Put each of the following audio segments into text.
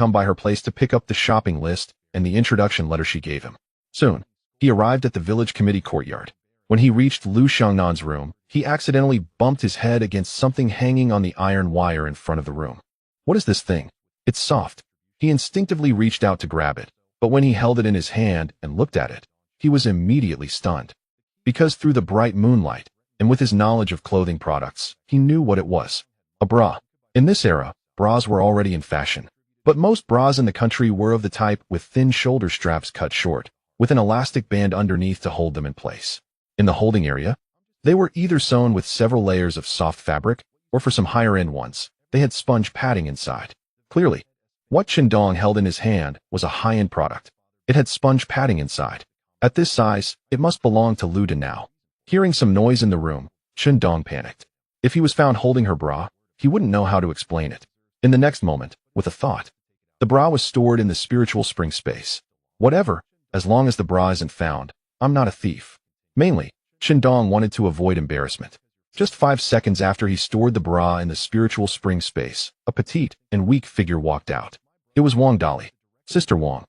come by her place to pick up the shopping list and the introduction letter she gave him. Soon, he arrived at the village committee courtyard. When he reached Lu Xiangnan's room, he accidentally bumped his head against something hanging on the iron wire in front of the room. What is this thing? It's soft. He instinctively reached out to grab it, but when he held it in his hand and looked at it, he was immediately stunned. Because through the bright moonlight, and with his knowledge of clothing products, he knew what it was. A bra. In this era, bras were already in fashion. But most bras in the country were of the type with thin shoulder straps cut short, with an elastic band underneath to hold them in place. In the holding area, they were either sewn with several layers of soft fabric, or for some higher-end ones, they had sponge padding inside. Clearly, what Qindong held in his hand was a high-end product. It had sponge padding inside. At this size, it must belong to Lu now. Hearing some noise in the room, Qindong panicked. If he was found holding her bra, he wouldn't know how to explain it. In the next moment, with a thought, the bra was stored in the spiritual spring space. Whatever, as long as the bra isn't found, I'm not a thief. Mainly, Qindong wanted to avoid embarrassment. Just 5 seconds after he stored the bra in the spiritual spring space, a petite and weak figure walked out. It was Wang Dali. Sister Wang.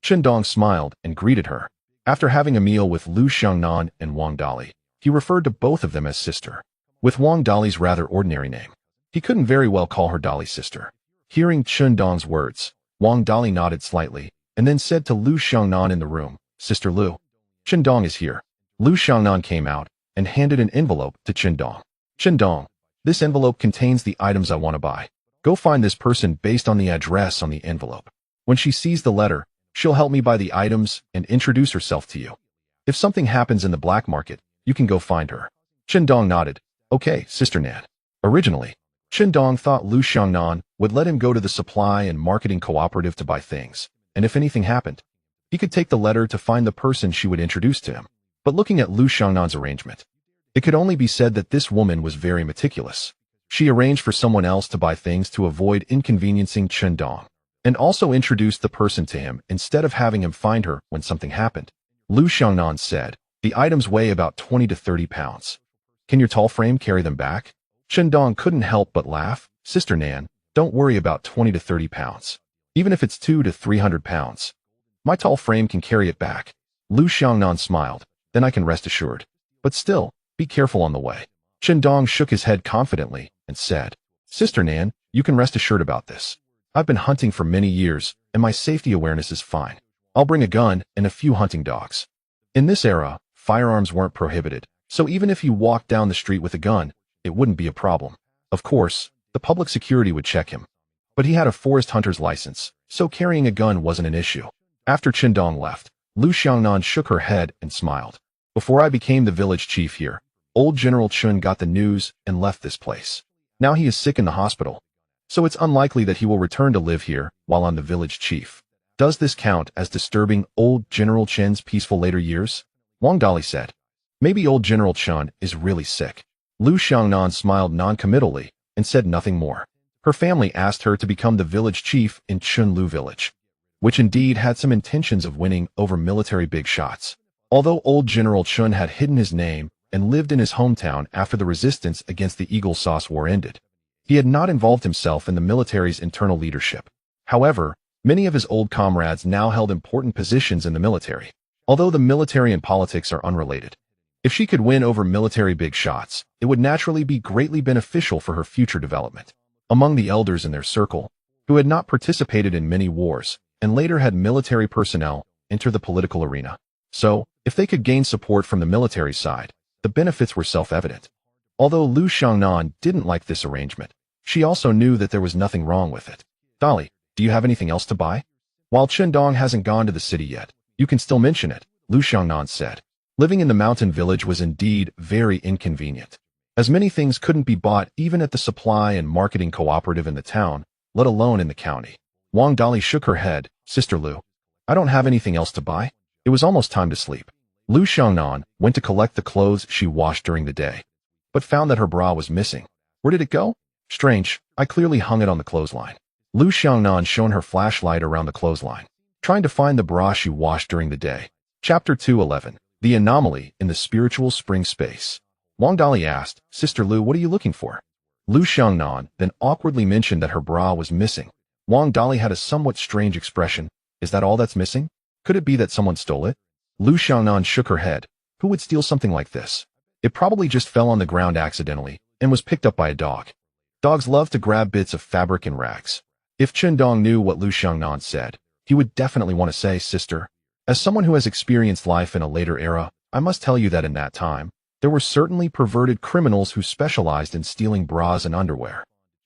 Qindong smiled and greeted her. After having a meal with Lu Xiangnan and Wang Dali, he referred to both of them as sister. With Wang Dali's rather ordinary name, he couldn't very well call her Dali's sister. Hearing Qindong's words, Wang Dali nodded slightly, and then said to Lu Xiangnan in the room, Sister Lu, Qindong is here. Lu Xiangnan came out and handed an envelope to Qindong. Qindong, this envelope contains the items I want to buy. Go find this person based on the address on the envelope. When she sees the letter, she'll help me buy the items and introduce herself to you. If something happens in the black market, you can go find her. Qindong nodded. Okay, Sister Nan. Originally, Qindong thought Lu Xiangnan would let him go to the supply and marketing cooperative to buy things, and if anything happened, he could take the letter to find the person she would introduce to him. But looking at Lu Xiangnan's arrangement, it could only be said that this woman was very meticulous. She arranged for someone else to buy things to avoid inconveniencing Qindong, and also introduced the person to him instead of having him find her when something happened. Lu Xiangnan said, the items weigh about 20 to 30 pounds. Can your tall frame carry them back? Qindong couldn't help but laugh. Sister Nan, don't worry about 20 to 30 pounds. Even if it's 200 to 300 pounds. My tall frame can carry it back. Lu Xiangnan smiled. Then I can rest assured. But still, be careful on the way. Qindong shook his head confidently and said, Sister Nan, you can rest assured about this. I've been hunting for many years, and my safety awareness is fine. I'll bring a gun and a few hunting dogs. In this era, firearms weren't prohibited, so even if you walked down the street with a gun, it wouldn't be a problem. Of course, the public security would check him. But he had a forest hunter's license, so carrying a gun wasn't an issue. After Qindong left, Lu Xiangnan shook her head and smiled. Before I became the village chief here, old General Chun got the news and left this place. Now he is sick in the hospital, so it's unlikely that he will return to live here while I'm the village chief. Does this count as disturbing old General Chun's peaceful later years? Wang Dali said. Maybe old General Chun is really sick. Lu Xiangnan smiled non-committally and said nothing more. Her family asked her to become the village chief in Chunlu village, which indeed had some intentions of winning over military big shots. Although old General Chun had hidden his name and lived in his hometown after the resistance against the Eagle Sauce War ended, he had not involved himself in the military's internal leadership. However, many of his old comrades now held important positions in the military, although the military and politics are unrelated. If she could win over military big shots, it would naturally be greatly beneficial for her future development. Among the elders in their circle, who had not participated in many wars, and later had military personnel enter the political arena. So, if they could gain support from the military side, the benefits were self-evident. Although Lu Xiangnan didn't like this arrangement, she also knew that there was nothing wrong with it. Dali, do you have anything else to buy? While Qindong hasn't gone to the city yet, you can still mention it, Lu Xiangnan said. Living in the mountain village was indeed very inconvenient, as many things couldn't be bought even at the supply and marketing cooperative in the town, let alone in the county. Wang Dali shook her head. Sister Lu, I don't have anything else to buy. It was almost time to sleep. Lu Xiangnan went to collect the clothes she washed during the day, but found that her bra was missing. Where did it go? Strange, I clearly hung it on the clothesline. Lu Xiangnan shone her flashlight around the clothesline, trying to find the bra she washed during the day. Chapter 211. The Anomaly in the Spiritual Spring Space. Wang Dali asked, Sister Lu, what are you looking for? Lu Xiangnan then awkwardly mentioned that her bra was missing. Wang Dali had a somewhat strange expression. Is that all that's missing? Could it be that someone stole it? Lu Xiaonan shook her head. Who would steal something like this? It probably just fell on the ground accidentally and was picked up by a dog. Dogs love to grab bits of fabric and rags. If Dong knew what Lu Xiaonan said, he would definitely want to say, sister. As someone who has experienced life in a later era, I must tell you that in that time, there were certainly perverted criminals who specialized in stealing bras and underwear.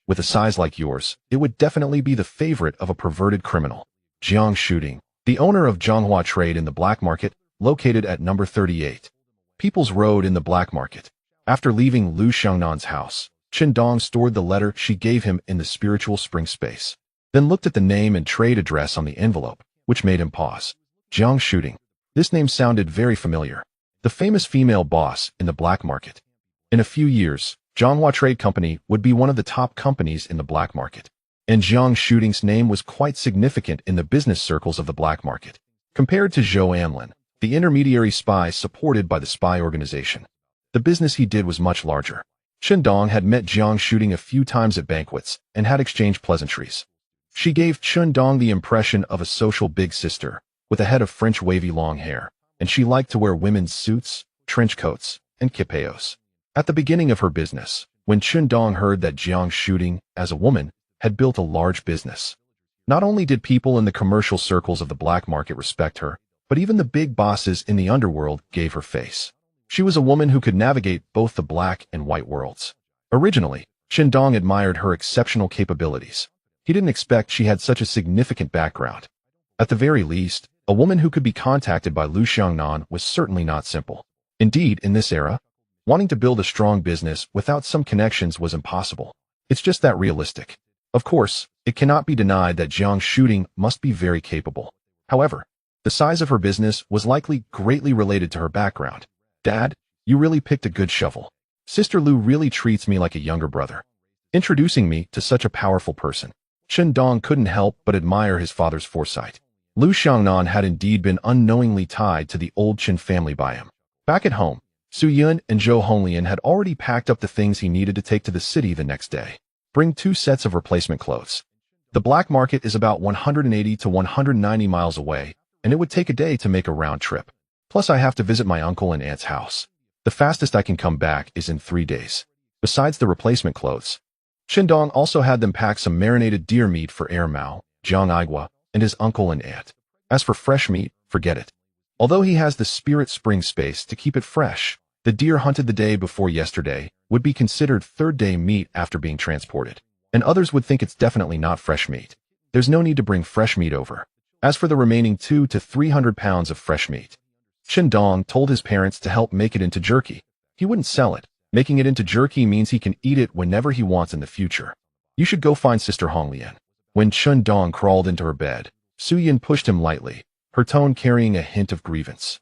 With a size like yours, it would definitely be the favorite of a perverted criminal. Jiang Shooting, the owner of Zhonghua Trade in the black market, located at number 38. People's Road in the black market. After leaving Lu Xiaonan's house, Dong stored the letter she gave him in the spiritual spring space, then looked at the name and trade address on the envelope, which made him pause. Jiang Shooting. This name sounded very familiar. The famous female boss in the black market. In a few years, Zhonghua Trade Company would be one of the top companies in the black market. And Jiang Shooting's name was quite significant in the business circles of the black market. Compared to Zhou Anlin, the intermediary spy supported by the spy organization, the business he did was much larger. Dong had met Jiang Shooting a few times at banquets and had exchanged pleasantries. She gave Dong the impression of a social big sister, with a head of French wavy long hair, and she liked to wear women's suits, trench coats, and kipeos. At the beginning of her business, when Dong heard that Jiang Shooting, as a woman, had built a large business, not only did people in the commercial circles of the black market respect her, but even the big bosses in the underworld gave her face. She was a woman who could navigate both the black and white worlds. Originally, Dong admired her exceptional capabilities. He didn't expect she had such a significant background. At the very least, a woman who could be contacted by Lu Xiaonan was certainly not simple. Indeed, in this era, wanting to build a strong business without some connections was impossible. It's just that realistic. Of course, it cannot be denied that Jiang Shooting must be very capable. However, the size of her business was likely greatly related to her background. Dad, you really picked a good shovel. Sister Lu really treats me like a younger brother, introducing me to such a powerful person. Dong couldn't help but admire his father's foresight. Lu Xiaonan had indeed been unknowingly tied to the old Qin family by him. Back at home, Su Yun and Zhou Honglian had already packed up the things he needed to take to the city the next day. Bring 2 sets of replacement clothes. The black market is about 180 to 190 miles away, and it would take a day to make a round trip. Plus I have to visit my uncle and aunt's house. The fastest I can come back is in 3 days. Besides the replacement clothes, Dong also had them pack some marinated deer meat for Air Mao, Jiang Aigua, and his uncle and aunt. As for fresh meat, forget it. Although he has the spirit spring space to keep it fresh, the deer hunted the day before yesterday would be considered third-day meat after being transported, and others would think it's definitely not fresh meat. There's no need to bring fresh meat over. As for the remaining 200 to 300 pounds of fresh meat, Dong told his parents to help make it into jerky. He wouldn't sell it. Making it into jerky means he can eat it whenever he wants in the future. You should go find Sister Honglian. When Dong crawled into her bed, Su Yun pushed him lightly, her tone carrying a hint of grievance.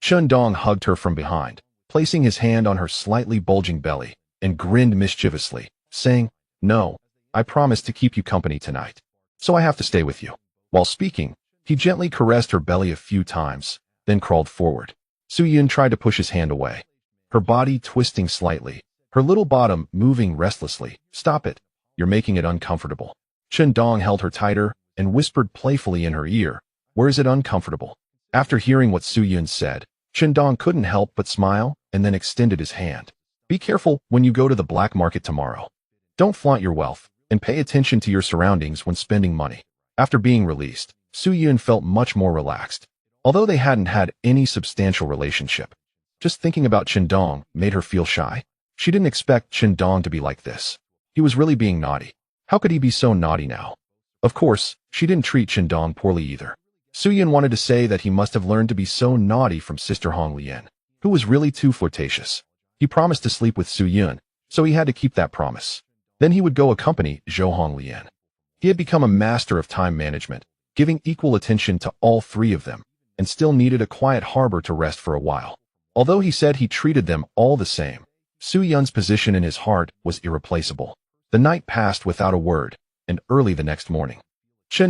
Dong hugged her from behind, placing his hand on her slightly bulging belly, and grinned mischievously, saying, "No, I promised to keep you company tonight, so I have to stay with you." While speaking, he gently caressed her belly a few times, then crawled forward. Su Yun tried to push his hand away, her body twisting slightly, her little bottom moving restlessly. "Stop it. You're making it uncomfortable." Dong held her tighter and whispered playfully in her ear, "Where is it uncomfortable?" After hearing what Su Yun said, Dong couldn't help but smile and then extended his hand. "Be careful when you go to the black market tomorrow. Don't flaunt your wealth, and pay attention to your surroundings when spending money." After being released, Su Yun felt much more relaxed. Although they hadn't had any substantial relationship, just thinking about Dong made her feel shy. She didn't expect Dong to be like this. He was really being naughty. How could he be so naughty now? Of course, she didn't treat Dong poorly either. Su Yun wanted to say that he must have learned to be so naughty from Sister Honglian, who was really too flirtatious. He promised to sleep with Su Yun, so he had to keep that promise. Then he would go accompany Zhou Honglian. He had become a master of time management, giving equal attention to all 3 of them, and still needed a quiet harbor to rest for a while. Although he said he treated them all the same, Su Yun's position in his heart was irreplaceable. The night passed without a word, and early the next morning,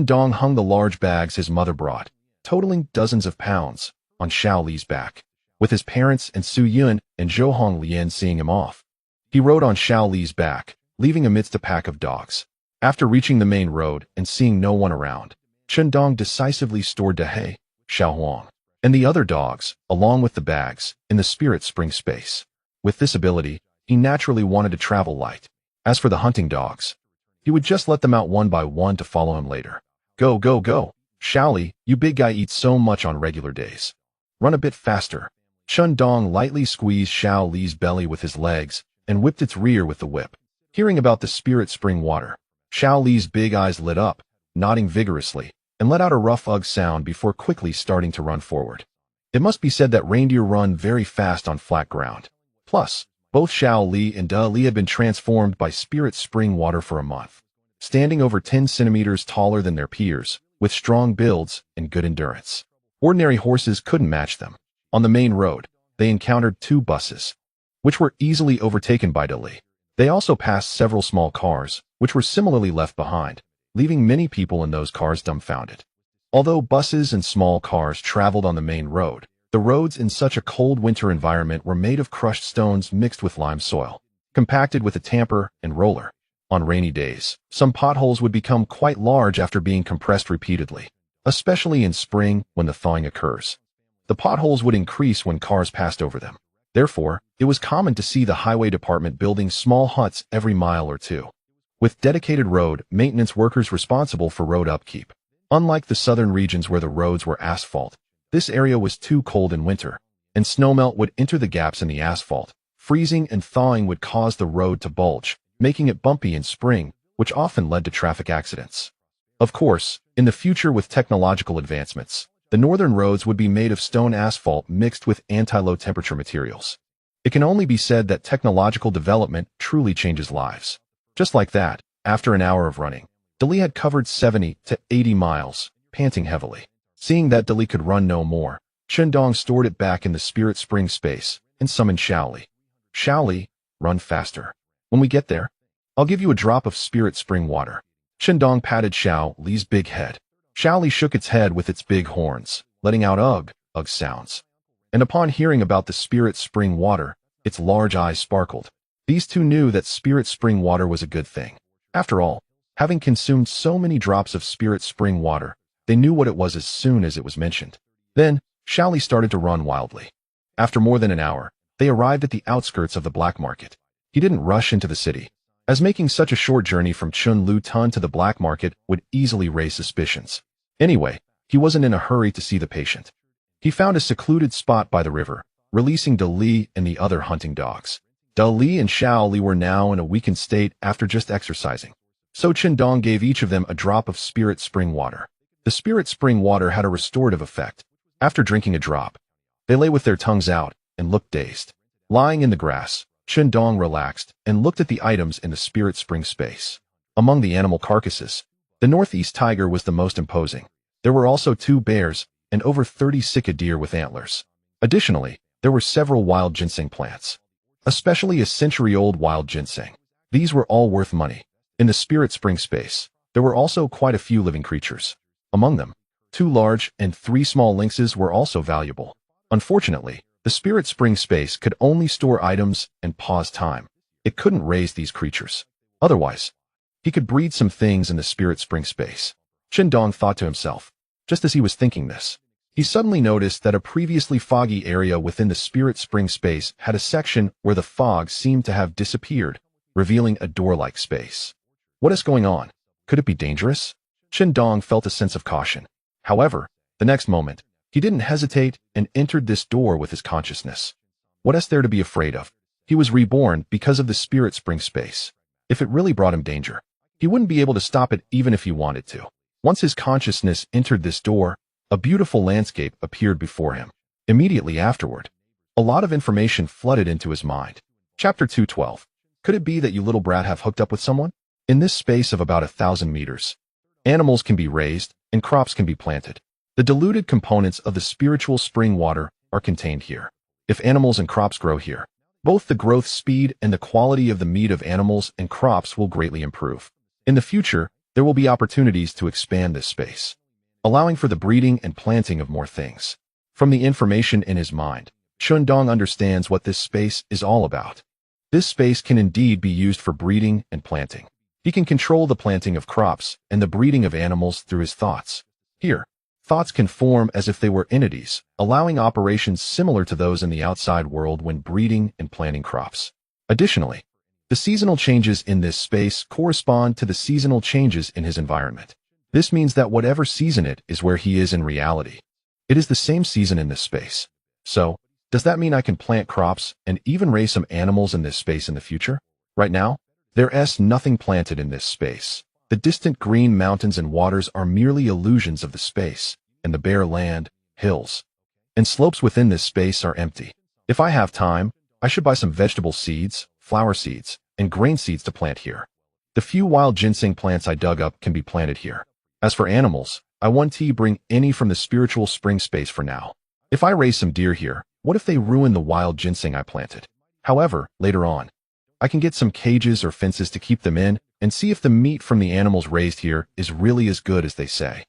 Dong hung the large bags his mother brought, totaling dozens of pounds, on Xiao Li's back. With his parents and Su Yun and Zhou Honglian seeing him off, he rode on Xiao Li's back, leaving amidst a pack of dogs. After reaching the main road and seeing no one around, Dong decisively stored Dahe, Xiaohuang, and the other dogs, along with the bags, in the spirit spring space. With this ability, he naturally wanted to travel light. As for the hunting dogs, he would just let them out one by one to follow him later. Go, go, go. Xiaoli, you big guy eats so much on regular days. Run a bit faster. Dong lightly squeezed Xiao Li's belly with his legs and whipped its rear with the whip. Hearing about the spirit spring water, Xiao Li's big eyes lit up, nodding vigorously, and let out a rough ugh sound before quickly starting to run forward. It must be said that reindeer run very fast on flat ground. Plus, both Xiao Li and Da Li had been transformed by spirit spring water for a month, standing over 10 centimeters taller than their peers, with strong builds and good endurance. Ordinary horses couldn't match them. On the main road, they encountered 2 buses, which were easily overtaken by Da Li. They also passed several small cars, which were similarly left behind, leaving many people in those cars dumbfounded. Although buses and small cars traveled on the main road, the roads in such a cold winter environment were made of crushed stones mixed with lime soil, compacted with a tamper and roller. On rainy days, some potholes would become quite large after being compressed repeatedly, especially in spring when the thawing occurs. The potholes would increase when cars passed over them. Therefore, it was common to see the highway department building small huts every mile or two, with dedicated road maintenance workers responsible for road upkeep. Unlike the southern regions where the roads were asphalt, this area was too cold in winter, and snowmelt would enter the gaps in the asphalt. Freezing and thawing would cause the road to bulge, making it bumpy in spring, which often led to traffic accidents. Of course, in the future with technological advancements, the northern roads would be made of stone asphalt mixed with anti-low temperature materials. It can only be said that technological development truly changes lives. Just like that, after an hour of running, Da Li had covered 70 to 80 miles, panting heavily. Seeing that Da Li could run no more, Dong stored it back in the spirit spring space and summoned Xiao Li. Xiao Li, run faster. When we get there, I'll give you a drop of spirit spring water. Dong patted Xiao Li's big head. Xiao Li shook its head with its big horns, letting out ugh sounds. And upon hearing about the spirit spring water, its large eyes sparkled. These two knew that spirit spring water was a good thing. After all, having consumed so many drops of spirit spring water, they knew what it was as soon as it was mentioned. Then, Xiao Li started to run wildly. After more than an hour, they arrived at the outskirts of the black market. He didn't rush into the city, as making such a short journey from Chunlu-tun to the black market would easily raise suspicions. Anyway, he wasn't in a hurry to see the patient. He found a secluded spot by the river, releasing Da Li and the other hunting dogs. Da Li and Xiao Li were now in a weakened state after just exercising, so Dong gave each of them a drop of spirit spring water. The spirit spring water had a restorative effect. After drinking a drop, they lay with their tongues out and looked dazed. Lying in the grass, Dong relaxed and looked at the items in the spirit spring space. Among the animal carcasses, the northeast tiger was the most imposing. There were also 2 bears and over 30 sika deer with antlers. Additionally, there were several wild ginseng plants, especially a century-old wild ginseng. These were all worth money. In the spirit spring space, there were also quite a few living creatures. Among them, 2 large and 3 small lynxes were also valuable. Unfortunately, the spirit spring space could only store items and pause time. It couldn't raise these creatures. Otherwise, he could breed some things in the spirit spring space. Dong thought to himself. Just as he was thinking this, he suddenly noticed that a previously foggy area within the spirit spring space had a section where the fog seemed to have disappeared, revealing a door-like space. What is going on? Could it be dangerous? Dong felt a sense of caution. However, the next moment, he didn't hesitate and entered this door with his consciousness. What is there to be afraid of? He was reborn because of the spirit spring space. If it really brought him danger, he wouldn't be able to stop it even if he wanted to. Once his consciousness entered this door, a beautiful landscape appeared before him. Immediately afterward, a lot of information flooded into his mind. Chapter 212. Could it be that you little brat have hooked up with someone? In this space of about 1,000 meters, animals can be raised and crops can be planted. The diluted components of the spiritual spring water are contained here. If animals and crops grow here, both the growth speed and the quality of the meat of animals and crops will greatly improve. In the future, there will be opportunities to expand this space, allowing for the breeding and planting of more things. From the information in his mind, Dong understands what this space is all about. This space can indeed be used for breeding and planting. He can control the planting of crops and the breeding of animals through his thoughts. Here, thoughts can form as if they were entities, allowing operations similar to those in the outside world when breeding and planting crops. Additionally, the seasonal changes in this space correspond to the seasonal changes in his environment. This means that whatever season it is where he is in reality, it is the same season in this space. So, does that mean I can plant crops and even raise some animals in this space in the future? Right now, there's nothing planted in this space. The distant green mountains and waters are merely illusions of the space, and the bare land, hills, and slopes within this space are empty. If I have time, I should buy some vegetable seeds, flower seeds, and grain seeds to plant here. The few wild ginseng plants I dug up can be planted here. As for animals, I want to bring any from the spiritual spring space for now. If I raise some deer here, what if they ruin the wild ginseng I planted? However, later on, I can get some cages or fences to keep them in and see if the meat from the animals raised here is really as good as they say.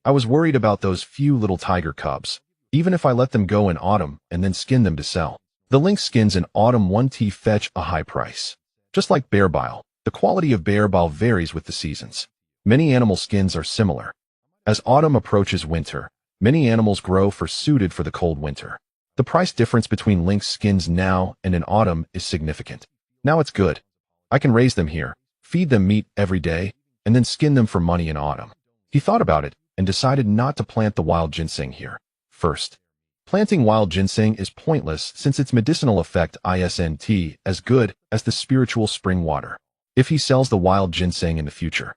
I was worried about those few little tiger cubs, even if I let them go in autumn and then skin them to sell. The lynx skins in autumn 1T fetch a high price. Just like bear bile, the quality of bear bile varies with the seasons. Many animal skins are similar. As autumn approaches winter, many animals grow suited for the cold winter. The price difference between lynx skins now and in autumn is significant. Now it's good. I can raise them here, feed them meat every day, and then skin them for money in autumn. He thought about it and decided not to plant the wild ginseng here. First, planting wild ginseng is pointless since its medicinal effect isn't as good as the spiritual spring water. If he sells the wild ginseng in the future,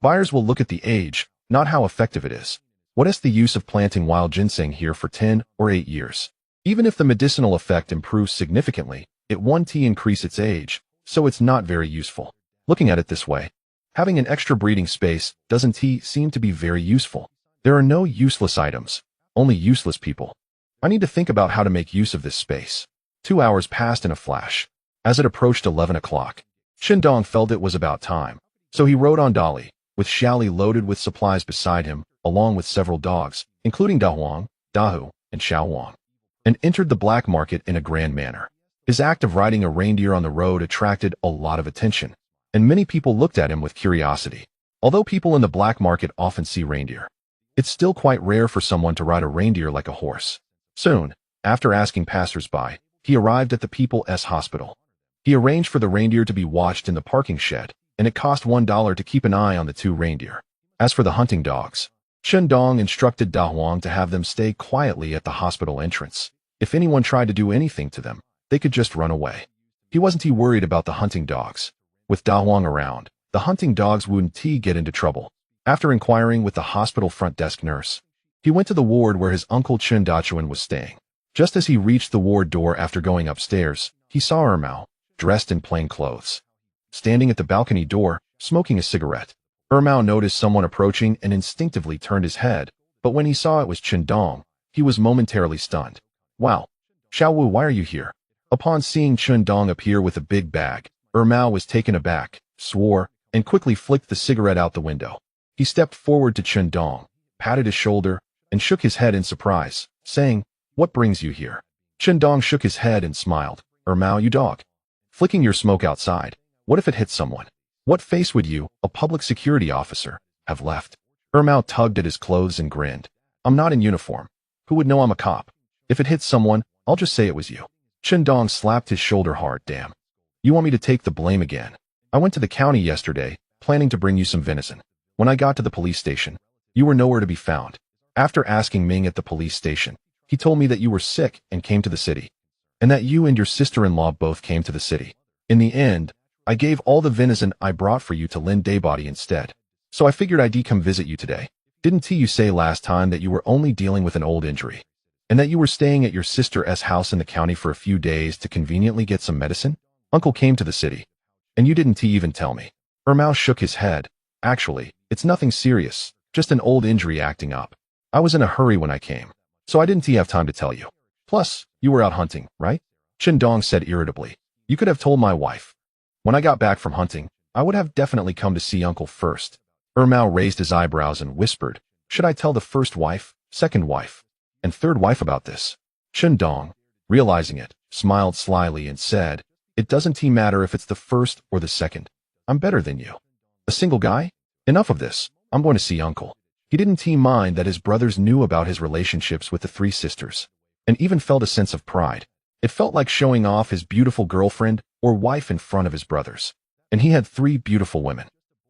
buyers will look at the age, not how effective it is. What is the use of planting wild ginseng here for 10 or 8 years? Even if the medicinal effect improves significantly, it won't increase its age, so it's not very useful. Looking at it this way, having an extra breeding space doesn't seem to be very useful. There are no useless items, only useless people. I need to think about how to make use of this space. 2 hours passed in a flash. As it approached 11 o'clock, Shindong felt it was about time, so he rode on Dolly, with Xiaoli loaded with supplies beside him, along with several dogs, including Da Huang, Dahu, and Xiao Wang, and entered the black market in a grand manner. His act of riding a reindeer on the road attracted a lot of attention, and many people looked at him with curiosity. Although people in the black market often see reindeer, it's still quite rare for someone to ride a reindeer like a horse. Soon, after asking passers-by, he arrived at the People's Hospital. He arranged for the reindeer to be watched in the parking shed, and it cost $1 to keep an eye on the 2 reindeer. As for the hunting dogs, Shindong instructed Da Huang to have them stay quietly at the hospital entrance. If anyone tried to do anything to them, they could just run away. He wasn't worried about the hunting dogs. With Da Huang around, the hunting dogs wouldn't get into trouble. After inquiring with the hospital front desk nurse, he went to the ward where his uncle Chen Dachuan was staying. Just as he reached the ward door after going upstairs, he saw Ermao, dressed in plain clothes, standing at the balcony door, smoking a cigarette. Ermao noticed someone approaching and instinctively turned his head, but when he saw it was Dong, he was momentarily stunned. Wow, Xiao Wu, why are you here? Upon seeing Dong appear with a big bag, Ermao was taken aback, swore, and quickly flicked the cigarette out the window. He stepped forward to Dong, patted his shoulder, and shook his head in surprise, saying, "What brings you here?" Dong shook his head and smiled. "Ermao, you dog. Flicking your smoke outside. What if it hit someone? What face would you, a public security officer, have left?" Ermao tugged at his clothes and grinned. "I'm not in uniform. Who would know I'm a cop? If it hits someone, I'll just say it was you." Dong slapped his shoulder hard. "Damn. You want me to take the blame again? I went to the county yesterday, planning to bring you some venison. When I got to the police station, you were nowhere to be found. After asking Ming at the police station, he told me that you were sick and came to the city, and that you and your sister-in-law both came to the city. In the end, I gave all the venison I brought for you to Lin Daybody instead. So I figured I'd come visit you today. Didn't you say last time that you were only dealing with an old injury, and that you were staying at your sister's house in the county for a few days to conveniently get some medicine? Uncle came to the city, and you didn't even tell me." Ermao shook his head. "Actually, it's nothing serious, just an old injury acting up. I was in a hurry when I came, so I didn't have time to tell you. Plus, you were out hunting, right?" Dong said irritably. "You could have told my wife. When I got back from hunting, I would have definitely come to see Uncle first." Ermao raised his eyebrows and whispered, "Should I tell the first wife, second wife, and third wife about this?" Dong, realizing it, smiled slyly and said, "It doesn't matter if it's the first or the second. I'm better than you. A single guy? Enough of this. I'm going to see Uncle. He didn't mind that his brothers knew about his relationships with the three sisters, and even felt a sense of pride. It felt like showing off his beautiful girlfriend or wife in front of his brothers. And he had three beautiful women.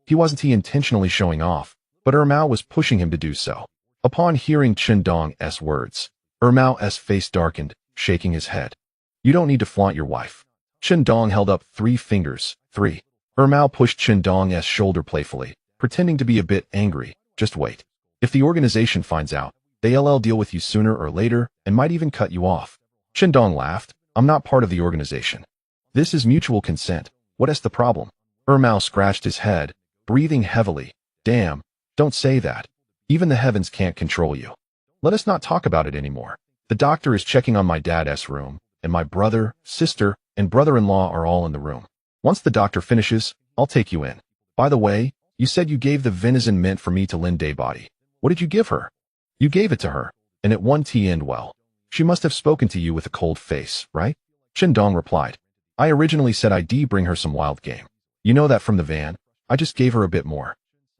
Wasn't intentionally showing off, but Ermao was pushing him to do so. Upon hearing Chen Dong's words, Ermao's face darkened, shaking his head. You don't need to flaunt your wife. Chen Dong held up 3 fingers. 3. Ermao pushed Chen Dong's shoulder playfully, pretending to be a bit angry. Just wait. If the organization finds out, they'll deal with you sooner or later and might even cut you off. Chen Dong laughed. I'm not part of the organization. This is mutual consent. What is the problem? Ermao scratched his head, breathing heavily. Damn, don't say that. Even the heavens can't control you. Let us not talk about it anymore. The doctor is checking on my dad's room, and my brother, sister, and brother-in-law are all in the room. Once the doctor finishes, I'll take you in. By the way, you said you gave the venison meant for me to Lin Day body. What did you give her? You gave it to her, and it won't end well. She must have spoken to you with a cold face, right? Chen Dong replied. I originally said I'd bring her some wild game. You know that from the van. I just gave her a bit more.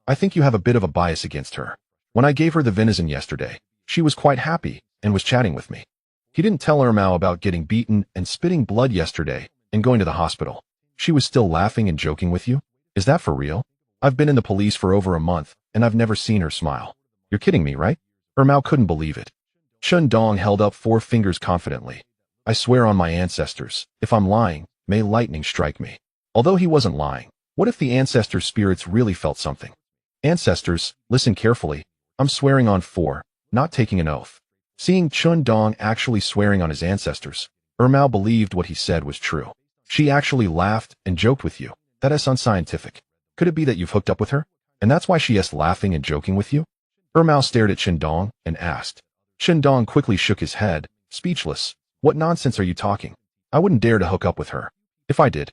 I think you have a bit of a bias against her. When I gave her the venison yesterday, she was quite happy and was chatting with me. He didn't tell Ermao about getting beaten and spitting blood yesterday and going to the hospital. She was still laughing and joking with you? Is that for real? I've been in the police for over a month, and I've never seen her smile. You're kidding me, right? Ermao couldn't believe it. Chen Dong held up 4 fingers confidently. I swear on my ancestors, if I'm lying, may lightning strike me. Although he wasn't lying, what if the ancestor spirits really felt something? Ancestors, listen carefully. I'm swearing on 4, not taking an oath. Seeing Chen Dong actually swearing on his ancestors, Ermao believed what he said was true. She actually laughed and joked with you. That is unscientific. Could it be that you've hooked up with her? And that's why she is laughing and joking with you? Ermao stared at Chen Dong and asked. Chen Dong quickly shook his head, speechless. What nonsense are you talking? I wouldn't dare to hook up with her. If I did,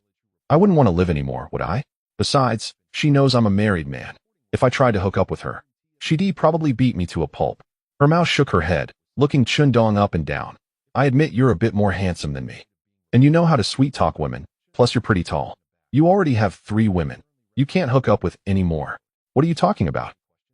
I wouldn't want to live anymore, would I? Besides, she knows I'm a married man. If I tried to hook up with her, she'd probably beat me to a pulp. Ermao shook her head, looking Chen Dong up and down. I admit you're a bit more handsome than me. And you know how to sweet-talk women, plus you're pretty tall. You already have 3 women. You can't hook up with any more. What are you talking about?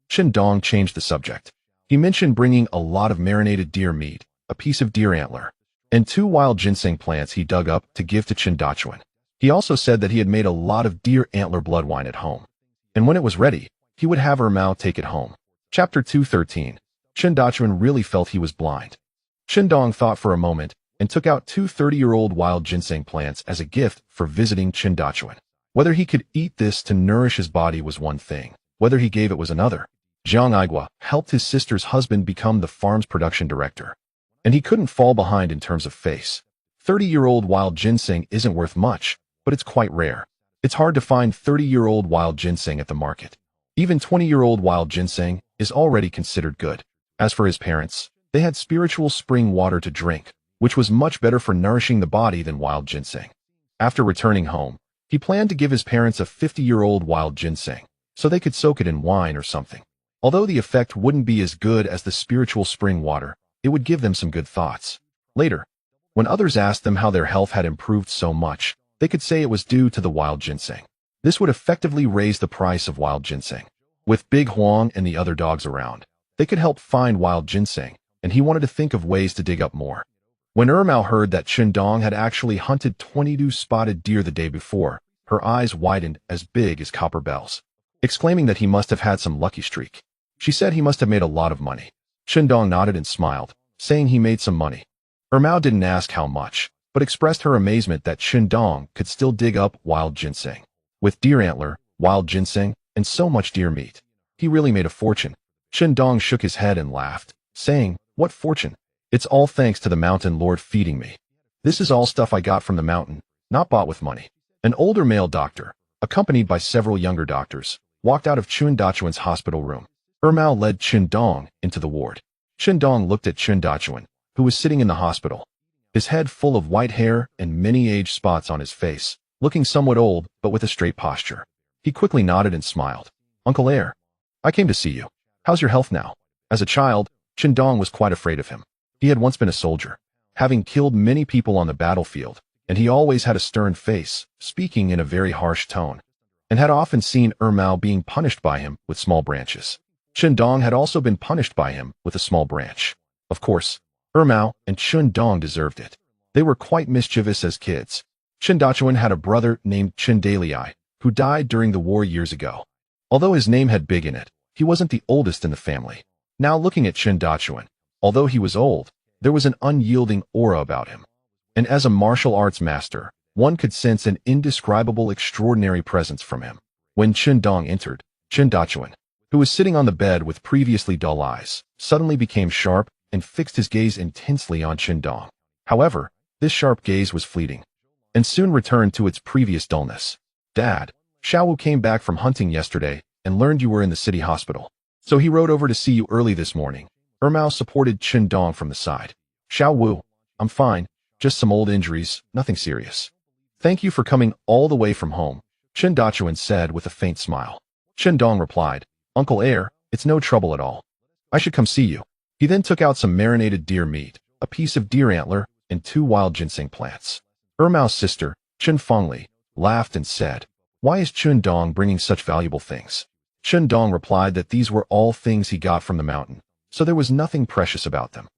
Chen Dong changed the subject. He mentioned bringing a lot of marinated deer meat, a piece of deer antler, and 2 wild ginseng plants he dug up to give to Chen Dachuan. He also said that he had made a lot of deer antler blood wine at home. And when it was ready, he would have Ermao take it home. Chapter 213. Chen Dachuan really felt he was blind. Chen Dong thought for a moment and took out 2 30-year-old wild ginseng plants as a gift for visiting Chen Dachuan. Whether he could eat this to nourish his body was one thing. Whether he gave it was another. Jiang Aigua helped his sister's husband become the farm's production director. And he couldn't fall behind in terms of face. 30-year-old wild ginseng isn't worth much, but it's quite rare. It's hard to find 30-year-old wild ginseng at the market. Even 20-year-old wild ginseng is already considered good. As for his parents, they had spiritual spring water to drink, which was much better for nourishing the body than wild ginseng. After returning home, he planned to give his parents a 50-year-old wild ginseng, so they could soak it in wine or something. Although the effect wouldn't be as good as the spiritual spring water, it would give them some good thoughts. Later, when others asked them how their health had improved so much, they could say it was due to the wild ginseng. This would effectively raise the price of wild ginseng. With Big Huang and the other dogs around, they could help find wild ginseng, and he wanted to think of ways to dig up more. When Ermao heard that Chen Dong had actually hunted 22 spotted deer the day before, her eyes widened as big as copper bells, exclaiming that he must have had some lucky streak. She said he must have made a lot of money. Chen Dong nodded and smiled, saying he made some money. Ermao didn't ask how much, but expressed her amazement that Chen Dong could still dig up wild ginseng. With deer antler, wild ginseng, and so much deer meat, he really made a fortune. Chen Dong shook his head and laughed, saying, "What fortune? It's all thanks to the mountain lord feeding me. This is all stuff I got from the mountain, not bought with money." An older male doctor, accompanied by several younger doctors, walked out of Chen Dachuan's hospital room. Ermao led Chen Dong into the ward. Chen Dong looked at Chen Dachuan, who was sitting in the hospital, his head full of white hair and many age spots on his face, looking somewhat old but with a straight posture. He quickly nodded and smiled. "Uncle Air, I came to see you. How's your health now?" As a child, Chen Dong was quite afraid of him. He had once been a soldier, having killed many people on the battlefield, and he always had a stern face, speaking in a very harsh tone. and had often seen Ermao being punished by him with small branches. Chen Dong had also been punished by him with a small branch. Of course, Ermao and Chen Dong deserved it. They were quite mischievous as kids. Chen Dachuan had a brother named Chen Dalai, who died during the war years ago. Although his name had big in it, he wasn't the oldest in the family. Now looking at Chen Dachuan, although he was old, there was an unyielding aura about him. And as a martial arts master, one could sense an indescribable extraordinary presence from him. When Chen Dong entered, Chen Dachuan, who was sitting on the bed with previously dull eyes, suddenly became sharp and fixed his gaze intensely on Chen Dong. However, this sharp gaze was fleeting, and soon returned to its previous dullness. "Dad, Xiaowu came back from hunting yesterday and learned you were in the city hospital. So he rode over to see you early this morning." Ermao supported Chen Dong from the side. "Xiaowu, I'm fine, just some old injuries, nothing serious." "Thank you for coming all the way from home," Chen Dachuan said with a faint smile. Chen Dong replied, "Uncle Air, it's no trouble at all. I should come see you." He then took out some marinated deer meat, a piece of deer antler, and 2 wild ginseng plants. Ermao's sister, Chen Fengli, laughed and said, "Why is Chen Dong bringing such valuable things?" Chen Dong replied that these were all things he got from the mountain, so there was nothing precious about them.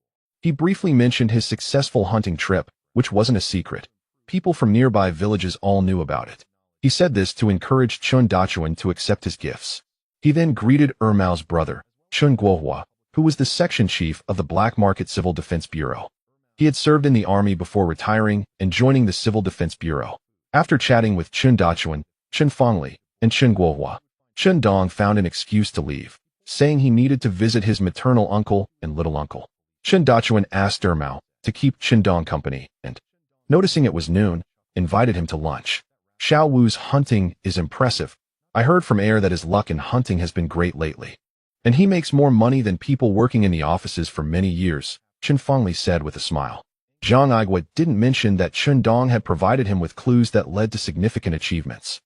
He briefly mentioned his successful hunting trip, which wasn't a secret. People from nearby villages all knew about it. He said this to encourage Chen Dachuan to accept his gifts. He then greeted Ermao's brother, Chen Guohua, who was the section chief of the Black Market Civil Defense Bureau. He had served in the army before retiring and joining the Civil Defense Bureau. After chatting with Chen Dachuan, Chen Fengli, and Chen Guohua, Chen Dong found an excuse to leave, saying he needed to visit his maternal uncle and little uncle. Chen Dachuan asked Ermao to keep Chen Dong company and, noticing it was noon, invited him to lunch. "Xiao Wu's hunting is impressive. I heard from Air that his luck in hunting has been great lately. And he makes more money than people working in the offices for many years," Chen Fengli said with a smile. Zhang Aigua didn't mention that Chen Dong had provided him with clues that led to significant achievements.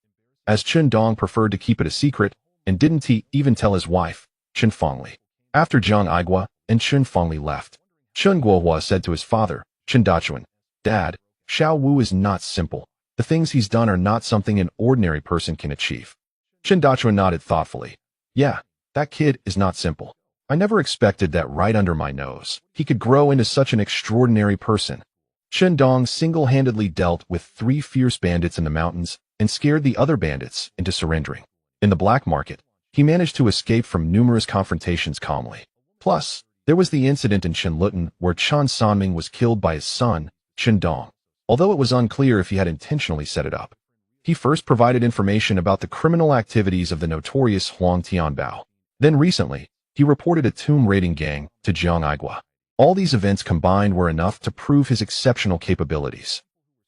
As Chen Dong preferred to keep it a secret, and didn't he even tell his wife, Chen Fengli. After Zhang Aigua and Chen Fengli left, Chen Guohua said to his father, Chen Dachuan, "Dad, Xiao Wu is not simple. The things he's done are not something an ordinary person can achieve." Chen Dachuan nodded thoughtfully. "Yeah, that kid is not simple. I never expected that right under my nose he could grow into such an extraordinary person." Chen Dong single-handedly dealt with 3 fierce bandits in the mountains and scared the other bandits into surrendering. In the black market, he managed to escape from numerous confrontations calmly. Plus, there was the incident in Chenlutan where Chen Sanming was killed by his son, Chen Dong, although it was unclear if he had intentionally set it up. He first provided information about the criminal activities of the notorious Huang Tianbao. Then recently, he reported a tomb raiding gang to Zhang Aigua. All these events combined were enough to prove his exceptional capabilities.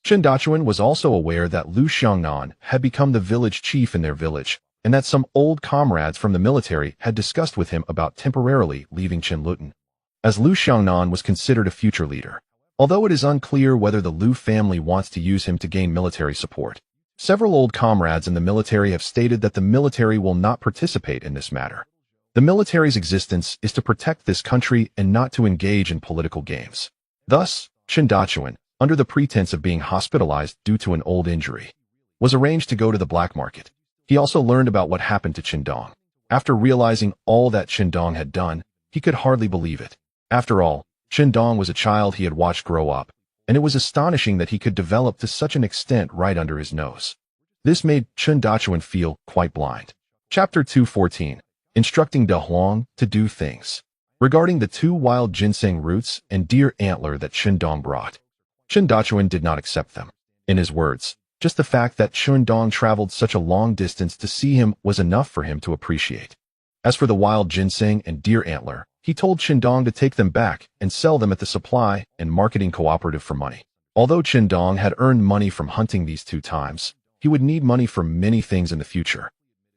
Chen Dachuan was also aware that Lu Xiangnan had become the village chief in their village, and that some old comrades from the military had discussed with him about temporarily leaving Chenlutan, as Lu Xiangnan was considered a future leader. Although it is unclear whether the Lu family wants to use him to gain military support, several old comrades in the military have stated that the military will not participate in this matter. The military's existence is to protect this country and not to engage in political games. Thus, Chen Dachuan, under the pretense of being hospitalized due to an old injury, was arranged to go to the black market. He also learned about what happened to Chen Dong. After realizing all that Chen Dong had done, he could hardly believe it. After all, Chen Dong was a child he had watched grow up, and it was astonishing that he could develop to such an extent right under his nose. This made Chen Dachuan feel quite blind. Chapter 214. Instructing De Huang to do things. Regarding the 2 wild ginseng roots and deer antler that Chen Dong brought, Chen Dachuan did not accept them. In his words, just the fact that Chen Dong traveled such a long distance to see him was enough for him to appreciate. As for the wild ginseng and deer antler, he told Chen Dong to take them back and sell them at the supply and marketing cooperative for money. Although Chen Dong had earned money from hunting these 2 times, he would need money for many things in the future.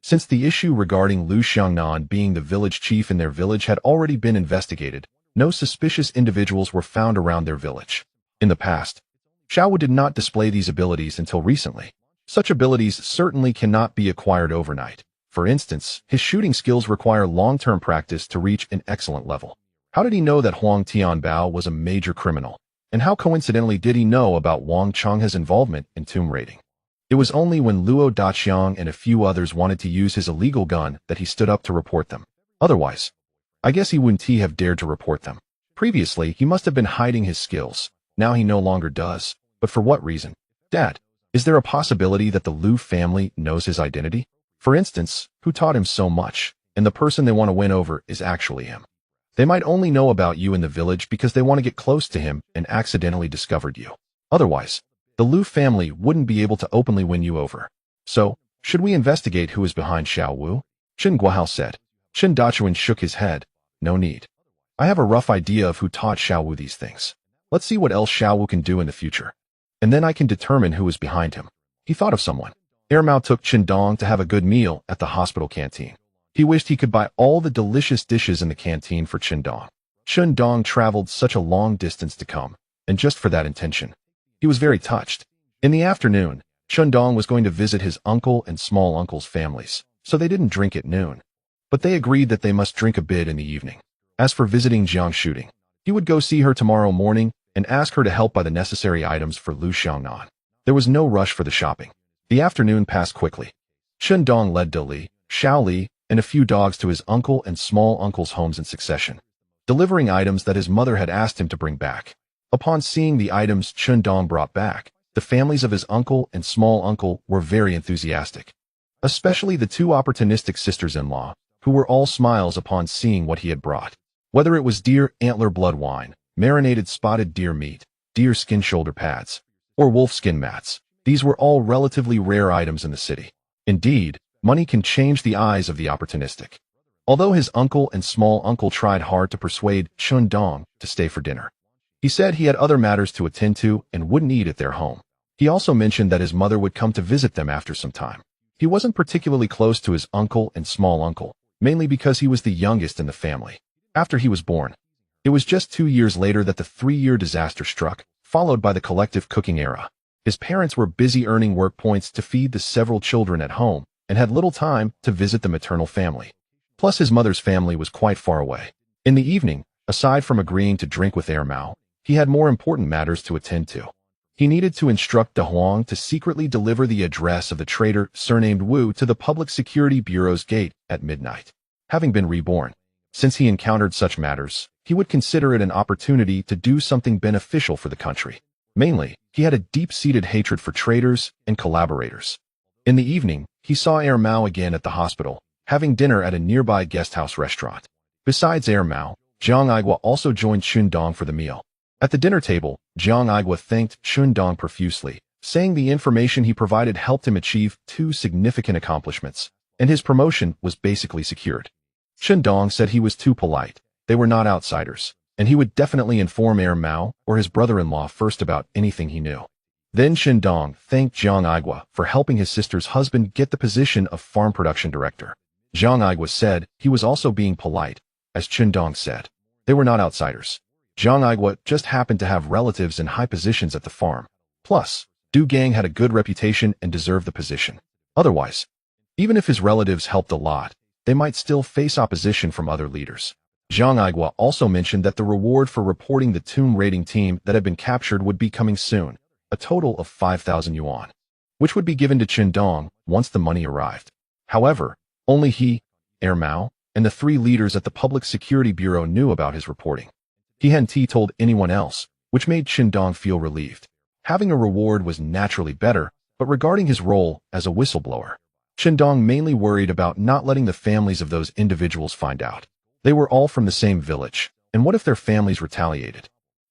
Since the issue regarding Lu Xiangnan being the village chief in their village had already been investigated, no suspicious individuals were found around their village. In the past, Xiao did not display these abilities until recently. Such abilities certainly cannot be acquired overnight. For instance, his shooting skills require long-term practice to reach an excellent level. How did he know that Huang Tianbao was a major criminal? And how coincidentally did he know about Wang Chenghe's involvement in tomb raiding? It was only when Luo Daqiang and a few others wanted to use his illegal gun that he stood up to report them. Otherwise, I guess he wouldn't have dared to report them. Previously, he must have been hiding his skills. Now he no longer does. But for what reason? Dad, is there a possibility that the Liu family knows his identity? For instance, who taught him so much, and the person they want to win over is actually him. They might only know about you in the village because they want to get close to him and accidentally discovered you. Otherwise, the Liu family wouldn't be able to openly win you over. So, should we investigate who is behind Xiao Wu? Chen Guohao said. Chen Dachuan shook his head. No need. I have a rough idea of who taught Xiao Wu these things. Let's see what else Xiao Wu can do in the future. And then I can determine who is behind him. He thought of someone. Mao took Chen Dong to have a good meal at the hospital canteen. He wished he could buy all the delicious dishes in the canteen for Chen Dong. Chen Dong traveled such a long distance to come, and just for that intention. He was very touched. In the afternoon, Chen Dong was going to visit his uncle and small uncle's families, so they didn't drink at noon. But they agreed that they must drink a bit in the evening. As for visiting Jiang Shooting, he would go see her tomorrow morning and ask her to help buy the necessary items for Lu Xiangnan. There was no rush for the shopping. The afternoon passed quickly. Chen Dong led De Li, Xiao Li, and a few dogs to his uncle and small uncle's homes in succession, delivering items that his mother had asked him to bring back. Upon seeing the items Chen Dong brought back, the families of his uncle and small uncle were very enthusiastic, especially the two opportunistic sisters-in-law, who were all smiles upon seeing what he had brought. Whether it was deer antler blood wine, marinated spotted deer meat, deer skin shoulder pads, or wolf skin mats, these were all relatively rare items in the city. Indeed, money can change the eyes of the opportunistic. Although his uncle and small uncle tried hard to persuade Chen Dong to stay for dinner, he said he had other matters to attend to and wouldn't eat at their home. He also mentioned that his mother would come to visit them after some time. He wasn't particularly close to his uncle and small uncle, mainly because he was the youngest in the family. After he was born, it was just 2 years later that the 3-year disaster struck, followed by the collective cooking era. His parents were busy earning work points to feed the several children at home and had little time to visit the maternal family. Plus, his mother's family was quite far away. In the evening, aside from agreeing to drink with Mao, he had more important matters to attend to. He needed to instruct De Huang to secretly deliver the address of the traitor surnamed Wu to the Public Security Bureau's gate at midnight. Having been reborn, since he encountered such matters, he would consider it an opportunity to do something beneficial for the country. Mainly, he had a deep-seated hatred for traitors and collaborators. In the evening, he saw Mao again at the hospital, having dinner at a nearby guesthouse restaurant. Besides Mao, Jiang Aigua also joined Chen Dong for the meal. At the dinner table, Jiang Aigua thanked Chen Dong profusely, saying the information he provided helped him achieve 2 significant accomplishments, and his promotion was basically secured. Chen Dong said he was too polite, they were not outsiders, and he would definitely inform Mao or his brother-in-law first about anything he knew. Then Chen Dong thanked Jiang Aigua for helping his sister's husband get the position of farm production director. Jiang Aigua said he was also being polite, as Chen Dong said. They were not outsiders. Jiang Aigua just happened to have relatives in high positions at the farm. Plus, Du Gang had a good reputation and deserved the position. Otherwise, even if his relatives helped a lot, they might still face opposition from other leaders. Jiang Aigua also mentioned that the reward for reporting the tomb raiding team that had been captured would be coming soon, a total of 5,000 yuan, which would be given to Chen Dong once the money arrived. However, only he, Mao, and the 3 leaders at the Public Security Bureau knew about his reporting. He hadn't told anyone else, which made Chen Dong feel relieved. Having a reward was naturally better, but regarding his role as a whistleblower, Chen Dong mainly worried about not letting the families of those individuals find out. They were all from the same village, and what if their families retaliated?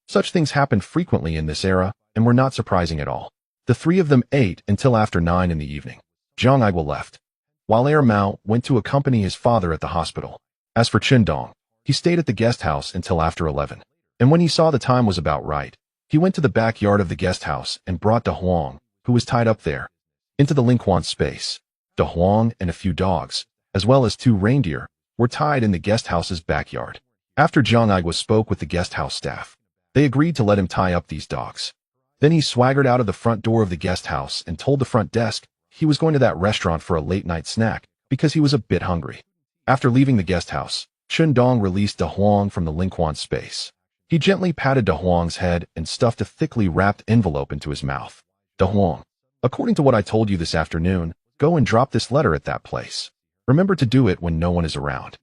Such things happened frequently in this era, and were not surprising at all. The 3 of them ate until after 9 in the evening. Jiang Aigua left, while Mao went to accompany his father at the hospital. As for Chen Dong, he stayed at the guest house until after 11, and when he saw the time was about right, he went to the backyard of the guest house and brought De Huang, who was tied up there, into the Lingquan space. De Huang and a few dogs, as well as 2 reindeer, were tied in the guest house's backyard. After Jiang Aigua spoke with the guest house staff, they agreed to let him tie up these dogs. Then he swaggered out of the front door of the guest house and told the front desk he was going to that restaurant for a late-night snack because he was a bit hungry. After leaving the guest house, Chen Dong released De Huang from the Lingquan space. He gently patted De Huang's head and stuffed a thickly wrapped envelope into his mouth. De Huang, According to what I told you this afternoon, go and drop this letter at that place. Remember to do it when no one is around.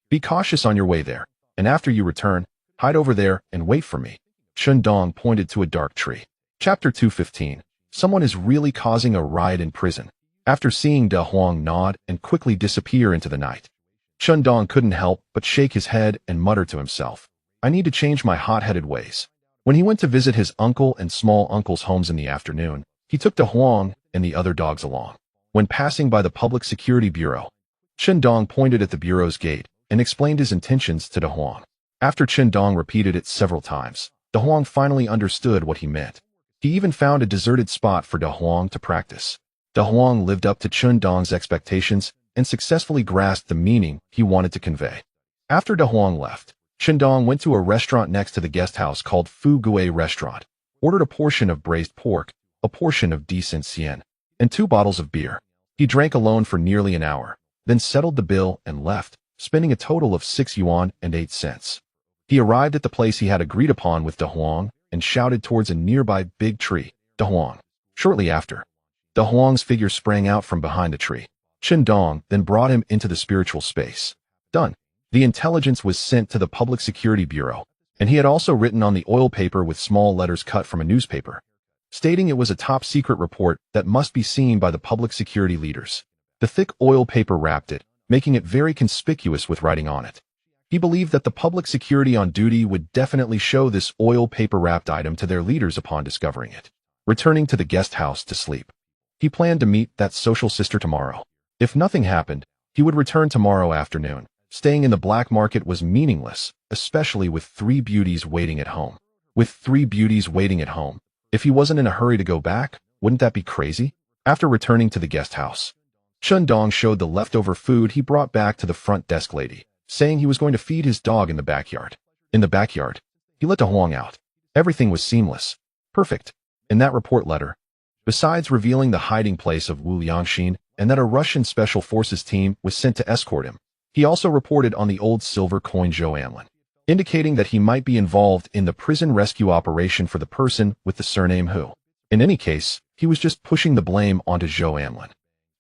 Be cautious on your way there, and after you return, hide over there and wait for me." Chun Dong pointed to a dark tree. Chapter 215. Someone is really causing a riot in prison. After seeing De Huang nod and quickly disappear into the night, Chun Dong couldn't help but shake his head and mutter to himself, "I need to change my hot-headed ways." When he went to visit his uncle and small uncle's homes in the afternoon, he took De Huang and the other dogs along. When passing by the Public Security Bureau, Chun Dong pointed at the bureau's gate and explained his intentions to De Huang. After Chun Dong repeated it several times, De Huang finally understood what he meant. He even found a deserted spot for De Huang to practice. De Huang lived up to Chun Dong's expectations and successfully grasped the meaning he wanted to convey. After De Huang left, Chun Dong went to a restaurant next to the guest house called Fu Gui Restaurant, ordered a portion of braised pork, a portion of decent xian, and 2 bottles of beer. He drank alone for nearly an hour, then settled the bill and left, spending a total of 6 yuan and 8 cents. He arrived at the place he had agreed upon with De Huang and shouted towards a nearby big tree, "De Huang." Shortly after, De Huang's figure sprang out from behind the tree. Chun Dong then brought him into the spiritual space. Done. The intelligence was sent to the Public Security Bureau, and he had also written on the oil paper with small letters cut from a newspaper, stating it was a top-secret report that must be seen by the public security leaders. The thick oil paper wrapped it, making it very conspicuous with writing on it. He believed that the public security on duty would definitely show this oil paper-wrapped item to their leaders upon discovering it. Returning to the guest house to sleep, he planned to meet that social sister tomorrow. If nothing happened, he would return tomorrow afternoon. Staying in the black market was meaningless, especially with 3 beauties waiting at home. With 3 beauties waiting at home, if he wasn't in a hurry to go back, wouldn't that be crazy? After returning to the guest house, Chun Dong showed the leftover food he brought back to the front desk lady, saying he was going to feed his dog in the backyard. In the backyard, he let De Huang out. Everything was seamless. Perfect. In that report letter, besides revealing the hiding place of Wu Liangxin and that a Russian Special Forces team was sent to escort him, he also reported on the old silver coin Zhou Anlin, indicating that he might be involved in the prison rescue operation for the person with the surname Hu. In any case, he was just pushing the blame onto Zhou Anlin.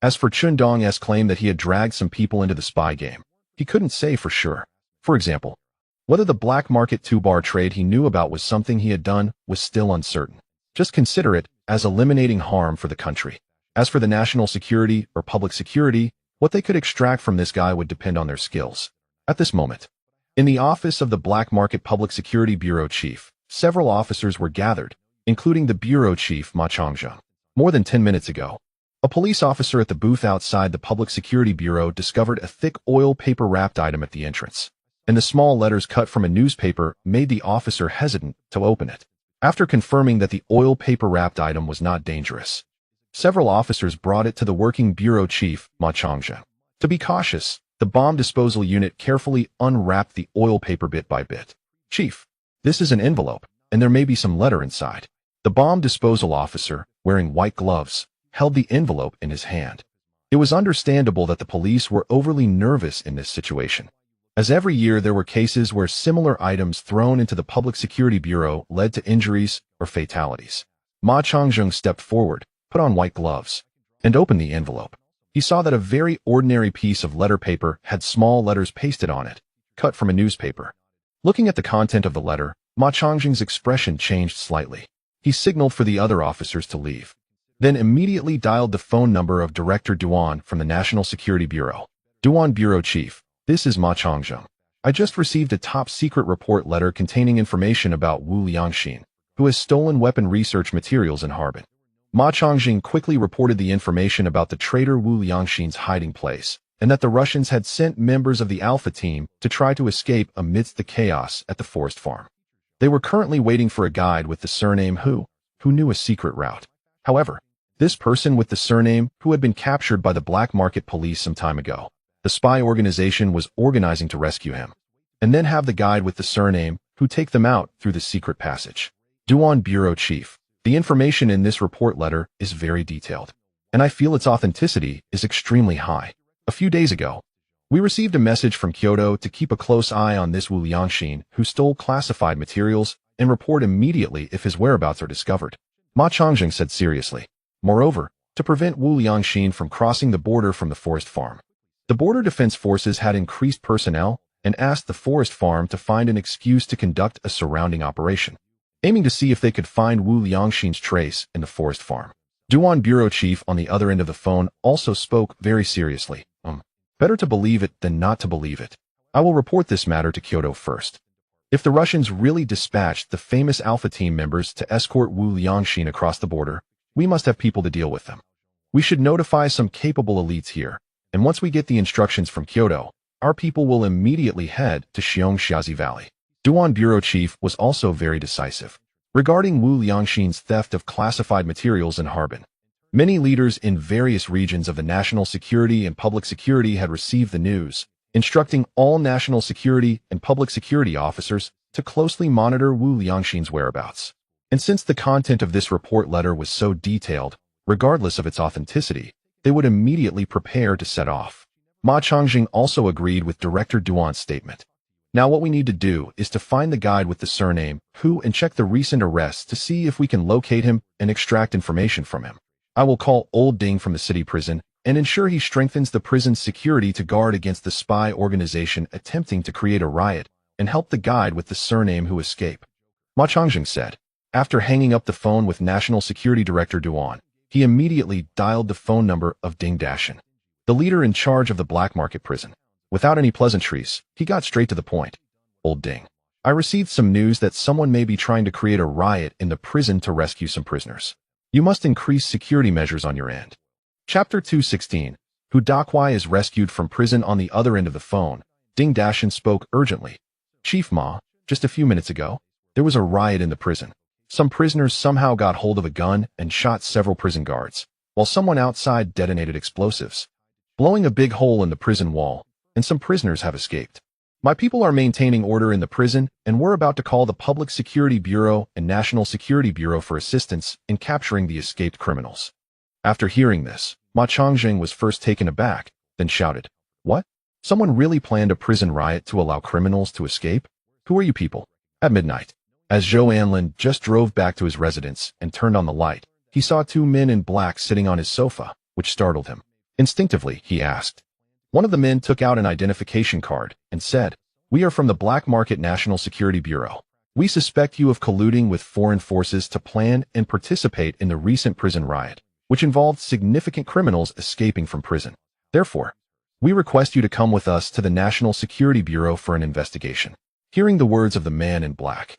As for Chun Dong's claim that he had dragged some people into the spy game, he couldn't say for sure. For example, whether the black market 2-bar trade he knew about was something he had done was still uncertain. Just consider it as eliminating harm for the country. As for the national security or public security, what they could extract from this guy would depend on their skills. At this moment, in the office of the Black Market Public Security Bureau Chief, several officers were gathered, including the Bureau Chief Ma Changzheng. More than 10 minutes ago, a police officer at the booth outside the Public Security Bureau discovered a thick oil paper-wrapped item at the entrance, and the small letters cut from a newspaper made the officer hesitant to open it. After confirming that the oil paper-wrapped item was not dangerous, several officers brought it to the working bureau chief, Ma Changzheng. To be cautious, the bomb disposal unit carefully unwrapped the oil paper bit by bit. "Chief, this is an envelope, and there may be some letter inside." The bomb disposal officer, wearing white gloves, held the envelope in his hand. It was understandable that the police were overly nervous in this situation, as every year there were cases where similar items thrown into the Public Security Bureau led to injuries or fatalities. Ma Changzheng stepped forward, put on white gloves, and opened the envelope. He saw that a very ordinary piece of letter paper had small letters pasted on it, cut from a newspaper. Looking at the content of the letter, Ma Changzheng's expression changed slightly. He signaled for the other officers to leave, then immediately dialed the phone number of Director Duan from the National Security Bureau. "Duan Bureau Chief, this is Ma Changzheng. I just received a top-secret report letter containing information about Wu Liangxin, who has stolen weapon research materials in Harbin." Ma Changzheng quickly reported the information about the traitor Wu Liangxin's hiding place, and that the Russians had sent members of the Alpha team to try to escape amidst the chaos at the forest farm. They were currently waiting for a guide with the surname Hu, who knew a secret route. However, this person with the surname Hu had been captured by the black market police some time ago. The spy organization was organizing to rescue him, and then have the guide with the surname Hu take them out through the secret passage. Duan Bureau Chief, the information in this report letter is very detailed, and I feel its authenticity is extremely high. A few days ago, we received a message from Kyoto to keep a close eye on this Wu Liangxin who stole classified materials and report immediately if his whereabouts are discovered. Ma Changzheng said seriously. Moreover, to prevent Wu Liangxin from crossing the border from the forest farm. The border defense forces had increased personnel and asked the forest farm to find an excuse to conduct a surrounding operation, aiming to see if they could find Wu Liangxin's trace in the forest farm. Duan bureau chief on the other end of the phone also spoke very seriously. Better to believe it than not to believe it. I will report this matter to Kyoto first. If the Russians really dispatched the famous Alpha Team members to escort Wu Liangxin across the border, we must have people to deal with them. We should notify some capable elites here, and once we get the instructions from Kyoto, our people will immediately head to Xiongxiazi Valley. Duan bureau chief was also very decisive. Regarding Wu Liangxin's theft of classified materials in Harbin, many leaders in various regions of the national security and public security had received the news, instructing all national security and public security officers to closely monitor Wu Liangxin's whereabouts. And since the content of this report letter was so detailed, regardless of its authenticity, they would immediately prepare to set off. Ma Changjing also agreed with Director Duan's statement. Now what we need to do is to find the guide with the surname Hu and check the recent arrests to see if we can locate him and extract information from him. I will call Old Ding from the city prison and ensure he strengthens the prison's security to guard against the spy organization attempting to create a riot and help the guide with the surname Hu escape. Ma Changjing said. After hanging up the phone with National Security Director Duan, he immediately dialed the phone number of Ding Dashin, the leader in charge of the black market prison. Without any pleasantries, he got straight to the point. Old Ding, I received some news that someone may be trying to create a riot in the prison to rescue some prisoners. You must increase security measures on your end. Chapter 216. Hu Dakwai is rescued from prison. On the other end of the phone, Ding Dashin spoke urgently. Chief Ma, just a few minutes ago, there was a riot in the prison. Some prisoners somehow got hold of a gun and shot several prison guards, while someone outside detonated explosives, blowing a big hole in the prison wall, and some prisoners have escaped. My people are maintaining order in the prison, and we're about to call the Public Security Bureau and National Security Bureau for assistance in capturing the escaped criminals. After hearing this, Ma Changjing was first taken aback, then shouted, What? Someone really planned a prison riot to allow criminals to escape? Who are you people? At midnight, as Zhou Anlin just drove back to his residence and turned on the light, he saw two men in black sitting on his sofa, which startled him. Instinctively, he asked. One of the men took out an identification card and said, We are from the Black Market National Security Bureau. We suspect you of colluding with foreign forces to plan and participate in the recent prison riot, which involved significant criminals escaping from prison. Therefore, we request you to come with us to the National Security Bureau for an investigation. Hearing the words of the man in black,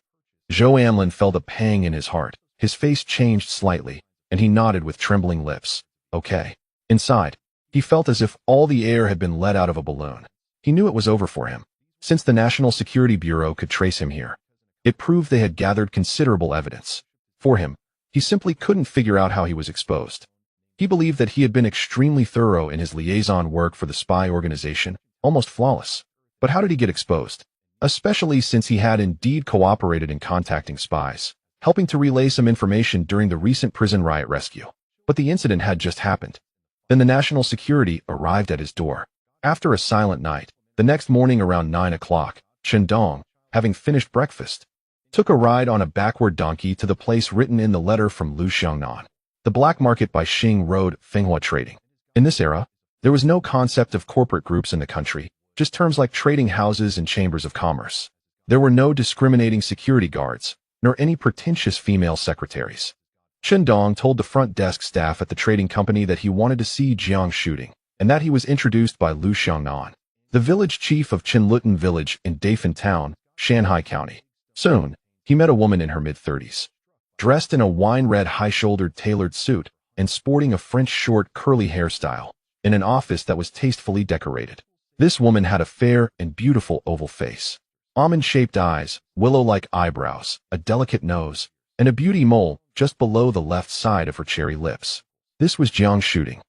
Zhou Anlin felt a pang in his heart. His face changed slightly, and he nodded with trembling lips. Okay. Inside, he felt as if all the air had been let out of a balloon. He knew it was over for him. Since the National Security Bureau could trace him here, it proved they had gathered considerable evidence. For him, he simply couldn't figure out how he was exposed. He believed that he had been extremely thorough in his liaison work for the spy organization, almost flawless. But how did he get exposed? Especially since he had indeed cooperated in contacting spies, helping to relay some information during the recent prison riot rescue. But the incident had just happened. Then the national security arrived at his door. After a silent night, the next morning around 9 o'clock, Chen Dong, having finished breakfast, took a ride on a backward donkey to the place written in the letter from Lu Xiongnan, the black market by Xing Road, Fenghua Trading. In this era, there was no concept of corporate groups in the country, just terms like trading houses and chambers of commerce. There were no discriminating security guards, nor any pretentious female secretaries. Chen Dong told the front desk staff at the trading company that he wanted to see Jiang shooting, and that he was introduced by Lu Xiongnan, the village chief of Qinlutan village in Dafan Town, Shanhai County. Soon, he met a woman in her mid-30s, dressed in a wine-red high-shouldered tailored suit and sporting a French short curly hairstyle, in an office that was tastefully decorated. This woman had a fair and beautiful oval face, almond-shaped eyes, willow-like eyebrows, a delicate nose, and a beauty mole just below the left side of her cherry lips. This was Jiang Shooting.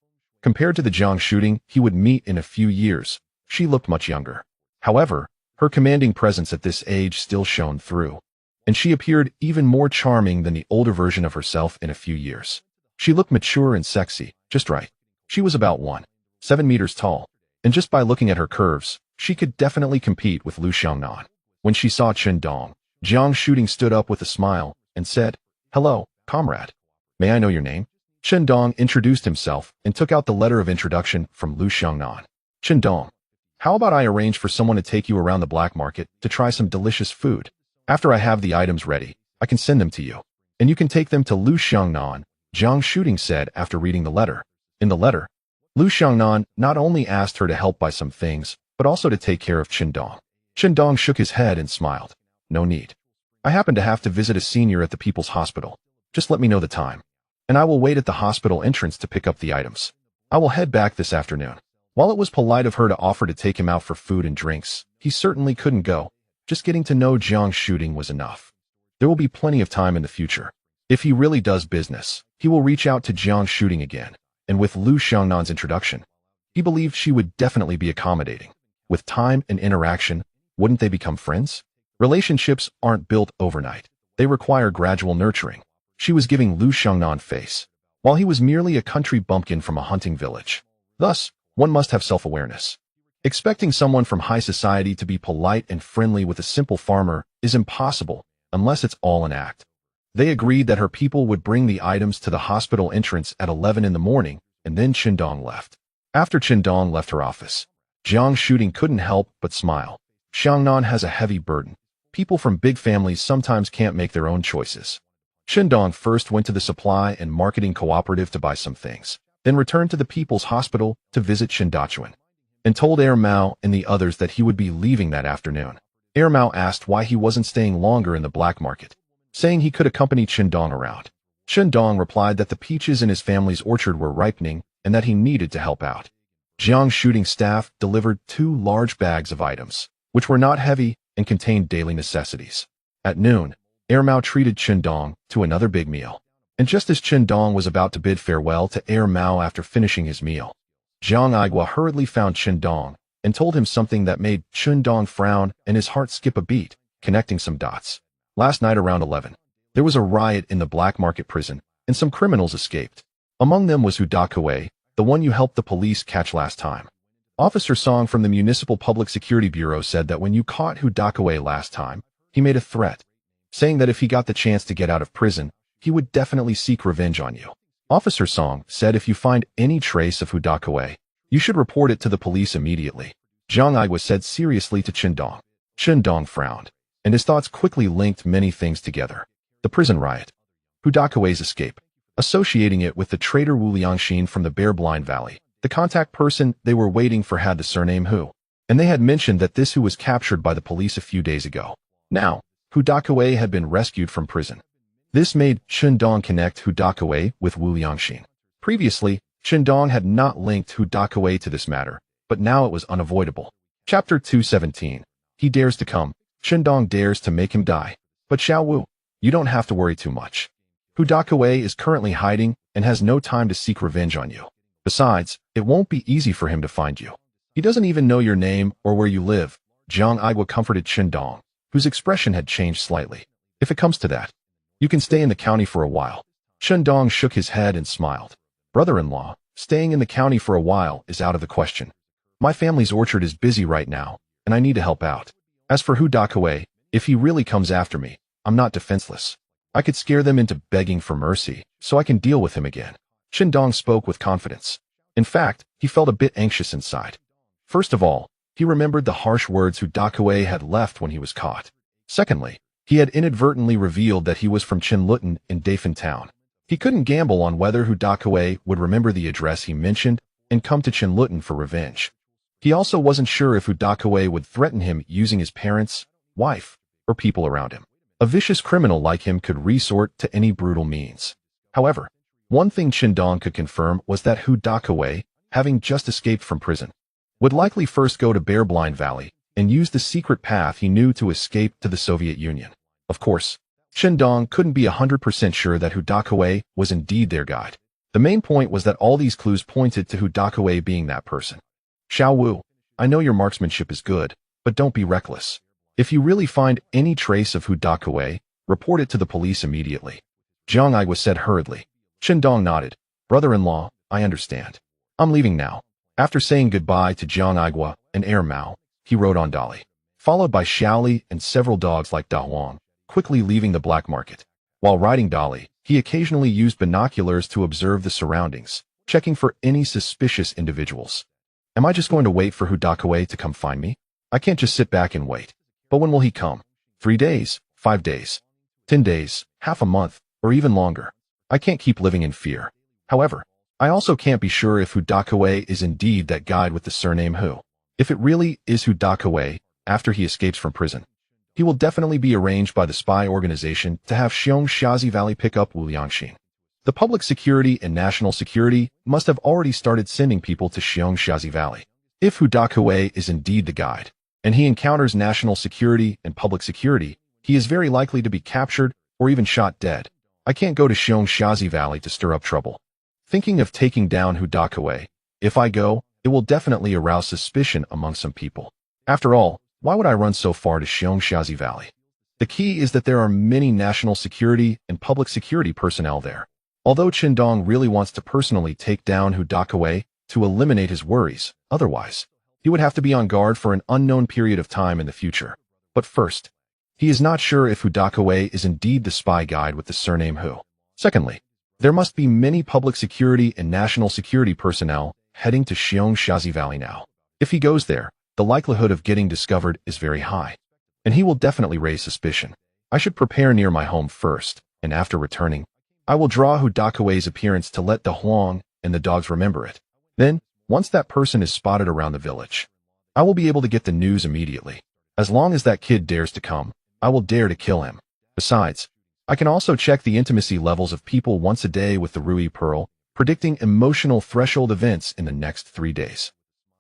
Compared to the Jiang Shooting he would meet in a few years, she looked much younger. However, her commanding presence at this age still shone through, and she appeared even more charming than the older version of herself in a few years. She looked mature and sexy, just right. She was about 1.7 meters tall, and just by looking at her curves, she could definitely compete with Lu Xiongnan. When she saw Chen Dong, Jiang Shooting stood up with a smile and said, Hello, comrade. May I know your name? Chen Dong introduced himself and took out the letter of introduction from Lu Xiangnan. Chen Dong, how about I arrange for someone to take you around the black market to try some delicious food? After I have the items ready, I can send them to you. And you can take them to Lu Xiangnan, Jiang Shooting said after reading the letter. In the letter, Lu Xiangnan not only asked her to help buy some things, but also to take care of Chen Dong. Chen Dong shook his head and smiled. No need. I happen to have to visit a senior at the People's Hospital. Just let me know the time, and I will wait at the hospital entrance to pick up the items. I will head back this afternoon. While it was polite of her to offer to take him out for food and drinks, he certainly couldn't go. Just getting to know Jiang Shooting was enough. There will be plenty of time in the future. If he really does business, he will reach out to Jiang Shooting again, and with Lu Xiangnan's introduction, he believed she would definitely be accommodating. With time and interaction, wouldn't they become friends? Relationships aren't built overnight. They require gradual nurturing. She was giving Lu Xiangnan face, while he was merely a country bumpkin from a hunting village. Thus, one must have self-awareness. Expecting someone from high society to be polite and friendly with a simple farmer is impossible unless it's all an act. They agreed that her people would bring the items to the hospital entrance at 11 in the morning, and then Chen Dong left. After Chen Dong left her office, Jiang Shooting couldn't help but smile. Xiangnan has a heavy burden. People from big families sometimes can't make their own choices. Chen Dong first went to the supply and marketing cooperative to buy some things, then returned to the People's Hospital to visit Chen Dachuan, and told Mao and the others that he would be leaving that afternoon. Mao asked why he wasn't staying longer in the black market, saying he could accompany Chen Dong around. Chen Dong replied that the peaches in his family's orchard were ripening and that he needed to help out. Jiang Shooting staff delivered 2 large bags of items, which were not heavy and contained daily necessities. At noon, Mao treated Chen Dong to another big meal. And just as Chen Dong was about to bid farewell to Mao after finishing his meal, Jiang Igua hurriedly found Chen Dong and told him something that made Chen Dong frown and his heart skip a beat, connecting some dots. Last night around 11, there was a riot in the black market prison, and some criminals escaped. Among them was Hu Dakue, the one you helped the police catch last time. Officer Song from the Municipal Public Security Bureau said that when you caught Hu Dakue last time, he made a threat, saying that if he got the chance to get out of prison, he would definitely seek revenge on you. Officer Song said if you find any trace of Hu Dakue, you should report it to the police immediately. Jiang Igua said seriously to Chen Dong. Chen Dong frowned, and his thoughts quickly linked many things together. The prison riot, Hu Dakue's escape, associating it with the traitor Wu Liangxin from the Bear Blind Valley. The contact person they were waiting for had the surname Hu, and they had mentioned that this Hu was captured by the police a few days ago. Now, Hu Dakue had been rescued from prison. This made Chen Dong connect Hu Dakue with Wu Liangxin. Previously, Chen Dong had not linked Hu Dakue to this matter, but now it was unavoidable. Chapter 217. He dares to come. Chen Dong dares to make him die. But Xiao Wu, you don't have to worry too much. Hu Dakue is currently hiding and has no time to seek revenge on you. Besides, it won't be easy for him to find you. He doesn't even know your name or where you live. Jiang Igua comforted Chen Dong, whose expression had changed slightly. If it comes to that, you can stay in the county for a while. Chen Dong shook his head and smiled. Brother-in-law, staying in the county for a while is out of the question. My family's orchard is busy right now, and I need to help out. As for Hu Dakue, if he really comes after me, I'm not defenseless. I could scare them into begging for mercy, so I can deal with him again. Chen Dong spoke with confidence. In fact, he felt a bit anxious inside. First of all, he remembered the harsh words Hu Dakue had left when he was caught. Secondly, he had inadvertently revealed that he was from Chinlutin in Dafan Town. He couldn't gamble on whether Hu Dakue would remember the address he mentioned and come to Chinlutin for revenge. He also wasn't sure if Hu Dakue would threaten him using his parents, wife, or people around him. A vicious criminal like him could resort to any brutal means. However, one thing Chen Dong could confirm was that Hu Dakue, having just escaped from prison, would likely first go to Bear Blind Valley and use the secret path he knew to escape to the Soviet Union. Of course, Chen Dong couldn't be 100% sure that Hu Dakue was indeed their guide. The main point was that all these clues pointed to Hu Dakue being that person. Xiao Wu, I know your marksmanship is good, but don't be reckless. If you really find any trace of Hu Dakue, report it to the police immediately. Jiang Igua said hurriedly. Chen Dong nodded. Brother-in-law, I understand. I'm leaving now. After saying goodbye to Jiang Igua and Mao, he rode on Dali, followed by Xiaoli and several dogs like Da Huang, quickly leaving the black market. While riding Dali, He occasionally used binoculars to observe the surroundings, checking for any suspicious individuals. Am I just going to wait for Hu Dakawei to come find me? I can't just sit back and wait. But when will he come? 3 days, 5 days, 10 days, half a month, or even longer. I can't keep living in fear. However, I also can't be sure if Hu Dakawei is indeed that guide with the surname Hu. If it really is Hu Dakawei, after he escapes from prison, he will definitely be arranged by the spy organization to have Xiongxiazi Valley pick up Wu Liangxin. The public security and national security must have already started sending people to Xiongxiazi Valley. If Hu Dakawei is indeed the guide, and he encounters national security and public security, he is very likely to be captured or even shot dead. I can't go to Xiongxiazi Valley to stir up trouble. Thinking of taking down Hu Dakawei, if I go, it will definitely arouse suspicion among some people. After all, why would I run so far to Xiongxiazi Valley? The key is that there are many national security and public security personnel there. Although Qindong really wants to personally take down Hu Dakawei to eliminate his worries, otherwise, he would have to be on guard for an unknown period of time in the future. But first, he is not sure if Hu Dakawei is indeed the spy guide with the surname Hu. Secondly, there must be many public security and national security personnel heading to Xiongxiazi Valley now. If he goes there, the likelihood of getting discovered is very high, and he will definitely raise suspicion. I should prepare near my home first, and after returning, I will draw Hu Dakawei's appearance to let the Huang and the dogs remember it. Then, once that person is spotted around the village, I will be able to get the news immediately. As long as that kid dares to come, I will dare to kill him. Besides, I can also check the intimacy levels of people once a day with the Rui Pearl, predicting emotional threshold events in the next 3 days.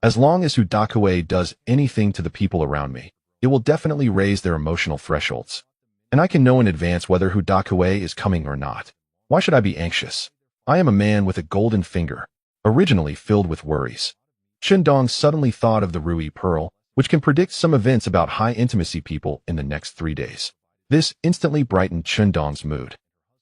As long as Hu Dakawei does anything to the people around me, it will definitely raise their emotional thresholds. And I can know in advance whether Hu Dakawei is coming or not. Why should I be anxious? I am a man with a golden finger, originally filled with worries. Qindong suddenly thought of the Rui Pearl, which can predict some events about high-intimacy people in the next 3 days. This instantly brightened Qindong's mood.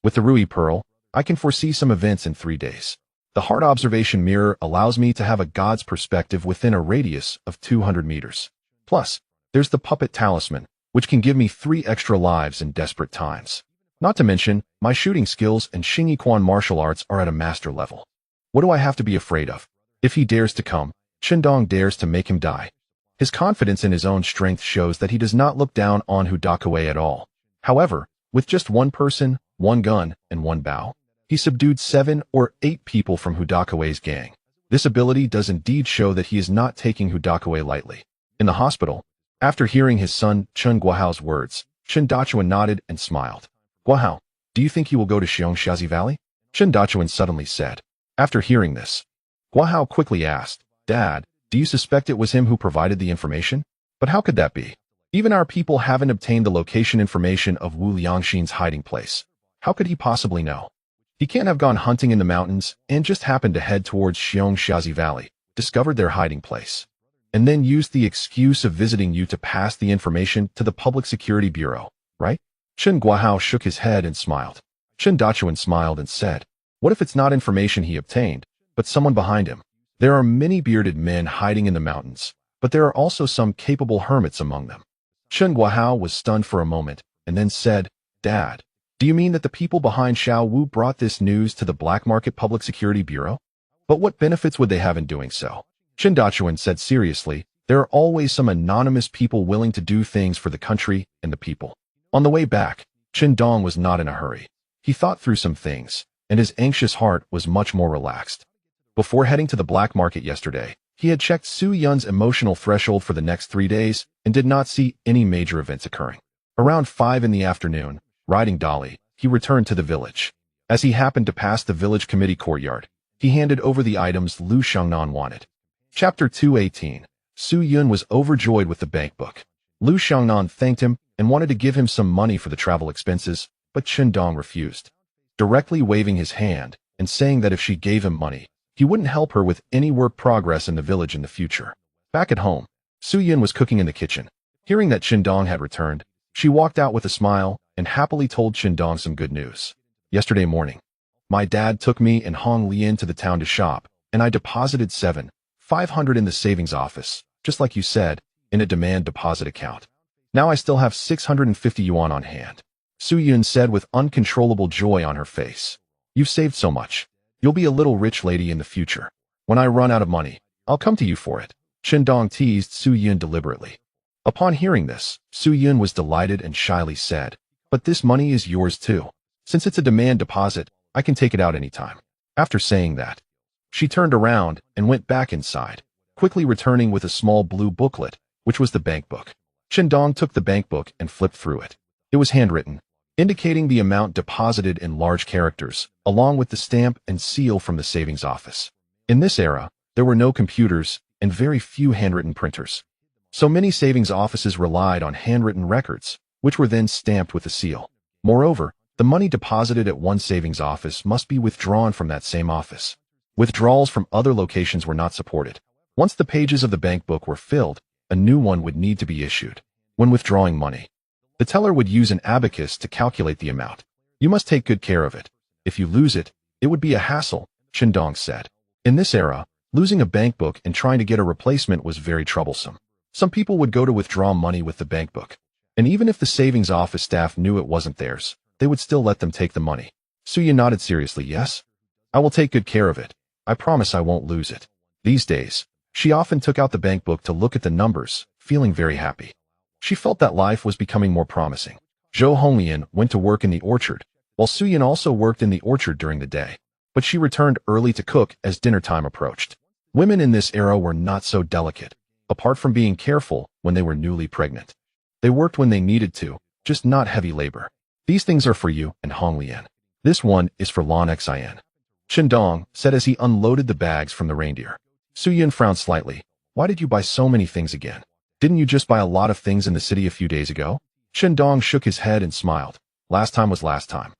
With the Rui Pearl, I can foresee some events in 3 days. The heart observation mirror allows me to have a god's perspective within a radius of 200 meters. Plus, there's the puppet talisman, which can give me 3 extra lives in desperate times. Not to mention, my shooting skills and Xingyi Quan martial arts are at a master level. What do I have to be afraid of? If he dares to come, Qindong dares to make him die. His confidence in his own strength shows that he does not look down on Hu Dakawei at all. However, with just 1 person, 1 gun, and 1 bow, he subdued 7 or 8 people from Hu Dakawei's gang. This ability does indeed show that he is not taking Hu Dakawei lightly. In the hospital, after hearing his son Chen Guohao's words, Chen Dachuan nodded and smiled. Guohao, do you think he will go to Xiongxiazi Valley? Chen Dachuan suddenly said. After hearing this, Guohao quickly asked, Dad, do you suspect it was him who provided the information? But how could that be? Even our people haven't obtained the location information of Wu Liangxin's hiding place. How could he possibly know? He can't have gone hunting in the mountains and just happened to head towards Xiongxiazi Valley, discovered their hiding place, and then used the excuse of visiting you to pass the information to the Public Security Bureau, right? Chen Guohao shook his head and smiled. Chen Dachuan smiled and said, what if it's not information he obtained, but someone behind him? There are many bearded men hiding in the mountains, but there are also some capable hermits among them. Chen Guohao was stunned for a moment, and then said, Dad, do you mean that the people behind Xiao Wu brought this news to the Black Market Public Security Bureau? But what benefits would they have in doing so? Chen Dachuan said seriously, there are always some anonymous people willing to do things for the country and the people. On the way back, Qindong was not in a hurry. He thought through some things, and his anxious heart was much more relaxed. Before heading to the black market yesterday, he had checked Su Yun's emotional threshold for the next 3 days and did not see any major events occurring. Around 5 in the afternoon, riding Dolly, he returned to the village. As he happened to pass the village committee courtyard, he handed over the items Lu Xiangnan wanted. Chapter 218. Su Yun was overjoyed with the bank book. Lu Xiangnan thanked him and wanted to give him some money for the travel expenses, but Qindong refused, directly waving his hand and saying that if she gave him money, he wouldn't help her with any work progress in the village in the future. Back at home, Su Yun was cooking in the kitchen. Hearing that Qindong had returned, she walked out with a smile and happily told Qindong some good news. Yesterday morning, my dad took me and Hong Lian to the town to shop, and I deposited 7,500 in the savings office, just like you said, in a demand deposit account. Now I still have 650 yuan on hand. Su Yun said with uncontrollable joy on her face. You've saved so much. You'll be a little rich lady in the future. When I run out of money, I'll come to you for it. Dong teased Su Yun deliberately. Upon hearing this, Su Yun was delighted and shyly said, But this money is yours too. Since it's a demand deposit, I can take it out anytime. After saying that, she turned around and went back inside, quickly returning with a small blue booklet, which was the bank book. Dong took the bank book and flipped through it. It was handwritten, indicating the amount deposited in large characters, along with the stamp and seal from the savings office. In this era, there were no computers and very few handwritten printers. So many savings offices relied on handwritten records, which were then stamped with a seal. Moreover, the money deposited at one savings office must be withdrawn from that same office. Withdrawals from other locations were not supported. Once the pages of the bank book were filled, a new one would need to be issued. When withdrawing money, the teller would use an abacus to calculate the amount. You must take good care of it. If you lose it, it would be a hassle, Dong said. In this era, losing a bank book and trying to get a replacement was very troublesome. Some people would go to withdraw money with the bank book, and even if the savings office staff knew it wasn't theirs, they would still let them take the money. Su Yun nodded seriously. Yes, I will take good care of it. I promise I won't lose it. These days, she often took out the bank book to look at the numbers, feeling very happy. She felt that life was becoming more promising. Zhou Honglian went to work in the orchard, while Su Yun also worked in the orchard during the day. But she returned early to cook as dinner time approached. Women in this era were not so delicate, apart from being careful when they were newly pregnant. They worked when they needed to, just not heavy labor. These things are for you and Honglian. This one is for Lan Xin. Dong said as he unloaded the bags from the reindeer. Su Yun frowned slightly. Why did you buy so many things again? Didn't you just buy a lot of things in the city a few days ago? Dong shook his head and smiled. Last time was last time.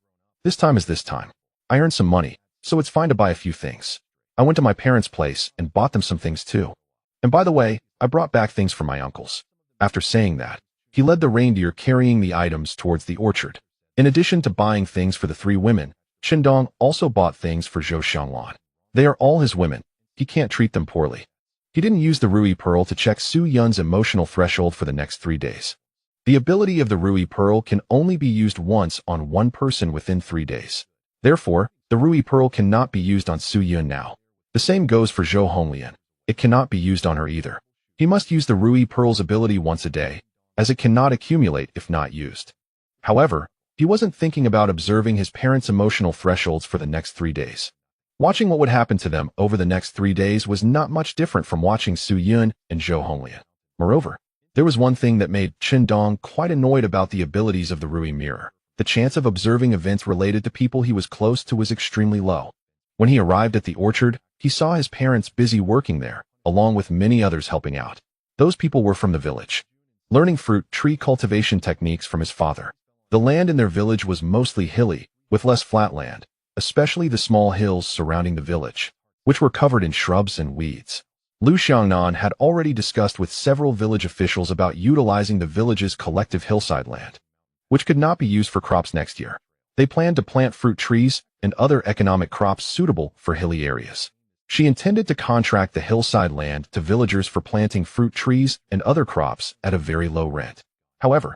This time is this time. I earned some money, so it's fine to buy a few things. I went to my parents' place and bought them some things too. And by the way, I brought back things from my uncles. After saying that, he led the reindeer carrying the items towards the orchard. In addition to buying things for the three women, Dong also bought things for Zhou Xianglan. They are all his women. He can't treat them poorly. He didn't use the Rui Pearl to check Su Yun's emotional threshold for the next 3 days. The ability of the Rui Pearl can only be used once on one person within 3 days. Therefore, the Rui Pearl cannot be used on Su Yun now. The same goes for Zhou Honglian. It cannot be used on her either. He must use the Rui Pearl's ability once a day, as it cannot accumulate if not used. However, he wasn't thinking about observing his parents' emotional thresholds for the next 3 days. Watching what would happen to them over the next 3 days was not much different from watching Su Yun and Zhou Honglian. Moreover, there was one thing that made Dong quite annoyed about the abilities of the Rui Mirror. The chance of observing events related to people he was close to was extremely low. When he arrived at the orchard, he saw his parents busy working there, along with many others helping out. Those people were from the village, learning fruit tree cultivation techniques from his father. The land in their village was mostly hilly, with less flat land, especially the small hills surrounding the village, which were covered in shrubs and weeds. Lu Xiangnan had already discussed with several village officials about utilizing the village's collective hillside land, which could not be used for crops next year. They planned to plant fruit trees and other economic crops suitable for hilly areas. She intended to contract the hillside land to villagers for planting fruit trees and other crops at a very low rent. However,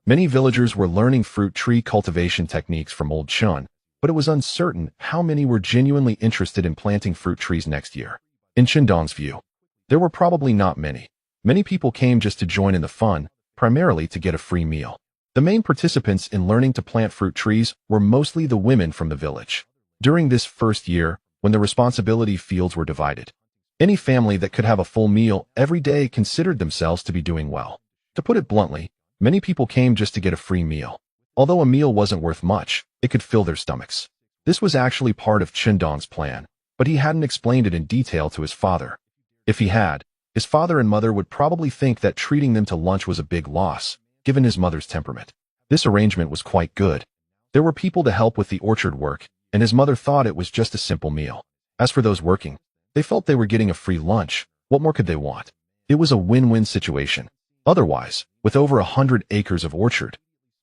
many villagers were learning fruit tree cultivation techniques from Old Chun, but it was uncertain how many were genuinely interested in planting fruit trees next year. In Dong's view, there were probably not many. Many people came just to join in the fun, primarily to get a free meal. The main participants in learning to plant fruit trees were mostly the women from the village. During this first year, when the responsibility fields were divided, any family that could have a full meal every day considered themselves to be doing well. To put it bluntly, many people came just to get a free meal. Although a meal wasn't worth much, it could fill their stomachs. This was actually part of Dong's plan, but he hadn't explained it in detail to his father. If he had, his father and mother would probably think that treating them to lunch was a big loss, given his mother's temperament. This arrangement was quite good. There were people to help with the orchard work, and his mother thought it was just a simple meal. As for those working, they felt they were getting a free lunch. What more could they want? It was a win-win situation. Otherwise, with over 100 acres of orchard,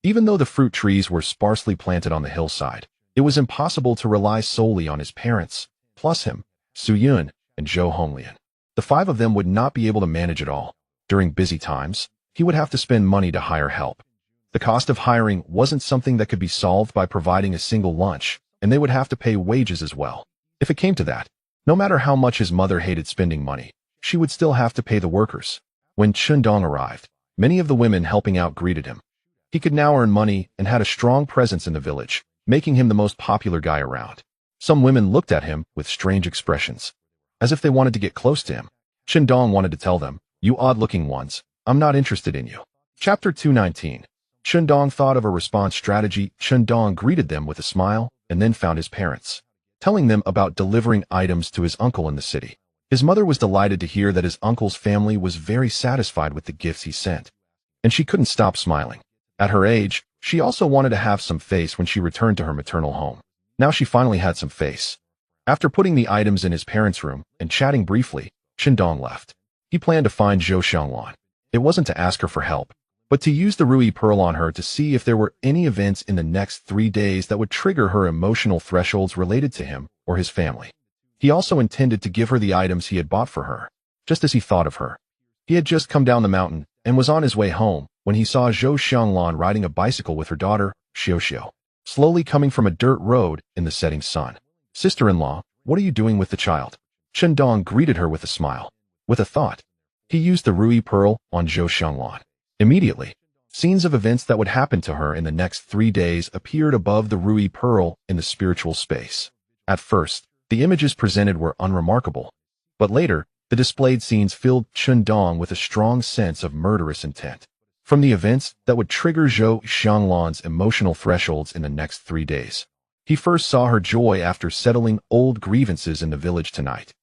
even though the fruit trees were sparsely planted on the hillside, it was impossible to rely solely on his parents, plus him, Su Yun, and Zhou Honglian. The 5 of them would not be able to manage it all. During busy times, he would have to spend money to hire help. The cost of hiring wasn't something that could be solved by providing a single lunch, and they would have to pay wages as well. If it came to that, no matter how much his mother hated spending money, she would still have to pay the workers. When Chundong arrived, many of the women helping out greeted him. He could now earn money and had a strong presence in the village, making him the most popular guy around. Some women looked at him with strange expressions, as if they wanted to get close to him. Chundong wanted to tell them, "You odd-looking ones, I'm not interested in you." Chapter 219. Chundong thought of a response strategy. Chundong greeted them with a smile and then found his parents, telling them about delivering items to his uncle in the city. His mother was delighted to hear that his uncle's family was very satisfied with the gifts he sent, and she couldn't stop smiling. At her age, she also wanted to have some face when she returned to her maternal home. Now she finally had some face. After putting the items in his parents' room and chatting briefly, Chundong left. He planned to find Zhou Xianglan. It wasn't to ask her for help, but to use the Rui Pearl on her to see if there were any events in the next 3 days that would trigger her emotional thresholds related to him or his family. He also intended to give her the items he had bought for her, just as he thought of her. He had just come down the mountain and was on his way home when he saw Zhou Xianglan riding a bicycle with her daughter, Xiao, slowly coming from a dirt road in the setting sun. "Sister-in-law, what are you doing with the child?" Chundong greeted her with a smile. With a thought, he used the Rui Pearl on Zhou Xianglan. Immediately, scenes of events that would happen to her in the next 3 days appeared above the Rui Pearl in the spiritual space. At first, the images presented were unremarkable, but later, the displayed scenes filled Chundong with a strong sense of murderous intent. From the events that would trigger Zhou Xianglan's emotional thresholds in the next 3 days, he first saw her joy after settling old grievances in the village tonight,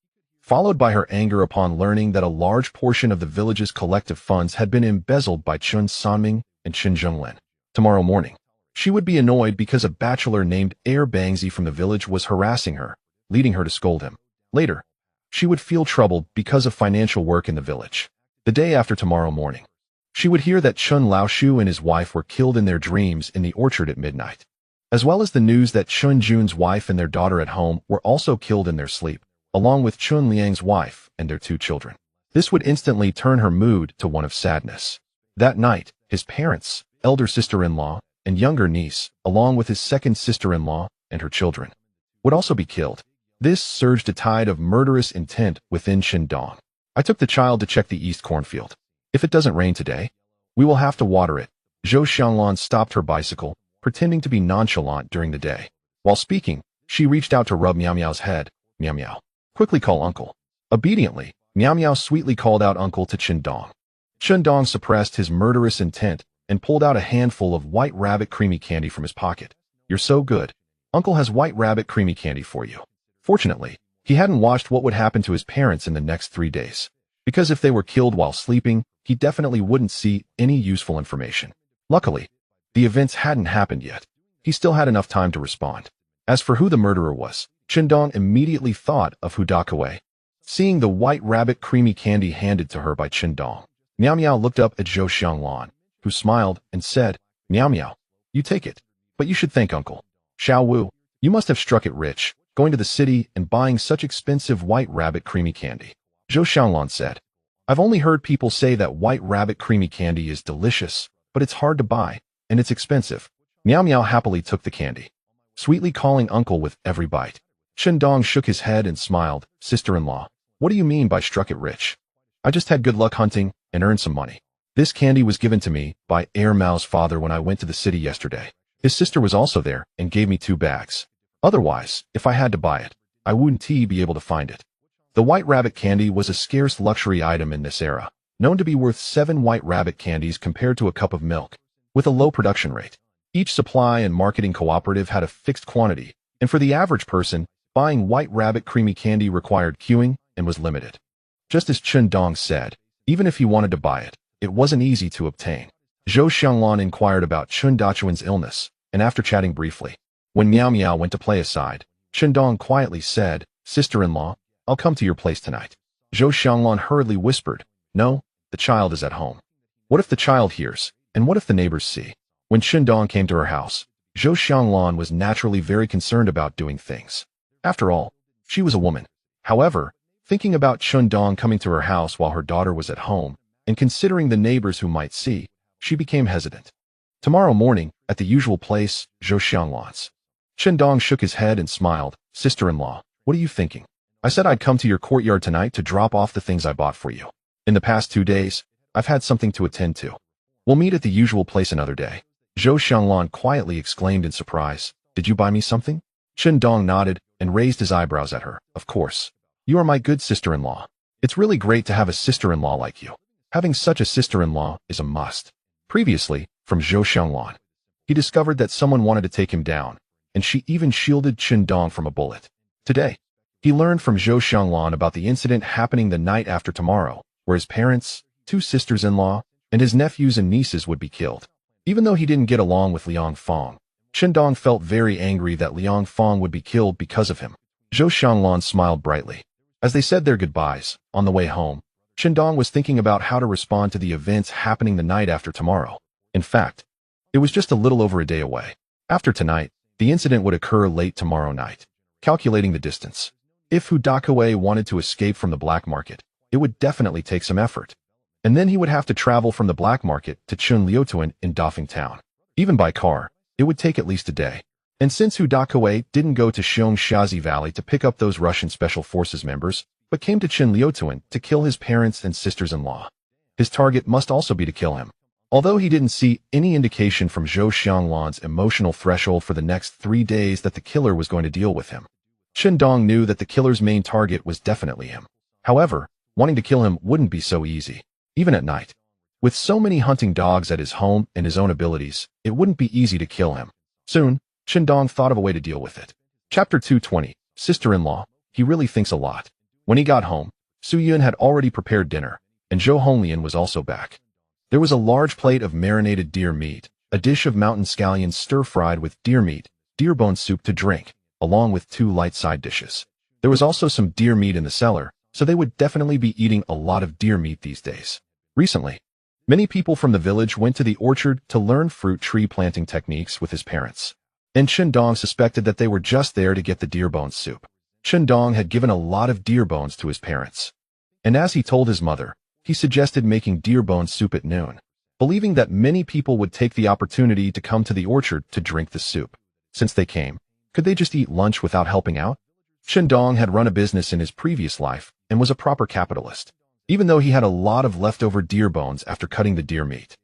followed by her anger upon learning that a large portion of the village's collective funds had been embezzled by Chun Sanming and Chen Zhonglin. Tomorrow morning, she would be annoyed because a bachelor named Air Bangzi from the village was harassing her, leading her to scold him. Later, she would feel troubled because of financial work in the village. The day after tomorrow morning, she would hear that Chun Laoshu and his wife were killed in their dreams in the orchard at midnight, as well as the news that Chun Jun's wife and their daughter at home were also killed in their sleep, along with Chun Liang's wife and their 2 children. This would instantly turn her mood to one of sadness. That night, his parents, elder sister-in-law, and younger niece, along with his second sister-in-law and her children, would also be killed. This surged a tide of murderous intent within Chundong. "I took the child to check the east cornfield. If it doesn't rain today, we will have to water it." Zhou Xianglan stopped her bicycle, pretending to be nonchalant during the day. While speaking, she reached out to rub Miao Miao's head. "Miao Miao, quickly call uncle." Obediently, Miao Miao sweetly called out uncle to Chundong. Chundong suppressed his murderous intent and pulled out a handful of white rabbit creamy candy from his pocket. "You're so good. Uncle has white rabbit creamy candy for you." Fortunately, he hadn't watched what would happen to his parents in the next 3 days, because if they were killed while sleeping, he definitely wouldn't see any useful information. Luckily, the events hadn't happened yet. He still had enough time to respond. As for who the murderer was, Chundong immediately thought of Hu Dakawei. Seeing the white rabbit creamy candy handed to her by Chundong, Miao Miao looked up at Zhou Xianglan, who smiled and said, "Miao Miao, you take it, but you should thank Uncle. Xiao Wu, you must have struck it rich, going to the city and buying such expensive white rabbit creamy candy." Zhou Xianglan said, "I've only heard people say that white rabbit creamy candy is delicious, but it's hard to buy, and it's expensive." Miao Miao happily took the candy, sweetly calling uncle with every bite. Chundong shook his head and smiled. "Sister-in-law, what do you mean by struck it rich? I just had good luck hunting and earned some money. This candy was given to me by Air Mao's father when I went to the city yesterday. His sister was also there and gave me 2 bags. Otherwise, if I had to buy it, I wouldn't be able to find it." The white rabbit candy was a scarce luxury item in this era, known to be worth 7 white rabbit candies compared to a cup of milk, with a low production rate. Each supply and marketing cooperative had a fixed quantity, and for the average person, buying white rabbit creamy candy required queuing and was limited. Just as Chundong said, even if he wanted to buy it, it wasn't easy to obtain. Zhou Xianglan inquired about Chun Dachuan's illness, and after chatting briefly, when Miao Miao went to play aside, Chundong quietly said, "Sister-in-law, I'll come to your place tonight." Zhou Xianglan hurriedly whispered, "No, the child is at home." What if the child hears, and what if the neighbors see? When Chundong came to her house, Zhou Xianglan was naturally very concerned about doing things. After all, she was a woman. However, thinking about Chundong coming to her house while her daughter was at home, and considering the neighbors who might see, she became hesitant. Tomorrow morning, at the usual place, Zhou Xianglan's. Dong shook his head and smiled. Sister-in-law, what are you thinking? I said I'd come to your courtyard tonight to drop off the things I bought for you. In the past 2 days, I've had something to attend to. We'll meet at the usual place another day. Zhou Xianglan quietly exclaimed in surprise. Did you buy me something? Dong nodded and raised his eyebrows at her. Of course. You are my good sister-in-law. It's really great to have a sister-in-law like you. Having such a sister-in-law is a must. Previously, from Zhou Xianglan, he discovered that someone wanted to take him down, and she even shielded Dong from a bullet. Today, he learned from Zhou Xianglan about the incident happening the night after tomorrow, where his parents, 2 sisters-in-law, and his nephews and nieces would be killed. Even though he didn't get along with Liang Fong, Dong felt very angry that Liang Fong would be killed because of him. Zhou Xianglan smiled brightly. As they said their goodbyes, on the way home, Dong was thinking about how to respond to the events happening the night after tomorrow. In fact, it was just a little over a day away. After tonight, the incident would occur late tomorrow night. Calculating the distance. If Hu Dakawei wanted to escape from the black market, it would definitely take some effort. And then he would have to travel from the black market to Chun Liutuan in Dafeng Town. Even by car, it would take at least a day. And since Hu Dakawei didn't go to Xiongxiazi Valley to pick up those Russian Special Forces members, but came to Chun Liutuan to kill his parents and sisters-in-law, his target must also be to kill him. Although he didn't see any indication from Zhou Xianglan's emotional threshold for the next 3 days that the killer was going to deal with him, Dong knew that the killer's main target was definitely him. However, wanting to kill him wouldn't be so easy, even at night. With so many hunting dogs at his home and his own abilities, it wouldn't be easy to kill him. Soon, Dong thought of a way to deal with it. Chapter 220, Sister-in-Law, he really thinks a lot. When he got home, Su Yun had already prepared dinner, and Zhou Honglian was also back. There was a large plate of marinated deer meat, a dish of mountain scallions stir-fried with deer meat, deer bone soup to drink, along with 2 light side dishes. There was also some deer meat in the cellar, so they would definitely be eating a lot of deer meat these days. Recently, many people from the village went to the orchard to learn fruit tree planting techniques with his parents. And Dong suspected that they were just there to get the deer bone soup. Dong had given a lot of deer bones to his parents. And as he told his mother, he suggested making deer bone soup at noon, believing that many people would take the opportunity to come to the orchard to drink the soup. Since they came, could they just eat lunch without helping out? Dong had run a business in his previous life and was a proper capitalist, even though he had a lot of leftover deer bones after cutting the deer meat.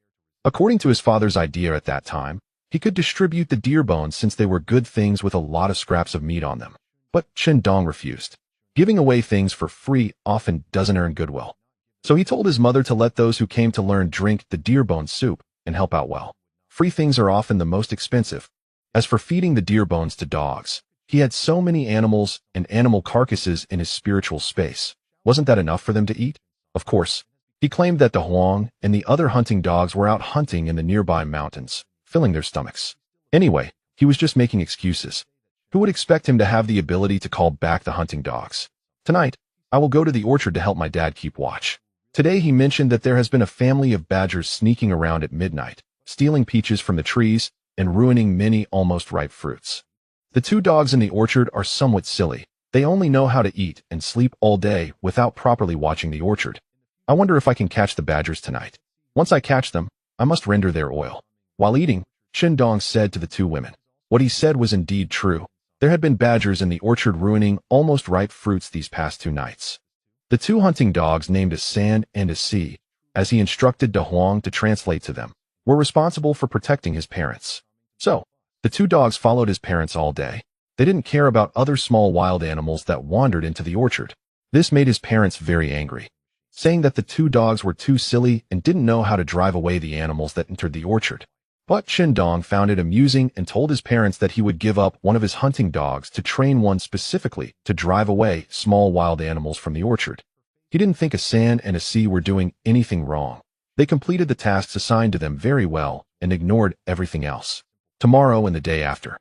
According to his father's idea at that time, he could distribute the deer bones since they were good things with a lot of scraps of meat on them. But Dong refused. Giving away things for free often doesn't earn goodwill. So he told his mother to let those who came to learn drink the deer bone soup and help out well. Free things are often the most expensive. As for feeding the deer bones to dogs, he had so many animals and animal carcasses in his spiritual space. Wasn't that enough for them to eat? Of course, he claimed that the Huang and the other hunting dogs were out hunting in the nearby mountains, filling their stomachs. Anyway, he was just making excuses. Who would expect him to have the ability to call back the hunting dogs? Tonight, I will go to the orchard to help my dad keep watch. Today he mentioned that there has been a family of badgers sneaking around at midnight, stealing peaches from the trees and ruining many almost ripe fruits. The 2 dogs in the orchard are somewhat silly. They only know how to eat and sleep all day without properly watching the orchard. I wonder if I can catch the badgers tonight. Once I catch them, I must render their oil. While eating, Dong said to the 2 women. What he said was indeed true. There had been badgers in the orchard ruining almost ripe fruits these past 2 nights. The 2 hunting dogs named a San and a Si, as he instructed De Huang to translate to them, were responsible for protecting his parents. So, the 2 dogs followed his parents all day. They didn't care about other small wild animals that wandered into the orchard. This made his parents very angry, saying that the 2 dogs were too silly and didn't know how to drive away the animals that entered the orchard. But Dong found it amusing and told his parents that he would give up one of his hunting dogs to train one specifically to drive away small wild animals from the orchard. He didn't think a San and a Si were doing anything wrong. They completed the tasks assigned to them very well and ignored everything else. Tomorrow and the day after,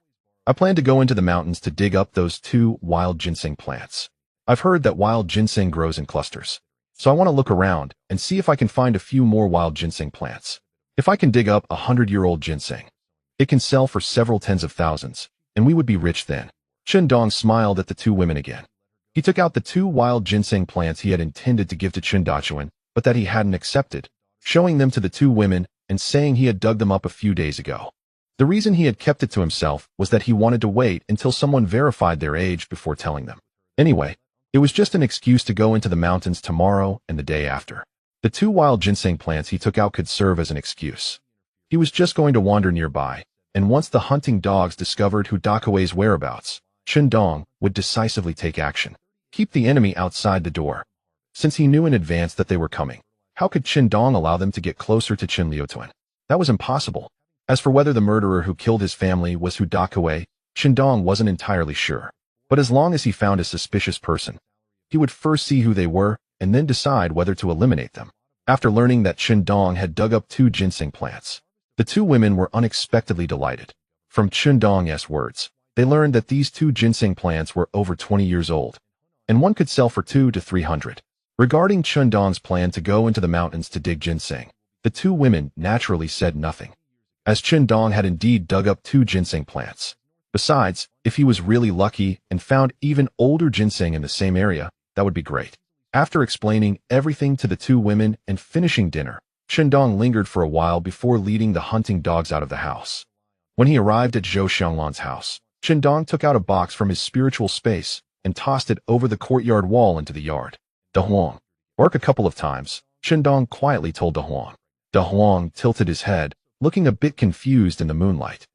I plan to go into the mountains to dig up those 2 wild ginseng plants. I've heard that wild ginseng grows in clusters, so I want to look around and see if I can find a few more wild ginseng plants. If I can dig up 100-year-old ginseng, it can sell for several tens of thousands, and we would be rich then. Dong smiled at the 2 women again. He took out the 2 wild ginseng plants he had intended to give to Dachuan, but that he hadn't accepted, showing them to the 2 women and saying he had dug them up a few days ago. The reason he had kept it to himself was that he wanted to wait until someone verified their age before telling them. Anyway, it was just an excuse to go into the mountains tomorrow and the day after. The 2 wild ginseng plants he took out could serve as an excuse. He was just going to wander nearby, and once the hunting dogs discovered Hu Dakuei's whereabouts, Chen Dong would decisively take action. Keep the enemy outside the door. Since he knew in advance that they were coming, how could Chen Dong allow them to get closer to Chen Liutuan? That was impossible. As for whether the murderer who killed his family was Hu Dakuei, Chen Dong wasn't entirely sure. But as long as he found a suspicious person, he would first see who they were and then decide whether to eliminate them. After learning that Chen Dong had dug up 2 ginseng plants, the 2 women were unexpectedly delighted. From Chen Dong's words, they learned that these 2 ginseng plants were over 20 years old, and one could sell for 200 to 300. Regarding Chen Dong's plan to go into the mountains to dig ginseng, the 2 women naturally said nothing, as Chen Dong had indeed dug up 2 ginseng plants. Besides, if he was really lucky and found even older ginseng in the same area, that would be great. After explaining everything to the 2 women and finishing dinner, Chen Dong lingered for a while before leading the hunting dogs out of the house. When he arrived at Zhou Xianglan's house, Chen Dong took out a box from his spiritual space and tossed it over the courtyard wall into the yard. Da Huang, bark a couple of times, Chen Dong quietly told Da Huang. Da Huang tilted his head, looking a bit confused in the moonlight,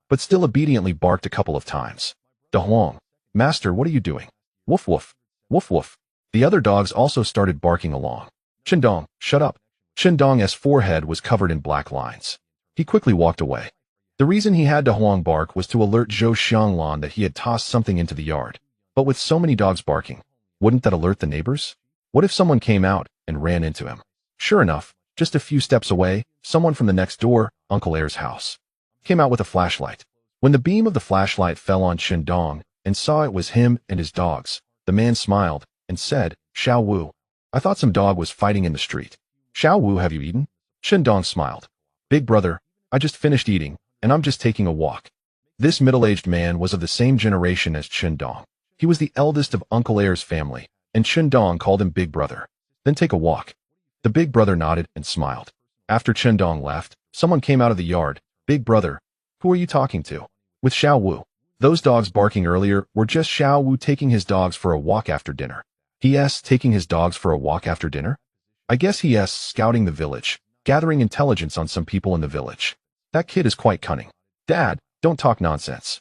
but still obediently barked a couple of times. Da Huang, Master, what are you doing? Woof woof, woof woof. The other dogs also started barking along. Chen Dong, shut up. Chen Dong's forehead was covered in black lines. He quickly walked away. The reason he had Da Huang bark was to alert Zhou Xianglan that he had tossed something into the yard. But with so many dogs barking, wouldn't that alert the neighbors? What if someone came out and ran into him? Sure enough, just a few steps away, someone from the next door, Uncle Air's house, came out with a flashlight. When the beam of the flashlight fell on Chen Dong and saw it was him and his dogs, the man smiled and said, Xiao Wu, I thought some dog was fighting in the street. Xiao Wu, have you eaten? Chen Dong smiled. Big brother, I just finished eating, and I'm just taking a walk. This middle-aged man was of the same generation as Chen Dong. He was the eldest of Uncle Air's family, and Chen Dong called him Big Brother. Then take a walk. The Big Brother nodded and smiled. After Chen Dong left, someone came out of the yard. Big Brother, who are you talking to? With Xiao Wu. Those dogs barking earlier were just Xiao Wu taking his dogs for a walk after dinner. He.S. taking his dogs for a walk after dinner? I guess he.S. scouting the village, gathering intelligence on some people in the village. That kid is quite cunning. Dad, don't talk nonsense.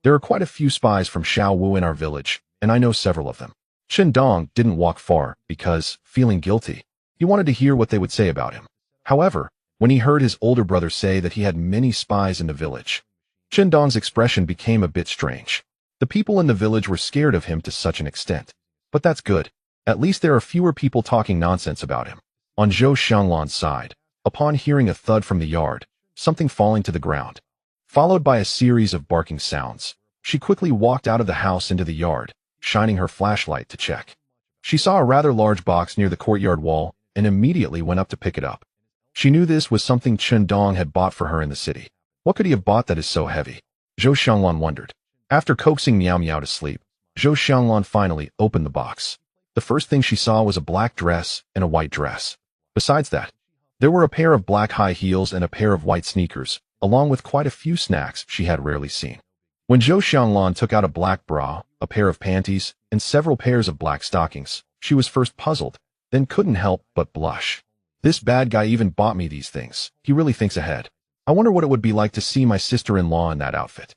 There are quite a few spies from Xiao Wu in our village, and I know several of them. Chen Dong didn't walk far because, feeling guilty, he wanted to hear what they would say about him. However, when he heard his older brother say that he had many spies in the village, Chen Dong's expression became a bit strange. The people in the village were scared of him to such an extent. But that's good. At least there are fewer people talking nonsense about him. On Zhou Xianglan's side, upon hearing a thud from the yard, something falling to the ground, followed by a series of barking sounds, she quickly walked out of the house into the yard, shining her flashlight to check. She saw a rather large box near the courtyard wall and immediately went up to pick it up. She knew this was something Chen Dong had bought for her in the city. What could he have bought that is so heavy? Zhou Xianglan wondered. After coaxing Miao Miao to sleep, Zhou Xianglan finally opened the box. The first thing she saw was a black dress and a white dress. Besides that, there were a pair of black high heels and a pair of white sneakers, along with quite a few snacks she had rarely seen. When Zhou Xianglan took out a black bra, a pair of panties, and several pairs of black stockings, she was first puzzled, then couldn't help but blush. This bad guy even bought me these things. He really thinks ahead. I wonder what it would be like to see my sister-in-law in that outfit.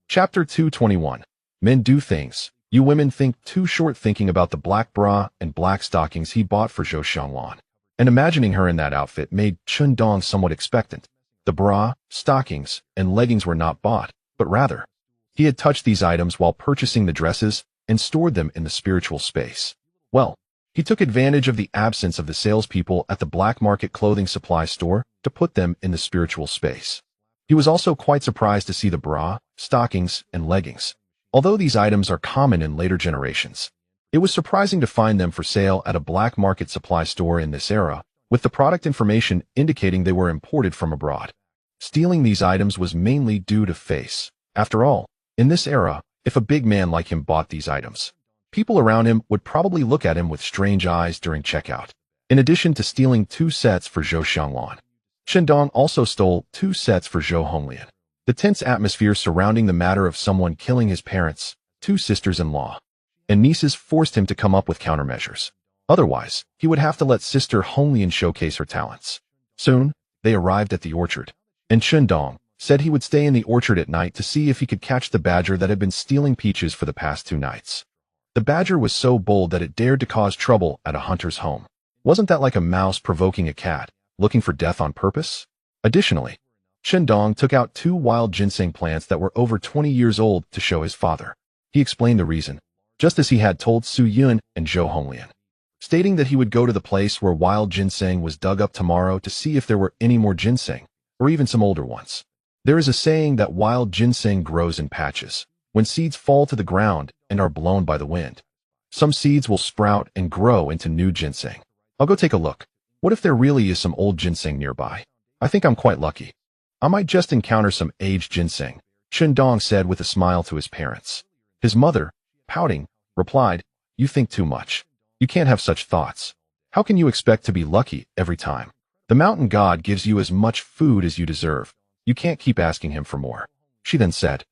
Chapter 221. Men do things. You women think too short thinking about the black bra and black stockings he bought for Zhou Xianglan. And imagining her in that outfit made Chen Dong somewhat expectant. The bra, stockings, and leggings were not bought, but rather, he had touched these items while purchasing the dresses and stored them in the spiritual space. Well, he took advantage of the absence of the salespeople at the black market clothing supply store to put them in the spiritual space. He was also quite surprised to see the bra, stockings, and leggings. Although these items are common in later generations, it was surprising to find them for sale at a black market supply store in this era, with the product information indicating they were imported from abroad. Stealing these items was mainly due to face. After all, in this era, if a big man like him bought these items, people around him would probably look at him with strange eyes during checkout. In addition to stealing 2 sets for Zhou Xianglan, Shindong also stole 2 sets for Zhou Honglian. The tense atmosphere surrounding the matter of someone killing his parents, 2 sisters-in-law, and nieces forced him to come up with countermeasures. Otherwise, he would have to let Sister Honglian showcase her talents. Soon, they arrived at the orchard, and Shindong said he would stay in the orchard at night to see if he could catch the badger that had been stealing peaches for the past 2 nights. The badger was so bold that it dared to cause trouble at a hunter's home. Wasn't that like a mouse provoking a cat, looking for death on purpose? Additionally, Shindong took out 2 wild ginseng plants that were over 20 years old to show his father. He explained the reason, just as he had told Su Yun and Zhou Honglian, stating that he would go to the place where wild ginseng was dug up tomorrow to see if there were any more ginseng, or even some older ones. There is a saying that wild ginseng grows in patches, when seeds fall to the ground and are blown by the wind. Some seeds will sprout and grow into new ginseng. I'll go take a look. What if there really is some old ginseng nearby? I think I'm quite lucky. I might just encounter some aged ginseng, Shindong said with a smile to his parents. His mother, pouting, replied, "You think too much. You can't have such thoughts. How can you expect to be lucky every time? The mountain god gives you as much food as you deserve. You can't keep asking him for more." She then said,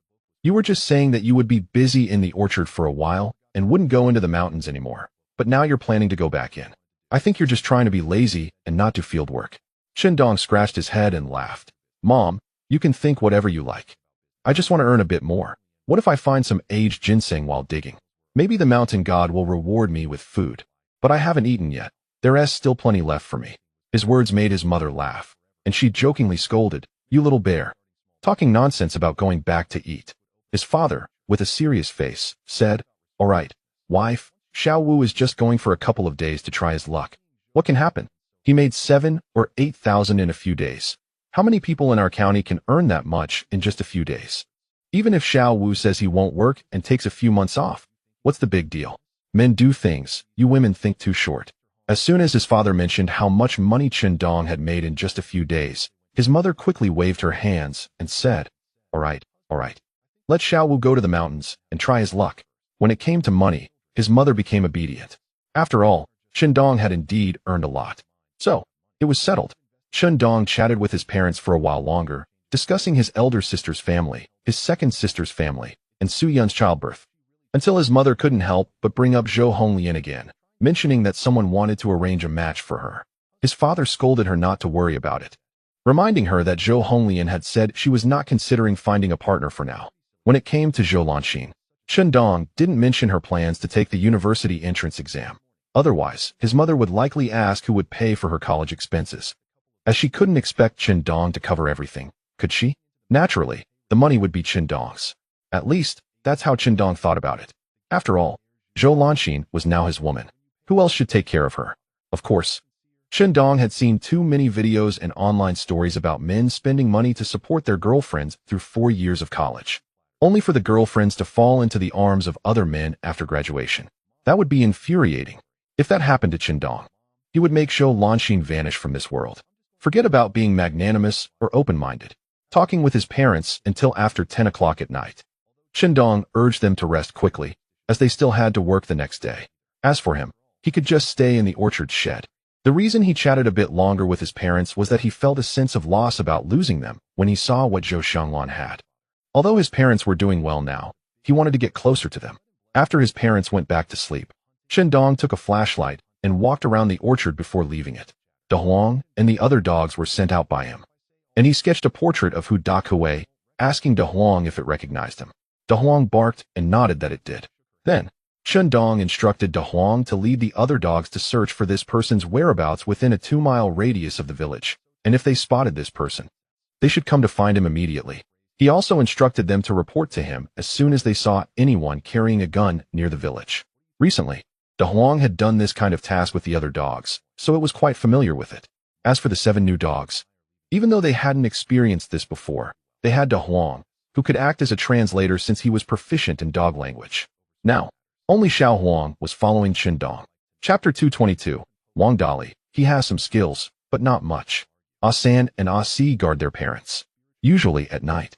"You were just saying that you would be busy in the orchard for a while and wouldn't go into the mountains anymore, but now you're planning to go back in. I think you're just trying to be lazy and not do field work." Shindong scratched his head and laughed. "Mom, you can think whatever you like. I just want to earn a bit more. What if I find some aged ginseng while digging? Maybe the mountain god will reward me with food. But I haven't eaten yet. There is still plenty left for me." His words made his mother laugh, and she jokingly scolded, "You little bear. Talking nonsense about going back to eat." His father, with a serious face, said, "All right, wife, Xiao Wu is just going for a couple of days to try his luck. What can happen? He made 7 or 8,000 in a few days. How many people in our county can earn that much in just a few days? Even if Xiao Wu says he won't work and takes a few months off, what's the big deal? Men do things, you women think too short." As soon as his father mentioned how much money Shindong had made in just a few days, his mother quickly waved her hands and said, all right. Let Xiao Wu go to the mountains and try his luck." When it came to money, his mother became obedient. After all, Shindong had indeed earned a lot. So, it was settled. Shindong chatted with his parents for a while longer, discussing his elder sister's family, his second sister's family, and Su Yun's childbirth, until his mother couldn't help but bring up Zhou Honglian again, mentioning that someone wanted to arrange a match for her. His father scolded her not to worry about it, reminding her that Zhou Honglian had said she was not considering finding a partner for now. When it came to Zhou Lanxin, Shindong didn't mention her plans to take the university entrance exam. Otherwise, his mother would likely ask who would pay for her college expenses, as she couldn't expect Shindong to cover everything, could she? Naturally, the money would be Shindong's. At least, that's how Shindong thought about it. After all, Zhou Lanxin was now his woman. Who else should take care of her? Of course. Shindong had seen too many videos and online stories about men spending money to support their girlfriends through 4 years of college, only for the girlfriends to fall into the arms of other men after graduation. That would be infuriating. If that happened to Shindong, he would make Zhou Lanxin vanish from this world. Forget about being magnanimous or open-minded, talking with his parents until after 10 o'clock at night. Shindong urged them to rest quickly, as they still had to work the next day. As for him, he could just stay in the orchard shed. The reason he chatted a bit longer with his parents was that he felt a sense of loss about losing them when he saw what Zhou Xianglan had. Although his parents were doing well now, he wanted to get closer to them. After his parents went back to sleep, Shindong took a flashlight and walked around the orchard before leaving it. De Huang and the other dogs were sent out by him, and he sketched a portrait of Hu Dakuei, asking De Huang if it recognized him. De Huang barked and nodded that it did. Then, Shindong instructed De Huang to lead the other dogs to search for this person's whereabouts within a 2-mile radius of the village, and if they spotted this person, they should come to find him immediately. He also instructed them to report to him as soon as they saw anyone carrying a gun near the village. Recently, De Huang had done this kind of task with the other dogs, so it was quite familiar with it. As for the 7 new dogs, even though they hadn't experienced this before, they had De Huang, who could act as a translator since he was proficient in dog language. Now, only Xiao Huang was following Shindong. Chapter 222, Wang Dali. He has some skills, but not much. Ah San and Ah Si guard their parents, usually at night.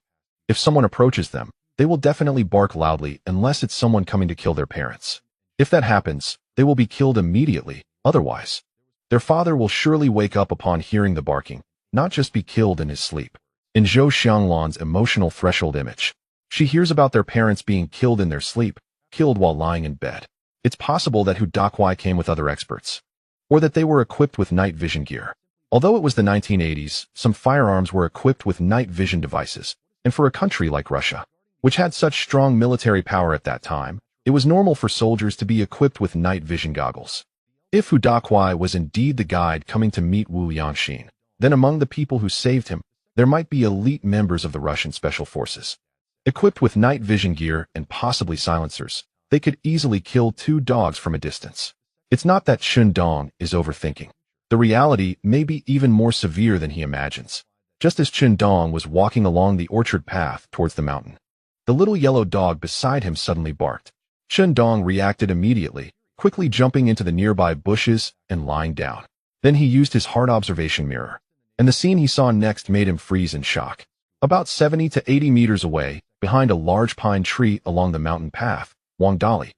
If someone approaches them, they will definitely bark loudly unless it's someone coming to kill their parents. If that happens, they will be killed immediately. Otherwise, their father will surely wake up upon hearing the barking, not just be killed in his sleep. In Zhou Xianglan's emotional threshold image, she hears about their parents being killed in their sleep, killed while lying in bed. It's possible that Hu Dakuai came with other experts, or that they were equipped with night vision gear. Although it was the 1980s, some firearms were equipped with night vision devices, and for a country like Russia, which had such strong military power at that time, it was normal for soldiers to be equipped with night vision goggles. If Hu Dakuai was indeed the guide coming to meet Wu Yanxin, then among the people who saved him, there might be elite members of the Russian Special Forces. Equipped with night vision gear and possibly silencers, they could easily kill 2 dogs from a distance. It's not that Chen Dong is overthinking. The reality may be even more severe than he imagines. Just as Chen Dong was walking along the orchard path towards the mountain, the little yellow dog beside him suddenly barked. Chen Dong reacted immediately, quickly jumping into the nearby bushes and lying down. Then he used his hard observation mirror, and the scene he saw next made him freeze in shock. About 70 to 80 meters away, behind a large pine tree along the mountain path, Wang Dali,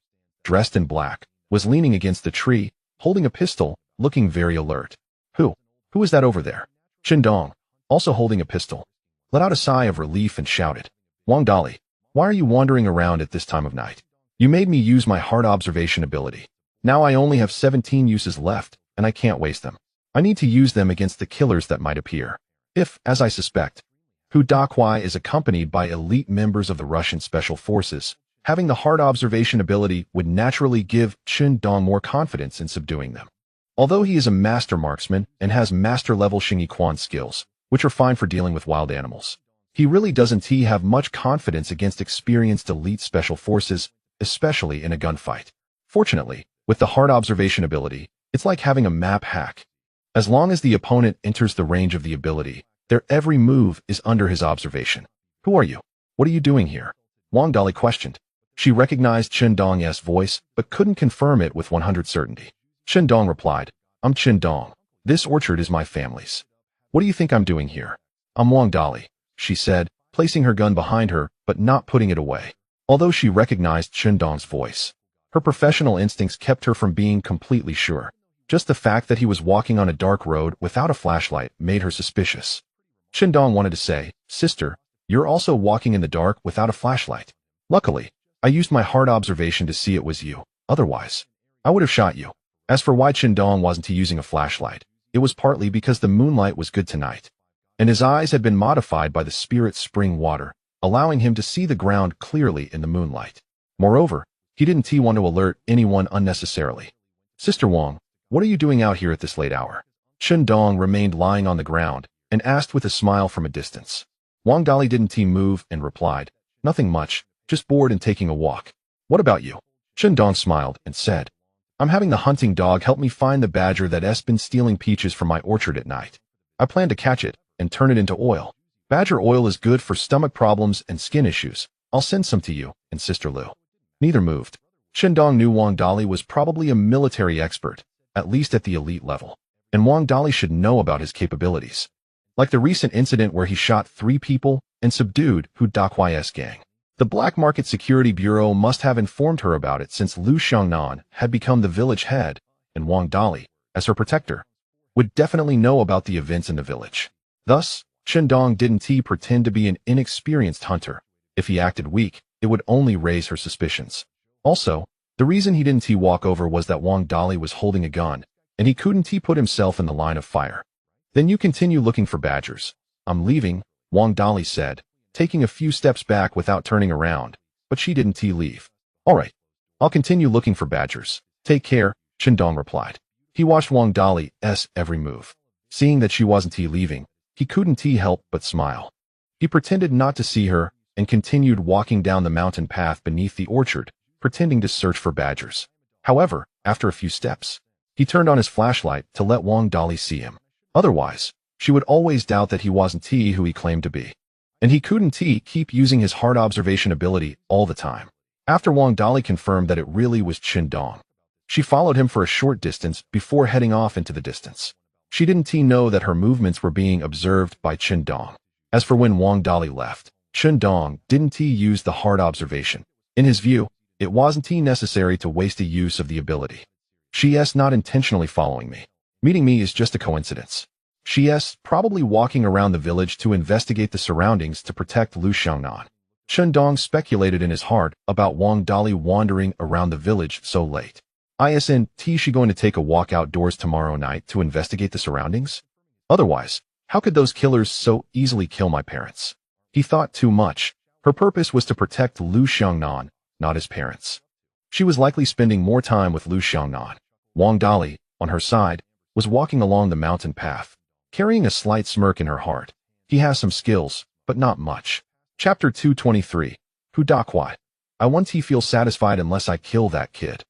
dressed in black, was leaning against the tree, holding a pistol, looking very alert. Who is that over there? Chen Dong, also holding a pistol, let out a sigh of relief and shouted, Wang Dali, why are you wandering around at this time of night? You made me use my hard observation ability. Now I only have 17 uses left, and I can't waste them. I need to use them against the killers that might appear. If, as I suspect, Hu Dakuai is accompanied by elite members of the Russian Special Forces, having the hard observation ability would naturally give Chen Dong more confidence in subduing them. Although he is a master marksman and has master-level Xingyi Quan skills, which are fine for dealing with wild animals, he really doesn't have much confidence against experienced elite special forces, especially in a gunfight. Fortunately, with the hard observation ability, it's like having a map hack. As long as the opponent enters the range of the ability, their every move is under his observation. Who are you? What are you doing here? Wang Dali questioned. She recognized Chen Dong's voice, but couldn't confirm it with 100% certainty. Chen Dong replied, I'm Chen Dong. This orchard is my family's. What do you think I'm doing here? I'm Wang Dali, she said, placing her gun behind her, but not putting it away. Although she recognized Chen Dong's voice, her professional instincts kept her from being completely sure. Just the fact that he was walking on a dark road without a flashlight made her suspicious. Chen Dong wanted to say, Sister, you're also walking in the dark without a flashlight. Luckily, I used my hard observation to see it was you. Otherwise, I would have shot you. As for why Chen Dong wasn't using a flashlight, it was partly because the moonlight was good tonight, and his eyes had been modified by the spirit spring water, allowing him to see the ground clearly in the moonlight. Moreover, he didn't want to alert anyone unnecessarily. Sister Wang, what are you doing out here at this late hour? Chen Dong remained lying on the ground and asked with a smile from a distance. Wang Dali didn't move and replied, Nothing much, just bored and taking a walk. What about you? Chen Dong smiled and said, I'm having the hunting dog help me find the badger that's been stealing peaches from my orchard at night. I plan to catch it and turn it into oil. Badger oil is good for stomach problems and skin issues. I'll send some to you and Sister Lu. Neither moved. Chen Dong knew Wang Dali was probably a military expert, at least at the elite level, and Wang Dali should know about his capabilities. Like the recent incident where he shot 3 people and subdued Hu Dakuai's gang. The Black Market Security Bureau must have informed her about it since Liu Xiangnan had become the village head, and Wang Dali, as her protector, would definitely know about the events in the village. Thus, Chen Dong didn't pretend to be an inexperienced hunter. If he acted weak, it would only raise her suspicions. Also, the reason he didn't walk over was that Wang Dali was holding a gun, and he couldn't put himself in the line of fire. Then you continue looking for badgers. I'm leaving, Wang Dali said, taking a few steps back without turning around, but she didn't leave. All right, I'll continue looking for badgers. Take care, Chen Dong replied. He watched Wang Dali's every move. Seeing that she wasn't leaving, he couldn't help but smile. He pretended not to see her and continued walking down the mountain path beneath the orchard, pretending to search for badgers. However, after a few steps, he turned on his flashlight to let Wang Dali see him. Otherwise, she would always doubt that he wasn't who he claimed to be. And he couldn't keep using his hard observation ability all the time. After Wang Dali confirmed that it really was Chen Dong, she followed him for a short distance before heading off into the distance. She didn't know that her movements were being observed by Chen Dong. As for when Wang Dali left, Chen Dong didn't use the hard observation. In his view, it wasn't necessary to waste the use of the ability. She's not intentionally following me. Meeting me is just a coincidence. She's probably walking around the village to investigate the surroundings to protect Lu Xiangnan. Chen Dong speculated in his heart about Wang Dali wandering around the village so late. Isn't she going to take a walk outdoors tomorrow night to investigate the surroundings? Otherwise, how could those killers so easily kill my parents? He thought too much. Her purpose was to protect Lu Xiangnan, not his parents. She was likely spending more time with Lu Xiangnan. Wang Dali, on her side, was walking along the mountain path, carrying a slight smirk in her heart. He has some skills, but not much. Chapter 223. Hu Dakwai. I won't feel satisfied unless I kill that kid.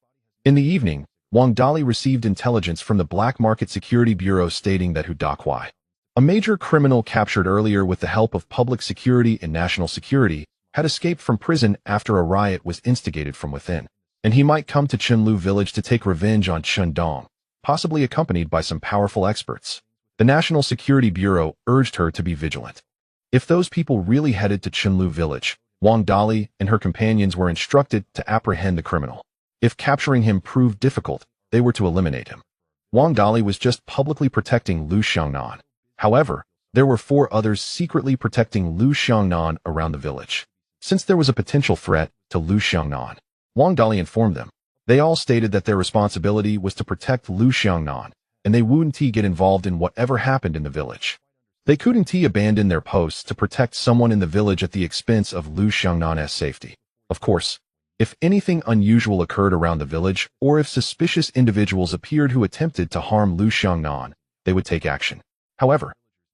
In the evening, Wang Dali received intelligence from the Black Market Security Bureau stating that Hu Dakwai, a major criminal captured earlier with the help of public security and national security, had escaped from prison after a riot was instigated from within, and he might come to Chenlu village to take revenge on Chen Dong, possibly accompanied by some powerful experts. The National Security Bureau urged her to be vigilant. If those people really headed to Chenlu village, Wang Dali and her companions were instructed to apprehend the criminal. If capturing him proved difficult, they were to eliminate him. Wang Dali was just publicly protecting Lu Xiangnan. However, there were 4 others secretly protecting Lu Xiangnan around the village. Since there was a potential threat to Lu Xiangnan, Wang Dali informed them. They all stated that their responsibility was to protect Lu Xiangnan, and they wouldn't get involved in whatever happened in the village. They couldn't abandon their posts to protect someone in the village at the expense of Lu Xiangnan's safety. Of course, if anything unusual occurred around the village, or if suspicious individuals appeared who attempted to harm Lu Xiangnan, they would take action. However,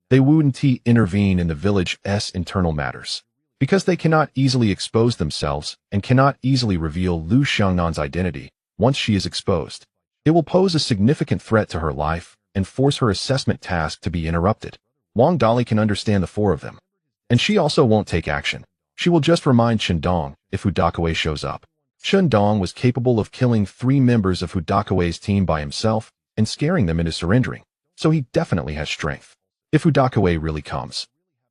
they wouldn't intervene in the village's internal matters. Because they cannot easily expose themselves and cannot easily reveal Lu Xiangnan's identity, once she is exposed, it will pose a significant threat to her life and force her assessment task to be interrupted. Wang Dali can understand the 4 of them. And she also won't take action. She will just remind Chen Dong if Hu Dakwai shows up. Chen Dong was capable of killing 3 members of Hu Dakwai's team by himself and scaring them into surrendering, so he definitely has strength. If Hu Dakwai really comes.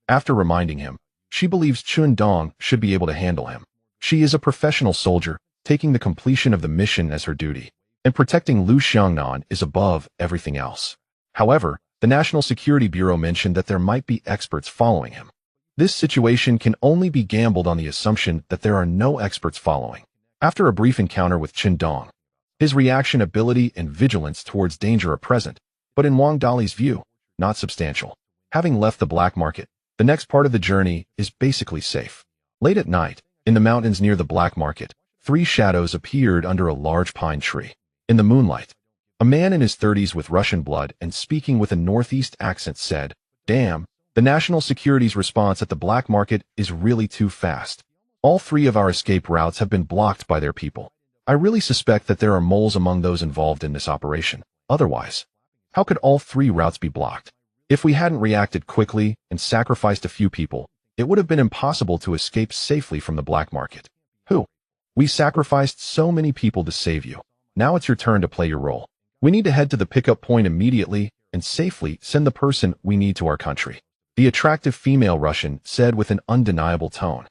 After reminding him, she believes Chen Dong should be able to handle him. She is a professional soldier, taking the completion of the mission as her duty, and protecting Lu Xiangnan is above everything else. However, the National Security Bureau mentioned that there might be experts following him. This situation can only be gambled on the assumption that there are no experts following. After a brief encounter with Chen Dong, his reaction ability and vigilance towards danger are present, but in Wang Dali's view, not substantial. Having left the black market, the next part of the journey is basically safe. Late at night, in the mountains near the black market, 3 shadows appeared under a large pine tree. In the moonlight, a man in his 30s with Russian blood and speaking with a northeast accent said, "Damn, the national security's response at the black market is really too fast. All 3 of our escape routes have been blocked by their people. I really suspect that there are moles among those involved in this operation. Otherwise, how could all 3 routes be blocked? If we hadn't reacted quickly and sacrificed a few people, it would have been impossible to escape safely from the black market. Who? We sacrificed so many people to save you. Now it's your turn to play your role. We need to head to the pickup point immediately and safely send the person we need to our country," the attractive female Russian said with an undeniable tone.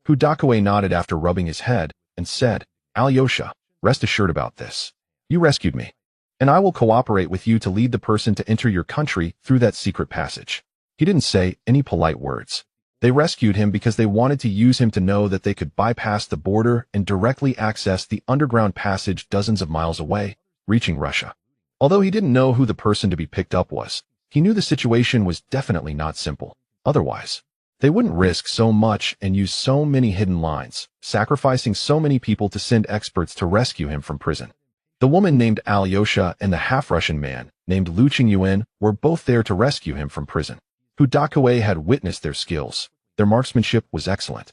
Hu Dakwai nodded after rubbing his head and said, "Alyosha, rest assured about this. You rescued me, and I will cooperate with you to lead the person to enter your country through that secret passage." He didn't say any polite words. They rescued him because they wanted to use him to know that they could bypass the border and directly access the underground passage dozens of miles away, reaching Russia. Although he didn't know who the person to be picked up was, he knew the situation was definitely not simple. Otherwise, they wouldn't risk so much and use so many hidden lines, sacrificing so many people to send experts to rescue him from prison. The woman named Alyosha and the half-Russian man named Lu Qingyuan were both there to rescue him from prison. Hu Dakwai had witnessed their skills. Their marksmanship was excellent,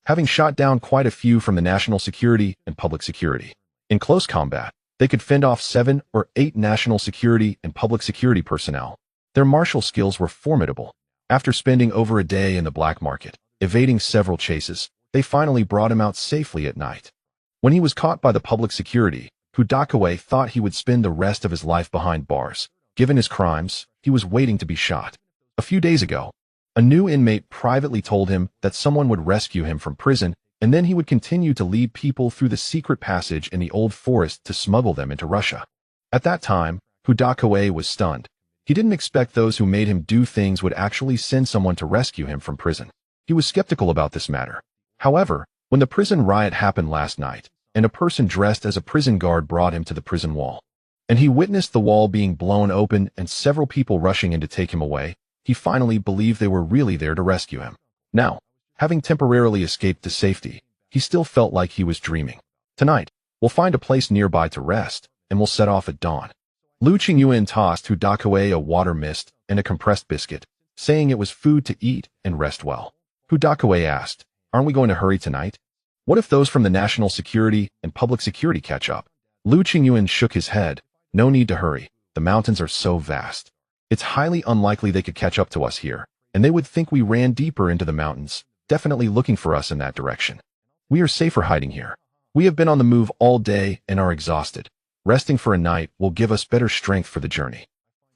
having shot down quite a few from the national security and public security. In close combat, they could fend off 7 or 8 national security and public security personnel. Their martial skills were formidable. After spending over a day in the black market, evading several chases, they finally brought him out safely at night. When he was caught by the public security, Hu Dakwai thought he would spend the rest of his life behind bars. Given his crimes, he was waiting to be shot. A few days ago, a new inmate privately told him that someone would rescue him from prison, and then he would continue to lead people through the secret passage in the old forest to smuggle them into Russia. At that time, Hu Dakwai was stunned. He didn't expect those who made him do things would actually send someone to rescue him from prison. He was skeptical about this matter. However, when the prison riot happened last night, and a person dressed as a prison guard brought him to the prison wall, and he witnessed the wall being blown open and several people rushing in to take him away, he finally believed they were really there to rescue him. Now, having temporarily escaped to safety, he still felt like he was dreaming. Tonight, we'll find a place nearby to rest, and we'll set off at dawn. Lu Qingyuan tossed Hu Dakawei a water mist and a compressed biscuit, saying it was food to eat and rest well. Hu Dakawei asked, "Aren't we going to hurry tonight? What if those from the national security and public security catch up?" Lu Qingyuan shook his head. "No need to hurry. The mountains are so vast. It's highly unlikely they could catch up to us here, and they would think we ran deeper into the mountains, definitely looking for us in that direction. We are safer hiding here. We have been on the move all day and are exhausted. Resting for a night will give us better strength for the journey."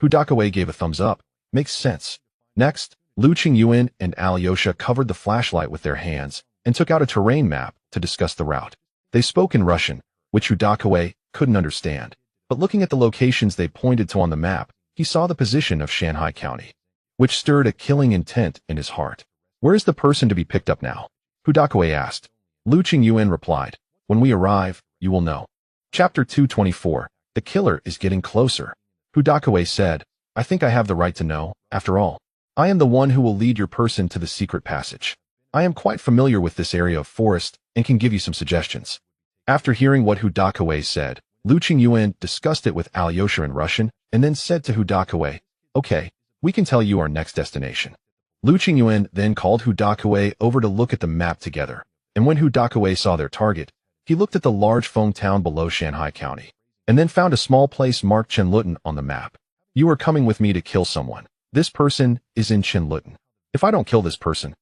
Hu Dakawei gave a thumbs up. "Makes sense." Next, Lu Qingyuan and Alyosha covered the flashlight with their hands and took out a terrain map to discuss the route. They spoke in Russian, which Hu Dakawei couldn't understand, but looking at the locations they pointed to on the map, he saw the position of Shanghai County, which stirred a killing intent in his heart. "Where is the person to be picked up now?" Hu Dakawei asked. Lu Qingyuan replied, "When we arrive, you will know." Chapter 224. The killer is getting closer. Hu Dakawei said, "I think I have the right to know. After all, I am the one who will lead your person to the secret passage. I am quite familiar with this area of forest and can give you some suggestions." After hearing what Hu Dakawei said, Lu Qingyuan discussed it with Alyosha in Russian and then said to Hu Dakawei, "Okay, we can tell you our next destination." Lu Qingyuan then called Hu Dakawei over to look at the map together, and when Hu Dakawei saw their target, he looked at the large Feng town below Shanghai County, and then found a small place marked Chenlutan on the map. "You are coming with me to kill someone. This person is in Chenlutan. If I don't kill this person,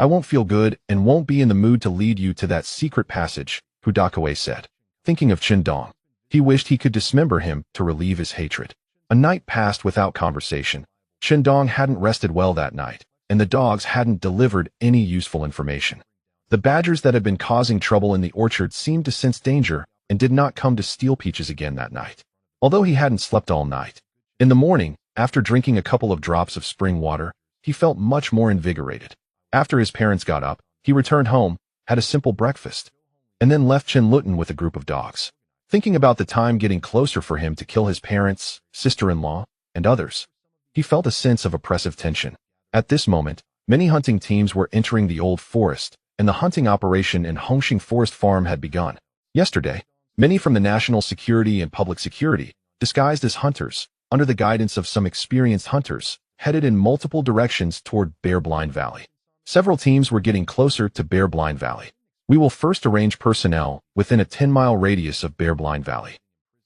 I won't feel good and won't be in the mood to lead you to that secret passage," Hu Dakawei said. Thinking of Qindong, he wished he could dismember him to relieve his hatred. A night passed without conversation. Qindong hadn't rested well that night, and the dogs hadn't delivered any useful information. The badgers that had been causing trouble in the orchard seemed to sense danger and did not come to steal peaches again that night, although he hadn't slept all night. In the morning, after drinking a couple of drops of spring water, he felt much more invigorated. After his parents got up, he returned home, had a simple breakfast, and then left Chenlutan with a group of dogs. Thinking about the time getting closer for him to kill his parents, sister-in-law, and others, he felt a sense of oppressive tension. At this moment, many hunting teams were entering the old forest, and the hunting operation in Hongxing Forest Farm had begun. Yesterday, many from the national security and public security, disguised as hunters, under the guidance of some experienced hunters, headed in multiple directions toward Bear Blind Valley. Several teams were getting closer to Bear Blind Valley. "We will first arrange personnel within a 10-mile radius of Bear Blind Valley,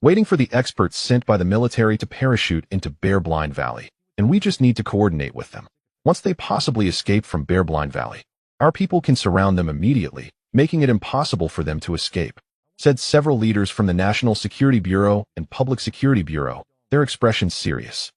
waiting for the experts sent by the military to parachute into Bear Blind Valley, and we just need to coordinate with them. Once they possibly escape from Bear Blind Valley, our people can surround them immediately, making it impossible for them to escape," said several leaders from the National Security Bureau and Public Security Bureau, their expressions serious.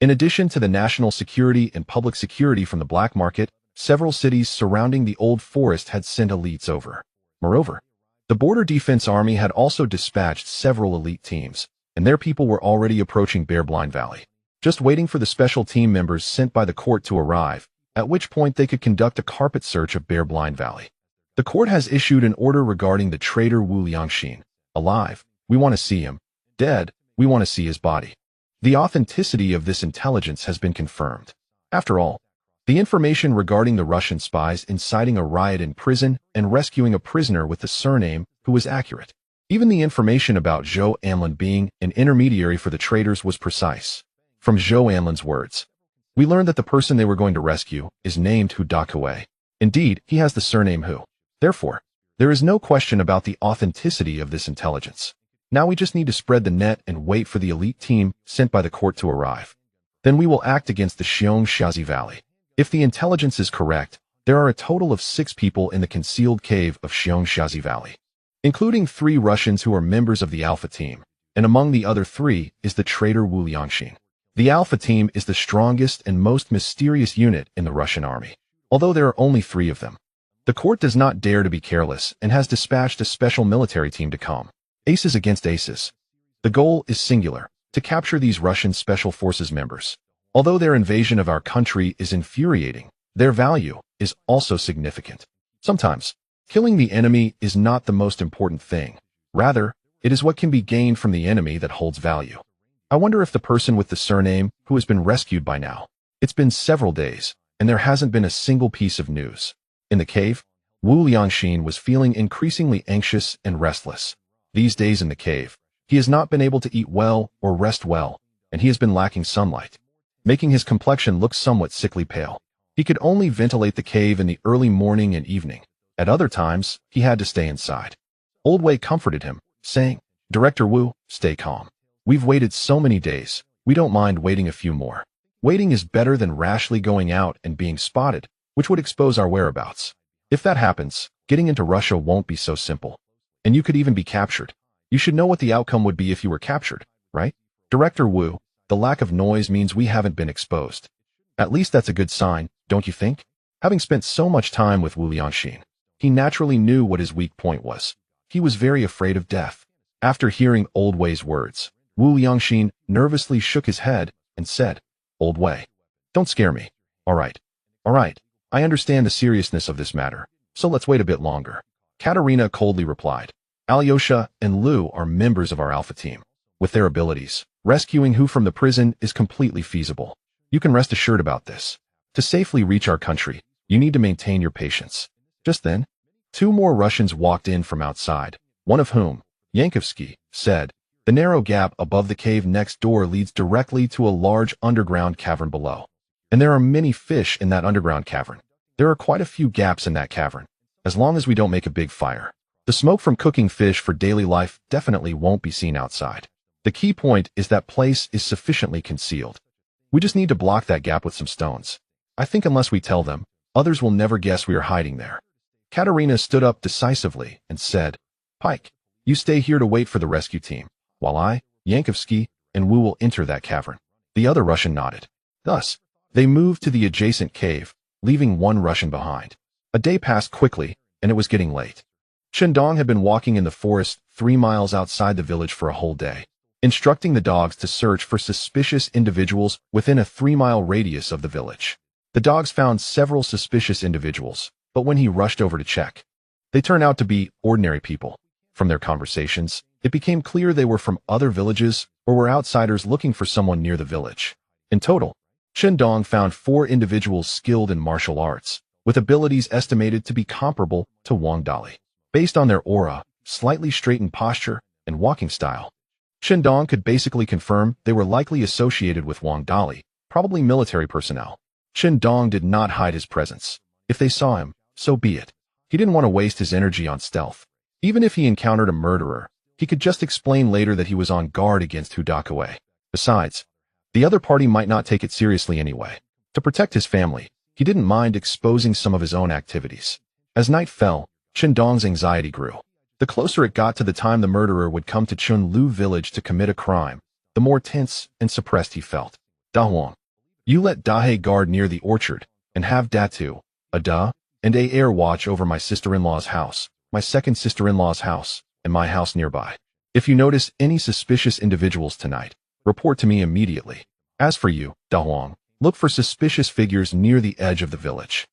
In addition to the national security and public security from the black market, several cities surrounding the old forest had sent elites over. Moreover, the Border Defense Army had also dispatched several elite teams, and their people were already approaching Bear Blind Valley, just waiting for the special team members sent by the court to arrive, at which point they could conduct a carpet search of Bear Blind Valley. "The court has issued an order regarding the traitor Wu Liangxin. Alive, we want to see him. Dead, we want to see his body. The authenticity of this intelligence has been confirmed. After all, the information regarding the Russian spies inciting a riot in prison and rescuing a prisoner with the surname who was accurate. Even the information about Zhou Anlin being an intermediary for the traitors was precise. From Zhou Anlin's words, we learned that the person they were going to rescue is named Hu Dakawei. Indeed, he has the surname Hu. Therefore, there is no question about the authenticity of this intelligence. Now we just need to spread the net and wait for the elite team sent by the court to arrive. Then we will act against the Xiongxiazi Valley. If the intelligence is correct, there are a total of 6 people in the concealed cave of Xiongxiazi Valley, including 3 Russians who are members of the Alpha Team, and among the other 3 is the traitor Wu Liangxin. The Alpha Team is the strongest and most mysterious unit in the Russian army, although there are only 3 of them. The court does not dare to be careless and has dispatched a special military team to come. Aces against aces. The goal is singular, to capture these Russian Special Forces members. Although their invasion of our country is infuriating, their value is also significant. Sometimes, killing the enemy is not the most important thing. Rather, it is what can be gained from the enemy that holds value. I wonder if the person with the surname who has been rescued by now. It's been several days, and there hasn't been a single piece of news. In the cave, Wu Liangxin was feeling increasingly anxious and restless. These days in the cave, he has not been able to eat well or rest well, and he has been lacking sunlight, making his complexion look somewhat sickly pale. He could only ventilate the cave in the early morning and evening. At other times, he had to stay inside. Old Wei comforted him, saying, "Director Wu, stay calm. We've waited so many days, we don't mind waiting a few more. Waiting is better than rashly going out and being spotted, which would expose our whereabouts. If that happens, getting into Russia won't be so simple. And you could even be captured. You should know what the outcome would be if you were captured, right? Director Wu, the lack of noise means we haven't been exposed. At least that's a good sign, don't you think?" Having spent so much time with Wu Liangxin, he naturally knew what his weak point was. He was very afraid of death. After hearing Old Wei's words, Wu Liangxin nervously shook his head and said, "Old Wei, don't scare me. All right. I understand the seriousness of this matter, so let's wait a bit longer." Katerina coldly replied, "Alyosha and Lu are members of our Alpha team. With their abilities, rescuing Hu from the prison is completely feasible. You can rest assured about this. To safely reach our country, you need to maintain your patience." Just then, two more Russians walked in from outside, one of whom, Yankovsky, said, "The narrow gap above the cave next door leads directly to a large underground cavern below. And there are many fish in that underground cavern. There are quite a few gaps in that cavern. As long as we don't make a big fire, the smoke from cooking fish for daily life definitely won't be seen outside. The key point is that place is sufficiently concealed. We just need to block that gap with some stones. I think unless we tell them, others will never guess we are hiding there." Katerina stood up decisively and said, "Pike, you stay here to wait for the rescue team, while I, Yankovsky, and Wu will enter that cavern." The other Russian nodded. Thus, they moved to the adjacent cave, leaving one Russian behind. A day passed quickly, and it was getting late. Shindong had been walking in the forest 3 miles outside the village for a whole day, instructing the dogs to search for suspicious individuals within a 3-mile radius of the village. The dogs found several suspicious individuals, but when he rushed over to check, they turned out to be ordinary people. From their conversations, it became clear they were from other villages or were outsiders looking for someone near the village. In total, Shindong found 4 individuals skilled in martial arts, with abilities estimated to be comparable to Wang Dali. Based on their aura, slightly straightened posture, and walking style, Shindong could basically confirm they were likely associated with Wang Dali, probably military personnel. Shindong did not hide his presence. If they saw him, so be it. He didn't want to waste his energy on stealth. Even if he encountered a murderer, he could just explain later that he was on guard against Hudakue. Besides, the other party might not take it seriously anyway. To protect his family, he didn't mind exposing some of his own activities. As night fell, Shindong's anxiety grew. The closer it got to the time the murderer would come to Chunlu village to commit a crime, the more tense and suppressed he felt. "Da Huang, you let Dahe guard near the orchard, and have Datu, Ada, and air watch over my sister-in-law's house, my second sister-in-law's house, and my house nearby. If you notice any suspicious individuals tonight, report to me immediately. As for you, Da Huang, look for suspicious figures near the edge of the village."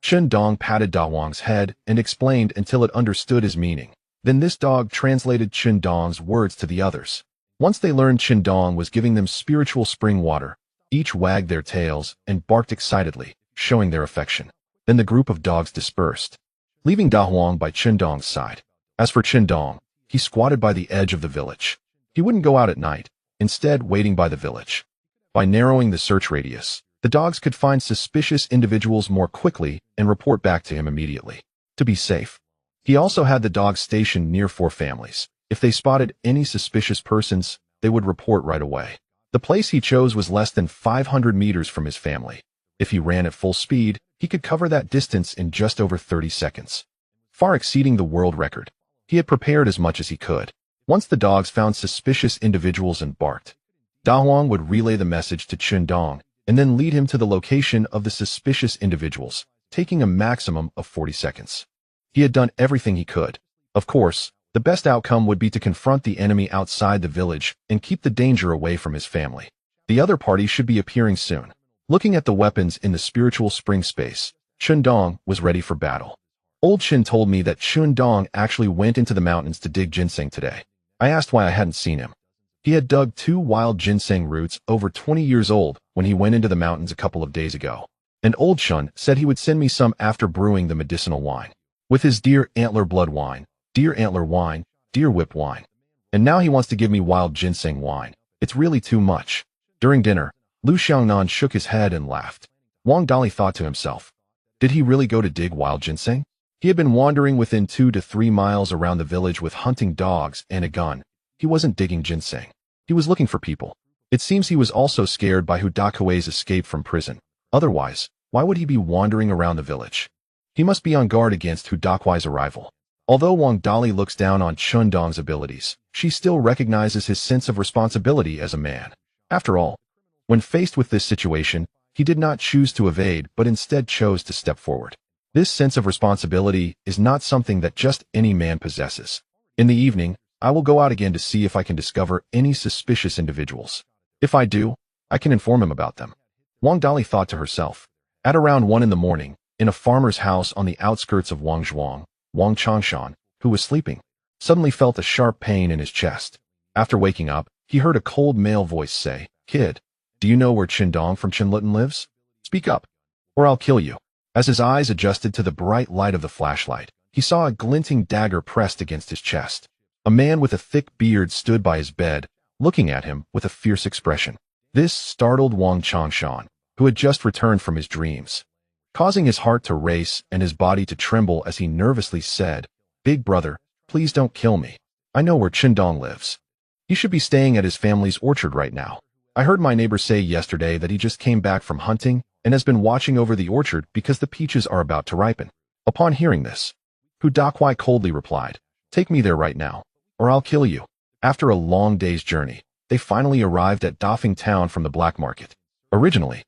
Shindong patted Da Huang's head and explained until it understood his meaning. Then this dog translated Shindong's words to the others. Once they learned Shindong was giving them spiritual spring water, each wagged their tails and barked excitedly, showing their affection. Then the group of dogs dispersed, leaving Da Huang by Shindong's side. As for Shindong, he squatted by the edge of the village. He wouldn't go out at night, instead waiting by the village. By narrowing the search radius, the dogs could find suspicious individuals more quickly and report back to him immediately. To be safe, he also had the dogs stationed near 4 families. If they spotted any suspicious persons, they would report right away. The place he chose was less than 500 meters from his family. If he ran at full speed, he could cover that distance in just over 30 seconds, far exceeding the world record. He had prepared as much as he could. Once the dogs found suspicious individuals and barked, Da Huang would relay the message to Shindong and then lead him to the location of the suspicious individuals, taking a maximum of 40 seconds. He had done everything he could. Of course, the best outcome would be to confront the enemy outside the village and keep the danger away from his family. The The other party should be appearing soon. Looking at the weapons in the spiritual spring space, Chun Dong was ready for battle. Old Chin told me that Chun Dong actually went into the mountains to dig ginseng today. I asked why I hadn't seen him. He had dug 2 wild ginseng roots over 20 years old when he went into the mountains a couple of days ago. And Old Chun said he would send me some after brewing the medicinal wine. With his deer antler blood wine, deer antler wine, deer whip wine. And now he wants to give me wild ginseng wine. It's really too much. During dinner, Lu Xiangnan shook his head and laughed. Wang Dali thought to himself, did he really go to dig wild ginseng? He had been wandering within 2 to 3 miles around the village with hunting dogs and a gun. He wasn't digging ginseng. He was looking for people. It seems he was also scared by Hu Dakui's escape from prison. Otherwise, why would he be wandering around the village? He must be on guard against Hu Dakui's arrival. Although Wang Dali looks down on Chun Dong's abilities, she still recognizes his sense of responsibility as a man. After all, when faced with this situation, he did not choose to evade but instead chose to step forward. This sense of responsibility is not something that just any man possesses. In the evening, I will go out again to see if I can discover any suspicious individuals. If I do, I can inform him about them. Wang Dali thought to herself. At around 1 in the morning, in a farmer's house on the outskirts of Wangzhuang, Wang Changshan, who was sleeping, suddenly felt a sharp pain in his chest. After waking up, he heard a cold male voice say, "Kid, do you know where Qin Dong from Qinlutan lives? Speak up, or I'll kill you." As his eyes adjusted to the bright light of the flashlight, he saw a glinting dagger pressed against his chest. A man with a thick beard stood by his bed, looking at him with a fierce expression. This startled Wang Changshan, who had just returned from his dreams, causing his heart to race and his body to tremble as he nervously said, "Big brother, please don't kill me. I know where Qin Dong lives. He should be staying at his family's orchard right now. I heard my neighbor say yesterday that he just came back from hunting and has been watching over the orchard because the peaches are about to ripen." Upon hearing this, Hu Dakuai coldly replied, "Take me there right now, or I'll kill you." After a long day's journey, they finally arrived at Dafeng town from the black market. Originally,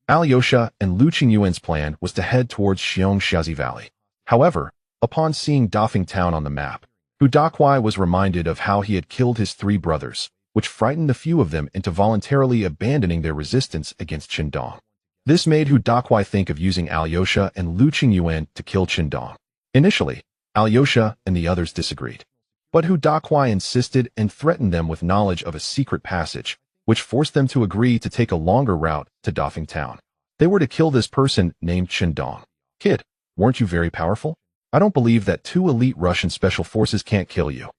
Alyosha and Lu Qingyuan's plan was to head towards Xiongxiazi Valley. However, upon seeing Dafeng town on the map, Hu Dakuai was reminded of how he had killed his 3 brothers, which frightened a few of them into voluntarily abandoning their resistance against Qin Dong. This made Hu Dakuai think of using Alyosha and Lu Qingyuan to kill Qin Dong. Initially, Alyosha and the others disagreed, but Hu Dakuai insisted and threatened them with knowledge of a secret passage, which forced them to agree to take a longer route to Dafeng town. They were to kill this person named Qin Dong. "Kid, weren't you very powerful? I don't believe that 2 elite Russian special forces can't kill you."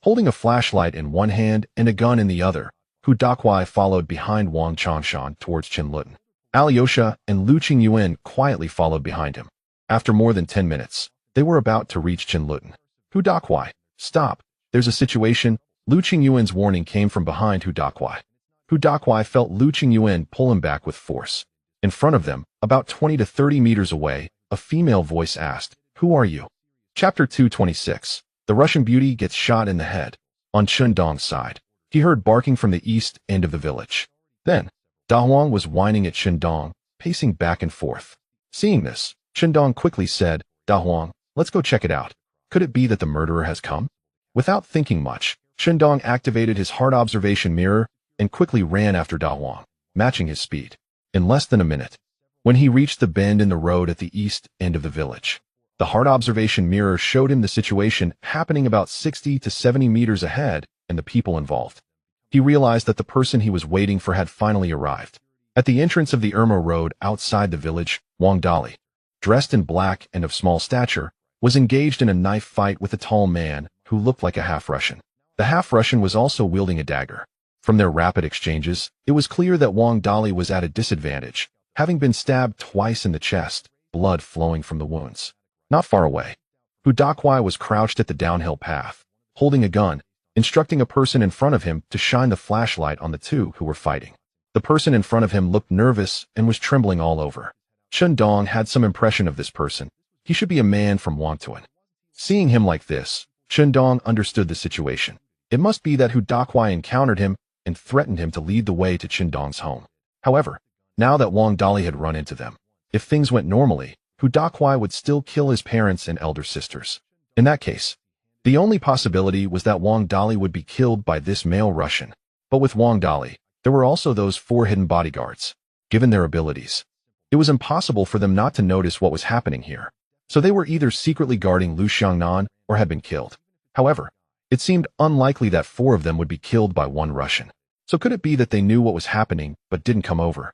Holding a flashlight in one hand and a gun in the other, Hu Dakuai followed behind Wang Changshan towards Qinlutan. Alyosha and Lu Qingyuan quietly followed behind him. After more than 10 minutes, they were about to reach Qinlutan. "Hu Dakuai, stop, there's a situation." Lu Qingyuan's warning came from behind Hu Dakuai. Hu Dakuai felt Lu Qingyuan pull him back with force. In front of them, about 20 to 30 meters away, a female voice asked, "Who are you?" Chapter 226. The Russian beauty gets shot in the head. On Qin Dong's side, he heard barking from the east end of the village. Then, Da Huang was whining at Qin Dong, pacing back and forth. Seeing this, Qin Dong quickly said, "Da Huang, let's go check it out. Could it be that the murderer has come?" Without thinking much, Qin Dong activated his heart observation mirror and quickly ran after Da Huang, matching his speed. In less than a minute, when he reached the bend in the road at the east end of the village, the heart observation mirror showed him the situation happening about 60 to 70 meters ahead and the people involved. He realized that the person he was waiting for had finally arrived. At the entrance of the Irma Road outside the village, Wang Dali, dressed in black and of small stature, was engaged in a knife fight with a tall man who looked like a half-Russian. The half-Russian was also wielding a dagger. From their rapid exchanges, it was clear that Wang Dali was at a disadvantage, having been stabbed twice in the chest, blood flowing from the wounds. Not far away, Hu Dakuai was crouched at the downhill path, holding a gun, instructing a person in front of him to shine the flashlight on the 2 who were fighting. The person in front of him looked nervous and was trembling all over. Qin Dong had some impression of this person. He should be a man from Wangtuan. Seeing him like this, Qin Dong understood the situation. It must be that Hu Dakuai encountered him and threatened him to lead the way to Qin Dong's home. However, now that Wang Dali had run into them, if things went normally, Hu Dakuai would still kill his parents and elder sisters. In that case, the only possibility was that Wang Dali would be killed by this male Russian. But with Wang Dali, There were also those 4 hidden bodyguards. Given their abilities, it was impossible for them not to notice what was happening here. So they were either secretly guarding Lu Xiangnan or had been killed. However, it seemed unlikely that 4 of them would be killed by one Russian. So could it be that they knew what was happening but didn't come over?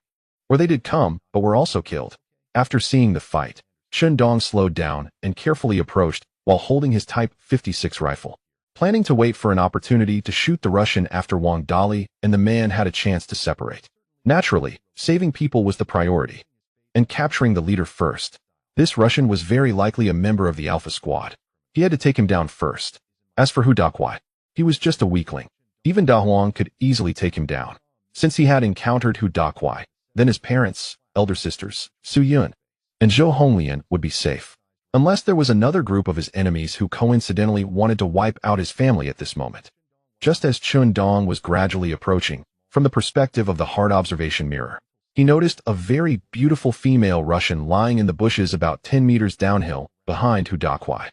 Or they did come but were also killed? After seeing the fight, Chen Dong slowed down and carefully approached while holding his Type 56 rifle, planning to wait for an opportunity to shoot the Russian after Wang Dali and the man had a chance to separate. Naturally, saving people was the priority, and capturing the leader first. This Russian was very likely a member of the Alpha Squad. He had to take him down first. As for Hu Dakuai, he was just a weakling. Even Da Huang could easily take him down, since he had encountered Hu Dakuai. Then his parents, elder sisters, Su Yun, and Zhou Honglian would be safe. Unless there was another group of his enemies who coincidentally wanted to wipe out his family at this moment. Just as Chen Dong was gradually approaching, from the perspective of the hard observation mirror, he noticed a very beautiful female Russian lying in the bushes about 10 meters downhill behind Hu Dakuai.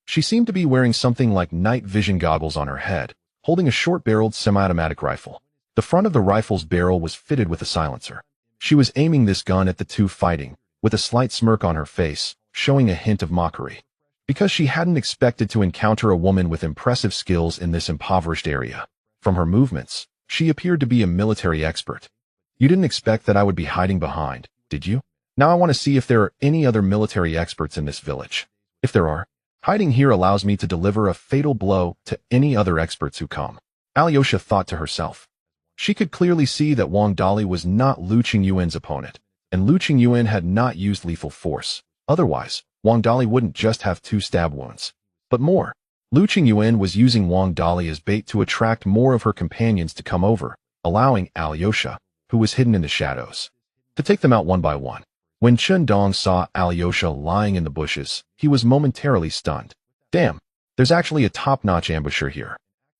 She seemed to be wearing something like night vision goggles on her head, holding a short-barreled semi-automatic rifle. The front of the rifle's barrel was fitted with a silencer. She was aiming this gun at the two fighting, with a slight smirk on her face, showing a hint of mockery. Because she hadn't expected to encounter a woman with impressive skills in this impoverished area. From her movements, she appeared to be a military expert. You didn't expect that I would be hiding behind, did you? Now I want to see if there are any other military experts in this village. If there are, hiding here allows me to deliver a fatal blow to any other experts who come. Alyosha thought to herself. She could clearly see that Wang Dali was not Lu Qingyuan's opponent, and Lu Qingyuan had not used lethal force. Otherwise, Wang Dali wouldn't just have 2 stab wounds. But more, Lu Qingyuan was using Wang Dali as bait to attract more of her companions to come over, allowing Alyosha, who was hidden in the shadows, to take them out one by one. When Chen Dong saw Alyosha lying in the bushes, he was momentarily stunned. Damn, there's actually a top-notch ambusher here.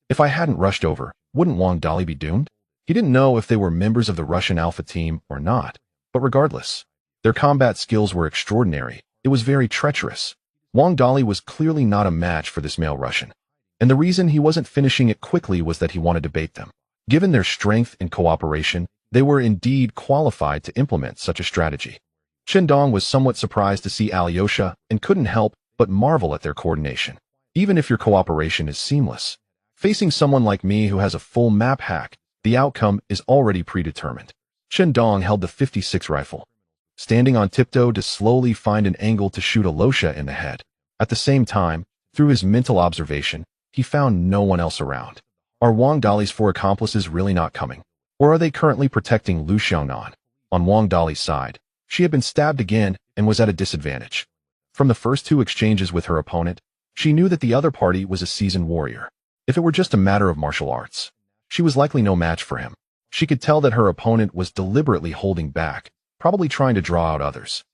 If I hadn't rushed over, wouldn't Wang Dali be doomed? He didn't know if they were members of the Russian Alpha team or not, but regardless, their combat skills were extraordinary. It was very treacherous. Wang Dali was clearly not a match for this male Russian, and the reason he wasn't finishing it quickly was that he wanted to bait them. Given their strength and cooperation, they were indeed qualified to implement such a strategy. Chen Dong was somewhat surprised to see Alyosha and couldn't help but marvel at their coordination. Even if your cooperation is seamless, facing someone like me who has a full map hack, the outcome is already predetermined. Chen Dong held the 56 rifle, standing on tiptoe to slowly find an angle to shoot Alyosha in the head. At the same time, through his mental observation, he found no one else around. Are Wang Dali's 4 accomplices really not coming? Or are they currently protecting Lu Xiangnan? On Wang Dali's side, she had been stabbed again and was at a disadvantage. From the first 2 exchanges with her opponent, she knew that the other party was a seasoned warrior. If it were just a matter of martial arts, she was likely no match for him. She could tell that her opponent was deliberately holding back, probably trying to draw out others.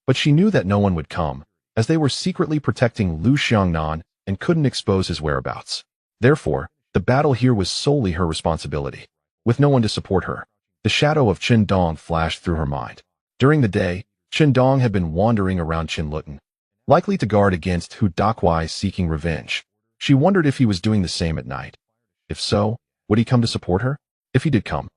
But she knew that no one would come, as they were secretly protecting Lu Xiangnan and couldn't expose his whereabouts. Therefore, the battle here was solely her responsibility. With no one to support her, the shadow of Chen Dong flashed through her mind. During the day, Chen Dong had been wandering around Qinlutan, likely to guard against Hu Dakuai seeking revenge. She wondered if he was doing the same at night. If so, would he come to support her? If he did come,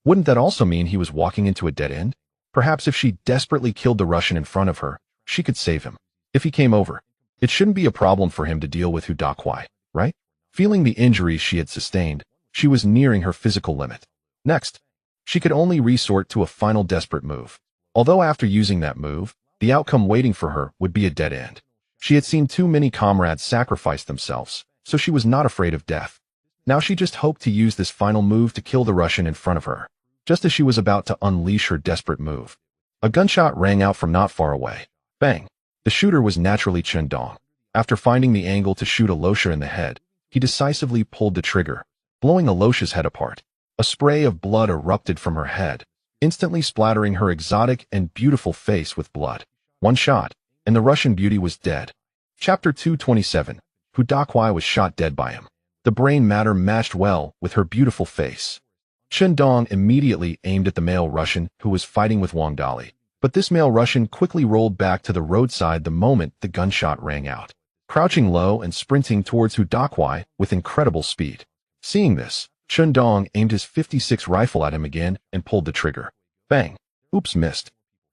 wouldn't that also mean he was walking into a dead end? Perhaps if she desperately killed the Russian in front of her, she could save him. If he came over, it shouldn't be a problem for him to deal with Hu Dakuai, right? Feeling the injuries she had sustained, she was nearing her physical limit. Next, she could only resort to a final desperate move. Although after using that move, the outcome waiting for her would be a dead end. She had seen too many comrades sacrifice themselves, so she was not afraid of death. Now she just hoped to use this final move to kill the Russian in front of her. Just as she was about to unleash her desperate move, a gunshot rang out from not far away. Bang! The shooter was naturally Chen Dong. After finding the angle to shoot Alyosha in the head, he decisively pulled the trigger, blowing Alyosha's head apart. A spray of blood erupted from her head, instantly splattering her exotic and beautiful face with blood. One shot, and the Russian beauty was dead. Chapter 227. Hu Dakuai was shot dead by him. The brain matter matched well with her beautiful face. Chen Dong immediately aimed at the male Russian who was fighting with Wang Dali, but this male Russian quickly rolled back to the roadside the moment the gunshot rang out, crouching low and sprinting towards Hu Dakuai with incredible speed. Seeing this, Chen Dong aimed his 56 rifle at him again and pulled the trigger. Bang! Oops, missed.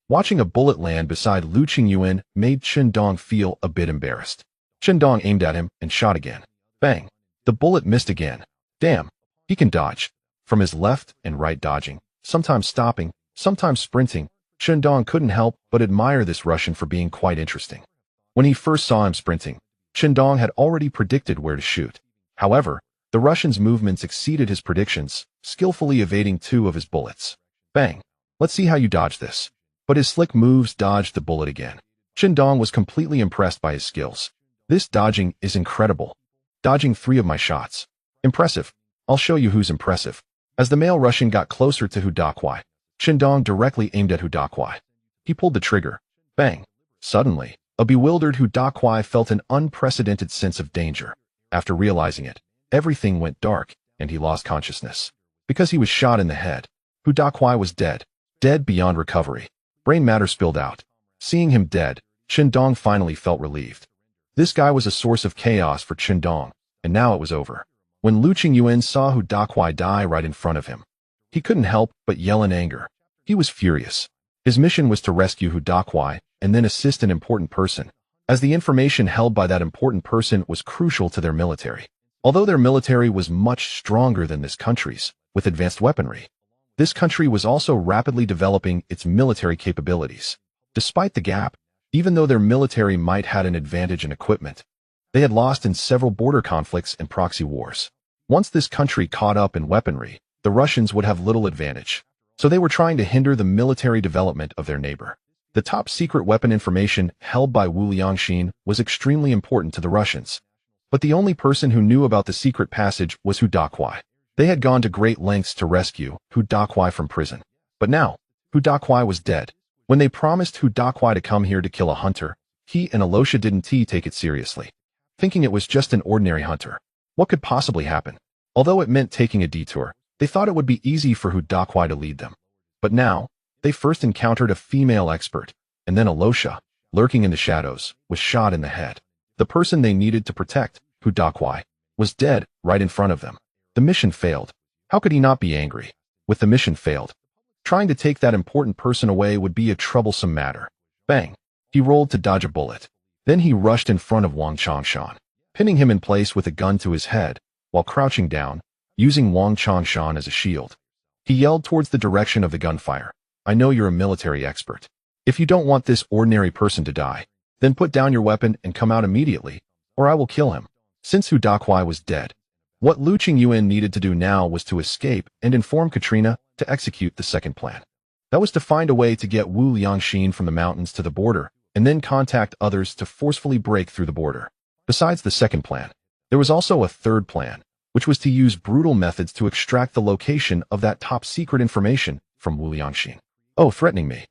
Watching a bullet land beside Lu Qingyuan made Chen Dong feel a bit embarrassed. Chen Dong aimed at him and shot again. Bang! The bullet missed again. Damn, he can dodge. From his left and right dodging, sometimes stopping, sometimes sprinting, Chen Dong couldn't help but admire this Russian for being quite interesting. When he first saw him sprinting, Chen Dong had already predicted where to shoot. However, the Russian's movements exceeded his predictions, skillfully evading 2 of his bullets. Bang! Let's see how you dodge this. But his slick moves dodged the bullet again. Chen Dong was completely impressed by his skills. This dodging is incredible. Dodging 3 of my shots. Impressive. I'll show you who's impressive. As the male Russian got closer to Hu Dakuai, Chen Dong directly aimed at Hu Dakuai. He pulled the trigger. Bang! Suddenly, a bewildered Hu Dakuai felt an unprecedented sense of danger. After realizing it, everything went dark, and he lost consciousness. Because he was shot in the head, Hu Dakuai was dead. Dead beyond recovery. Brain matter spilled out. Seeing him dead, Chen Dong finally felt relieved. This guy was a source of chaos for Chen Dong, and now it was over. When Lu Qingyuan saw Hu Dakuai die right in front of him, he couldn't help but yell in anger. He was furious. His mission was to rescue Hu Dakuai and then assist an important person, as the information held by that important person was crucial to their military. Although their military was much stronger than this country's, with advanced weaponry, this country was also rapidly developing its military capabilities. Despite the gap, even though their military might had an advantage in equipment, they had lost in several border conflicts and proxy wars. Once this country caught up in weaponry, the Russians would have little advantage. So they were trying to hinder the military development of their neighbor. The top secret weapon information held by Wu Liangxin was extremely important to the Russians. But the only person who knew about the secret passage was Hu Dakuai. They had gone to great lengths to rescue Hu Dakuai from prison. But now, Hu Dakuai was dead. When they promised Hu Dakuai to come here to kill a hunter, he and Alosha didn't take it seriously, thinking it was just an ordinary hunter. What could possibly happen? Although it meant taking a detour, they thought it would be easy for Hu Dakuai to lead them. But now, they first encountered a female expert, and then Alosha, lurking in the shadows, was shot in the head. The person they needed to protect, Hu Dakuai, was dead right in front of them. The mission failed. How could he not be angry? With the mission failed, trying to take that important person away would be a troublesome matter. Bang! He rolled to dodge a bullet. Then he rushed in front of Wang Changshan, pinning him in place with a gun to his head, while crouching down, using Wang Changshan as a shield. He yelled towards the direction of the gunfire. I know you're a military expert. If you don't want this ordinary person to die, then put down your weapon and come out immediately, or I will kill him. Since Hu Dakuai was dead, what Lu Qingyuan needed to do now was to escape and inform Katrina to execute the second plan. That was to find a way to get Wu Liangxin from the mountains to the border, and then contact others to forcefully break through the border. Besides the second plan, there was also a third plan, which was to use brutal methods to extract the location of that top-secret information from Wu Liangxin. Oh, threatening me.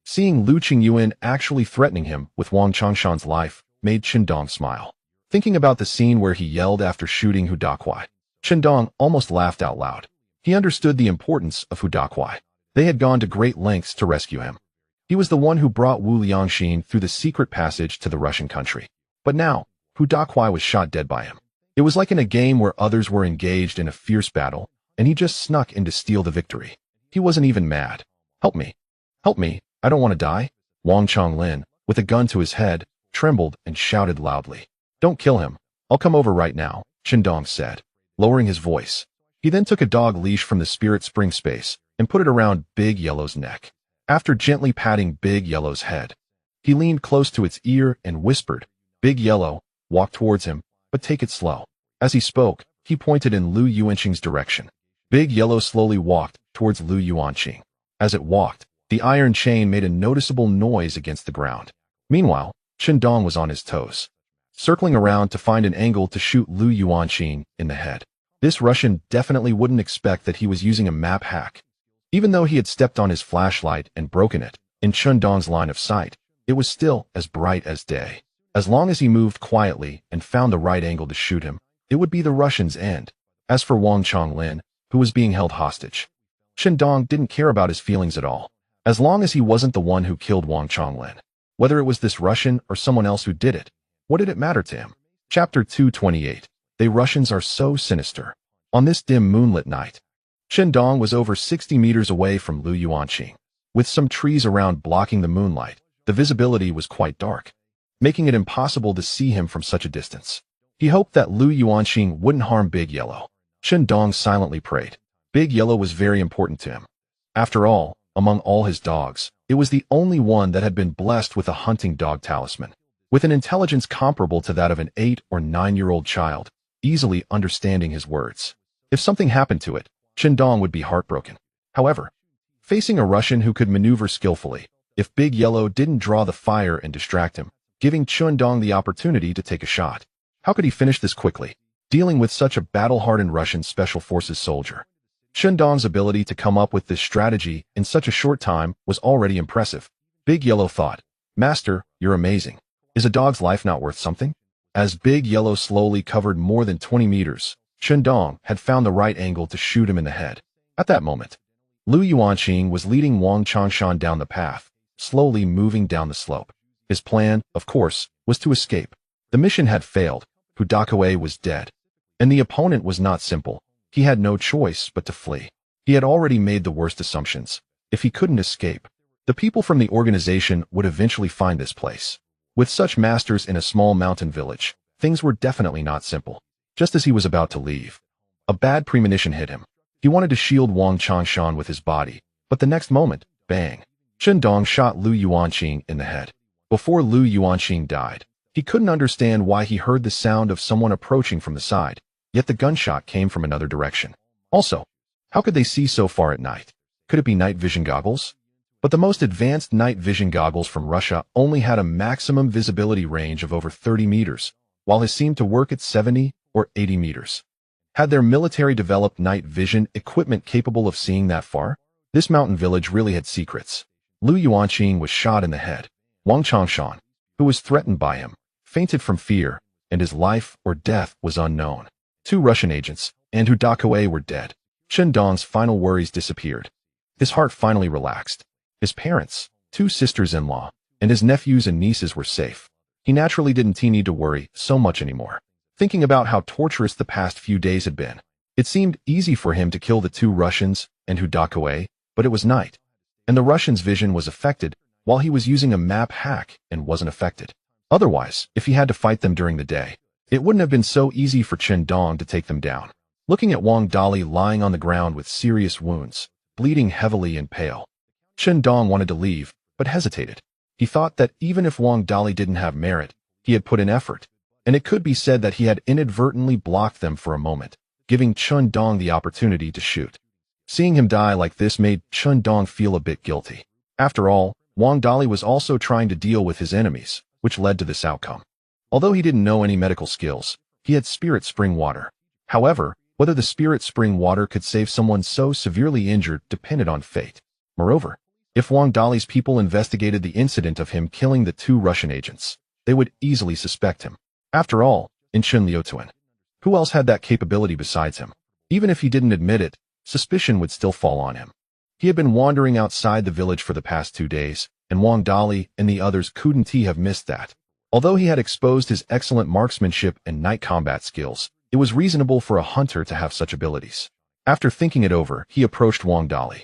Seeing Lu Qingyuan actually threatening him with Wang Changshan's life made Chen Dong smile. Thinking about the scene where he yelled after shooting Hu Dakuai, Chen Dong almost laughed out loud. He understood the importance of Hu Dakuai. They had gone to great lengths to rescue him. He was the one who brought Wu Liangxin through the secret passage to the Russian country. But now, Hu Dakuai was shot dead by him. It was like in a game where others were engaged in a fierce battle, and he just snuck in to steal the victory. He wasn't even mad. Help me. Help me. I don't want to die. Wang Chonglin, with a gun to his head, trembled and shouted loudly. Don't kill him. I'll come over right now, Chen Dong said, lowering his voice. He then took a dog leash from the spirit spring space and put it around Big Yellow's neck. After gently patting Big Yellow's head, he leaned close to its ear and whispered, Big Yellow, walk towards him, but take it slow. As he spoke, he pointed in Lu Yuanqing's direction. Big Yellow slowly walked towards Lu Yuanqing. As it walked, the iron chain made a noticeable noise against the ground. Meanwhile, Chen Dong was on his toes, circling around to find an angle to shoot Lu Yuanqing in the head. This Russian definitely wouldn't expect that he was using a map hack. Even though he had stepped on his flashlight and broken it, in Chen Dong's line of sight, it was still as bright as day. As long as he moved quietly and found the right angle to shoot him, it would be the Russian's end. As for Wang Chonglin, who was being held hostage, Chen Dong didn't care about his feelings at all, as long as he wasn't the one who killed Wang Chonglin. Whether it was this Russian or someone else who did it, what did it matter to him? Chapter 228. They Russians are so sinister. On this dim moonlit night, Dong was over 60 meters away from Lu Yuanqing. With some trees around blocking the moonlight, the visibility was quite dark, making it impossible to see him from such a distance. He hoped that Lu Yuanqing wouldn't harm Big Yellow. Dong silently prayed. Big Yellow was very important to him. After all, among all his dogs, it was the only one that had been blessed with a hunting dog talisman. With an intelligence comparable to that of an 8 or 9-year-old child, easily understanding his words. If something happened to it, Dong would be heartbroken. However, facing a Russian who could maneuver skillfully, if Big Yellow didn't draw the fire and distract him, giving Dong the opportunity to take a shot. How could he finish this quickly, dealing with such a battle-hardened Russian Special Forces soldier? Dong's ability to come up with this strategy in such a short time was already impressive. Big Yellow thought, "Master, you're amazing. Is a dog's life not worth something?" As Big Yellow slowly covered more than 20 meters, Dong had found the right angle to shoot him in the head. At that moment, Lu Yuanqing was leading Wang Changshan down the path, slowly moving down the slope. His plan, of course, was to escape. The mission had failed, Hu Dakawei was dead. And the opponent was not simple. He had no choice but to flee. He had already made the worst assumptions. If he couldn't escape, the people from the organization would eventually find this place. With such masters in a small mountain village, things were definitely not simple. Just as he was about to leave, a bad premonition hit him. He wanted to shield Wang Changshan with his body, but the next moment, bang! Dong shot Lu Yuanqing in the head. Before Lu Yuanqing died, he couldn't understand why he heard the sound of someone approaching from the side, yet the gunshot came from another direction. Also, how could they see so far at night? Could it be night vision goggles? But the most advanced night vision goggles from Russia only had a maximum visibility range of over 30 meters, while his seemed to work at 70 or 80 meters. Had their military developed night vision equipment capable of seeing that far? This mountain village really had secrets. Lu Yuanqing was shot in the head. Wang Changshan, who was threatened by him, fainted from fear, and his life or death was unknown. 2 Russian agents and Hu Dakawei were dead. Dong's final worries disappeared. His heart finally relaxed. His parents, 2 sisters-in-law, and his nephews and nieces were safe. He naturally didn't need to worry so much anymore. Thinking about how torturous the past few days had been, it seemed easy for him to kill the 2 Russians and Hu Dakawei, but it was night, and the Russian's vision was affected while he was using a map hack and wasn't affected. Otherwise, if he had to fight them during the day, it wouldn't have been so easy for Dong to take them down. Looking at Wang Dali lying on the ground with serious wounds, bleeding heavily and pale, Dong wanted to leave, but hesitated. He thought that even if Wang Dali didn't have merit, he had put in effort, and it could be said that he had inadvertently blocked them for a moment, giving Dong the opportunity to shoot. Seeing him die like this made Dong feel a bit guilty. After all, Wang Dali was also trying to deal with his enemies, which led to this outcome. Although he didn't know any medical skills, he had spirit spring water. However, whether the spirit spring water could save someone so severely injured depended on fate. Moreover, if Wang Dali's people investigated the incident of him killing the 2 Russian agents, they would easily suspect him. After all, in Chen Liutuan, who else had that capability besides him? Even if he didn't admit it, suspicion would still fall on him. He had been wandering outside the village for the past 2 days, and Wang Dali and the others couldn't have missed that. Although he had exposed his excellent marksmanship and night combat skills, it was reasonable for a hunter to have such abilities. After thinking it over, he approached Wang Dali,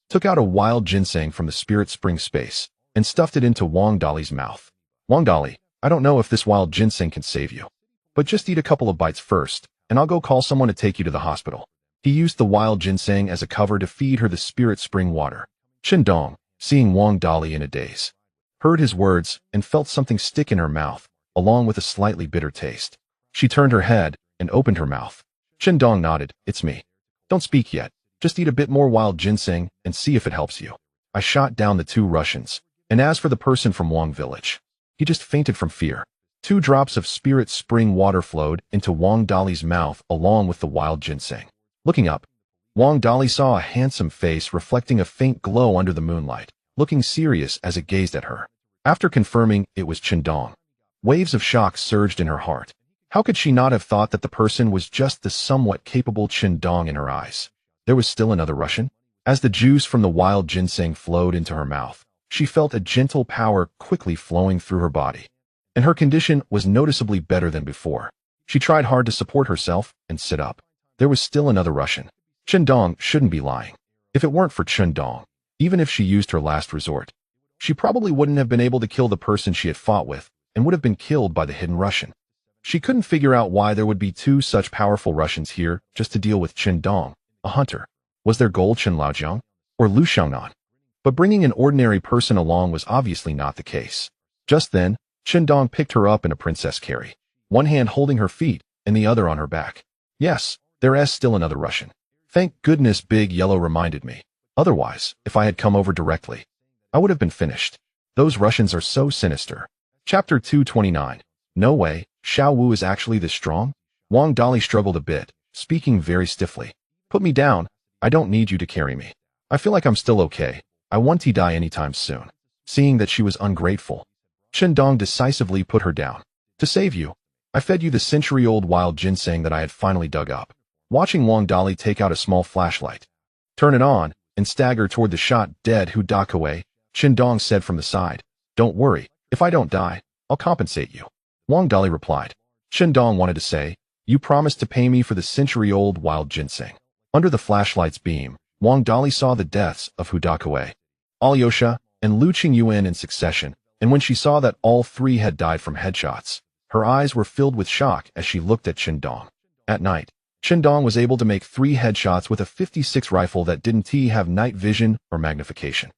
took out a wild ginseng from the spirit spring space, and stuffed it into Wang Dali's mouth. Wang Dali, I don't know if this wild ginseng can save you, but just eat a couple of bites first, and I'll go call someone to take you to the hospital. He used the wild ginseng as a cover to feed her the spirit spring water. Dong, seeing Wang Dali in a daze, heard his words and felt something stick in her mouth, along with a slightly bitter taste. She turned her head and opened her mouth. Dong nodded, "It's me. Don't speak yet. Just eat a bit more wild ginseng and see if it helps you." I shot down the 2 Russians, and as for the person from Wang village, he just fainted from fear. 2 drops of spirit spring water flowed into Wang Dali's mouth along with the wild ginseng. Looking up, Wang Dali saw a handsome face reflecting a faint glow under the moonlight, looking serious as it gazed at her. After confirming it was Dong, waves of shock surged in her heart. How could she not have thought that the person was just the somewhat capable Dong in her eyes? There was still another Russian? As the juice from the wild ginseng flowed into her mouth, she felt a gentle power quickly flowing through her body, and her condition was noticeably better than before. She tried hard to support herself and sit up. there was still another Russian. Chen Dong shouldn't be lying. If it weren't for Chen Dong, even if she used her last resort, she probably wouldn't have been able to kill the person she had fought with and would have been killed by the hidden Russian. She couldn't figure out why there would be two such powerful Russians here just to deal with Chen Dong, a hunter. Was their goal Chen Laojiang or Lu Xiaonan? But bringing an ordinary person along was obviously not the case. Just then, Chen Dong picked her up in a princess carry, one hand holding her feet and the other on her back. Yes, there is still another Russian. Thank goodness Big Yellow reminded me. Otherwise, if I had come over directly, I would have been finished. Those Russians are so sinister. Chapter 229. No way, Xiao Wu is actually this strong? Wang Dali struggled a bit, speaking very stiffly. Put me down. I don't need you to carry me. I feel like I'm still okay. I won't die anytime soon. Seeing that she was ungrateful, Chen Dong decisively put her down. To save you, I fed you the century-old wild ginseng that I had finally dug up. Watching Wang Dali take out a small flashlight, turn it on, and stagger toward the shot dead Hu Dakawei, Chen Dong said from the side, "Don't worry, if I don't die, I'll compensate you." Wang Dali replied. Chen Dong wanted to say, "You promised to pay me for the century-old wild ginseng." Under the flashlight's beam, Wang Dali saw the deaths of Hu Dakawei, Alyosha, and Lu Qingyuan in succession, and when she saw that all three had died from headshots, her eyes were filled with shock as she looked at Chen Dong. At night, Chen Dong was able to make 3 headshots with a 56 rifle that didn't have night vision or magnification.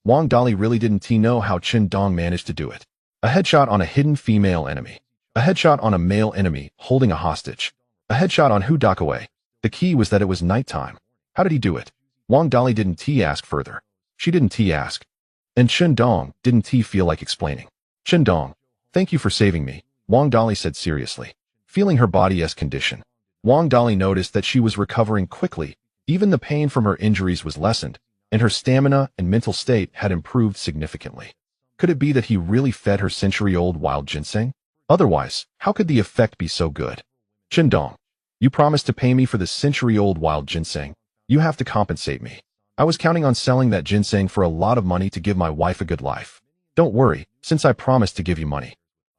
Wang Dali really didn't know how Chen Dong managed to do it. A headshot on a hidden female enemy. A headshot on a male enemy holding a hostage. A headshot on Hu Dakawei. The key was that it was nighttime. How did he do it? Wang Dali didn't ask further. She didn't ask. And Chen Dong didn't feel like explaining. Chen Dong, thank you for saving me, Wang Dali said seriously. Feeling her body's condition, Wang Dali noticed that she was recovering quickly. Even the pain from her injuries was lessened, and her stamina and mental state had improved significantly. Could it be that he really fed her century-old wild ginseng? Otherwise, how could the effect be so good? Chen Dong, you promised to pay me for the century-old wild ginseng. You have to compensate me. I was counting on selling that ginseng for a lot of money to give my wife a good life. Don't worry, since I promised to give you money,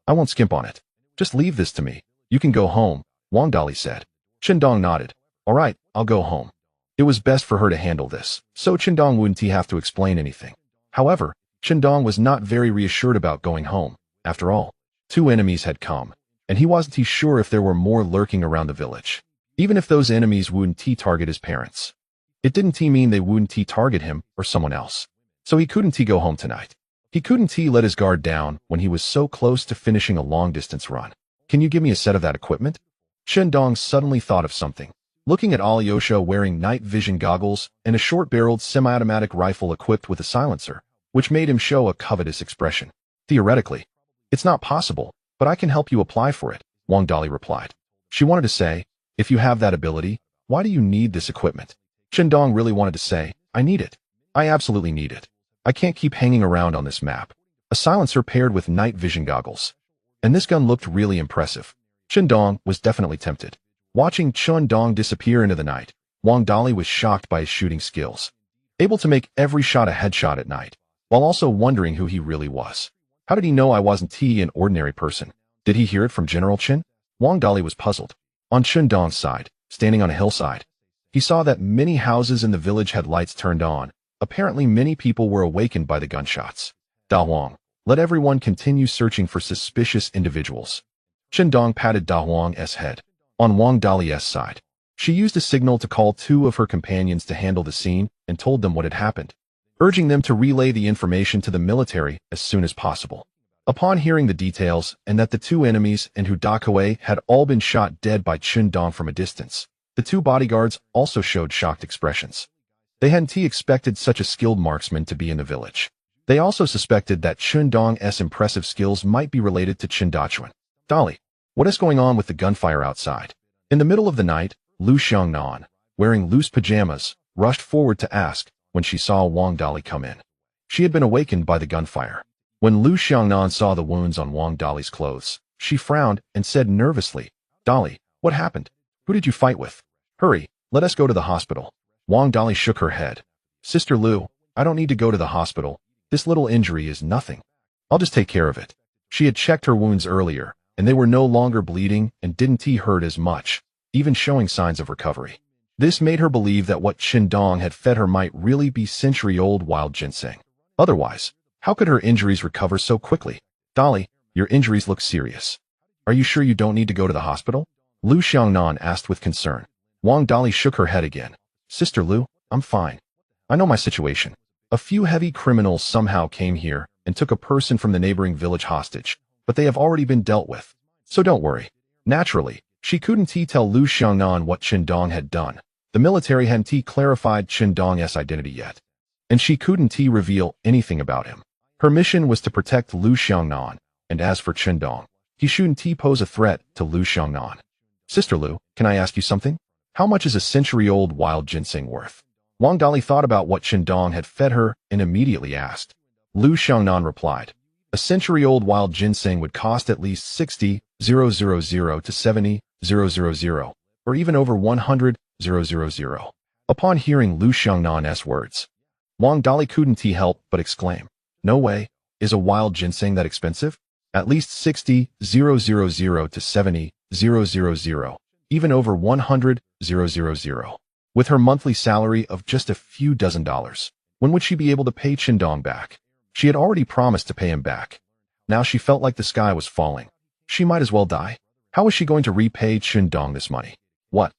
I won't skimp on it. Just leave this to me. You can go home, Wang Dali said. Chen Dong nodded. All right, I'll go home. It was best for her to handle this, so Chen Dong wouldn't have to explain anything. However, Chen Dong was not very reassured about going home. After all, 2 enemies had come, and he wasn't sure if there were more lurking around the village. Even if those enemies wouldn't target his parents, it didn't mean they wouldn't target him or someone else. So he couldn't go home tonight. He couldn't let his guard down when he was so close to finishing a long-distance run. Can you give me a set of that equipment? Chen Dong suddenly thought of something. Looking at Alyosha wearing night vision goggles and a short-barreled semi-automatic rifle equipped with a silencer, which made him show a covetous expression. Theoretically, it's not possible, but I can help you apply for it, Wang Dali replied. She wanted to say, if you have that ability, why do you need this equipment? Chen Dong really wanted to say, I need it. I absolutely need it. I can't keep hanging around on this map. A silencer paired with night vision goggles. And this gun looked really impressive. Chen Dong was definitely tempted. Watching Chen Dong disappear into the night, Wang Dali was shocked by his shooting skills. Able to make every shot a headshot at night, while also wondering who he really was. How did he know I wasn't an ordinary person? Did he hear it from General Chen? Wang Dali was puzzled. On Chen Dong's side, standing on a hillside, he saw that many houses in the village had lights turned on. Apparently many people were awakened by the gunshots. Da Huang, let everyone continue searching for suspicious individuals. Chen Dong patted Da Huang's head. On Wang Dali's side, she used a signal to call 2 of her companions to handle the scene and told them what had happened, urging them to relay the information to the military as soon as possible. Upon hearing the details and that the 2 enemies and Hu Dakawei had all been shot dead by Chen Dong from a distance, the 2 bodyguards also showed shocked expressions. They hadn't expected such a skilled marksman to be in the village. They also suspected that Chen Dong's impressive skills might be related to Chen Dachuan. Dali, what is going on with the gunfire outside? In the middle of the night, Lu Xiangnan, wearing loose pajamas, rushed forward to ask when she saw Wang Dali come in. She had been awakened by the gunfire. When Lu Xiangnan saw the wounds on Wang Dali's clothes, she frowned and said nervously, Dali, what happened? Who did you fight with? Hurry, let us go to the hospital. Wang Dali shook her head. Sister Lu, I don't need to go to the hospital. This little injury is nothing. I'll just take care of it. She had checked her wounds earlier, and they were no longer bleeding and didn't hurt as much. even showing signs of recovery. This made her believe that what Qindong had fed her might really be century-old wild ginseng. Otherwise, how could her injuries recover so quickly? Dolly, your injuries look serious. Are you sure you don't need to go to the hospital? Lu Xiangnan asked with concern. Wang Dolly shook her head again. Sister Lu, I'm fine. I know my situation. A few heavy criminals somehow came here and took a person from the neighboring village hostage, but they have already been dealt with. So don't worry. Naturally, she couldn't tell Lu Xiangnan what Qindong had done. The military hadn't clarified Qindong's identity yet, and she couldn't reveal anything about him. Her mission was to protect Lu Xiangnan, and as for Qindong, he shouldn't pose a threat to Lu Xiangnan. Sister Lu, can I ask you something? How much is a century-old wild ginseng worth? Wang Dali thought about what Qindong had fed her and immediately asked. Lu Xiangnan replied, a century-old wild ginseng would cost at least 60,000 to 70,000, or even over 100,000. Upon hearing Lu Xiangnan's words, Wang Dali couldn't help but exclaim, no way, is a wild ginseng that expensive? At least 60,000 to 70,000, even over 100,000. With her monthly salary of just a few dozen dollars, when would she be able to pay Qindong back? She had already promised to pay him back. Now she felt like the sky was falling. She might as well die. How was she going to repay Qindong this money? What?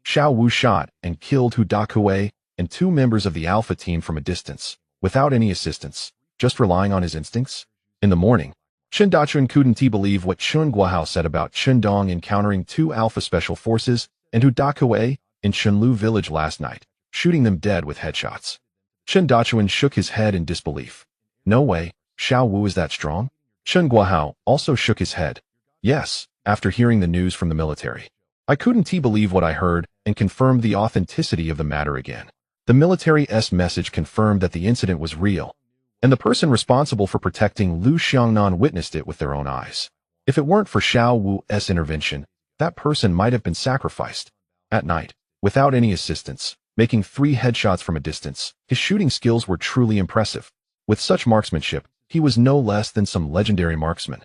Xiao Wu shot and killed Hu Dakue and 2 members of the Alpha team from a distance, without any assistance, just relying on his instincts? In the morning, Chen Dachun couldn't believe what Chun Guohao said about Qindong encountering 2 Alpha Special Forces and Hu Dakue in Shenlu village last night, shooting them dead with headshots. Chen Dachuan shook his head in disbelief. No way, Xiao Wu is that strong? Chen Guohao also shook his head. Yes, after hearing the news from the military. I couldn't believe what I heard and confirmed the authenticity of the matter again. The military's message confirmed that the incident was real, and the person responsible for protecting Lu Xiangnan witnessed it with their own eyes. If it weren't for Xiao Wu's intervention, that person might have been sacrificed. At night, without any assistance, making 3 headshots from a distance, his shooting skills were truly impressive. With such marksmanship, he was no less than some legendary marksman.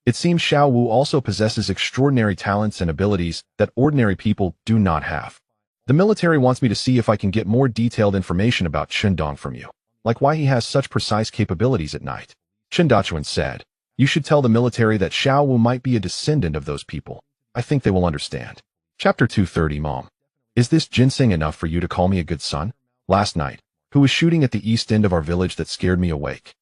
It seems Xiao Wu also possesses extraordinary talents and abilities that ordinary people do not have. The military wants me to see if I can get more detailed information about Qindong from you, like why he has such precise capabilities at night. Chen Dachuan said, you should tell the military that Xiao Wu might be a descendant of those people. I think they will understand. Chapter 230 Mom. Is this ginseng enough for you to call me a good son? Last night, who was shooting at the east end of our village that scared me awake?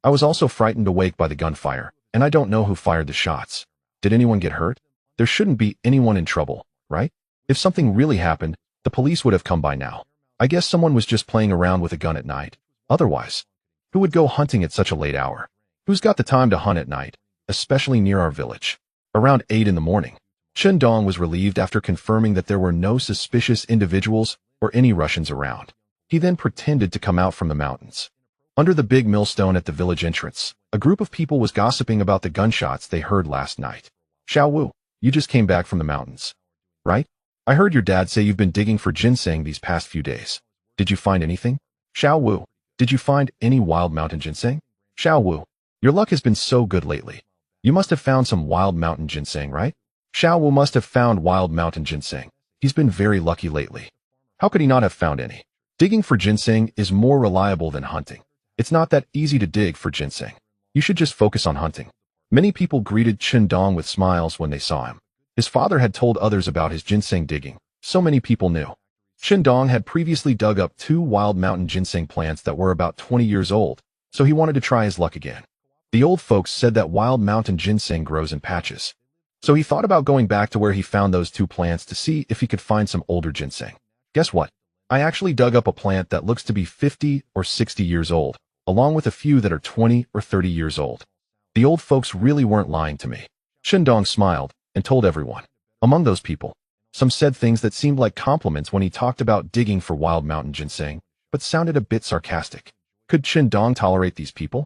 I was also frightened awake by the gunfire, and I don't know who fired the shots. Did anyone get hurt? There shouldn't be anyone in trouble, right? If something really happened, the police would have come by now. I guess someone was just playing around with a gun at night. Otherwise, who would go hunting at such a late hour? Who's got the time to hunt at night, especially near our village? Around 8 in the morning, Qindong was relieved after confirming that there were no suspicious individuals or any Russians around. He then pretended to come out from the mountains. Under the big millstone at the village entrance, a group of people was gossiping about the gunshots they heard last night. Xiao Wu, you just came back from the mountains, right? I heard your dad say you've been digging for ginseng these past few days. Did you find anything? Xiao Wu, did you find any wild mountain ginseng? Xiao Wu, your luck has been so good lately. You must have found some wild mountain ginseng, right? Xiao Wu must have found wild mountain ginseng. He's been very lucky lately. How could he not have found any? Digging for ginseng is more reliable than hunting. It's not that easy to dig for ginseng. You should just focus on hunting. Many people greeted Qindong with smiles when they saw him. His father had told others about his ginseng digging. So many people knew. Qindong had previously dug up 2 wild mountain ginseng plants that were about 20 years old, so he wanted to try his luck again. The old folks said that wild mountain ginseng grows in patches. So he thought about going back to where he found those 2 plants to see if he could find some older ginseng. Guess what? I actually dug up a plant that looks to be 50 or 60 years old, along with a few that are 20 or 30 years old. The old folks really weren't lying to me. Qindong smiled and told everyone. Among those people, some said things that seemed like compliments when he talked about digging for wild mountain ginseng, but sounded a bit sarcastic. Could Qindong tolerate these people?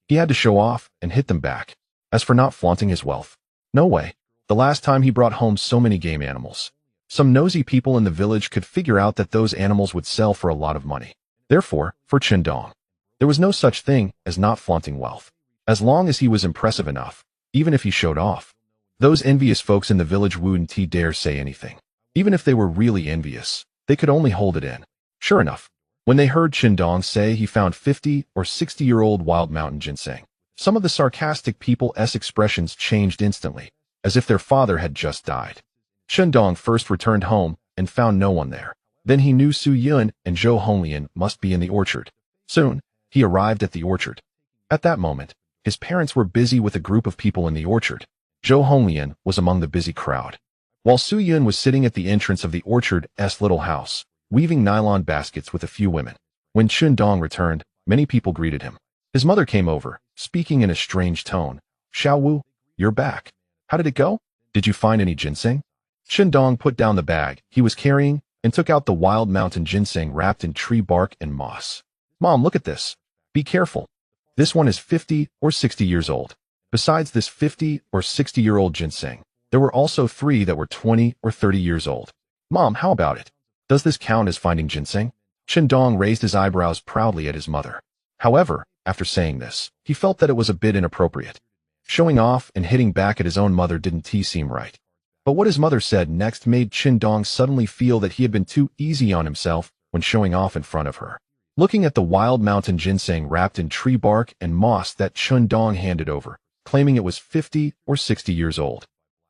He had to show off and hit them back. As for not flaunting his wealth, no way. The last time he brought home so many game animals. Some nosy people in the village could figure out that those animals would sell for a lot of money. Therefore, for Qindong, there was no such thing as not flaunting wealth. As long as he was impressive enough, even if he showed off, those envious folks in the village wouldn't dare say anything. Even if they were really envious, they could only hold it in. Sure enough, when they heard Qindong say he found 50 or 60-year-old wild mountain ginseng, some of the sarcastic people's expressions changed instantly, as if their father had just died. Qindong first returned home and found no one there. Then he knew Su Yun and Zhou Honglian must be in the orchard. Soon, he arrived at the orchard. At that moment, his parents were busy with a group of people in the orchard. Zhou Honglian was among the busy crowd, while Su Yun was sitting at the entrance of the orchard's little house, weaving nylon baskets with a few women. When Qindong returned, many people greeted him. His mother came over, speaking in a strange tone. "Xiao Wu, you're back. How did it go? Did you find any ginseng?" Qindong put down the bag he was carrying and took out the wild mountain ginseng wrapped in tree bark and moss. "Mom, look at this. Be careful. This one is 50 or 60 years old. Besides this 50 or 60-year-old ginseng, there were also 3 that were 20 or 30 years old. Mom, how about it? Does this count as finding ginseng?" Qindong raised his eyebrows proudly at his mother. However, after saying this, he felt that it was a bit inappropriate. Showing off and hitting back at his own mother didn't seem right. But what his mother said next made Qindong suddenly feel that he had been too easy on himself when showing off in front of her. Looking at the wild mountain ginseng wrapped in tree bark and moss that Qindong handed over, claiming it was 50 or 60 years old,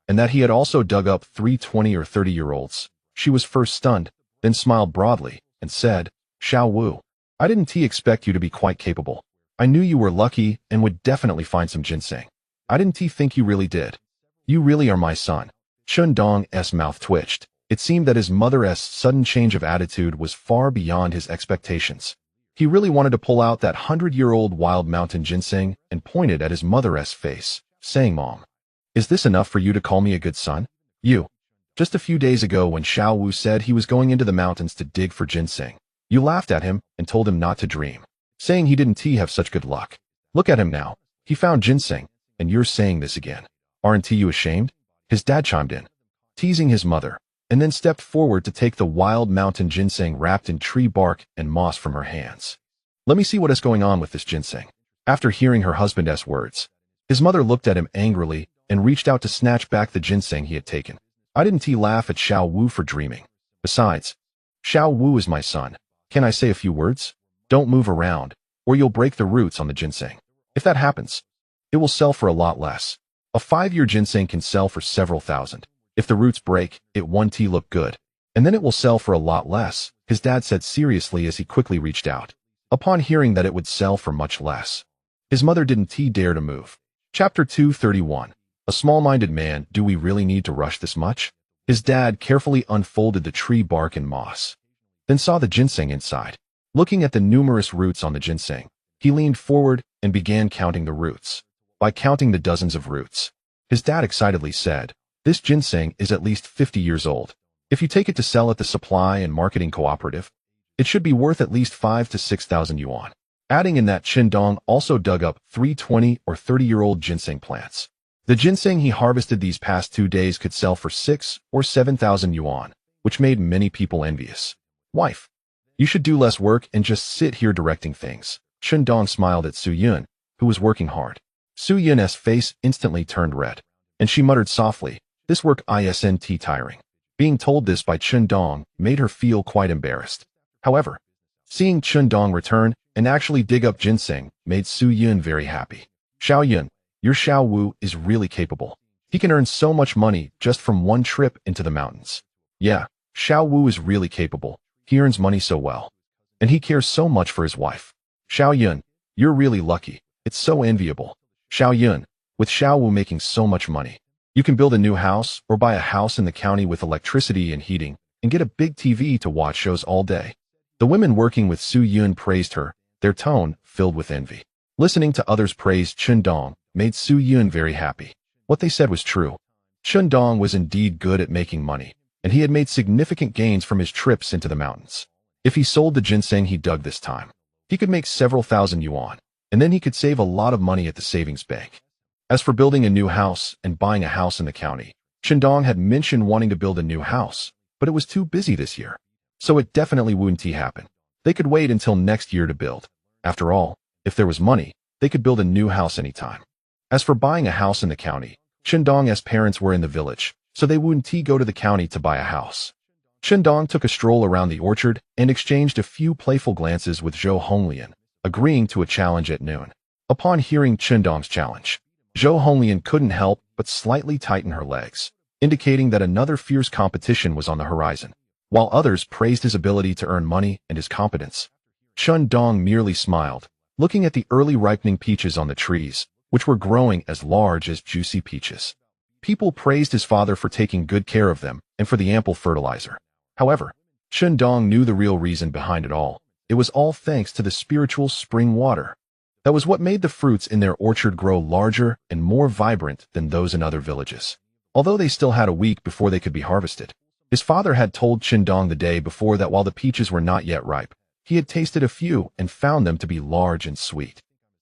and that he had also dug up 3 20 or 30-year-olds, she was first stunned, then smiled broadly, and said, "Xiao Wu, I didn't expect you to be quite capable. I knew you were lucky and would definitely find some ginseng. I didn't think you really did. You really are my son." Qindong's mouth twitched. It seemed that his mother's sudden change of attitude was far beyond his expectations. He really wanted to pull out that 100-year-old wild mountain ginseng and pointed at his mother's face, saying, "Mom, is this enough for you to call me a good son? You. Just a few days ago when Xiao Wu said he was going into the mountains to dig for ginseng, you laughed at him and told him not to dream, saying he didn't have such good luck. Look at him now. He found ginseng, and you're saying this again. Aren't you ashamed?" His dad chimed in, teasing his mother, and then stepped forward to take the wild mountain ginseng wrapped in tree bark and moss from her hands. "Let me see what is going on with this ginseng." After hearing her husband's words, his mother looked at him angrily and reached out to snatch back the ginseng he had taken. "I didn't laugh at Xiao Wu for dreaming. Besides, Xiao Wu is my son. Can I say a few words? Don't move around, or you'll break the roots on the ginseng. If that happens, it will sell for a lot less. A 5-year ginseng can sell for several thousand. If the roots break, it won't look good. And then it will sell for a lot less," his dad said seriously as he quickly reached out. Upon hearing that it would sell for much less, his mother didn't dare to move. Chapter 231. A small-minded man. Do we really need to rush this much? His dad carefully unfolded the tree bark and moss, then saw the ginseng inside. Looking at the numerous roots on the ginseng, he leaned forward and began counting the roots. By counting the dozens of roots, his dad excitedly said, "This ginseng is at least 50 years old. If you take it to sell at the supply and marketing cooperative, it should be worth at least 5,000 to 6,000 yuan. Adding in that Qindong also dug up 3 20 or 30-year-old ginseng plants. The ginseng he harvested these past 2 days could sell for 6,000 or 7,000 yuan, which made many people envious. "Wife, you should do less work and just sit here directing things." Qindong smiled at Su Yun, who was working hard. Su Yun's face instantly turned red, and she muttered softly, "This work isn't tiring." Being told this by Qindong made her feel quite embarrassed. However, seeing Qindong return and actually dig up ginseng made Su Yun very happy. "Xiao Yun, your Xiao Wu is really capable. He can earn so much money just from one trip into the mountains. Yeah, Xiao Wu is really capable. He earns money so well. And he cares so much for his wife. Xiao Yun, you're really lucky. It's so enviable. Xiao Yun, with Xiao Wu making so much money, you can build a new house or buy a house in the county with electricity and heating and get a big TV to watch shows all day." The women working with Su Yun praised her, their tone filled with envy. Listening to others praise Qindong made Su Yun very happy. What they said was true. Qindong was indeed good at making money, and he had made significant gains from his trips into the mountains. If he sold the ginseng he dug this time, he could make several thousand yuan, and then he could save a lot of money at the savings bank. As for building a new house and buying a house in the county, Qindong had mentioned wanting to build a new house, but it was too busy this year, so it definitely wouldn't happen. They could wait until next year to build. After all, if there was money, they could build a new house anytime. As for buying a house in the county, Qindong's parents were in the village, so they wouldn't go to the county to buy a house. Dong took a stroll around the orchard and exchanged a few playful glances with Zhou Honglian, agreeing to a challenge at noon. Upon hearing Dong's challenge, Zhou Honglian couldn't help but slightly tighten her legs, indicating that another fierce competition was on the horizon. While others praised his ability to earn money and his competence, Dong merely smiled, looking at the early ripening peaches on the trees, which were growing as large as juicy peaches. People praised his father for taking good care of them and for the ample fertilizer. However, Dong knew the real reason behind it all. It was all thanks to the spiritual spring water. That was what made the fruits in their orchard grow larger and more vibrant than those in other villages. Although they still had a week before they could be harvested, his father had told Dong the day before that while the peaches were not yet ripe, he had tasted a few and found them to be large and sweet.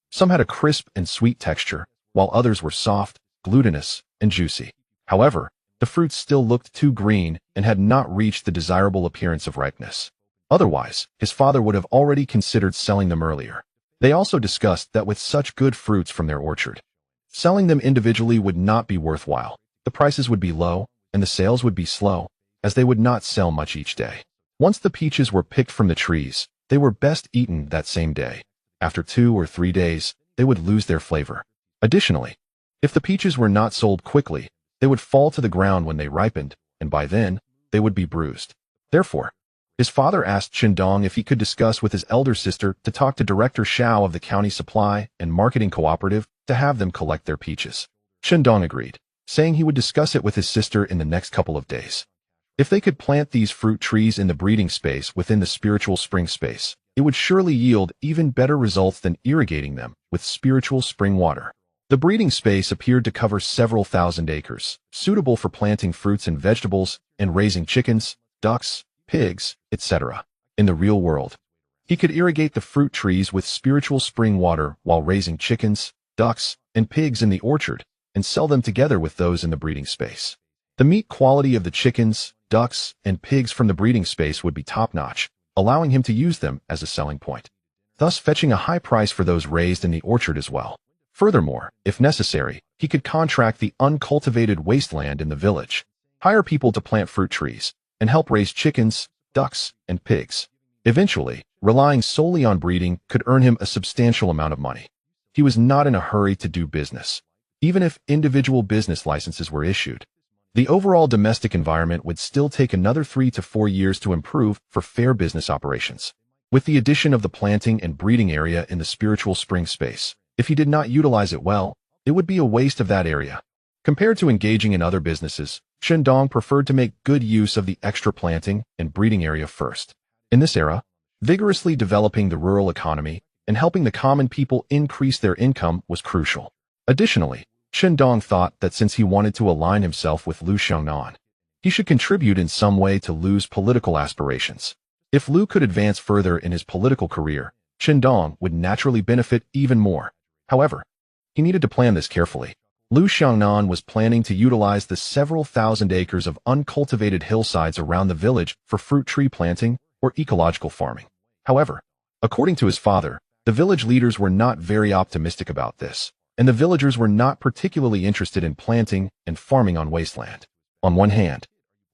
Some had a crisp and sweet texture, while others were soft, glutinous, and juicy. However, the fruits still looked too green and had not reached the desirable appearance of ripeness. Otherwise, his father would have already considered selling them earlier. They also discussed that with such good fruits from their orchard, selling them individually would not be worthwhile. The prices would be low, and the sales would be slow, as they would not sell much each day. Once the peaches were picked from the trees, they were best eaten that same day. After 2 or 3 days, they would lose their flavor. Additionally, if the peaches were not sold quickly, they would fall to the ground when they ripened, and by then, they would be bruised. Therefore, his father asked Dong if he could discuss with his elder sister to talk to Director Xiao of the County Supply and Marketing Cooperative to have them collect their peaches. Dong agreed, saying he would discuss it with his sister in the next couple of days. If they could plant these fruit trees in the breeding space within the spiritual spring space, it would surely yield even better results than irrigating them with spiritual spring water. The breeding space appeared to cover several thousand acres, suitable for planting fruits and vegetables and raising chickens, ducks, pigs, etc. In the real world, he could irrigate the fruit trees with spiritual spring water while raising chickens, ducks, and pigs in the orchard and sell them together with those in the breeding space. The meat quality of the chickens, ducks, and pigs from the breeding space would be top-notch, allowing him to use them as a selling point, thus fetching a high price for those raised in the orchard as well. Furthermore, if necessary, he could contract the uncultivated wasteland in the village, hire people to plant fruit trees, and help raise chickens, ducks, and pigs. Eventually, relying solely on breeding could earn him a substantial amount of money. He was not in a hurry to do business. Even if individual business licenses were issued, the overall domestic environment would still take another 3 to 4 years to improve for fair business operations. With the addition of the planting and breeding area in the spiritual spring space, if he did not utilize it well, it would be a waste of that area. Compared to engaging in other businesses, Dong preferred to make good use of the extra planting and breeding area first. In this era, vigorously developing the rural economy and helping the common people increase their income was crucial. Additionally, Dong thought that since he wanted to align himself with Liu Xiangnan, he should contribute in some way to Liu's political aspirations. If Liu could advance further in his political career, Dong would naturally benefit even more. However, he needed to plan this carefully. Liu Xiangnan was planning to utilize the several thousand acres of uncultivated hillsides around the village for fruit tree planting or ecological farming. However, according to his father, the village leaders were not very optimistic about this, and the villagers were not particularly interested in planting and farming on wasteland. On one hand,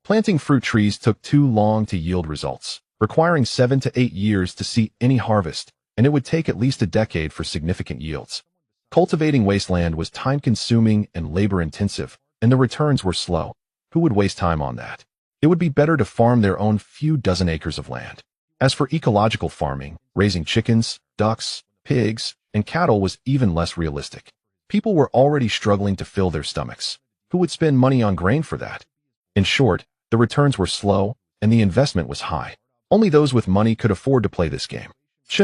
planting fruit trees took too long to yield results, requiring 7 to 8 years to see any harvest, and it would take at least a decade for significant yields. Cultivating wasteland was time-consuming and labor-intensive, and the returns were slow. Who would waste time on that? It would be better to farm their own few dozen acres of land. As for ecological farming, raising chickens, ducks, pigs, and cattle was even less realistic. People were already struggling to fill their stomachs. Who would spend money on grain for that? In short, the returns were slow, and the investment was high. Only those with money could afford to play this game.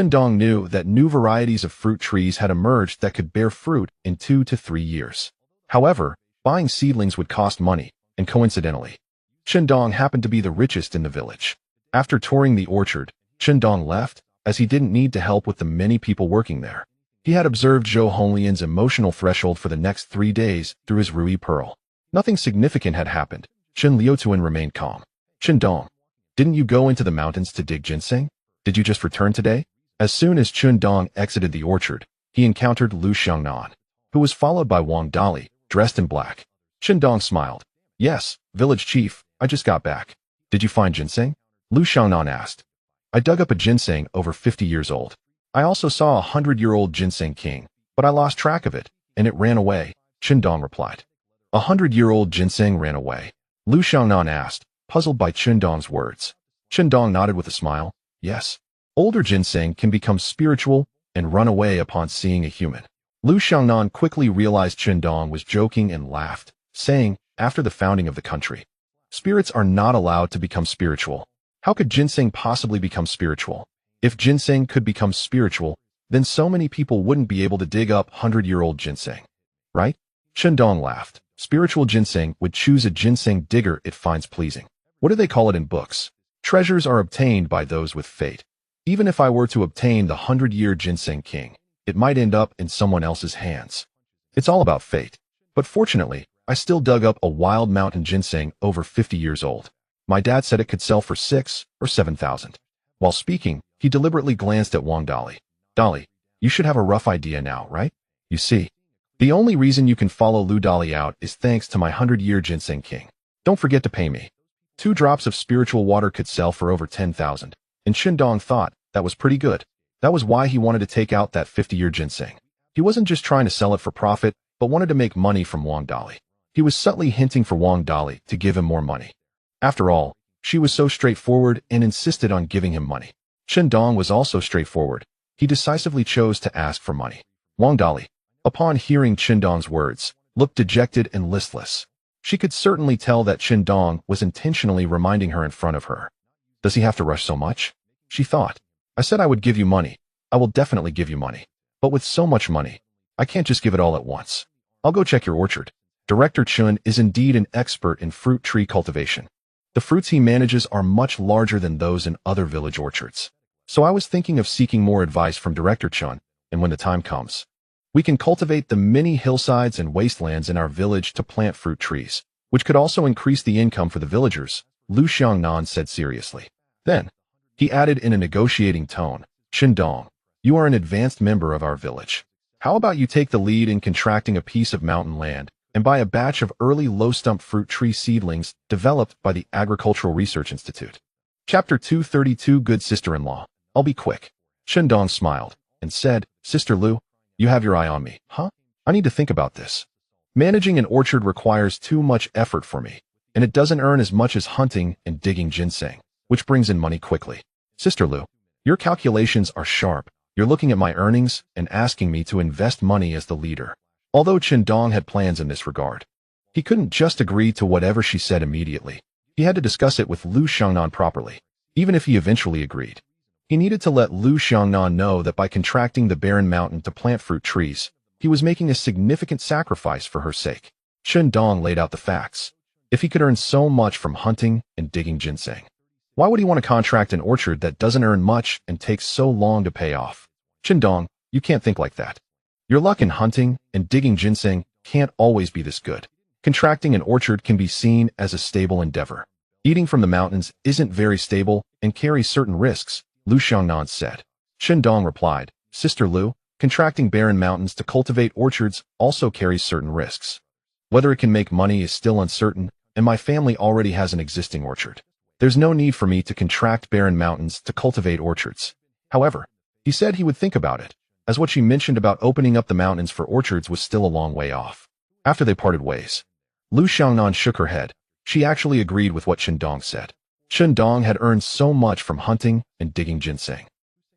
Dong knew that new varieties of fruit trees had emerged that could bear fruit in 2 to 3 years. However, buying seedlings would cost money, and coincidentally, Dong happened to be the richest in the village. After touring the orchard, Dong left, as he didn't need to help with the many people working there. He had observed Zhou Honglian's emotional threshold for the next 3 days through his Rui Pearl. Nothing significant had happened. Liutuan remained calm. Dong, didn't you go into the mountains to dig ginseng? Did you just return today? As soon as Dong exited the orchard, he encountered Liu Xiangnan, who was followed by Wang Dali, dressed in black. Dong smiled. Yes, village chief, I just got back. Did you find ginseng? Lu Xiangnan asked. I dug up a ginseng over 50 years old. I also saw a 100-year-old ginseng king, but I lost track of it, and it ran away, Qindong replied. A 100-year-old ginseng ran away? Lu Xiangnan asked, puzzled by Qindong's words. Qindong nodded with a smile. Yes. Older ginseng can become spiritual and run away upon seeing a human. Lu Xiangnan quickly realized Qindong was joking and laughed, saying, after the founding of the country, spirits are not allowed to become spiritual. How could ginseng possibly become spiritual? If ginseng could become spiritual, then so many people wouldn't be able to dig up 100-year-old ginseng. Right? Qindong laughed. Spiritual ginseng would choose a ginseng digger it finds pleasing. What do they call it in books? Treasures are obtained by those with fate. Even if I were to obtain the 100-year ginseng king, it might end up in someone else's hands. It's all about fate. But fortunately, I still dug up a wild mountain ginseng over 50 years old. My dad said it could sell for 6 or 7,000. While speaking, he deliberately glanced at Wang Dali. Dali, you should have a rough idea now, right? You see, the only reason you can follow Lu Dali out is thanks to my 100-year ginseng king. Don't forget to pay me. 2 drops of spiritual water could sell for over 10,000. And Qindong thought that was pretty good. That was why he wanted to take out that 50-year ginseng. He wasn't just trying to sell it for profit, but wanted to make money from Wang Dali. He was subtly hinting for Wang Dali to give him more money. After all, she was so straightforward and insisted on giving him money. Qindong was also straightforward. He decisively chose to ask for money. Wang Dali, upon hearing Qindong's words, looked dejected and listless. She could certainly tell that Qindong was intentionally reminding her in front of her. Does he have to rush so much? She thought. I said I would give you money. I will definitely give you money. But with so much money, I can't just give it all at once. I'll go check your orchard. Director Chun is indeed an expert in fruit tree cultivation. The fruits he manages are much larger than those in other village orchards. So I was thinking of seeking more advice from Director Chun, and when the time comes, we can cultivate the many hillsides and wastelands in our village to plant fruit trees, which could also increase the income for the villagers, Lu Xiangnan said seriously. Then, he added in a negotiating tone, Qindong, you are an advanced member of our village. How about you take the lead in contracting a piece of mountain land and buy a batch of early low-stump fruit tree seedlings developed by the Agricultural Research Institute. Chapter 232 Good Sister-in-Law. I'll be quick. Qindong smiled and said, Sister Lu, you have your eye on me, huh? I need to think about this. Managing an orchard requires too much effort for me, and it doesn't earn as much as hunting and digging ginseng, which brings in money quickly. Sister Lu, your calculations are sharp. You're looking at my earnings and asking me to invest money as the leader. Although Qindong had plans in this regard, he couldn't just agree to whatever she said immediately. He had to discuss it with Lu Xiangnan properly. Even if he eventually agreed, he needed to let Lu Xiangnan know that by contracting the barren mountain to plant fruit trees, he was making a significant sacrifice for her sake. Qindong laid out the facts. If he could earn so much from hunting and digging ginseng, why would he want to contract an orchard that doesn't earn much and takes so long to pay off? Qindong, you can't think like that. Your luck in hunting and digging ginseng can't always be this good. Contracting an orchard can be seen as a stable endeavor. Eating from the mountains isn't very stable and carries certain risks, Lu Xiangnan said. Qindong replied, Sister Lu, contracting barren mountains to cultivate orchards also carries certain risks. Whether it can make money is still uncertain, and my family already has an existing orchard. There's no need for me to contract barren mountains to cultivate orchards. However, he said he would think about it, as what she mentioned about opening up the mountains for orchards was still a long way off. After they parted ways, Lu Xiangnan shook her head. She actually agreed with what Qindong said. Qindong had earned so much from hunting and digging ginseng,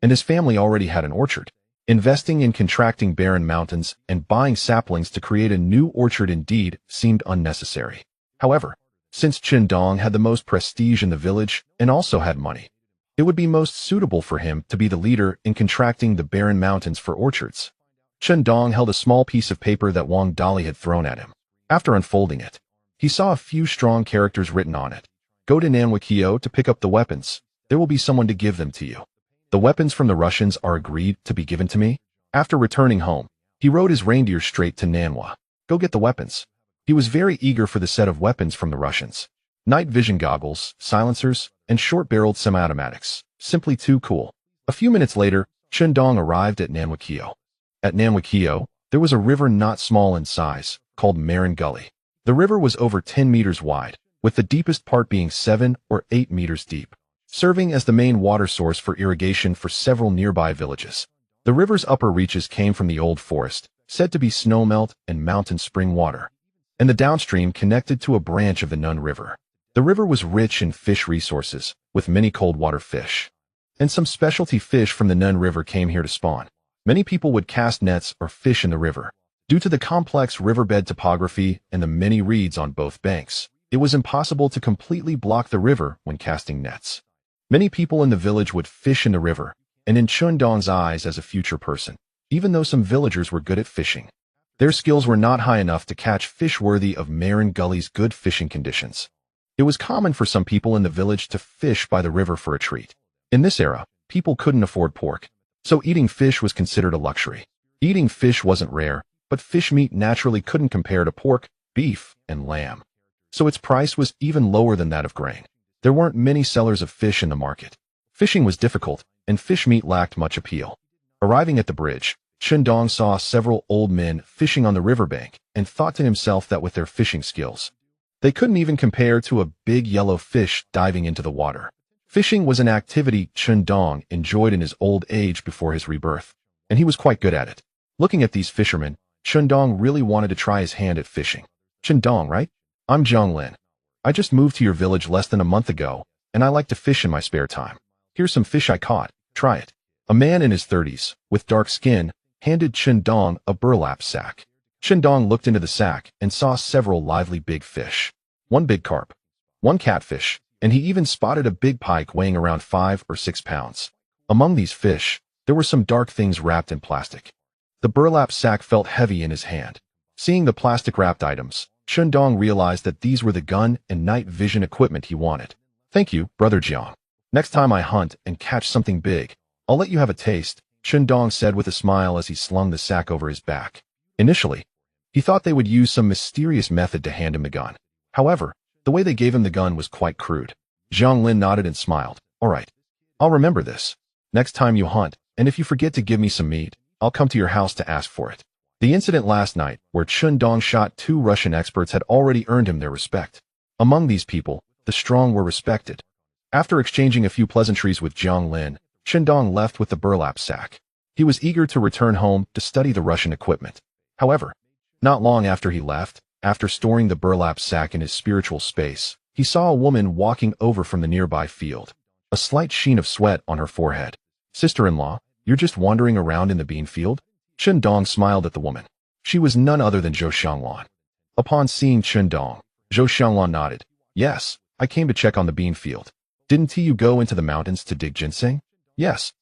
and his family already had an orchard. Investing in contracting barren mountains and buying saplings to create a new orchard indeed seemed unnecessary. However, since Qindong had the most prestige in the village and also had money, it would be most suitable for him to be the leader in contracting the barren mountains for orchards. Qindong held a small piece of paper that Wang Dali had thrown at him. After unfolding it, he saw a few strong characters written on it. Go to Nanwakio to pick up the weapons. There will be someone to give them to you. The weapons from the Russians are agreed to be given to me. After returning home, he rode his reindeer straight to Nanhua. Go get the weapons. He was very eager for the set of weapons from the Russians. Night vision goggles, silencers, and short-barreled semi-automatics. Simply too cool. A few minutes later, Qindong arrived at Nanwakio. At Nanwakio, there was a river not small in size, called Marin Gully. The river was over 10 meters wide, with the deepest part being 7 or 8 meters deep, serving as the main water source for irrigation for several nearby villages. The river's upper reaches came from the old forest, said to be snowmelt and mountain spring water, and the downstream connected to a branch of the Nun River. The river was rich in fish resources, with many cold-water fish. And some specialty fish from the Nun River came here to spawn. Many people would cast nets or fish in the river. Due to the complex riverbed topography and the many reeds on both banks, it was impossible to completely block the river when casting nets. Many people in the village would fish in the river, and in Chundong's eyes as a future person, even though some villagers were good at fishing, their skills were not high enough to catch fish worthy of Marin Gully's good fishing conditions. It was common for some people in the village to fish by the river for a treat. In this era, people couldn't afford pork, so eating fish was considered a luxury. Eating fish wasn't rare, but fish meat naturally couldn't compare to pork, beef, and lamb. So its price was even lower than that of grain. There weren't many sellers of fish in the market. Fishing was difficult, and fish meat lacked much appeal. Arriving at the bridge, Chundong saw several old men fishing on the riverbank and thought to himself that with their fishing skills, they couldn't even compare to a big yellow fish diving into the water. Fishing was an activity Chundong enjoyed in his old age before his rebirth, and he was quite good at it. Looking at these fishermen, Chundong really wanted to try his hand at fishing. Chundong, right? I'm Zhonglin. I just moved to your village less than a month ago, and I like to fish in my spare time. Here's some fish I caught. Try it. A man in his 30s, with dark skin, handed Chundong a burlap sack. Chundong looked into the sack and saw several lively big fish. One big carp, one catfish, and he even spotted a big pike weighing around 5 or 6 pounds. Among these fish, there were some dark things wrapped in plastic. The burlap sack felt heavy in his hand. Seeing the plastic-wrapped items, Chundong realized that these were the gun and night vision equipment he wanted. Thank you, Brother Jiang. Next time I hunt and catch something big, I'll let you have a taste, Chundong said with a smile as he slung the sack over his back. Initially, he thought they would use some mysterious method to hand him the gun. However, the way they gave him the gun was quite crude. Zhonglin nodded and smiled. All right, I'll remember this. Next time you hunt, and if you forget to give me some meat, I'll come to your house to ask for it. The incident last night, where Chundong shot 2 Russian experts, had already earned him their respect. Among these people, the strong were respected. After exchanging a few pleasantries with Zhonglin, Chundong left with the burlap sack. He was eager to return home to study the Russian equipment. However, not long after he left, after storing the burlap sack in his spiritual space, he saw a woman walking over from the nearby field, a slight sheen of sweat on her forehead. Sister-in-law, you're just wandering around in the bean field? Chundong smiled at the woman. She was none other than Zhou Xianglan. Upon seeing Chundong, Zhou Xianglan nodded. Yes, I came to check on the bean field. Didn't you go into the mountains to dig ginseng? Yes.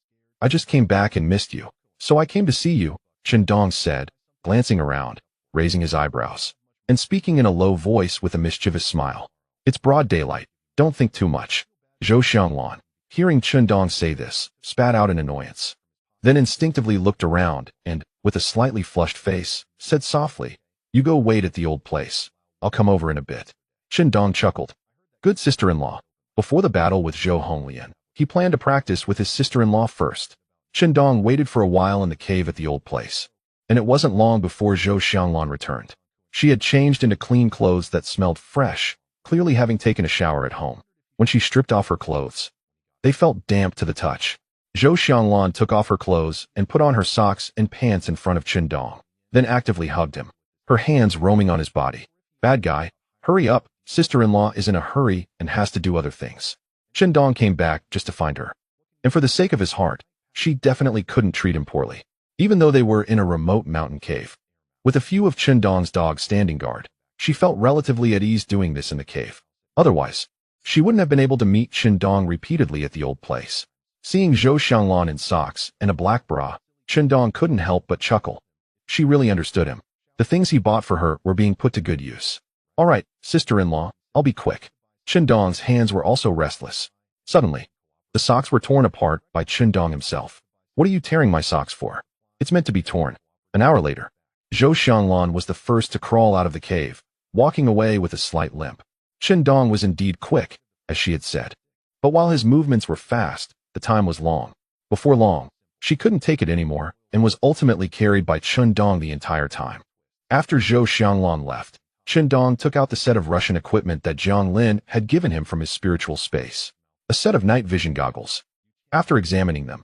I just came back and missed you, so I came to see you, Chundong said, glancing around, raising his eyebrows, and speaking in a low voice with a mischievous smile. It's broad daylight. Don't think too much. Zhou Xianglan, hearing Chundong say this, spat out in annoyance. Then instinctively looked around and, with a slightly flushed face, said softly, You go wait at the old place. I'll come over in a bit. Chundong chuckled. Good sister-in-law. Before the battle with Zhou Honglian, he planned to practice with his sister-in-law first. Chundong waited for a while in the cave at the old place, and it wasn't long before Zhou Xianglan returned. She had changed into clean clothes that smelled fresh, clearly having taken a shower at home. When she stripped off her clothes, they felt damp to the touch. Zhou Xianglan took off her clothes and put on her socks and pants in front of Chundong, then actively hugged him, her hands roaming on his body. Bad guy, hurry up, sister-in-law is in a hurry and has to do other things. Chundong came back just to find her. And for the sake of his heart, she definitely couldn't treat him poorly, even though they were in a remote mountain cave. With a few of Chundong's dogs standing guard, she felt relatively at ease doing this in the cave. Otherwise, she wouldn't have been able to meet Chundong repeatedly at the old place. Seeing Zhou Xianglan in socks and a black bra, Chundong couldn't help but chuckle. She really understood him. The things he bought for her were being put to good use. All right, sister-in-law, I'll be quick. Chundong's hands were also restless. Suddenly, the socks were torn apart by Chundong himself. What are you tearing my socks for? It's meant to be torn. An hour later, Zhou Xianglan was the first to crawl out of the cave, walking away with a slight limp. Chundong was indeed quick, as she had said. But while his movements were fast, the time was long. Before long, she couldn't take it anymore and was ultimately carried by Chundong the entire time. After Zhou Xianglan left, Dong took out the set of Russian equipment that Jiang Lin had given him from his spiritual space. A set of night vision goggles. After examining them,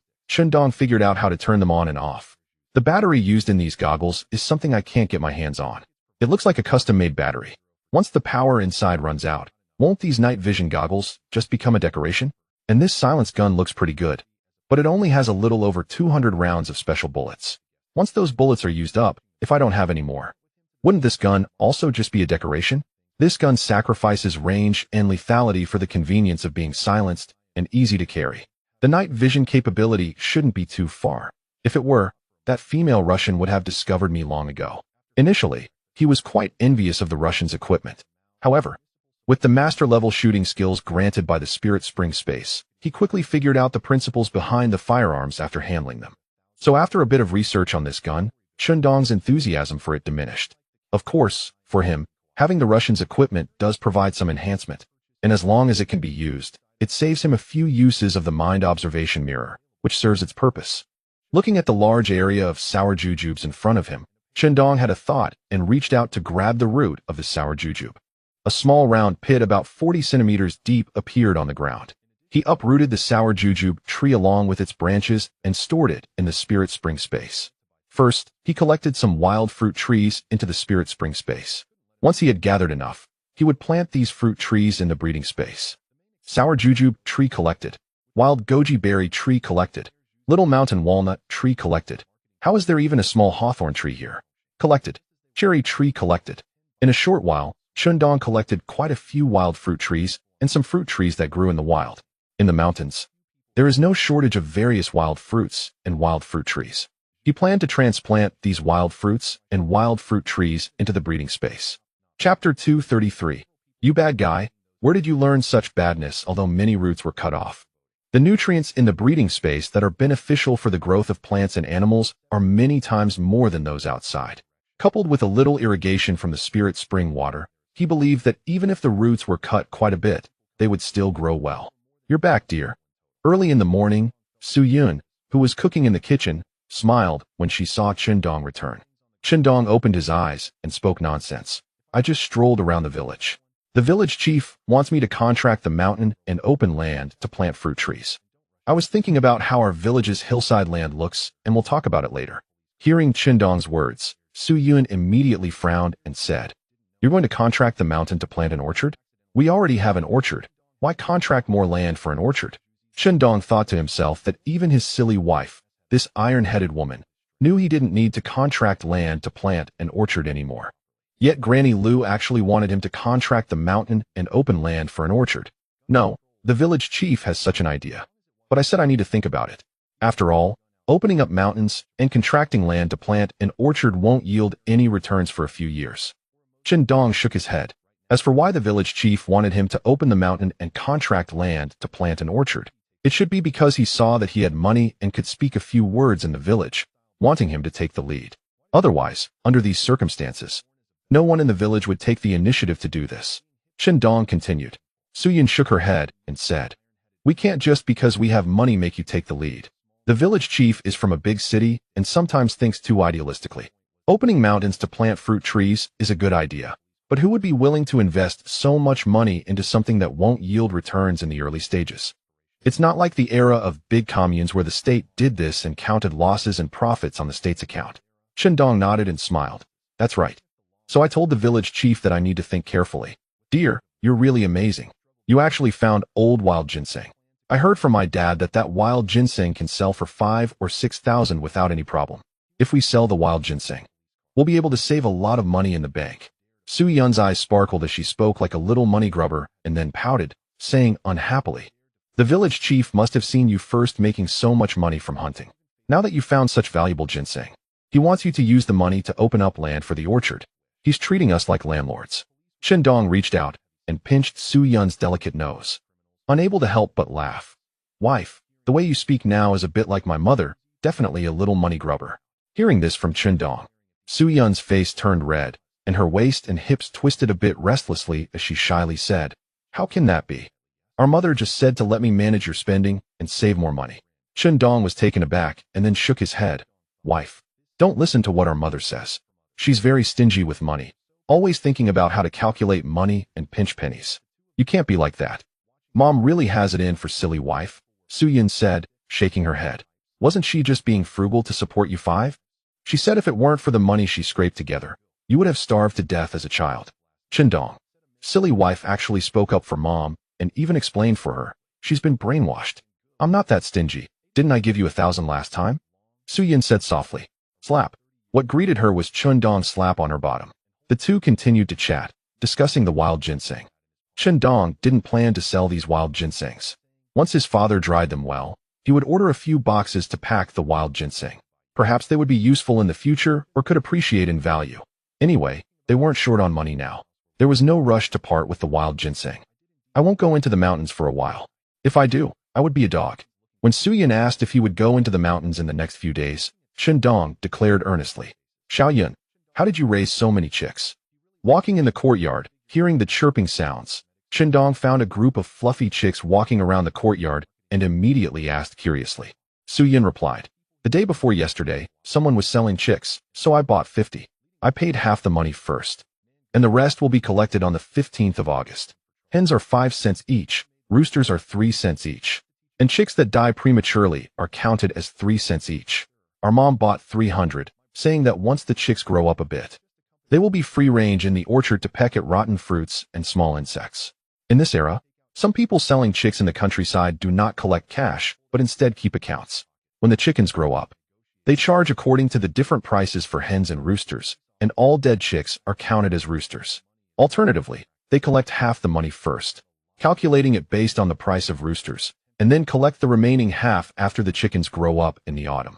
Dong figured out how to turn them on and off. The battery used in these goggles is something I can't get my hands on. It looks like a custom-made battery. Once the power inside runs out, won't these night vision goggles just become a decoration? And this silenced gun looks pretty good. But it only has a little over 200 rounds of special bullets. Once those bullets are used up, if I don't have any more, wouldn't this gun also just be a decoration? This gun sacrifices range and lethality for the convenience of being silenced and easy to carry. The night vision capability shouldn't be too far. If it were, that female Russian would have discovered me long ago. Initially, he was quite envious of the Russian's equipment. However, with the master-level shooting skills granted by the Spirit Spring space, he quickly figured out the principles behind the firearms after handling them. So after a bit of research on this gun, Dong's enthusiasm for it diminished. Of course, for him, having the Russian's equipment does provide some enhancement, and as long as it can be used, it saves him a few uses of the mind observation mirror, which serves its purpose. Looking at the large area of sour jujubes in front of him, Dong had a thought and reached out to grab the root of the sour jujube. A small round pit about 40 centimeters deep appeared on the ground. He uprooted the sour jujube tree along with its branches and stored it in the Spirit Spring space. First, he collected some wild fruit trees into the Spirit Spring space. Once he had gathered enough, he would plant these fruit trees in the breeding space. Sour jujube tree collected. Wild goji berry tree collected. Little mountain walnut tree collected. How is there even a small hawthorn tree here? Collected. Cherry tree collected. In a short while, Dong collected quite a few wild fruit trees and some fruit trees that grew in the wild. In the mountains, there is no shortage of various wild fruits and wild fruit trees. He planned to transplant these wild fruits and wild fruit trees into the breeding space. Chapter 233. You bad guy, where did you learn such badness although many roots were cut off? The nutrients in the breeding space that are beneficial for the growth of plants and animals are many times more than those outside. Coupled with a little irrigation from the Spirit Spring water, he believed that even if the roots were cut quite a bit, they would still grow well. You're back, dear. Early in the morning, Su Yun, who was cooking in the kitchen, smiled when she saw Dong return. Dong opened his eyes and spoke nonsense. I just strolled around the village. The village chief wants me to contract the mountain and open land to plant fruit trees. I was thinking about how our village's hillside land looks, and we'll talk about it later. Hearing Dong's words, Su Yun immediately frowned and said, You're going to contract the mountain to plant an orchard? We already have an orchard. Why contract more land for an orchard? Dong thought to himself that even his silly wife, this iron-headed woman, knew he didn't need to contract land to plant an orchard anymore. Yet Granny Lu actually wanted him to contract the mountain and open land for an orchard. No, the village chief has such an idea. But I said I need to think about it. After all, opening up mountains and contracting land to plant an orchard won't yield any returns for a few years. Dong shook his head. As for why the village chief wanted him to open the mountain and contract land to plant an orchard, it should be because he saw that he had money and could speak a few words in the village, wanting him to take the lead. Otherwise, under these circumstances, no one in the village would take the initiative to do this. Dong continued. Su Yun shook her head and said, We can't just because we have money make you take the lead. The village chief is from a big city and sometimes thinks too idealistically. Opening mountains to plant fruit trees is a good idea, but who would be willing to invest so much money into something that won't yield returns in the early stages? It's not like the era of big communes where the state did this and counted losses and profits on the state's account. Dong nodded and smiled. That's right. So I told the village chief that I need to think carefully. Dear, you're really amazing. You actually found old wild ginseng. I heard from my dad that wild ginseng can sell for 5,000 or 6,000 without any problem. If we sell the wild ginseng, we'll be able to save a lot of money in the bank. Su Yun's eyes sparkled as she spoke like a little money grubber and then pouted, saying unhappily, The village chief must have seen you first making so much money from hunting. Now that you found such valuable ginseng, he wants you to use the money to open up land for the orchard. He's treating us like landlords. Dong reached out and pinched Su Yun's delicate nose, unable to help but laugh. Wife, the way you speak now is a bit like my mother, definitely a little money grubber. Hearing this from Dong, Su Yun's face turned red, and her waist and hips twisted a bit restlessly as she shyly said, How can that be? Our mother just said to let me manage your spending and save more money. Dong was taken aback and then shook his head. Wife, don't listen to what our mother says. She's very stingy with money. always thinking about how to calculate money and pinch pennies. You can't be like that. Mom really has it in for silly wife, Su-Yun said, shaking her head. Wasn't she just being frugal to support you five? She said if it weren't for the money she scraped together, you would have starved to death as a child. Chindong. Silly wife actually spoke up for Mom and even explained for her. She's been brainwashed. I'm not that stingy. Didn't I give you 1,000 last time? Su-Yun said softly. Slap. What greeted her was Chindong's slap on her bottom. The two continued to chat, discussing the wild ginseng. Chindong didn't plan to sell these wild ginsengs. Once his father dried them well, he would order a few boxes to pack the wild ginseng. Perhaps they would be useful in the future or could appreciate in value. Anyway, they weren't short on money now. There was no rush to part with the wild ginseng. I won't go into the mountains for a while. If I do, I would be a dog. When Su-Yun asked if he would go into the mountains in the next few days, Chindong declared earnestly, Xiaoyun, how did you raise so many chicks? Walking in the courtyard, hearing the chirping sounds, Chindong found a group of fluffy chicks walking around the courtyard and immediately asked curiously. Su-Yun replied, the day before yesterday, someone was selling chicks, so I bought 50. I paid half the money first. And the rest will be collected on the 15th of August. Hens are 5 cents each, roosters are 3 cents each. And chicks that die prematurely are counted as 3 cents each. Our mom bought 300, saying that once the chicks grow up a bit, they will be free range in the orchard to peck at rotten fruits and small insects. In this era, some people selling chicks in the countryside do not collect cash, but instead keep accounts. When the chickens grow up, they charge according to the different prices for hens and roosters, and all dead chicks are counted as roosters. Alternatively, they collect half the money first, calculating it based on the price of roosters, and then collect the remaining half after the chickens grow up in the autumn.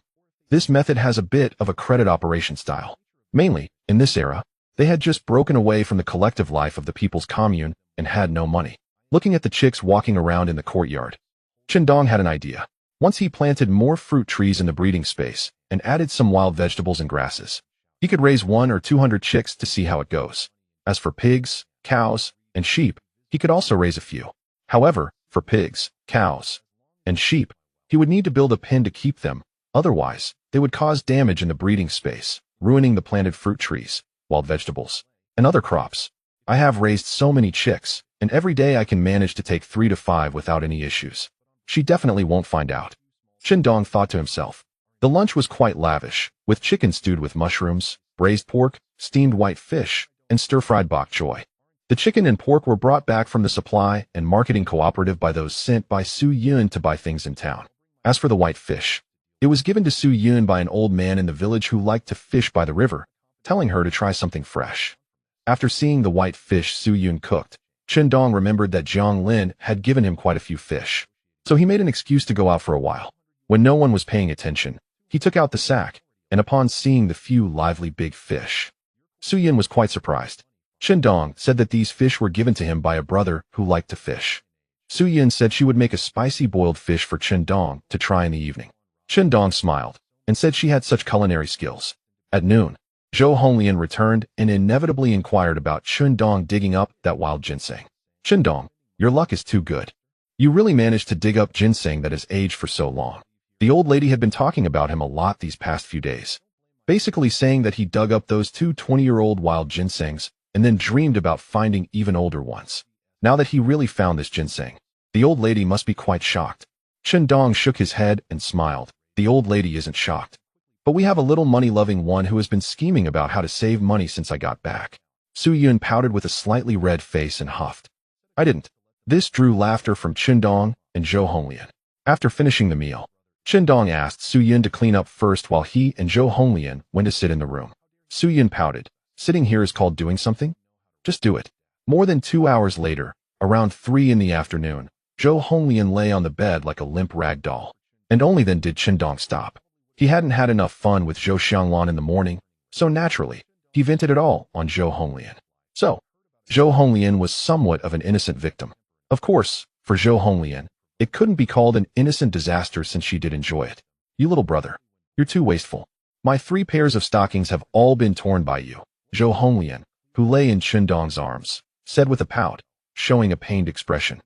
This method has a bit of a credit operation style. Mainly, in this era, they had just broken away from the collective life of the people's commune and had no money. Looking at the chicks walking around in the courtyard, Chindong had an idea. Once he planted more fruit trees in the breeding space and added some wild vegetables and grasses, he could raise 100 or 200 chicks to see how it goes. As for pigs, cows, and sheep, he could also raise a few. However, for pigs, cows, and sheep, he would need to build a pen to keep them. Otherwise, they would cause damage in the breeding space, ruining the planted fruit trees, wild vegetables, and other crops. I have raised so many chicks, and every day I can manage to take 3 to 5 without any issues. She definitely won't find out. Chindong thought to himself. The lunch was quite lavish, with chicken stewed with mushrooms, braised pork, steamed white fish, and stir-fried bok choy. The chicken and pork were brought back from the supply and marketing cooperative by those sent by Su-Yun to buy things in town. As for the white fish, it was given to Su-Yun by an old man in the village who liked to fish by the river, telling her to try something fresh. After seeing the white fish Su-Yun cooked, Chindong remembered that Jiang Lin had given him quite a few fish. So he made an excuse to go out for a while. When no one was paying attention, he took out the sack, and upon seeing the few lively big fish, Su-Yun was quite surprised. Chindong said that these fish were given to him by a brother who liked to fish. Su-Yun said she would make a spicy boiled fish for Chindong to try in the evening. Chindong smiled and said she had such culinary skills. At noon, Zhou Honglian returned and inevitably inquired about Chindong digging up that wild ginseng. Chindong, your luck is too good. You really managed to dig up ginseng that has aged for so long. The old lady had been talking about him a lot these past few days, basically saying that he dug up those 2 20-year-old wild ginsengs and then dreamed about finding even older ones. Now that he really found this ginseng, the old lady must be quite shocked. Chindong shook his head and smiled. The old lady isn't shocked. But we have a little money-loving one who has been scheming about how to save money since I got back. Su-Yun pouted with a slightly red face and huffed. I didn't. This drew laughter from Chindong and Zhou Honglian. After finishing the meal, Chindong asked Su-Yun to clean up first while he and Zhou Honglian went to sit in the room. Su-Yun pouted. Sitting here is called doing something? Just do it. More than 2 hours later, around 3 in the afternoon, Zhou Honglian lay on the bed like a limp rag doll. And only then did Chindong stop. He hadn't had enough fun with Zhou Xianglan in the morning, so naturally, he vented it all on Zhou Honglian. So, Zhou Honglian was somewhat of an innocent victim. Of course, for Zhou Honglian, it couldn't be called an innocent disaster since she did enjoy it. You little brother, you're too wasteful. My 3 pairs of stockings have all been torn by you, Zhou Honglian, who lay in Chindong's arms, said with a pout, showing a pained expression.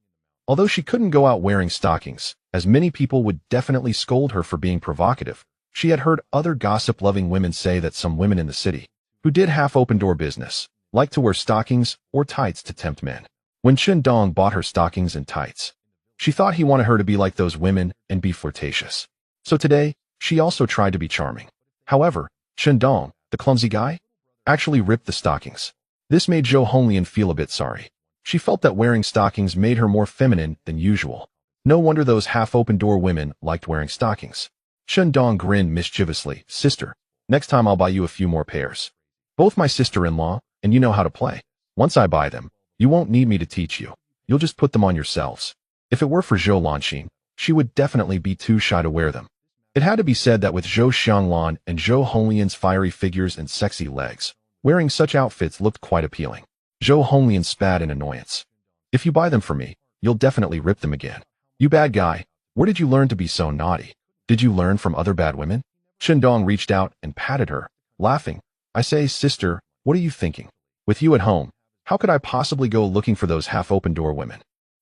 Although she couldn't go out wearing stockings, as many people would definitely scold her for being provocative, she had heard other gossip-loving women say that some women in the city, who did half open-door business, liked to wear stockings or tights to tempt men. When Chen Dong bought her stockings and tights, she thought he wanted her to be like those women and be flirtatious. So today, she also tried to be charming. However, Chen Dong, the clumsy guy, actually ripped the stockings. This made Zhou Honglian feel a bit sorry. She felt that wearing stockings made her more feminine than usual. No wonder those half-open door women liked wearing stockings. Chen Dong grinned mischievously. Sister, next time I'll buy you a few more pairs. Both my sister-in-law, and you know how to play. Once I buy them, you won't need me to teach you. You'll just put them on yourselves. If it were for Zhou Lanxin, she would definitely be too shy to wear them. It had to be said that with Zhou Xianglan and Zhou Honglian's fiery figures and sexy legs, wearing such outfits looked quite appealing. Zhou Honglian spat in annoyance. If you buy them for me, you'll definitely rip them again. You bad guy, where did you learn to be so naughty? Did you learn from other bad women? Chen Dong reached out and patted her, laughing. I say, sister, what are you thinking? With you at home, how could I possibly go looking for those half-open door women?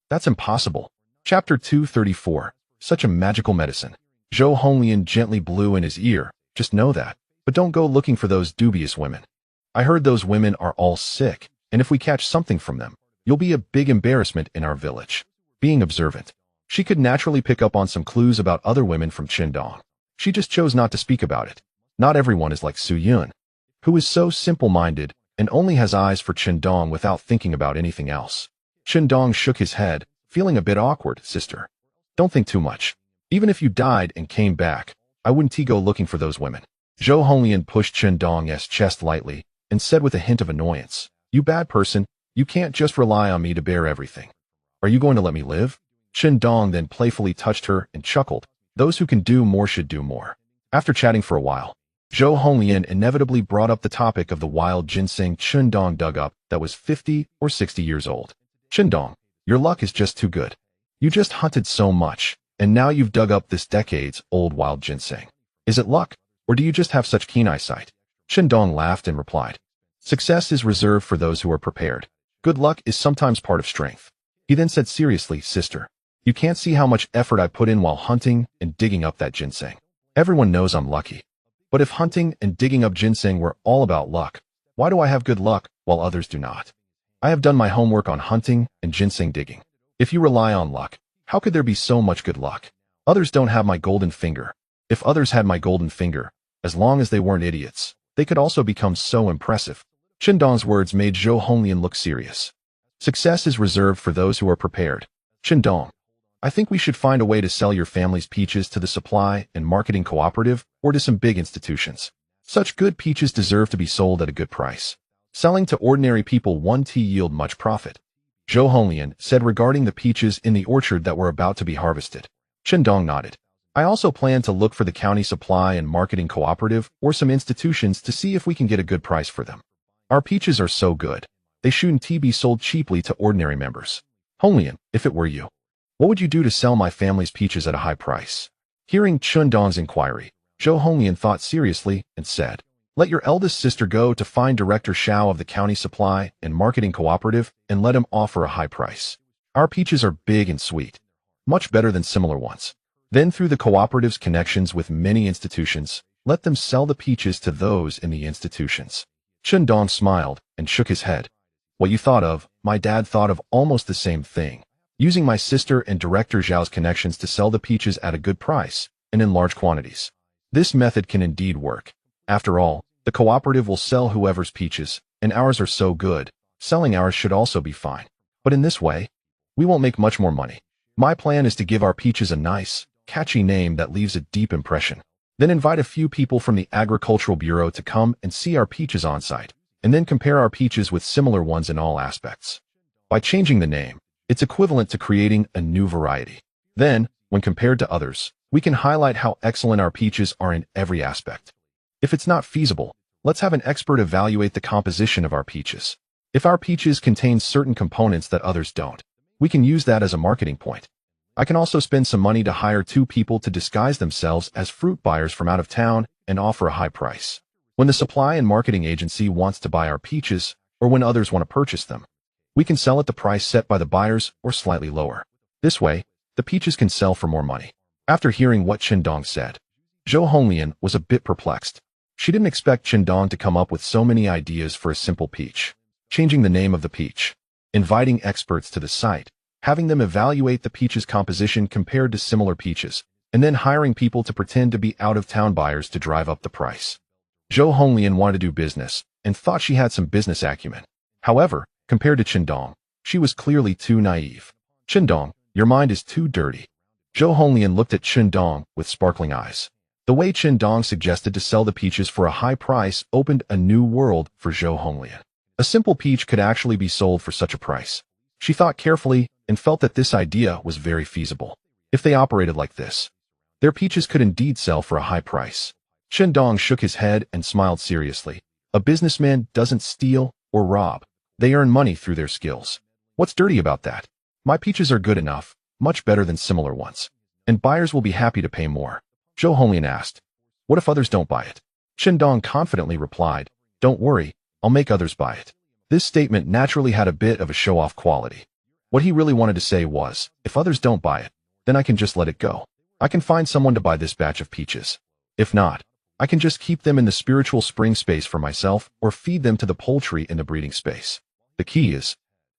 That's impossible. Chapter 234. Such a magical medicine. Zhou Honglian gently blew in his ear. Just know that. But don't go looking for those dubious women. I heard those women are all sick, and if we catch something from them, you'll be a big embarrassment in our village. Being observant, she could naturally pick up on some clues about other women from Chen Dong. She just chose not to speak about it. Not everyone is like Su Yun, who is so simple-minded and only has eyes for Chen Dong without thinking about anything else. Chen Dong shook his head, feeling a bit awkward. Sister, don't think too much. Even if you died and came back, I wouldn't go looking for those women. Zhou Honglian pushed Chen Dong's chest lightly and said with a hint of annoyance, You bad person, you can't just rely on me to bear everything. Are you going to let me live? Chen Dong then playfully touched her and chuckled. Those who can do more should do more. After chatting for a while, Zhou Honglian inevitably brought up the topic of the wild ginseng Chen Dong dug up that was 50 or 60 years old. Chen Dong, your luck is just too good. You just hunted so much, and now you've dug up this decades-old wild ginseng. Is it luck, or do you just have such keen eyesight? Chen Dong laughed and replied, Success is reserved for those who are prepared. Good luck is sometimes part of strength. He then said seriously, Sister, you can't see how much effort I put in while hunting and digging up that ginseng. Everyone knows I'm lucky. But if hunting and digging up ginseng were all about luck, why do I have good luck while others do not? I have done my homework on hunting and ginseng digging. If you rely on luck, how could there be so much good luck? Others don't have my golden finger. If others had my golden finger, as long as they weren't idiots, they could also become so impressive. Chen Dong's words made Zhou Honglian look serious. Success is reserved for those who are prepared. Chen Dong, I think we should find a way to sell your family's peaches to the supply and marketing cooperative or to some big institutions. Such good peaches deserve to be sold at a good price. Selling to ordinary people won't yield much profit. Zhou Honglian said regarding the peaches in the orchard that were about to be harvested. Chen Dong nodded. I also plan to look for the county supply and marketing cooperative or some institutions to see if we can get a good price for them. Our peaches are so good, they shouldn't be sold cheaply to ordinary members. Honglian, if it were you, what would you do to sell my family's peaches at a high price? Hearing Chen Dong's inquiry, Zhou Honglian thought seriously and said, Let your eldest sister go to find Director Xiao of the county supply and marketing cooperative and let him offer a high price. Our peaches are big and sweet, much better than similar ones. Then through the cooperative's connections with many institutions, let them sell the peaches to those in the institutions. Chen Dong smiled and shook his head. What you thought of, my dad thought of almost the same thing. Using my sister and Director Zhao's connections to sell the peaches at a good price and in large quantities. This method can indeed work. After all, the cooperative will sell whoever's peaches, and ours are so good, selling ours should also be fine. But in this way, we won't make much more money. My plan is to give our peaches a nice, catchy name that leaves a deep impression. Then invite a few people from the Agricultural Bureau to come and see our peaches on site, and then compare our peaches with similar ones in all aspects. By changing the name, it's equivalent to creating a new variety. Then, when compared to others, we can highlight how excellent our peaches are in every aspect. If it's not feasible, let's have an expert evaluate the composition of our peaches. If our peaches contain certain components that others don't, we can use that as a marketing point. I can also spend some money to hire 2 people to disguise themselves as fruit buyers from out of town and offer a high price. When the supply and marketing agency wants to buy our peaches, or when others want to purchase them, we can sell at the price set by the buyers or slightly lower. This way, the peaches can sell for more money. After hearing what Chen Dong said, Zhou Honglian was a bit perplexed. She didn't expect Chen Dong to come up with so many ideas for a simple peach. changing the name of the peach, inviting experts to the site, having them evaluate the peach's composition compared to similar peaches, and then hiring people to pretend to be out-of-town buyers to drive up the price. Zhou Honglian wanted to do business and thought she had some business acumen. However, compared to Qindong, she was clearly too naive. Qindong, your mind is too dirty. Zhou Honglian looked at Qindong with sparkling eyes. The way Qindong suggested to sell the peaches for a high price opened a new world for Zhou Honglian. A simple peach could actually be sold for such a price. She thought carefully and felt that this idea was very feasible. If they operated like this, their peaches could indeed sell for a high price. Qindong shook his head and smiled seriously. A businessman doesn't steal or rob. They earn money through their skills. What's dirty about that? My peaches are good enough, much better than similar ones. And buyers will be happy to pay more. Zhou Honglian asked. What if others don't buy it? Qindong confidently replied, don't worry, I'll make others buy it. This statement naturally had a bit of a show-off quality. What he really wanted to say was, if others don't buy it, then I can just let it go. I can find someone to buy this batch of peaches. If not, I can just keep them in the spiritual spring space for myself or feed them to the poultry in the breeding space. The key is,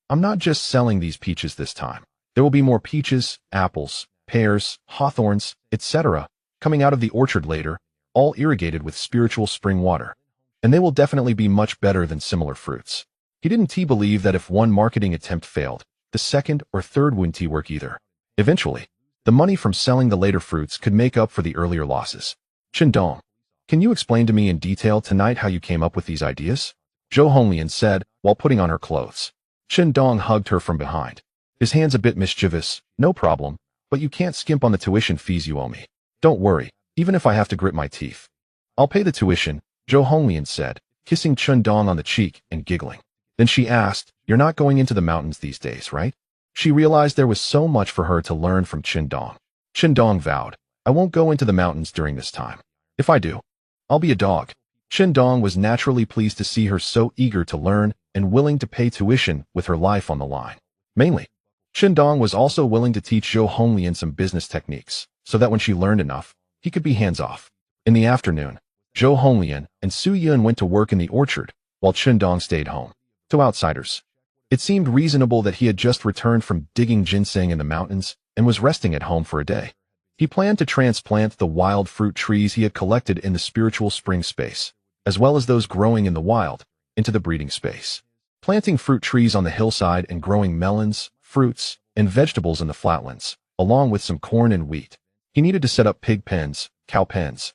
I'm not just selling these peaches this time. There will be more peaches, apples, pears, hawthorns, etc., coming out of the orchard later, all irrigated with spiritual spring water. And they will definitely be much better than similar fruits. He didn't believe that if one marketing attempt failed, the second or third wouldn't work either. Eventually, the money from selling the later fruits could make up for the earlier losses. Qindong, can you explain to me in detail tonight how you came up with these ideas? Zhou Honglian said while putting on her clothes. Qindong hugged her from behind. His hands a bit mischievous. No problem, but you can't skimp on the tuition fees you owe me. Don't worry, even if I have to grit my teeth. I'll pay the tuition, Zhou Honglian said, kissing Qindong on the cheek and giggling. Then she asked, you're not going into the mountains these days, right? She realized there was so much for her to learn from Qindong. Qindong vowed, I won't go into the mountains during this time. If I do, I'll be a dog. Qindong was naturally pleased to see her so eager to learn and willing to pay tuition with her life on the line. Mainly, Qindong was also willing to teach Zhou Honglian some business techniques, so that when she learned enough, he could be hands-off. In the afternoon, Zhou Honglian and Su Yun went to work in the orchard, while Qindong stayed home. To outsiders, it seemed reasonable that he had just returned from digging ginseng in the mountains and was resting at home for a day. He planned to transplant the wild fruit trees he had collected in the spiritual spring space, as well as those growing in the wild, into the breeding space. Planting fruit trees on the hillside and growing melons, fruits, and vegetables in the flatlands, along with some corn and wheat. He needed to set up pig pens, cow pens,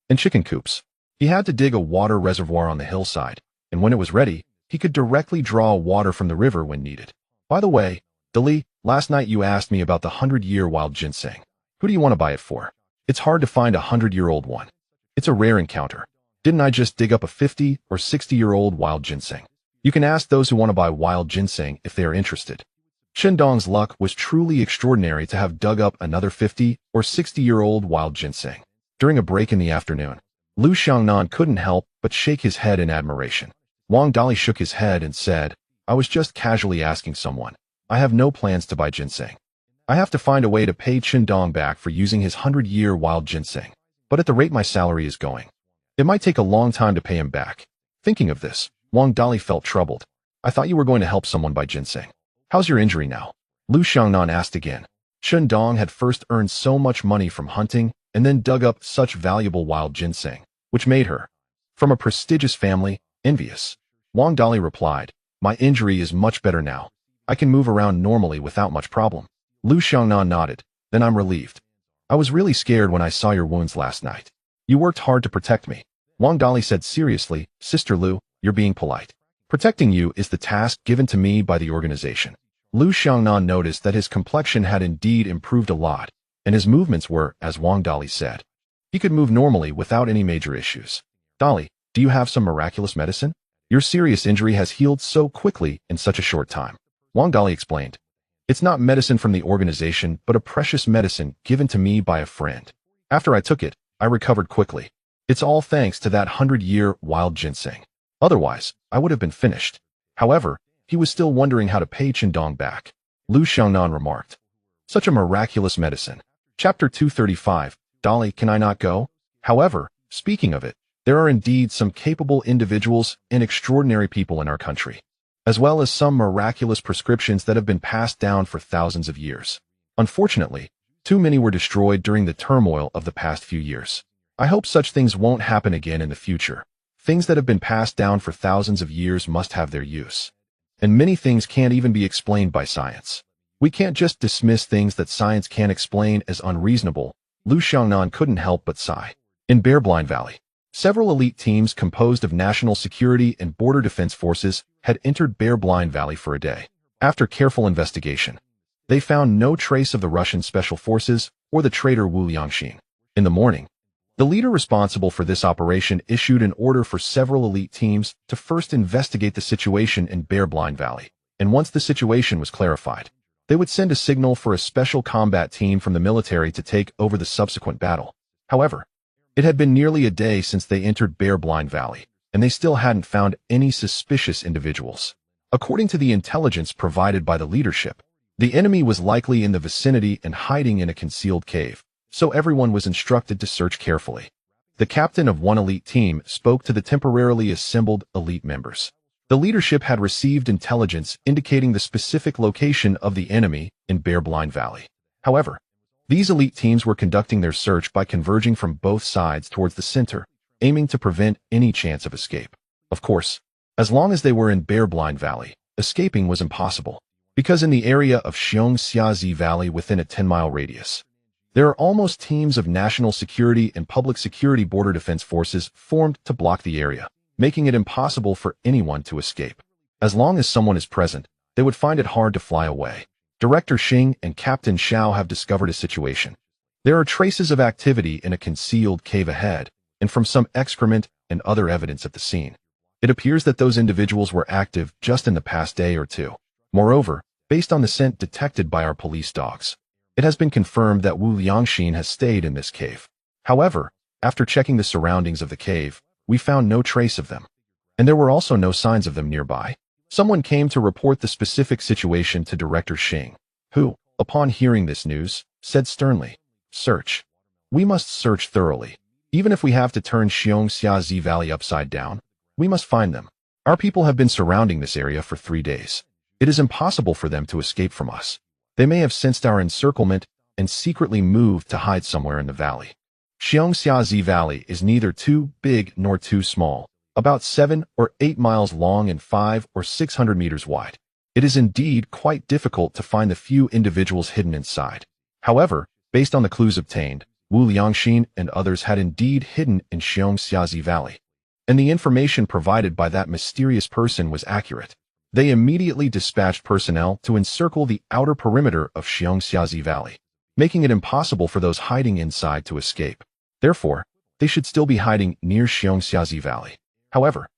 and chicken coops. He had to dig a water reservoir on the hillside, and when it was ready, he could directly draw water from the river when needed. By the way, Dali, last night you asked me about the 100-year wild ginseng. Who do you want to buy it for? It's hard to find a 100-year-old one. It's a rare encounter. Didn't I just dig up a 50 or 60-year-old wild ginseng? You can ask those who want to buy wild ginseng if they are interested. Qindong's luck was truly extraordinary to have dug up another 50 or 60-year-old wild ginseng. During a break in the afternoon, Lu Xiangnan couldn't help but shake his head in admiration. Wang Dali shook his head and said, I was just casually asking someone. I have no plans to buy ginseng. I have to find a way to pay Qindong back for using his 100-year wild ginseng. But at the rate my salary is going, it might take a long time to pay him back. Thinking of this, Wang Dali felt troubled. I thought you were going to help someone buy ginseng. How's your injury now? Lu Xiangnan asked again. Qindong had first earned so much money from hunting and then dug up such valuable wild ginseng, which made her, from a prestigious family, envious. Wang Dali replied, my injury is much better now. I can move around normally without much problem. Lu Xiangnan nodded. Then I'm relieved. I was really scared when I saw your wounds last night. You worked hard to protect me. Wang Dali said seriously, Sister Lu, you're being polite. Protecting you is the task given to me by the organization. Lu Xiangnan noticed that his complexion had indeed improved a lot, and his movements were, as Wang Dali said. He could move normally without any major issues. Dali, do you have some miraculous medicine? Your serious injury has healed so quickly in such a short time. Wang Dali explained. It's not medicine from the organization, but a precious medicine given to me by a friend. After I took it, I recovered quickly. It's all thanks to that 100-year wild ginseng. Otherwise, I would have been finished. However, he was still wondering how to pay Qindong back. Lu Xiangnan remarked. Such a miraculous medicine. Chapter 235, Dali, can I not go? However, speaking of it, there are indeed some capable individuals and extraordinary people in our country. as well as some miraculous prescriptions that have been passed down for thousands of years. Unfortunately, too many were destroyed during the turmoil of the past few years. I hope such things won't happen again in the future. Things that have been passed down for thousands of years must have their use. And many things can't even be explained by science. We can't just dismiss things that science can't explain as unreasonable. Liu Xiangnan couldn't help but sigh. In Bear Blind Valley, several elite teams composed of national security and border defense forces had entered Bear Blind Valley for a day. After careful investigation, they found no trace of the Russian special forces or the traitor Wu Liangxin. In the morning, the leader responsible for this operation issued an order for several elite teams to first investigate the situation in Bear Blind Valley, and once the situation was clarified, they would send a signal for a special combat team from the military to take over the subsequent battle. However, it had been nearly a day since they entered Bear Blind Valley, and they still hadn't found any suspicious individuals. According to the intelligence provided by the leadership, the enemy was likely in the vicinity and hiding in a concealed cave, so everyone was instructed to search carefully. The captain of one elite team spoke to the temporarily assembled elite members. The leadership had received intelligence indicating the specific location of the enemy in Bear Blind Valley. However, these elite teams were conducting their search by converging from both sides towards the center, aiming to prevent any chance of escape. Of course, as long as they were in Bear Blind Valley, escaping was impossible, because in the area of Xiongxiazi Valley within a 10-mile radius, there are almost teams of national security and public security border defense forces formed to block the area, making it impossible for anyone to escape. As long as someone is present, they would find it hard to fly away. Director Xing and Captain Xiao have discovered a situation. There are traces of activity in a concealed cave ahead, and from some excrement and other evidence at the scene. It appears that those individuals were active just in the past day or two. Moreover, based on the scent detected by our police dogs, it has been confirmed that Wu Liangxin has stayed in this cave. However, after checking the surroundings of the cave, we found no trace of them. And there were also no signs of them nearby. Someone came to report the specific situation to Director Xing, who, upon hearing this news, said sternly, "Search. We must search thoroughly. Even if we have to turn Xiongxiazi Valley upside down, we must find them. Our people have been surrounding this area for 3 days. It is impossible for them to escape from us. They may have sensed our encirclement and secretly moved to hide somewhere in the valley." Xiongxiazi Valley is neither too big nor too small, about 7 or 8 miles long and 500 or 600 meters wide. It is indeed quite difficult to find the few individuals hidden inside. However, based on the clues obtained, Wu Liangxin and others had indeed hidden in Xiongxiazi Valley, and the information provided by that mysterious person was accurate. They immediately dispatched personnel to encircle the outer perimeter of Xiongxiazi Valley, making it impossible for those hiding inside to escape. Therefore, they should still be hiding near Xiongxiazi Valley. However,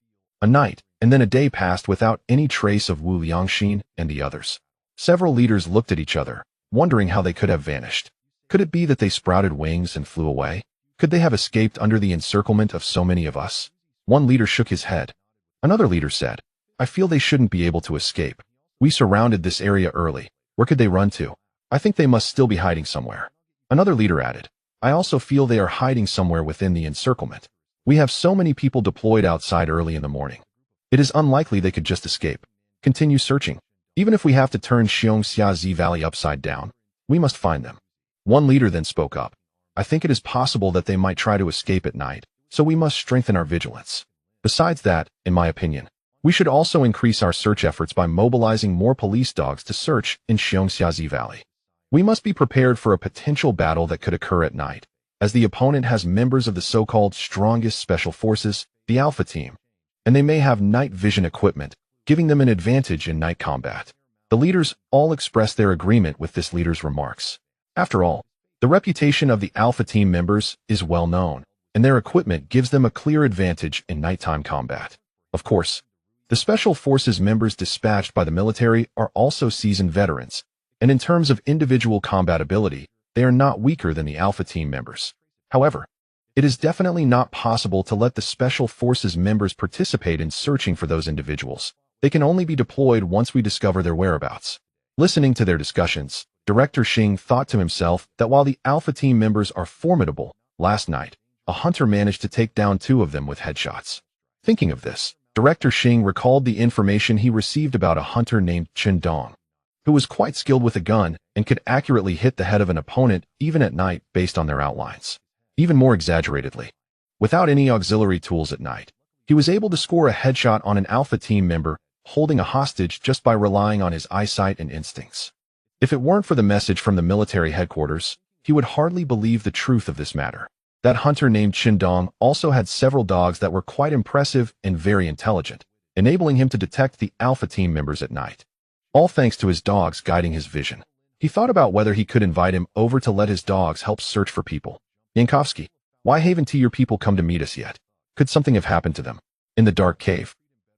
a night and then a day passed without any trace of Wu Liangxin and the others. Several leaders looked at each other, wondering how they could have vanished. Could it be that they sprouted wings and flew away? Could they have escaped under the encirclement of so many of us? One leader shook his head. Another leader said, "I feel they shouldn't be able to escape. We surrounded this area early. Where could they run to? I think they must still be hiding somewhere." Another leader added, "I also feel they are hiding somewhere within the encirclement. We have so many people deployed outside early in the morning. It is unlikely they could just escape. Continue searching. Even if we have to turn Xiongxiazi Valley upside down, we must find them." One leader then spoke up. "I think it is possible that they might try to escape at night, so we must strengthen our vigilance. Besides that, in my opinion, we should also increase our search efforts by mobilizing more police dogs to search in Xiongxiazi Valley. We must be prepared for a potential battle that could occur at night, as the opponent has members of the so-called strongest special forces, the Alpha Team, and they may have night vision equipment, giving them an advantage in night combat." The leaders all expressed their agreement with this leader's remarks. After all, the reputation of the Alpha Team members is well known, and their equipment gives them a clear advantage in nighttime combat. Of course, the Special Forces members dispatched by the military are also seasoned veterans, and in terms of individual combat ability, they are not weaker than the Alpha Team members. However, it is definitely not possible to let the Special Forces members participate in searching for those individuals. They can only be deployed once we discover their whereabouts. Listening to their discussions, Director Xing thought to himself that while the Alpha Team members are formidable, last night, a hunter managed to take down 2 of them with headshots. Thinking of this, Director Xing recalled the information he received about a hunter named Chen Dong, who was quite skilled with a gun and could accurately hit the head of an opponent even at night based on their outlines. Even more exaggeratedly, without any auxiliary tools at night, he was able to score a headshot on an Alpha team member holding a hostage just by relying on his eyesight and instincts. If it weren't for the message from the military headquarters, he would hardly believe the truth of this matter. That hunter named Chen Dong also had several dogs that were quite impressive and very intelligent, enabling him to detect the Alpha team members at night. All thanks to his dogs guiding his vision. He thought about whether he could invite him over to let his dogs help search for people. Yankovsky, why haven't your people come to meet us yet? Could something have happened to them? In the dark cave,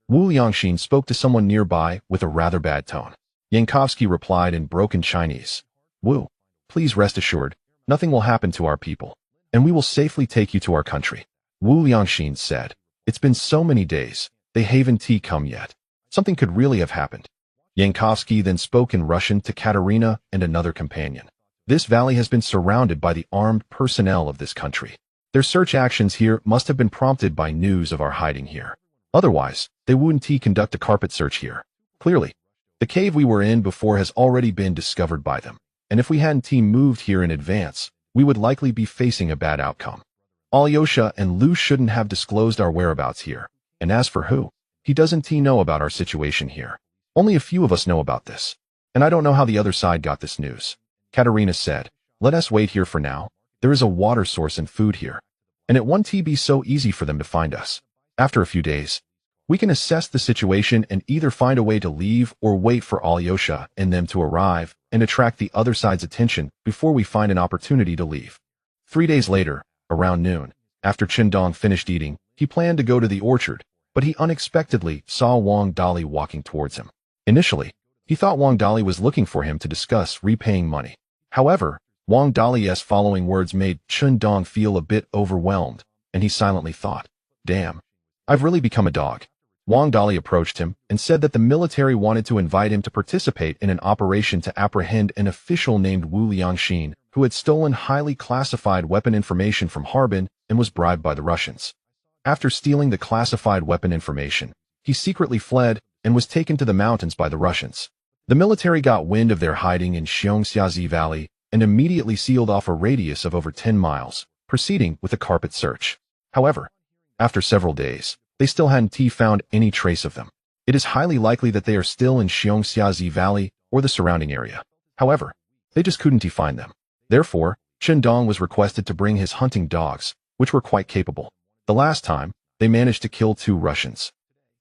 Wu Liangxin spoke to someone nearby with a rather bad tone. Yankovsky replied in broken Chinese. Wu, please rest assured, nothing will happen to our people, and we will safely take you to our country. Wu Liangxin said, it's been so many days, they haven't come yet. Something could really have happened. Yankovsky then spoke in Russian to Katerina and another companion. This valley has been surrounded by the armed personnel of this country. Their search actions here must have been prompted by news of our hiding here. Otherwise, they wouldn't conduct a carpet search here. Clearly, the cave we were in before has already been discovered by them, and if we hadn't moved here in advance, we would likely be facing a bad outcome. Alyosha and Lu shouldn't have disclosed our whereabouts here, and as for Hu, he doesn't know about our situation here. Only a few of us know about this, and I don't know how the other side got this news. Katerina said, let us wait here for now. There is a water source and food here, and it won't be so easy for them to find us. After a few days, we can assess the situation and either find a way to leave or wait for Alyosha and them to arrive and attract the other side's attention before we find an opportunity to leave. 3 days later, around noon, after Chen Dong finished eating, he planned to go to the orchard, but he unexpectedly saw Wang Dali walking towards him. Initially, he thought Wang Dali was looking for him to discuss repaying money. However, Wang Dali's following words made Chen Dong feel a bit overwhelmed, and he silently thought, damn, I've really become a dog. Wang Dali approached him and said that the military wanted to invite him to participate in an operation to apprehend an official named Wu Liangxin, who had stolen highly classified weapon information from Harbin and was bribed by the Russians. After stealing the classified weapon information, he secretly fled and was taken to the mountains by the Russians. The military got wind of their hiding in Xiongxiazi Valley and immediately sealed off a radius of over 10 miles, proceeding with a carpet search. However, after several days, they still hadn't found any trace of them. It is highly likely that they are still in Xiongxiazi Valley or the surrounding area. However, they just couldn't find them. Therefore, Chen Dong was requested to bring his hunting dogs, which were quite capable. The last time, they managed to kill 2 Russians.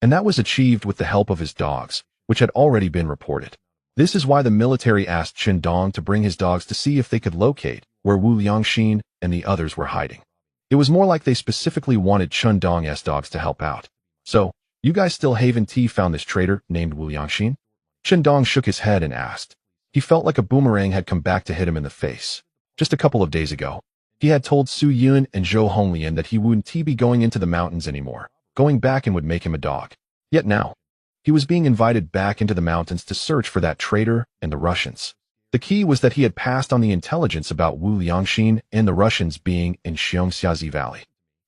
And that was achieved with the help of his dogs, which had already been reported. This is why the military asked Chen Dong to bring his dogs to see if they could locate where Wu Liangxin and the others were hiding. It was more like they specifically wanted Chen Dong's dogs to help out. So, you guys still haven't found this traitor named Wu Liangxin? Chen Dong shook his head and asked. He felt like a boomerang had come back to hit him in the face. Just a couple of days ago, he had told Su Yun and Zhou Honglian that he wouldn't be going into the mountains anymore. Going back and would make him a dog. Yet now, he was being invited back into the mountains to search for that traitor and the Russians. The key was that he had passed on the intelligence about Wu Liangxin and the Russians being in Xiongxiazi Valley.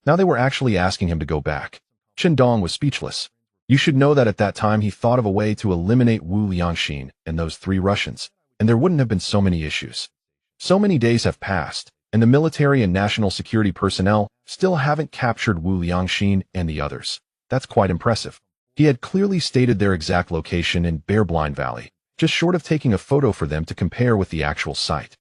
Now they were actually asking him to go back. Chen Dong was speechless. You should know that at that time he thought of a way to eliminate Wu Liangxin and those 3 Russians, and there wouldn't have been so many issues. So many days have passed, and the military and national security personnel still haven't captured Wu Liangxin and the others. That's quite impressive. He had clearly stated their exact location in Bear Blind Valley, just short of taking a photo for them to compare with the actual site.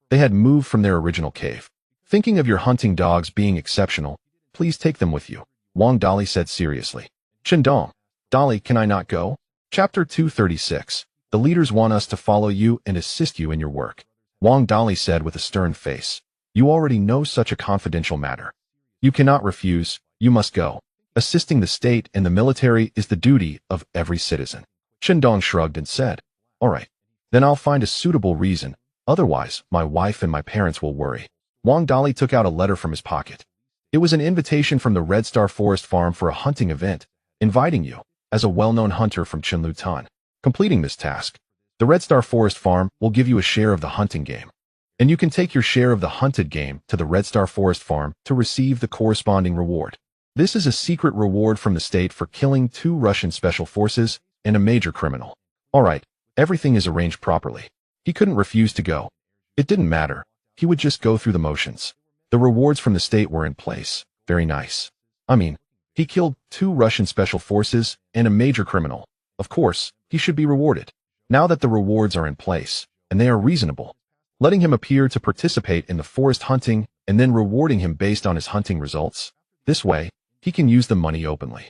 They had moved from their original cave. Thinking of your hunting dogs being exceptional, please take them with you, Wang Dali said seriously. Chen Dong, Dali, can I not go? Chapter 236. The leaders want us to follow you and assist you in your work. Wang Dali said with a stern face. You already know such a confidential matter. You cannot refuse, you must go. Assisting the state and the military is the duty of every citizen. Chen Dong shrugged and said, all right, then I'll find a suitable reason. Otherwise, my wife and my parents will worry. Wang Dali took out a letter from his pocket. It was an invitation from the Red Star Forest Farm for a hunting event, inviting you, as a well-known hunter from Chenlutan. Completing this task, the Red Star Forest Farm will give you a share of the hunting game. And you can take your share of the hunted game to the Red Star Forest Farm to receive the corresponding reward. This is a secret reward from the state for killing 2 Russian special forces and a major criminal. Alright, everything is arranged properly. He couldn't refuse to go. It didn't matter. He would just go through the motions. The rewards from the state were in place. Very nice. I mean, he killed 2 Russian special forces and a major criminal. Of course, he should be rewarded. Now that the rewards are in place, and they are reasonable, letting him appear to participate in the forest hunting and then rewarding him based on his hunting results. This way, he can use the money openly.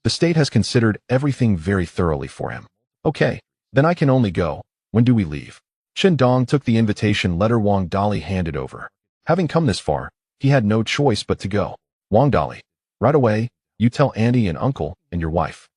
The state has considered everything very thoroughly for him. Okay, then I can only go. When do we leave? Chen Dong took the invitation letter Wang Dali handed over. Having come this far, he had no choice but to go. Wang Dali, right away, you tell Andy and Uncle and your wife.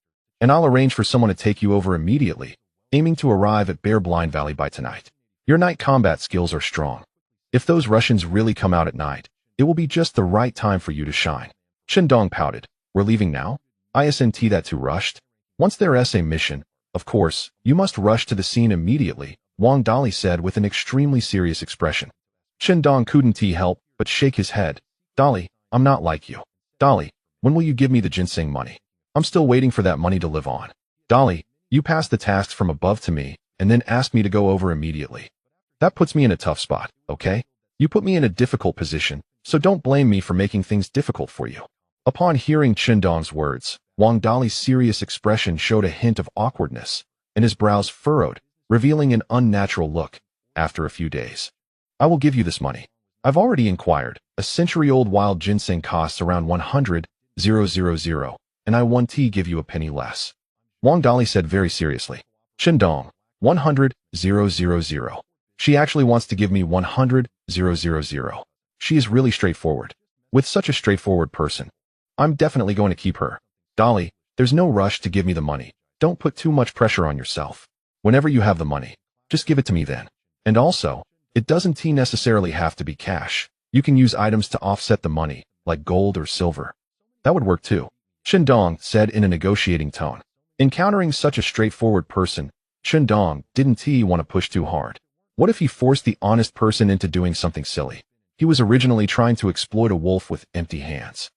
And I'll arrange for someone to take you over immediately, aiming to arrive at Bear Blind Valley by tonight. Your night combat skills are strong. If those Russians really come out at night, it will be just the right time for you to shine. Chen Dong pouted. We're leaving now? Isn't that too rushed? Once their essay mission, of course, you must rush to the scene immediately, Wang Dali said with an extremely serious expression. Chen Dong couldn't help but shake his head. Dali, I'm not like you. Dali, when will you give me the ginseng money? I'm still waiting for that money to live on. Dali, you pass the tasks from above to me and then ask me to go over immediately. That puts me in a tough spot, okay? You put me in a difficult position, so don't blame me for making things difficult for you. Upon hearing Chen Dong's words, Wang Dali's serious expression showed a hint of awkwardness, and his brows furrowed, revealing an unnatural look. After a few days, I will give you this money. I've already inquired. A century-old wild ginseng costs around 100,000, and I won't give you a penny less. Wang Dali said very seriously. Chen Dong, 100,000. She actually wants to give me 100,000. She is really straightforward. With such a straightforward person, I'm definitely going to keep her. Dali, there's no rush to give me the money. Don't put too much pressure on yourself. Whenever you have the money, just give it to me then. And also, it doesn't necessarily have to be cash. You can use items to offset the money, like gold or silver. That would work too, Chen Dong said in a negotiating tone. Encountering such a straightforward person, Chen Dong didn't want to push too hard. What if he forced the honest person into doing something silly? He was originally trying to exploit a wolf with empty hands.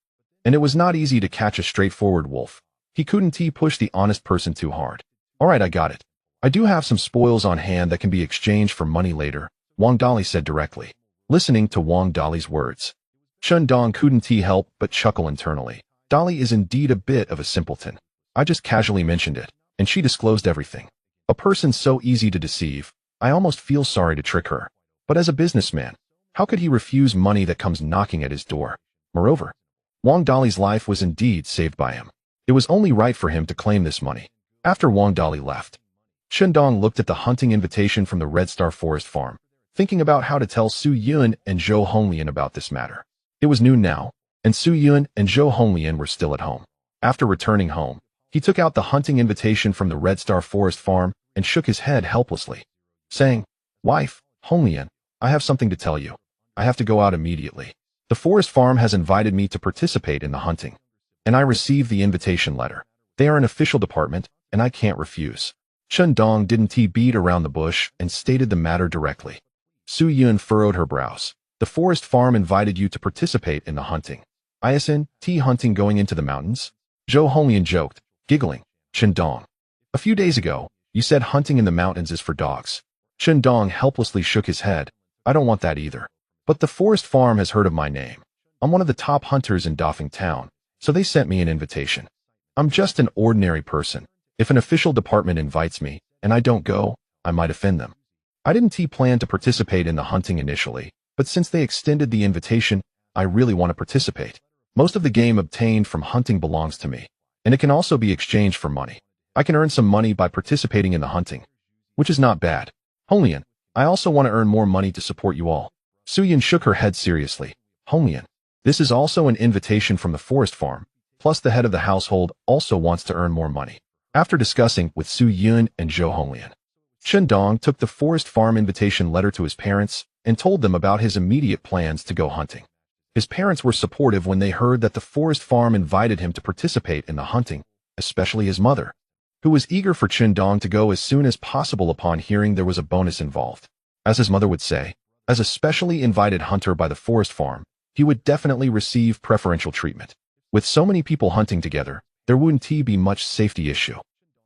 And it was not easy to catch a straightforward wolf. He couldn't push the honest person too hard. Alright, I got it. I do have some spoils on hand that can be exchanged for money later, Wang Dali said directly. Listening to Wang Dali's words, Chen Dong couldn't help but chuckle internally. Dali is indeed a bit of a simpleton. I just casually mentioned it, and she disclosed everything. A person so easy to deceive, I almost feel sorry to trick her. But as a businessman, how could he refuse money that comes knocking at his door? Moreover, Wang Dali's life was indeed saved by him. It was only right for him to claim this money. After Wang Dali left, Chen Dong looked at the hunting invitation from the Red Star Forest Farm, thinking about how to tell Su Yun and Zhou Honglian about this matter. It was noon now, and Su Yun and Zhou Honglian were still at home. After returning home, he took out the hunting invitation from the Red Star Forest Farm and shook his head helplessly, saying, Wife, Honglian, I have something to tell you. I have to go out immediately. The forest farm has invited me to participate in the hunting, and I received the invitation letter. They are an official department, and I can't refuse. Chen Dong didn't beat around the bush and stated the matter directly. Su Yun furrowed her brows. The forest farm invited you to participate in the hunting. Isn't hunting going into the mountains? Zhou Honglian joked, giggling. Chen Dong, a few days ago, you said hunting in the mountains is for dogs. Chen Dong helplessly shook his head. I don't want that either. But the forest farm has heard of my name. I'm one of the top hunters in Dafeng Town, so they sent me an invitation. I'm just an ordinary person. If an official department invites me, and I don't go, I might offend them. I didn't plan to participate in the hunting initially, but since they extended the invitation, I really want to participate. Most of the game obtained from hunting belongs to me, and it can also be exchanged for money. I can earn some money by participating in the hunting, which is not bad. Honglian, I also want to earn more money to support you all. Su Yun shook her head seriously. Honglian, this is also an invitation from the forest farm, plus the head of the household also wants to earn more money. After discussing with Su Yun and Zhou Honglian, Chen Dong took the forest farm invitation letter to his parents and told them about his immediate plans to go hunting. His parents were supportive when they heard that the forest farm invited him to participate in the hunting, especially his mother, who was eager for Chen Dong to go as soon as possible upon hearing there was a bonus involved. As his mother would say, as a specially invited hunter by the forest farm, he would definitely receive preferential treatment. With so many people hunting together, there wouldn't be much safety issue.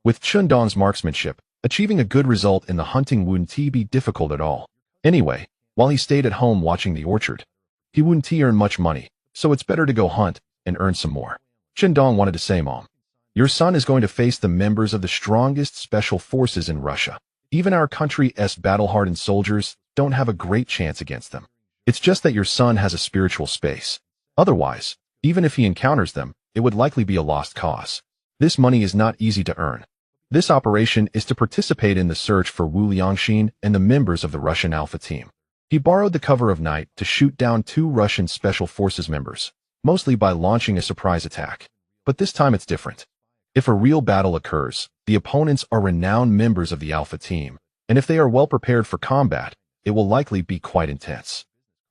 With Chundong's marksmanship, achieving a good result in the hunting wouldn't be difficult at all. Anyway, while he stayed at home watching the orchard, he wouldn't earn much money, so it's better to go hunt and earn some more. Chundong wanted to say, Mom, your son is going to face the members of the strongest special forces in Russia. Even our country's battle-hardened soldiers don't have a great chance against them. It's just that your son has a spiritual space. Otherwise, even if he encounters them, it would likely be a lost cause. This money is not easy to earn. This operation is to participate in the search for Wu Liangxin and the members of the Russian Alpha team. He borrowed the cover of night to shoot down 2 Russian Special Forces members, mostly by launching a surprise attack. But this time it's different. If a real battle occurs, the opponents are renowned members of the Alpha team, and if they are well prepared for combat, it will likely be quite intense.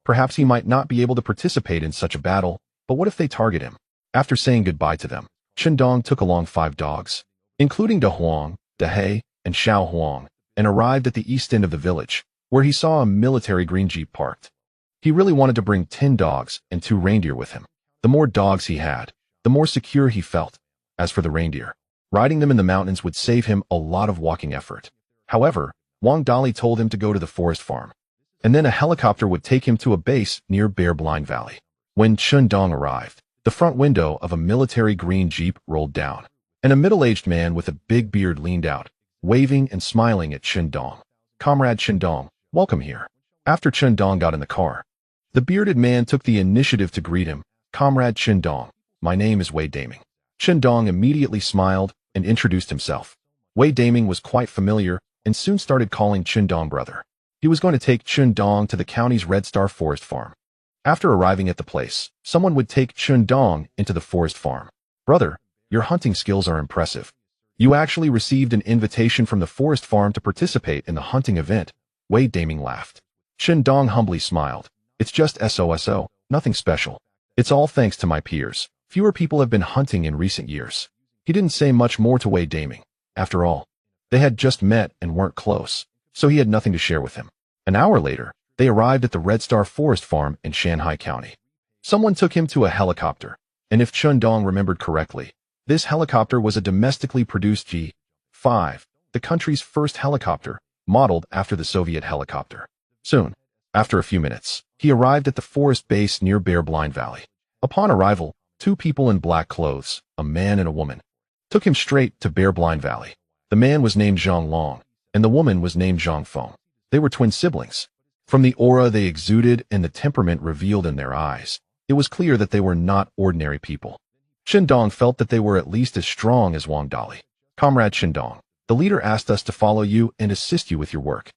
Perhaps he might not be able to participate in such a battle, but what if they target him? After saying goodbye to them, Chundong took along 5 dogs, including De Huang, De He, and Xiao Huang, and arrived at the east end of the village, where he saw a military green jeep parked. He really wanted to bring 10 dogs and 2 reindeer with him. The more dogs he had, the more secure he felt. As for the reindeer, riding them in the mountains would save him a lot of walking effort. However, Wang Dali told him to go to the forest farm, and then a helicopter would take him to a base near Bear Blind Valley. When Chundong arrived, the front window of a military green jeep rolled down, and a middle-aged man with a big beard leaned out, waving and smiling at Chundong. Comrade Chundong, welcome here. After Chundong got in the car, the bearded man took the initiative to greet him. Comrade Chundong, my name is Wei Daming. Chundong immediately smiled and introduced himself. Wei Daming was quite familiar and soon started calling Chundong brother. He was going to take Chundong to the county's Red Star Forest Farm. After arriving at the place, someone would take Chundong into the forest farm. Brother, your hunting skills are impressive. You actually received an invitation from the forest farm to participate in the hunting event. Wei Daming laughed. Chundong humbly smiled. It's just SOSO, nothing special. It's all thanks to my peers. Fewer people have been hunting in recent years. He didn't say much more to Wei Daming. After all, they had just met and weren't close, so he had nothing to share with him. An hour later, they arrived at the Red Star Forest Farm in Shanghai County. Someone took him to a helicopter, and if Chundong remembered correctly, this helicopter was a domestically produced G-5, the country's first helicopter, modeled after the Soviet helicopter. Soon, after a few minutes, he arrived at the forest base near Bear Blind Valley. Upon arrival, 2 people in black clothes, a man and a woman, took him straight to Bear Blind Valley. The man was named Zhang Long, and the woman was named Zhang Feng. They were twin siblings. From the aura they exuded and the temperament revealed in their eyes, it was clear that they were not ordinary people. Chundong felt that they were at least as strong as Wang Dali. Comrade Chundong, the leader asked us to follow you and assist you with your work.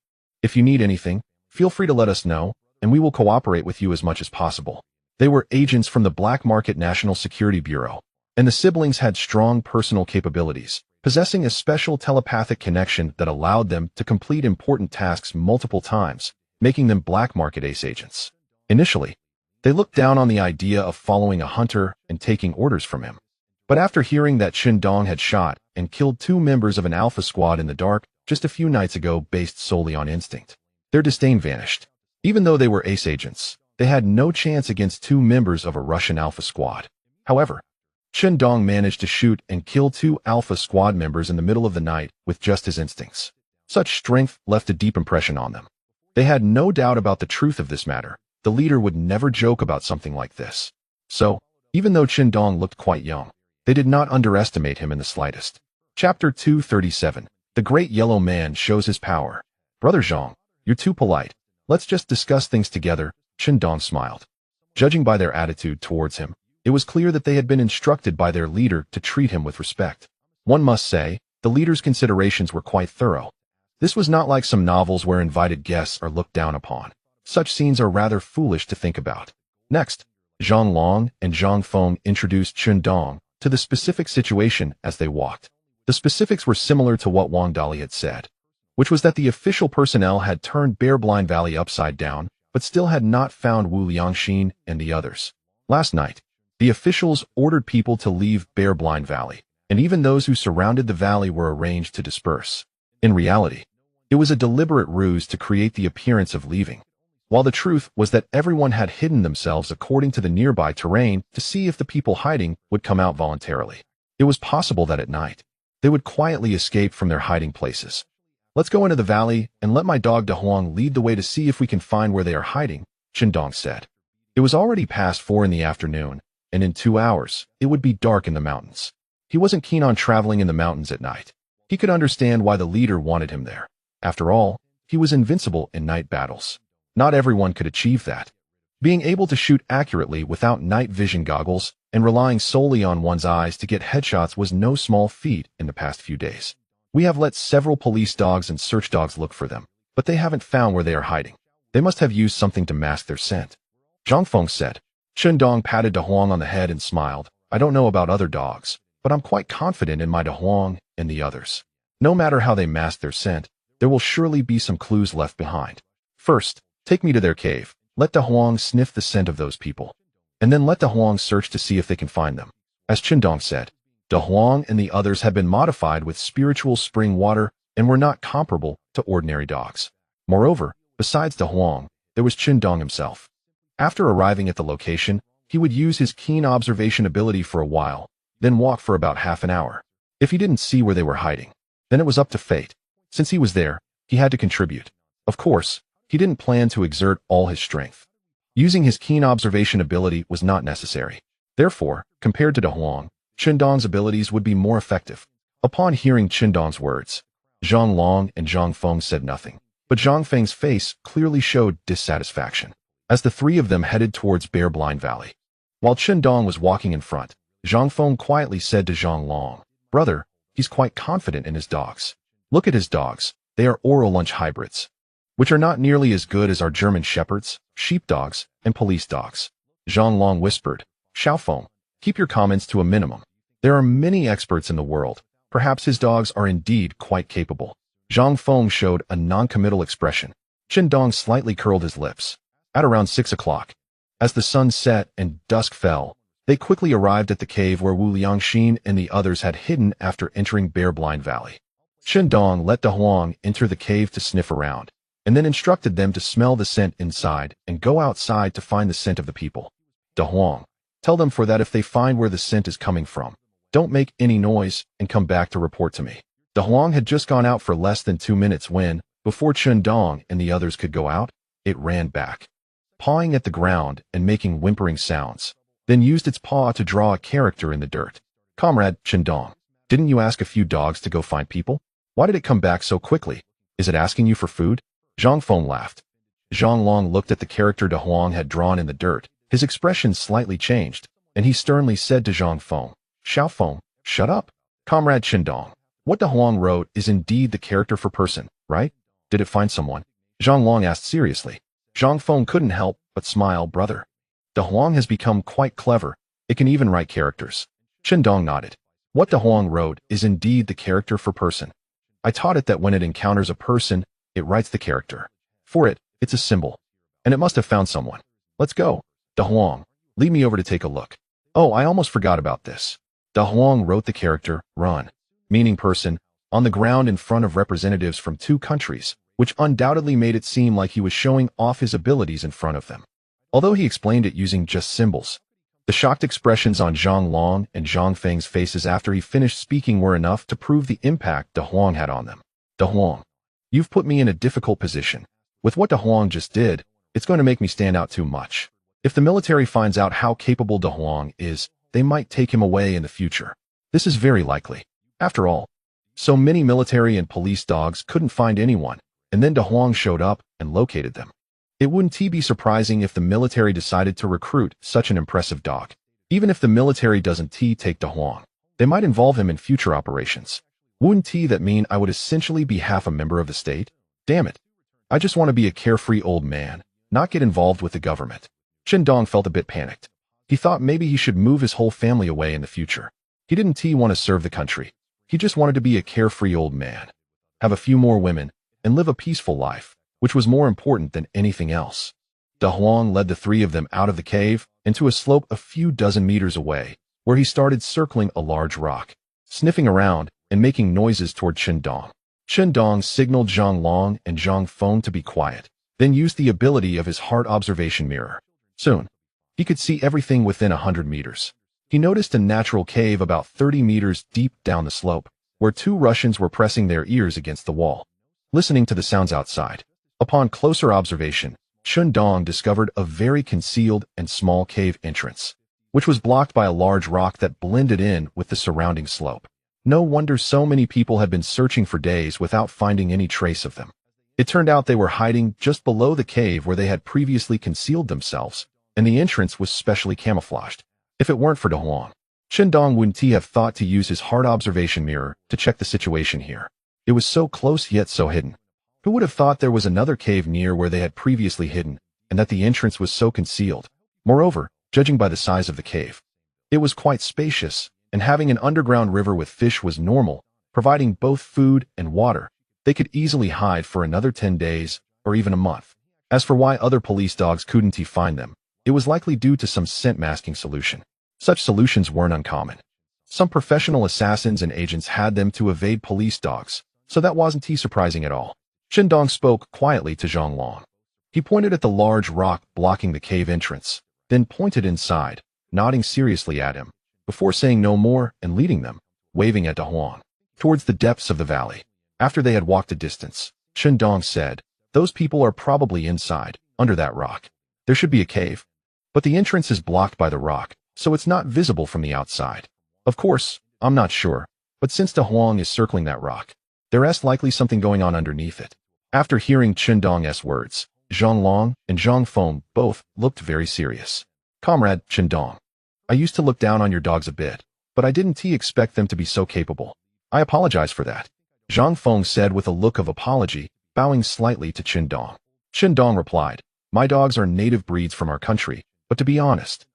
If you need anything, feel free to let us know, and we will cooperate with you as much as possible. They were agents from the Black Market National Security Bureau, and the siblings had strong personal capabilities, possessing a special telepathic connection that allowed them to complete important tasks multiple times, making them black market ace agents. Initially, they looked down on the idea of following a hunter and taking orders from him. But after hearing that Chundong had shot and killed 2 members of an alpha squad in the dark just a few nights ago based solely on instinct, their disdain vanished. Even though they were ace agents, they had no chance against 2 members of a Russian alpha squad. However, Chundong managed to shoot and kill 2 alpha squad members in the middle of the night with just his instincts. Such strength left a deep impression on them. They had no doubt about the truth of this matter. The leader would never joke about something like this. So, even though Chundong looked quite young, they did not underestimate him in the slightest. Chapter 237. The Great Yellow Man Shows His Power. Brother Zhang, you're too polite. Let's just discuss things together. Chundong smiled. Judging by their attitude towards him, it was clear that they had been instructed by their leader to treat him with respect. One must say, the leader's considerations were quite thorough. This was not like some novels where invited guests are looked down upon. Such scenes are rather foolish to think about. Next, Zhang Long and Zhang Feng introduced Chundong to the specific situation as they walked. The specifics were similar to what Wang Dali had said, which was that the official personnel had turned Bear Blind Valley upside down, but still had not found Wu Liangxin and the others. Last night, the officials ordered people to leave Bear Blind Valley, and even those who surrounded the valley were arranged to disperse. In reality, it was a deliberate ruse to create the appearance of leaving. while the truth was that everyone had hidden themselves according to the nearby terrain to see if the people hiding would come out voluntarily. It was possible that at night, they would quietly escape from their hiding places. "Let's go into the valley and let my dog De Huang lead the way to see if we can find where they are hiding," Qindong said. It was already past 4 in the afternoon, and in 2 hours, it would be dark in the mountains. He wasn't keen on traveling in the mountains at night. He could understand why the leader wanted him there. After all, he was invincible in night battles. Not everyone could achieve that. Being able to shoot accurately without night vision goggles and relying solely on one's eyes to get headshots was no small feat in the past few days. "We have let several police dogs and search dogs look for them, but they haven't found where they are hiding. They must have used something to mask their scent," Zhang Feng said. Qindong patted De Huang on the head and smiled. "I don't know about other dogs, but I'm quite confident in my De Huang and the others. No matter how they mask their scent, there will surely be some clues left behind. First, take me to their cave. Let De Huang sniff the scent of those people. And then let De Huang search to see if they can find them." As Qindong said, De Huang and the others had been modified with spiritual spring water and were not comparable to ordinary dogs. Moreover, besides De Huang, there was Qindong himself. After arriving at the location, he would use his keen observation ability for a while, then walk for about half an hour. If he didn't see where they were hiding, then it was up to fate. Since he was there, he had to contribute. Of course, he didn't plan to exert all his strength. Using his keen observation ability was not necessary. Therefore, compared to De Huang, Qindong's abilities would be more effective. Upon hearing Qindong's words, Zhang Long and Zhang Feng said nothing, but Zhang Feng's face clearly showed dissatisfaction as the three of them headed towards Bear Blind Valley. While Qindong was walking in front, Zhang Feng quietly said to Zhang Long, "Brother, he's quite confident in his dogs. Look at his dogs. They are oral lunch hybrids, which are not nearly as good as our German shepherds, sheepdogs, and police dogs." Zhang Long whispered, "Xiaofeng, keep your comments to a minimum. There are many experts in the world. Perhaps his dogs are indeed quite capable." Zhang Feng showed a non-committal expression. Qindong slightly curled his lips. At around 6 o'clock, as the sun set and dusk fell, they quickly arrived at the cave where Wu Liangxin and the others had hidden after entering Bear Blind Valley. Qindong let De Huang enter the cave to sniff around, and then instructed them to smell the scent inside and go outside to find the scent of the people. "De Huang, tell them for that if they find where the scent is coming from, don't make any noise and come back to report to me." De Huang had just gone out for less than 2 minutes when, before Qindong and the others could go out, it ran back, pawing at the ground and making whimpering sounds, then used its paw to draw a character in the dirt. "Comrade Qindong, didn't you ask a few dogs to go find people? Why did it come back so quickly? Is it asking you for food?" Zhang Feng laughed. Zhang Long looked at the character De Huang had drawn in the dirt. His expression slightly changed, and he sternly said to Zhang Feng, "Xiaofeng, shut up. Comrade Qindong, what De Huang wrote is indeed the character for person, right? Did it find someone?" Zhang Long asked seriously. Zhang Feng couldn't help but smile. "Brother, De Huang has become quite clever. It can even write characters." Qindong nodded. "What De Huang wrote is indeed the character for person. I taught it that when it encounters a person, it writes the character. For it, it's a symbol. And it must have found someone. Let's go. De Huang, lead me over to take a look. Oh, I almost forgot about this." De Huang wrote the character, run, meaning person, on the ground in front of representatives from 2 countries, which undoubtedly made it seem like he was showing off his abilities in front of them. Although he explained it using just symbols, the shocked expressions on Zhang Long and Zhang Feng's faces after he finished speaking were enough to prove the impact De Huang had on them. "De Huang, you've put me in a difficult position. With what De Huang just did, it's going to make me stand out too much. If the military finds out how capable De Huang is, they might take him away in the future. This is very likely. After all, so many military and police dogs couldn't find anyone, and then De Huang showed up and located them. It wouldn't be surprising if the military decided to recruit such an impressive dog. Even if the military doesn't take De Huang, they might involve him in future operations. Wouldn't that mean I would essentially be half a member of the state? Damn it. I just want to be a carefree old man, not get involved with the government." Qindong felt a bit panicked. He thought maybe he should move his whole family away in the future. He didn't want to serve the country. He just wanted to be a carefree old man, have a few more women, and live a peaceful life, which was more important than anything else. De Huang led the 3 of them out of the cave and to a slope a few dozen meters away, where he started circling a large rock, sniffing around and making noises toward Qindong. Qindong signaled Zhang Long and Zhang Feng to be quiet. then used the ability of his heart observation mirror. Soon, he could see everything within 100 meters. He noticed a natural cave about 30 meters deep down the slope, where two Russians were pressing their ears against the wall, listening to the sounds outside. Upon closer observation, Chun Dong discovered a very concealed and small cave entrance, which was blocked by a large rock that blended in with the surrounding slope. No wonder so many people had been searching for days without finding any trace of them. It turned out they were hiding just below the cave where they had previously concealed themselves, and the entrance was specially camouflaged. If it weren't for De Huang, Chun Dong wouldn't have thought to use his heart observation mirror to check the situation here. It was so close yet so hidden. Who would have thought there was another cave near where they had previously hidden, and that the entrance was so concealed? Moreover, judging by the size of the cave, it was quite spacious, and having an underground river with fish was normal, providing both food and water. They could easily hide for another 10 days, or even a month. As for why other police dogs couldn't find them, it was likely due to some scent masking solution. Such solutions weren't uncommon. Some professional assassins and agents had them to evade police dogs, so that wasn't surprising at all. Chun Dong spoke quietly to Zhang Long. He pointed at the large rock blocking the cave entrance, then pointed inside, nodding seriously at him, before saying no more and leading them, waving at De Huang, towards the depths of the valley. After they had walked a distance, Chun Dong said, "Those people are probably inside, under that rock. There should be a cave, but the entrance is blocked by the rock, so it's not visible from the outside. Of course, I'm not sure, but since De Huang is circling that rock, there's likely something going on underneath it." After hearing Chun Dong's words, Zhang Long and Zhang Feng both looked very serious. "Comrade Chun Dong, I used to look down on your dogs a bit, but I didn't expect them to be so capable. I apologize for that," Zhang Feng said with a look of apology, bowing slightly to Chun Dong. Chun Dong replied, "My dogs are native breeds from our country, but to be honest,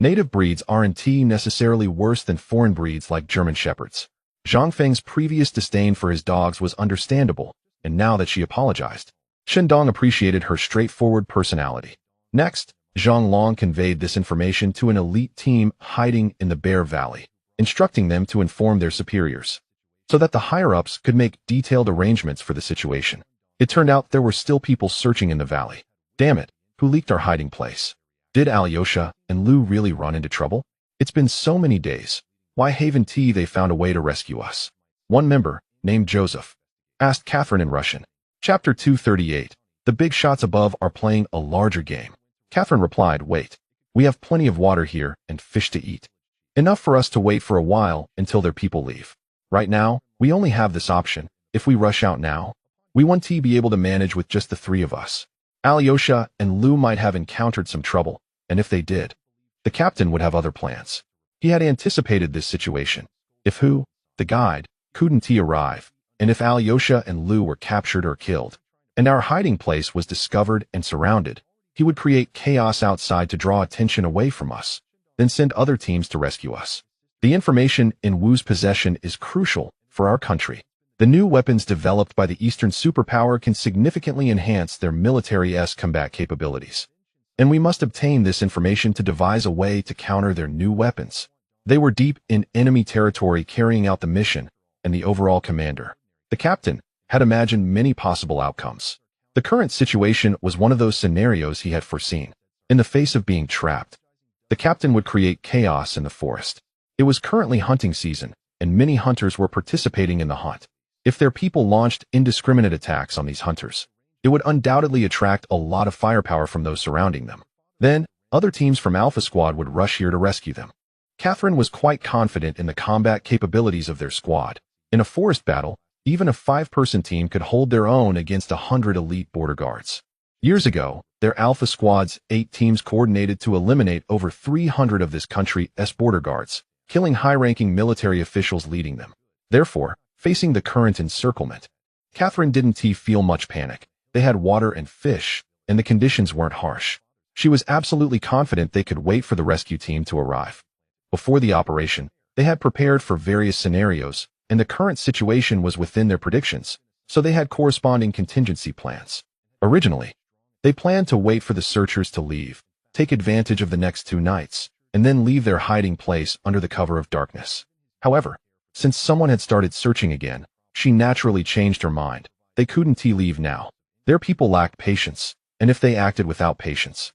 native breeds aren't necessarily worse than foreign breeds like German Shepherds." Zhang Feng's previous disdain for his dogs was understandable, and now that she apologized, Chun Dong appreciated her straightforward personality. Next, Zhang Long conveyed this information to an elite team hiding in the Bear Valley, instructing them to inform their superiors, so that the higher-ups could make detailed arrangements for the situation. It turned out there were still people searching in the valley. Damn it, who leaked our hiding place? Did Alyosha and Lu really run into trouble? It's been so many days. Why haven't they found a way to rescue us? One member, named Joseph, asked Catherine in Russian. Chapter 238. The big shots above are playing a larger game. Catherine replied, "Wait. We have plenty of water here and fish to eat. Enough for us to wait for a while until their people leave. Right now, we only have this option. If we rush out now, we won't be able to manage with just the three of us. Alyosha and Lu might have encountered some trouble, and if they did, the captain would have other plans." He had anticipated this situation. If who, the guide, couldn't arrive, and if Alyosha and Lu were captured or killed, and our hiding place was discovered and surrounded, he would create chaos outside to draw attention away from us, then send other teams to rescue us. The information in Wu's possession is crucial for our country. The new weapons developed by the Eastern superpower can significantly enhance their military-esque combat capabilities, and we must obtain this information to devise a way to counter their new weapons. They were deep in enemy territory carrying out the mission, and the overall commander, the captain, had imagined many possible outcomes. The current situation was one of those scenarios he had foreseen. In the face of being trapped, the captain would create chaos in the forest. It was currently hunting season, and many hunters were participating in the hunt. If their people launched indiscriminate attacks on these hunters, it would undoubtedly attract a lot of firepower from those surrounding them. Then, other teams from Alpha Squad would rush here to rescue them. Catherine was quite confident in the combat capabilities of their squad. In a forest battle, even a 5-person team could hold their own against 100 elite border guards. Years ago, their Alpha Squad's 8 teams coordinated to eliminate over 300 of this country's border guards, killing high-ranking military officials leading them. Therefore, facing the current encirclement, Catherine didn't feel much panic. They had water and fish, and the conditions weren't harsh. She was absolutely confident they could wait for the rescue team to arrive. Before the operation, they had prepared for various scenarios, and the current situation was within their predictions, so they had corresponding contingency plans. Originally, they planned to wait for the searchers to leave, take advantage of the next 2 nights, and then leave their hiding place under the cover of darkness. However, since someone had started searching again, she naturally changed her mind. They couldn't leave now. Their people lacked patience, and if they acted without patience,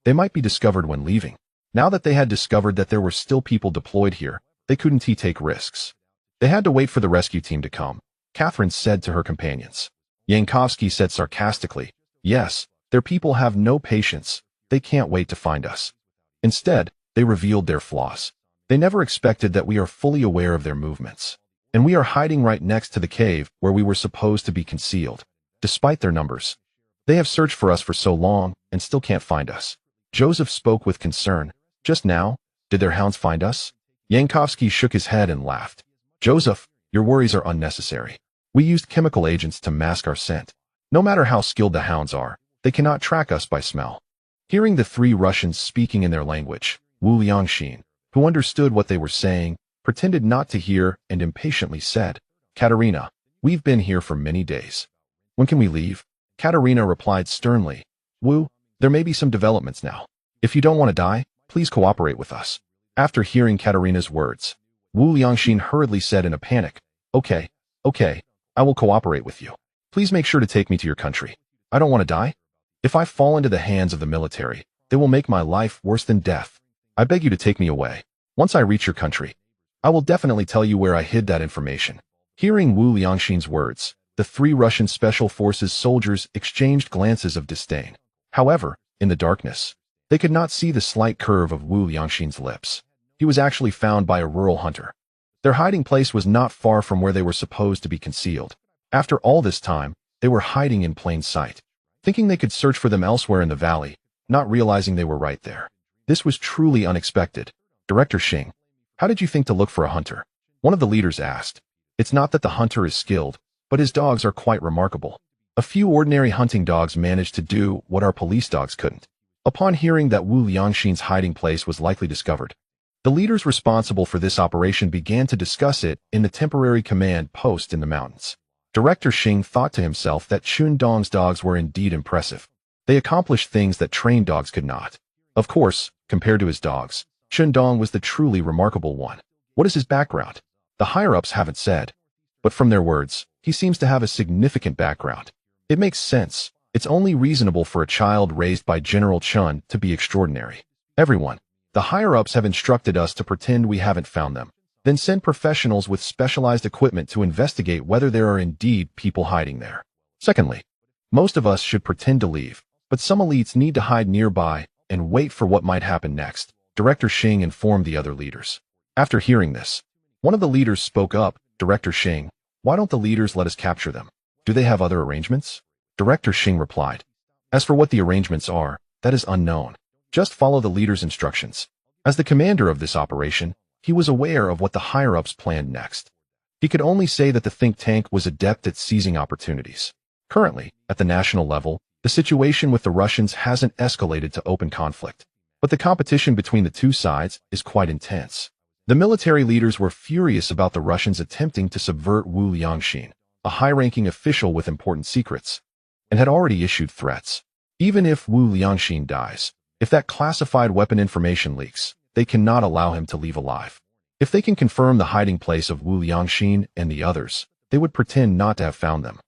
they might be discovered when leaving. Now that they had discovered that there were still people deployed here, they couldn't take risks. They had to wait for the rescue team to come, Catherine said to her companions. Yankovsky said sarcastically, "Yes, their people have no patience. They can't wait to find us." Instead, they revealed their flaws. They never expected that we are fully aware of their movements. And we are hiding right next to the cave where we were supposed to be concealed. Despite their numbers, they have searched for us for so long and still can't find us. Joseph spoke with concern. Just now, did their hounds find us? Yankovsky shook his head and laughed. Joseph, your worries are unnecessary. We used chemical agents to mask our scent. No matter how skilled the hounds are, they cannot track us by smell. Hearing the three Russians speaking in their language, Wu Liangxin, who understood what they were saying, pretended not to hear and impatiently said, "Katerina, we've been here for many days. When can we leave?" Katerina replied sternly, "Wu, there may be some developments now. If you don't want to die, please cooperate with us." After hearing Katerina's words, Wu Liangxin hurriedly said in a panic, Okay, I will cooperate with you. Please make sure to take me to your country. I don't want to die. If I fall into the hands of the military, they will make my life worse than death. I beg you to take me away. Once I reach your country, I will definitely tell you where I hid that information." Hearing Wu Liangxin's words, the three Russian Special Forces soldiers exchanged glances of disdain. However, in the darkness, they could not see the slight curve of Wu Liangxin's lips. He was actually found by a rural hunter. Their hiding place was not far from where they were supposed to be concealed. After all this time, they were hiding in plain sight, thinking they could search for them elsewhere in the valley, not realizing they were right there. This was truly unexpected. "Director Xing, how did you think to look for a hunter?" one of the leaders asked. "It's not that the hunter is skilled, but his dogs are quite remarkable. A few ordinary hunting dogs managed to do what our police dogs couldn't." Upon hearing that Wu Liangxin's hiding place was likely discovered, the leaders responsible for this operation began to discuss it in the temporary command post in the mountains. Director Xing thought to himself that Chun Dong's dogs were indeed impressive. They accomplished things that trained dogs could not. Of course, compared to his dogs, Chun Dong was the truly remarkable one. What is his background? The higher-ups haven't said. But from their words, he seems to have a significant background. It makes sense. It's only reasonable for a child raised by General Chun to be extraordinary. Everyone, the higher-ups have instructed us to pretend we haven't found them, then send professionals with specialized equipment to investigate whether there are indeed people hiding there. Secondly, most of us should pretend to leave, but some elites need to hide nearby and wait for what might happen next, Director Xing informed the other leaders. After hearing this, one of the leaders spoke up, "Director Xing, why don't the leaders let us capture them? Do they have other arrangements?" Director Xing replied, "As for what the arrangements are, that is unknown. Just follow the leader's instructions." As the commander of this operation, he was aware of what the higher-ups planned next. He could only say that the think tank was adept at seizing opportunities. Currently, at the national level, the situation with the Russians hasn't escalated to open conflict, but the competition between the two sides is quite intense. The military leaders were furious about the Russians attempting to subvert Wu Liangxin, a high-ranking official with important secrets, and had already issued threats. Even if Wu Liangxin dies, if that classified weapon information leaks, they cannot allow him to leave alive. If they can confirm the hiding place of Wu Liangxin and the others, they would pretend not to have found them,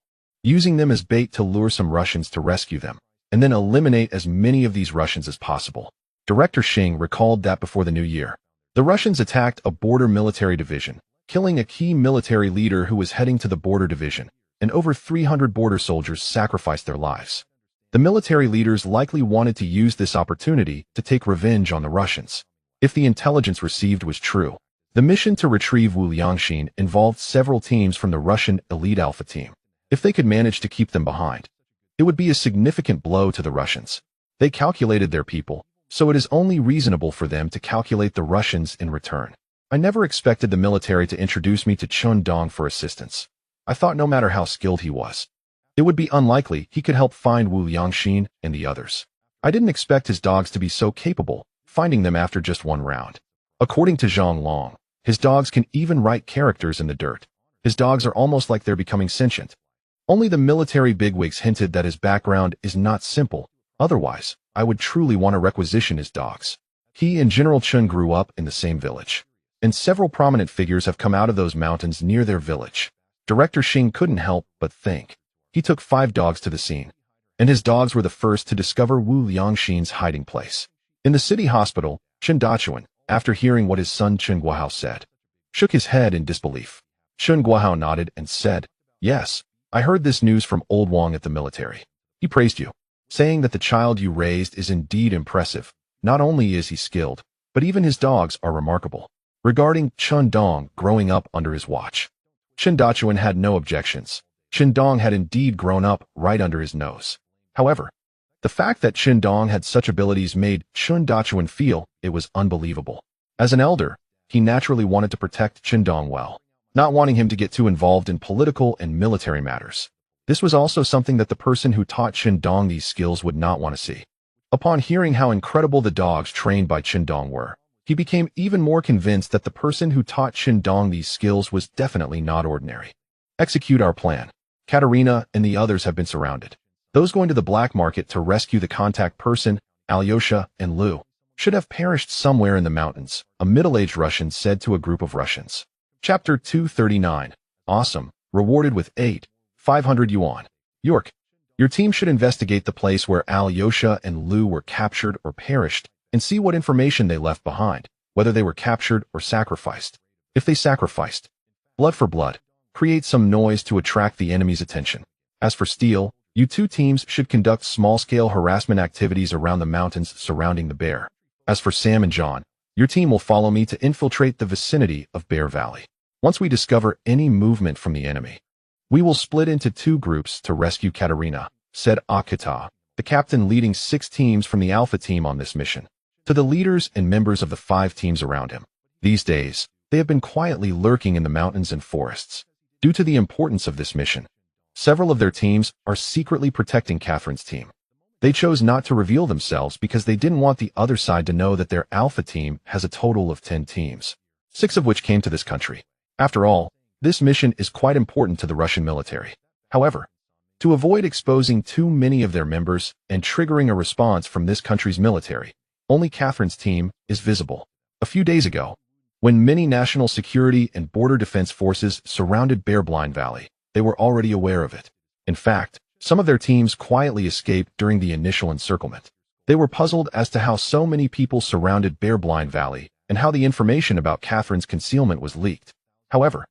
using them as bait to lure some Russians to rescue them, and then eliminate as many of these Russians as possible. Director Xing recalled that before the new year, the Russians attacked a border military division, killing a key military leader who was heading to the border division, and over 300 border soldiers sacrificed their lives. The military leaders likely wanted to use this opportunity to take revenge on the Russians. If the intelligence received was true, the mission to retrieve Wu Liangxin involved several teams from the Russian elite Alpha team. If they could manage to keep them behind, it would be a significant blow to the Russians. They calculated their people, so it is only reasonable for them to calculate the Russians in return. I never expected the military to introduce me to Chun Dong for assistance. I thought no matter how skilled he was, it would be unlikely he could help find Wu Liangxin and the others. I didn't expect his dogs to be so capable, finding them after just one round. According to Zhang Long, his dogs can even write characters in the dirt. His dogs are almost like they're becoming sentient. Only the military bigwigs hinted that his background is not simple. Otherwise, I would truly want to requisition his dogs. He and General Chun grew up in the same village, and several prominent figures have come out of those mountains near their village. Director Xing couldn't help but think. He took 5 dogs to the scene. and his dogs were the first to discover Wu Liangxin's hiding place. In the city hospital, Chen Dachuan, after hearing what his son Chen Guohao said, shook his head in disbelief. Chen Guohao nodded and said, "Yes, I heard this news from old Wang at the military. He praised you, saying that the child you raised is indeed impressive. Not only is he skilled, but even his dogs are remarkable." Regarding Chen Dong growing up under his watch, Chen Dachuan had no objections. Chen Dong had indeed grown up right under his nose. However, the fact that Chen Dong had such abilities made Chen Dachuan feel it was unbelievable. As an elder, he naturally wanted to protect Chen Dong well, not wanting him to get too involved in political and military matters. This was also something that the person who taught Chen Dong these skills would not want to see. Upon hearing how incredible the dogs trained by Chen Dong were, he became even more convinced that the person who taught Chen Dong these skills was definitely not ordinary. Execute our plan. Katerina and the others have been surrounded. Those going to the black market to rescue the contact person, Alyosha and Lu, should have perished somewhere in the mountains, a middle-aged Russian said to a group of Russians. Chapter 239. Awesome. Rewarded with 500 yuan. York. Your team should investigate the place where Alyosha and Lu were captured or perished, and see what information they left behind, whether they were captured or sacrificed. If they sacrificed, blood for blood, create some noise to attract the enemy's attention. As for Steel, you two teams should conduct small-scale harassment activities around the mountains surrounding the bear. As for Sam and John, your team will follow me to infiltrate the vicinity of Bear Valley. Once we discover any movement from the enemy, we will split into two groups to rescue Katerina, said Akita, the captain leading 6 teams from the Alpha team on this mission, to the leaders and members of the 5 teams around him. These days, they have been quietly lurking in the mountains and forests. Due to the importance of this mission, several of their teams are secretly protecting Catherine's team. They chose not to reveal themselves because they didn't want the other side to know that their Alpha team has a total of 10 teams, 6 of which came to this country. After all, this mission is quite important to the Russian military. However, to avoid exposing too many of their members and triggering a response from this country's military, only Catherine's team is visible. A few days ago, when many national security and border defense forces surrounded Bear Blind Valley, they were already aware of it. In fact, some of their teams quietly escaped during the initial encirclement. They were puzzled as to how so many people surrounded Bear Blind Valley and how the information about Catherine's concealment was leaked. However,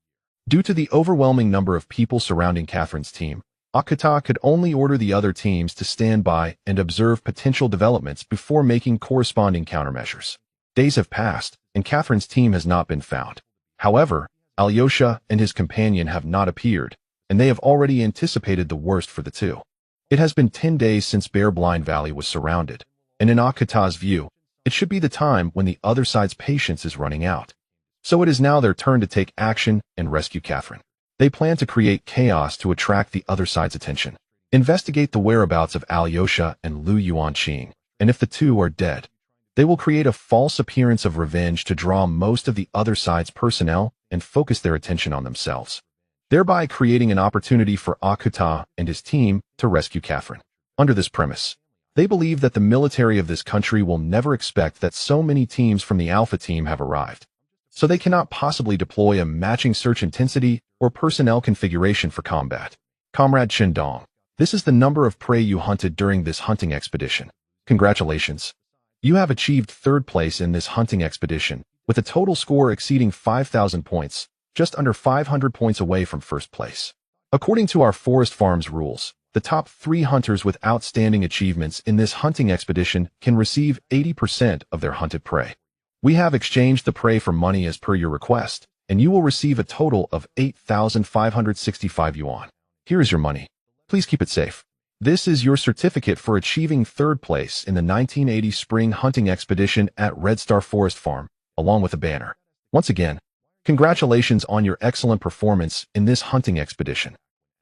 due to the overwhelming number of people surrounding Catherine's team, Akita could only order the other teams to stand by and observe potential developments before making corresponding countermeasures. Days have passed, and Catherine's team has not been found. However, Alyosha and his companion have not appeared, and they have already anticipated the worst for the two. It has been 10 days since Bear Blind Valley was surrounded, and in Akita's view, it should be the time when the other side's patience is running out. So it is now their turn to take action and rescue Catherine. They plan to create chaos to attract the other side's attention. Investigate the whereabouts of Alyosha and Lu Yuanqing, and if the two are dead, they will create a false appearance of revenge to draw most of the other side's personnel and focus their attention on themselves, thereby creating an opportunity for Akuta and his team to rescue Catherine. Under this premise, they believe that the military of this country will never expect that so many teams from the Alpha team have arrived, so they cannot possibly deploy a matching search intensity or personnel configuration for combat. Comrade Shindong, this is the number of prey you hunted during this hunting expedition. Congratulations. You have achieved 3rd place in this hunting expedition, with a total score exceeding 5,000 points, just under 500 points away from 1st place. According to our Forest Farms rules, the top 3 hunters with outstanding achievements in this hunting expedition can receive 80% of their hunted prey. We have exchanged the prey for money as per your request, and you will receive a total of 8,565 yuan. Here is your money. Please keep it safe. This is your certificate for achieving 3rd place in the 1980 spring hunting expedition at Red Star Forest Farm, along with a banner. Once again, congratulations on your excellent performance in this hunting expedition.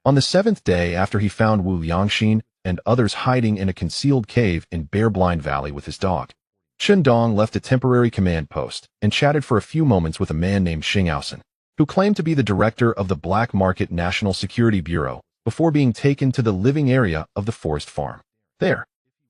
On the 7th day after he found Wu Liangxin and others hiding in a concealed cave in Bear Blind Valley with his dog, Chen Dong left a temporary command post and chatted for a few moments with a man named Xing Aosen, who claimed to be the director of the Black Market National Security Bureau, before being taken to the living area of the forest farm. There,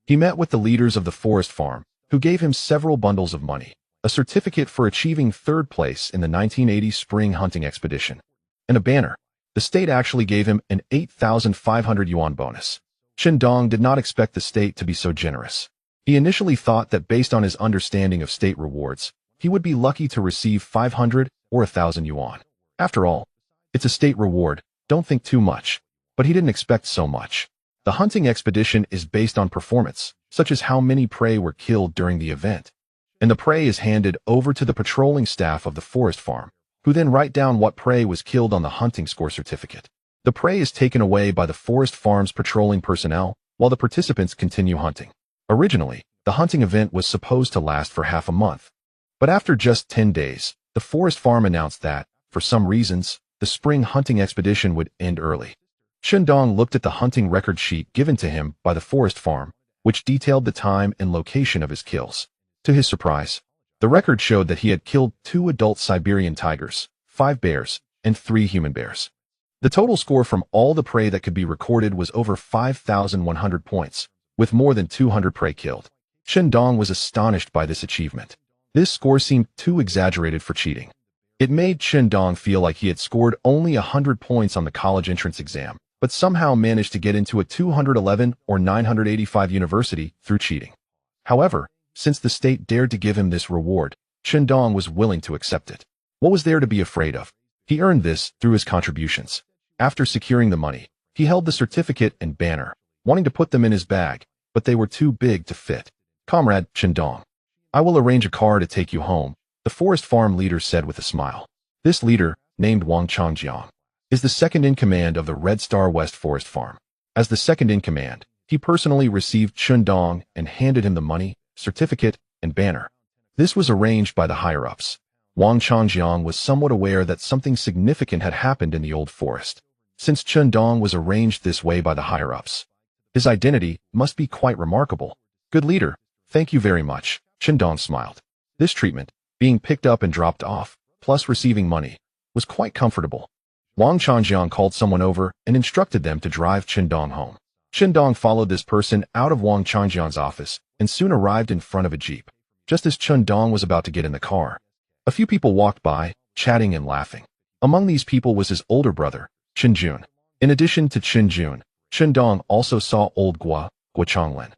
he met with the leaders of the forest farm, who gave him several bundles of money, a certificate for achieving 3rd place in the 1980 spring hunting expedition, and a banner. The state actually gave him an 8,500 yuan bonus. Dong did not expect the state to be so generous. He initially thought that based on his understanding of state rewards, he would be lucky to receive 500 or 1,000 yuan. After all, it's a state reward, don't think too much. But he didn't expect so much. The hunting expedition is based on performance, such as how many prey were killed during the event. And the prey is handed over to the patrolling staff of the forest farm, who then write down what prey was killed on the hunting score certificate. The prey is taken away by the forest farm's patrolling personnel, while the participants continue hunting. Originally, the hunting event was supposed to last for half a month. But after just 10 days, the forest farm announced that, for some reasons, the spring hunting expedition would end early. Dong looked at the hunting record sheet given to him by the forest farm, which detailed the time and location of his kills. To his surprise, the record showed that he had killed 2 adult Siberian tigers, 5 bears, and 3 human bears. The total score from all the prey that could be recorded was over 5,100 points, with more than 200 prey killed. Dong was astonished by this achievement. This score seemed too exaggerated for cheating. It made Dong feel like he had scored only 100 points on the college entrance exam, but somehow managed to get into a 211 or 985 university through cheating. However, since the state dared to give him this reward, Dong was willing to accept it. What was there to be afraid of? He earned this through his contributions. After securing the money, he held the certificate and banner, wanting to put them in his bag, but they were too big to fit. Comrade Dong, I will arrange a car to take you home, the forest farm leader said with a smile. This leader, named Wang Changjiang, is the second in command of the Red Star West Forest Farm. As the second in command, he personally received Dong and handed him the money, certificate, and banner. This was arranged by the higher-ups. Wang Changjiang was somewhat aware that something significant had happened in the old forest. Since Dong was arranged this way by the higher-ups, his identity must be quite remarkable. Good leader, thank you very much, Dong smiled. This treatment, being picked up and dropped off, plus receiving money, was quite comfortable. Wang Changjiang called someone over and instructed them to drive Dong home. Dong followed this person out of Wang Changjiang's office and soon arrived in front of a jeep. Just as Dong was about to get in the car, a few people walked by, chatting and laughing. Among these people was his older brother, Jun. In addition to Jun, Dong also saw old Guo Changlin,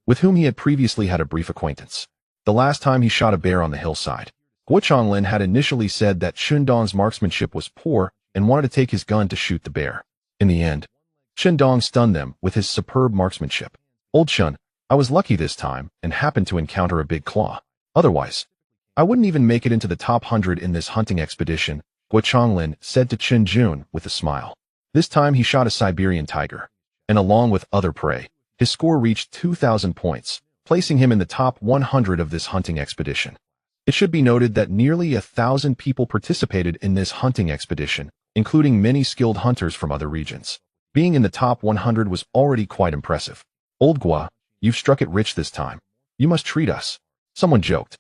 with whom he had previously had a brief acquaintance. The last time he shot a bear on the hillside, Guo Changlin had initially said that Dong's marksmanship was poor and wanted to take his gun to shoot the bear. In the end, Dong stunned them with his superb marksmanship. Old Chun, I was lucky this time and happened to encounter a big claw. Otherwise, I wouldn't even make it into the top 100 in this hunting expedition, Guo Changlin said to Jun with a smile. This time he shot a Siberian tiger, and along with other prey, his score reached 2,000 points, placing him in the top 100 of this hunting expedition. It should be noted that nearly 1,000 people participated in this hunting expedition, including many skilled hunters from other regions. Being in the top 100 was already quite impressive. Old Guo, you've struck it rich this time. You must treat us. Someone joked.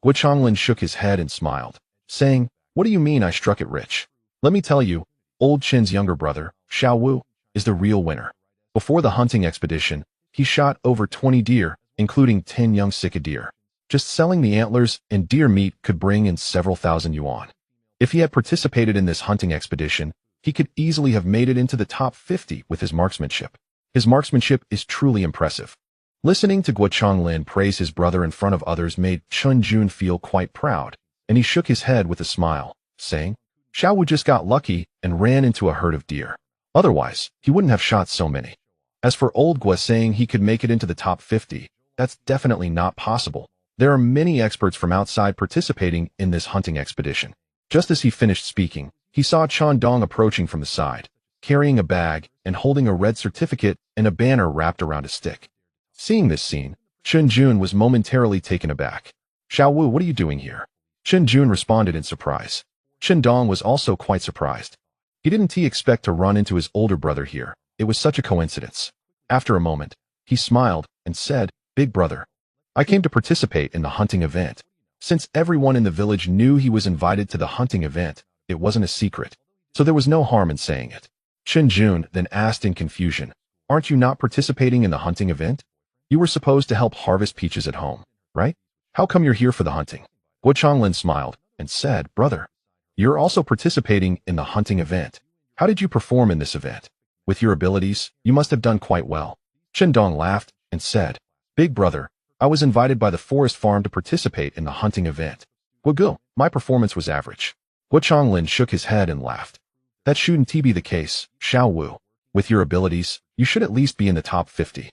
Guo Changlin shook his head and smiled, saying, What do you mean I struck it rich? Let me tell you, Old Chin's younger brother, Xiao Wu, is the real winner. Before the hunting expedition, he shot over 20 deer, including 10 young sika deer. Just selling the antlers and deer meat could bring in several thousand yuan. If he had participated in this hunting expedition, he could easily have made it into the top 50 with his marksmanship. His marksmanship is truly impressive. Listening to Guo Changlin praise his brother in front of others made Jun feel quite proud, and he shook his head with a smile, saying, Xiao Wu just got lucky and ran into a herd of deer. Otherwise, he wouldn't have shot so many. As for old Guo saying he could make it into the top 50, that's definitely not possible. There are many experts from outside participating in this hunting expedition. Just as he finished speaking, he saw Dong approaching from the side, carrying a bag and holding a red certificate and a banner wrapped around a stick. Seeing this scene, Jun was momentarily taken aback. Xiao Wu, what are you doing here? Jun responded in surprise. Dong was also quite surprised. He didn't expect to run into his older brother here. It was such a coincidence. After a moment, he smiled and said, Big brother, I came to participate in the hunting event. Since everyone in the village knew he was invited to the hunting event, it wasn't a secret. So there was no harm in saying it. Jun then asked in confusion, Aren't you not participating in the hunting event? You were supposed to help harvest peaches at home, right? How come you're here for the hunting? Guo Changlin smiled and said, Brother, you're also participating in the hunting event. How did you perform in this event? With your abilities, you must have done quite well. Dong laughed and said, "Big brother, I was invited by the forest farm to participate in the hunting event. Wagyu, my performance was average." Guo Chonglin shook his head and laughed. "That shouldn't be the case, Xiao Wu. With your abilities, you should at least be in the top 50.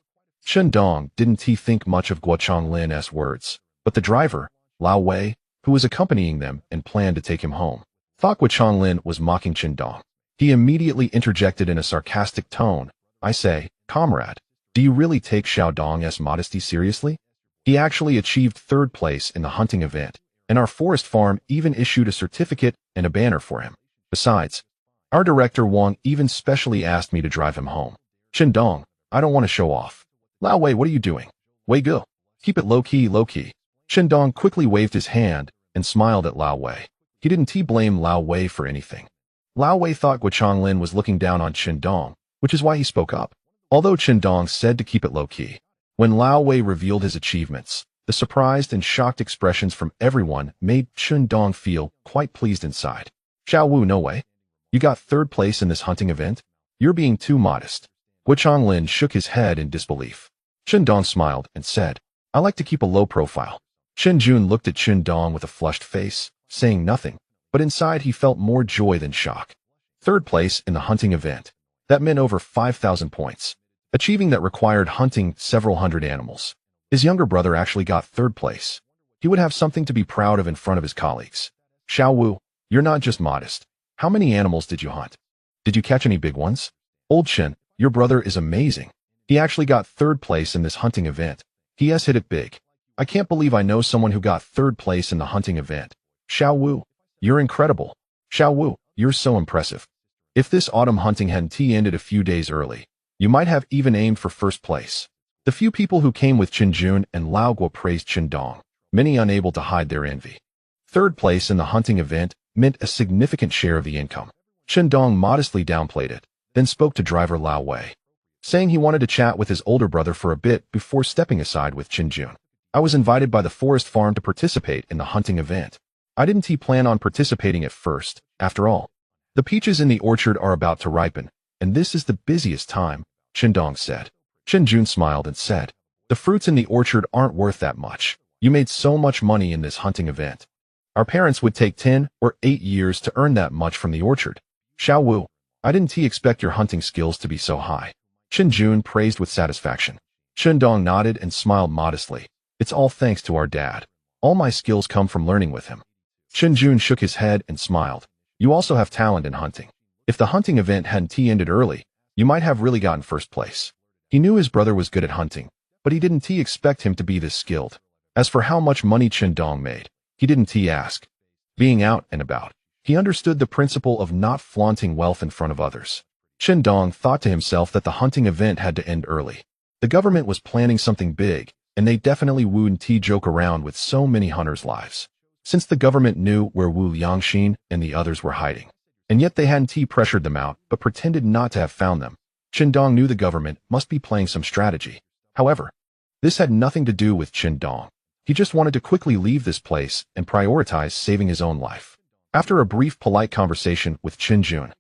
Dong didn't think much of Guo Chonglin's words, but the driver, Lao Wei, who was accompanying them and planned to take him home, thought Guo Chonglin was mocking Dong. He immediately interjected in a sarcastic tone, "I say, comrade, do you really take Xiao Dong's modesty seriously? He actually achieved third place in the hunting event, and our forest farm even issued a certificate and a banner for him. Besides, our director Wang even specially asked me to drive him home. Dong, I don't want to show off." "Lao Wei, what are you doing?" "Wei Gu, keep it low-key, low-key." Dong quickly waved his hand and smiled at Lao Wei. He didn't blame Lao Wei for anything. Lao Wei thought Guo Chonglin was looking down on Dong, which is why he spoke up. Although Dong said to keep it low-key, when Lao Wei revealed his achievements, the surprised and shocked expressions from everyone made Dong feel quite pleased inside. "Xiao Wu, no way. You got third place in this hunting event? You're being too modest." Guo Chonglin shook his head in disbelief. Dong smiled and said, "I like to keep a low profile." Jun looked at Dong with a flushed face, saying nothing, but inside he felt more joy than shock. Third place in the hunting event. That meant over 5,000 points. Achieving that required hunting several hundred animals. His younger brother actually got third place. He would have something to be proud of in front of his colleagues. "Xiao Wu, you're not just modest. How many animals did you hunt? Did you catch any big ones?" "Old Chen, your brother is amazing. He actually got third place in this hunting event. He has hit it big. I can't believe I know someone who got third place in the hunting event. Xiao Wu, you're incredible. Xiao Wu, you're so impressive. If this autumn hunting hadn't ended a few days early, you might have even aimed for first place." The few people who came with Jun and Lao Guo praised Dong, many unable to hide their envy. Third place in the hunting event meant a significant share of the income. Dong modestly downplayed it, then spoke to driver Lao Wei, saying he wanted to chat with his older brother for a bit before stepping aside with Jun. "I was invited by the forest farm to participate in the hunting event. I didn't plan on participating at first. After all, the peaches in the orchard are about to ripen, and this is the busiest time," Dong said. Jun smiled and said, "The fruits in the orchard aren't worth that much. You made so much money in this hunting event. Our parents would take 10 or 8 years to earn that much from the orchard. Xiao Wu, I didn't expect your hunting skills to be so high." Jun praised with satisfaction. Dong nodded and smiled modestly. "It's all thanks to our dad. All my skills come from learning with him." Jun shook his head and smiled. "You also have talent in hunting. If the hunting event hadn't ended early, you might have really gotten first place." He knew his brother was good at hunting, but he didn't expect him to be this skilled. As for how much money Dong made, he didn't ask. Being out and about, he understood the principle of not flaunting wealth in front of others. Dong thought to himself that the hunting event had to end early. The government was planning something big, and they definitely wouldn't joke around with so many hunters' lives. Since the government knew where Wu Yangxin and the others were hiding, and yet they hadn't pressured them out but pretended not to have found them, Dong knew the government must be playing some strategy. However, this had nothing to do with Dong. He just wanted to quickly leave this place and prioritize saving his own life. After a brief polite conversation with Jun,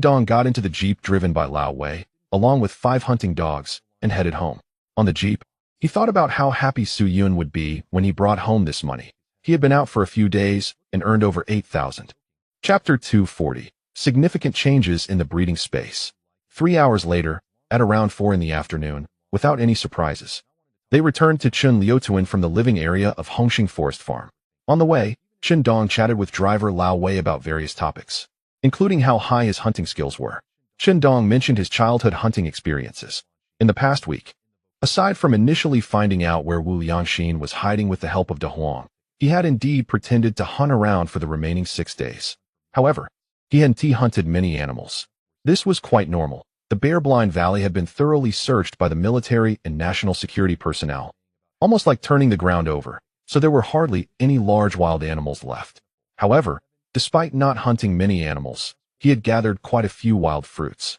Dong got into the jeep driven by Lao Wei, along with 5 hunting dogs, and headed home. On the jeep, he thought about how happy Su Yun would be when he brought home this money. He had been out for a few days and earned over 8,000. Chapter 240. Significant changes in the breeding space. 3 hours later, at around 4 in the afternoon, without any surprises, they returned to Chun Liutuan from the living area of Hongxing Forest Farm. On the way, Dong chatted with driver Lao Wei about various topics, including how high his hunting skills were. Dong mentioned his childhood hunting experiences. In the past week, aside from initially finding out where Wu Yangxin was hiding with the help of De Huang, he had indeed pretended to hunt around for the remaining 6 days. However, he hadn't hunted many animals. This was quite normal. The Bear-Blind Valley had been thoroughly searched by the military and national security personnel, almost like turning the ground over, so there were hardly any large wild animals left. However, despite not hunting many animals, he had gathered quite a few wild fruits,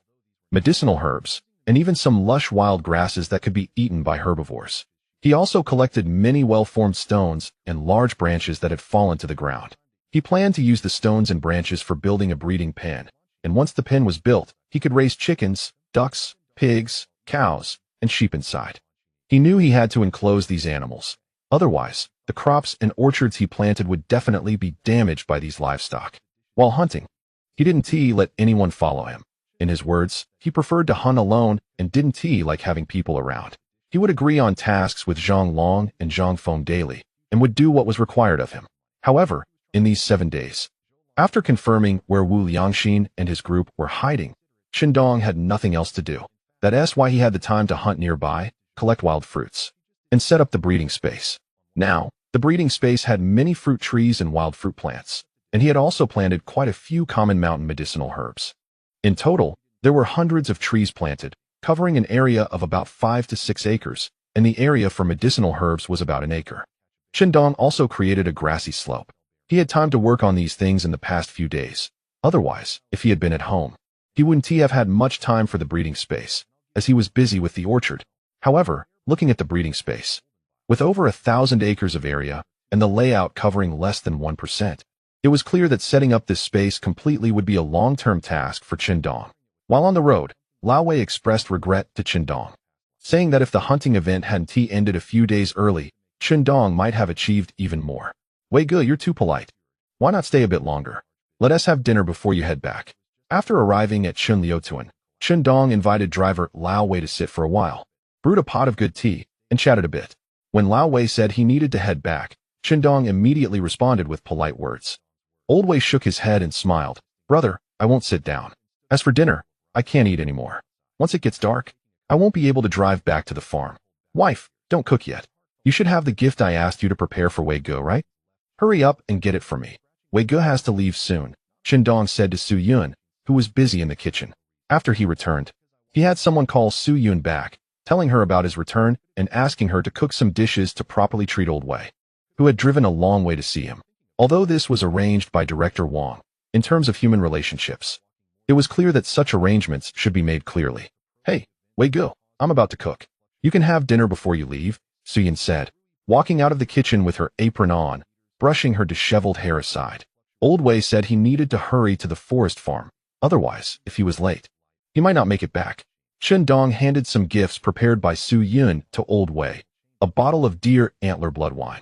medicinal herbs, and even some lush wild grasses that could be eaten by herbivores. He also collected many well-formed stones and large branches that had fallen to the ground. He planned to use the stones and branches for building a breeding pen, and once the pen was built, he could raise chickens, ducks, pigs, cows, and sheep inside. He knew he had to enclose these animals. Otherwise, the crops and orchards he planted would definitely be damaged by these livestock. While hunting, he didn't let anyone follow him. In his words, he preferred to hunt alone and didn't like having people around. He would agree on tasks with Zhang Long and Zhang Feng daily and would do what was required of him. However, in these 7 days, after confirming where Wu Liangxin and his group were hiding, Qindong had nothing else to do. That's why he had the time to hunt nearby, collect wild fruits, and set up the breeding space. Now, the breeding space had many fruit trees and wild fruit plants, and he had also planted quite a few common mountain medicinal herbs. In total, there were hundreds of trees planted, covering an area of about 5 to 6 acres, and the area for medicinal herbs was about an acre. Qindong also created a grassy slope. He had time to work on these things in the past few days. Otherwise, if he had been at home, he wouldn't have had much time for the breeding space, as he was busy with the orchard. However, looking at the breeding space, with over 1,000 acres of area and the layout covering less than 1%, it was clear that setting up this space completely would be a long-term task for Qindong. While on the road, Lao Wei expressed regret to Qindong, saying that if the hunting event hadn't ended a few days early, Qindong might have achieved even more. Wei Ge, you're too polite. Why not stay a bit longer? Let us have dinner before you head back. After arriving at Chunliutuan, Qindong invited driver Lao Wei to sit for a while, brewed a pot of good tea, and chatted a bit. When Lao Wei said he needed to head back, Qindong immediately responded with polite words. Old Wei shook his head and smiled. Brother, I won't sit down. As for dinner, I can't eat anymore. Once it gets dark, I won't be able to drive back to the farm. Wife, don't cook yet. You should have the gift I asked you to prepare for Wei Ge, right? Hurry up and get it for me. Wei Ge has to leave soon, Qindong said to Su Yun, who was busy in the kitchen. After he returned, he had someone call Su Yun back, telling her about his return and asking her to cook some dishes to properly treat Old Wei, who had driven a long way to see him. Although this was arranged by Director Wang, in terms of human relationships, it was clear that such arrangements should be made clearly. Hey, Wei Ge, I'm about to cook. You can have dinner before you leave, Su Yun said, walking out of the kitchen with her apron on, brushing her disheveled hair aside. Old Wei said he needed to hurry to the forest farm. Otherwise, if he was late, he might not make it back. Qindong handed some gifts prepared by Su Yun to Old Wei, a bottle of deer antler blood wine,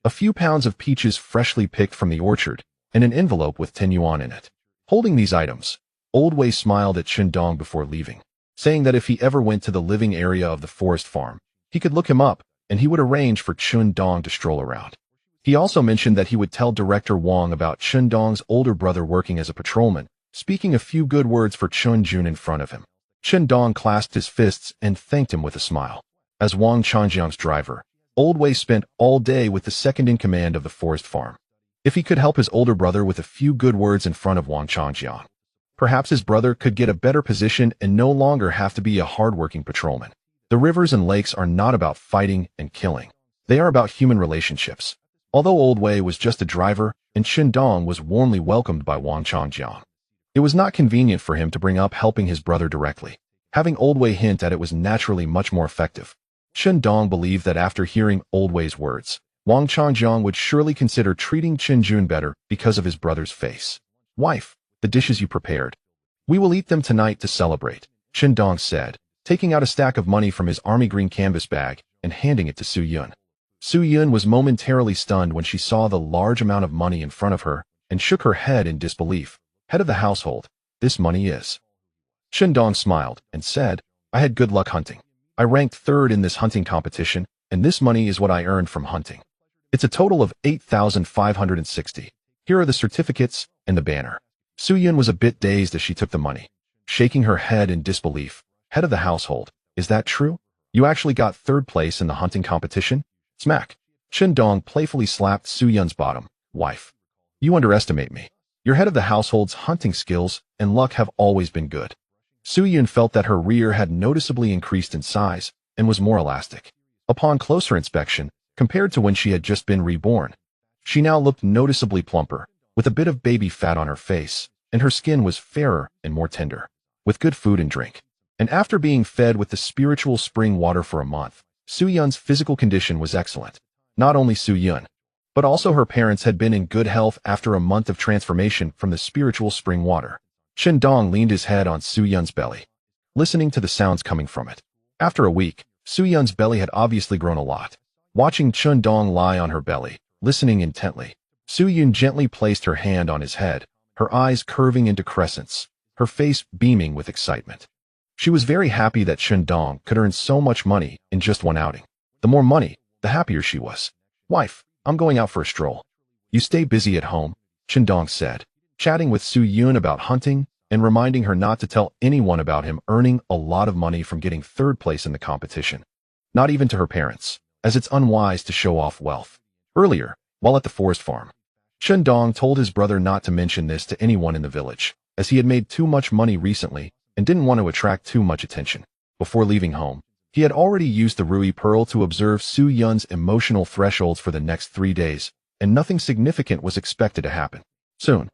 a few pounds of peaches freshly picked from the orchard, and an envelope with 10 yuan in it. Holding these items, Old Wei smiled at Qindong before leaving, saying that if he ever went to the living area of the forest farm, he could look him up, and he would arrange for Qindong to stroll around. He also mentioned that he would tell Director Wang about Qindong's older brother working as a patrolman, speaking a few good words for Chun Jun in front of him. Qindong clasped his fists and thanked him with a smile. As Wang Changjiang's driver, Old Wei spent all day with the second-in-command of the forest farm. If he could help his older brother with a few good words in front of Wang Changjiang, perhaps his brother could get a better position and no longer have to be a hard-working patrolman. The rivers and lakes are not about fighting and killing. They are about human relationships. Although Old Wei was just a driver, and Qindong was warmly welcomed by Wang Changjiang, it was not convenient for him to bring up helping his brother directly. Having Old Wei hint at it was naturally much more effective. Qindong believed that after hearing Old Wei's words, Wang Changjiang would surely consider treating Qin Jun better because of his brother's face. Wife, the dishes you prepared. We will eat them tonight to celebrate, Qindong said, taking out a stack of money from his army green canvas bag and handing it to Su Yun. Su Yun was momentarily stunned when she saw the large amount of money in front of her and shook her head in disbelief. Head of the household, this money is. Qindong smiled and said, I had good luck hunting. I ranked 3rd in this hunting competition, and this money is what I earned from hunting. It's a total of 8,560. Here are the certificates and the banner. Su Yun was a bit dazed as she took the money, shaking her head in disbelief. Head of the household, is that true? You actually got 3rd place in the hunting competition? Smack. Qindong playfully slapped Su Yun's bottom. Wife, you underestimate me. Your head of the household's hunting skills and luck have always been good. Su Yun felt that her rear had noticeably increased in size and was more elastic. Upon closer inspection, compared to when she had just been reborn, she now looked noticeably plumper, with a bit of baby fat on her face, and her skin was fairer and more tender, with good food and drink. And after being fed with the spiritual spring water for a month, Su Yun's physical condition was excellent. Not only Su Yun, but also her parents had been in good health after a month of transformation from the spiritual spring water. Qindong leaned his head on Su Yun's belly, listening to the sounds coming from it. After a week, Su Yun's belly had obviously grown a lot. Watching Chun Dong lie on her belly, listening intently, Su Yun gently placed her hand on his head, her eyes curving into crescents, her face beaming with excitement. She was very happy that Chun Dong could earn so much money in just one outing. The more money, the happier she was. "Wife, I'm going out for a stroll. You stay busy at home," Chun Dong said, chatting with Su Yun about hunting and reminding her not to tell anyone about him earning a lot of money from getting third place in the competition. Not even to her parents, as it's unwise to show off wealth. Earlier, while at the forest farm, Chun Dong told his brother not to mention this to anyone in the village, as he had made too much money recently and didn't want to attract too much attention. Before leaving home, he had already used the Rui Pearl to observe Su Yun's emotional thresholds for the next 3 days, and nothing significant was expected to happen. Soon,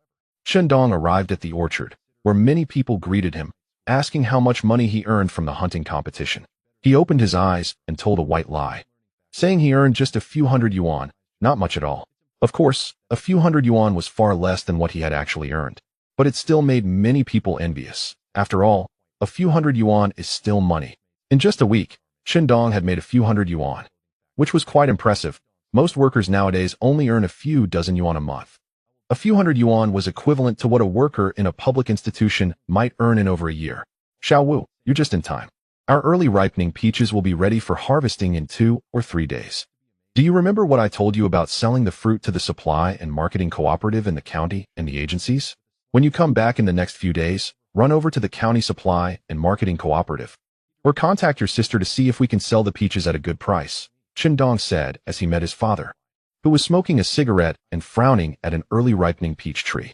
Chun Dong arrived at the orchard, where many people greeted him, asking how much money he earned from the hunting competition. He opened his eyes and told a white lie, saying he earned just a few hundred yuan, not much at all. Of course, a few hundred yuan was far less than what he had actually earned, but it still made many people envious. After all, a few hundred yuan is still money. In just a week, Chun Dong had made a few hundred yuan, which was quite impressive. Most workers nowadays only earn a few dozen yuan a month. A few hundred yuan was equivalent to what a worker in a public institution might earn in over a year. "Xiao Wu, you're just in time. Our early ripening peaches will be ready for harvesting in 2 or 3 days. Do you remember what I told you about selling the fruit to the supply and marketing cooperative in the county and the agencies? When you come back in the next few days, run over to the county supply and marketing cooperative, or contact your sister to see if we can sell the peaches at a good price," Chun Dong said as he met his father, who was smoking a cigarette and frowning at an early ripening peach tree.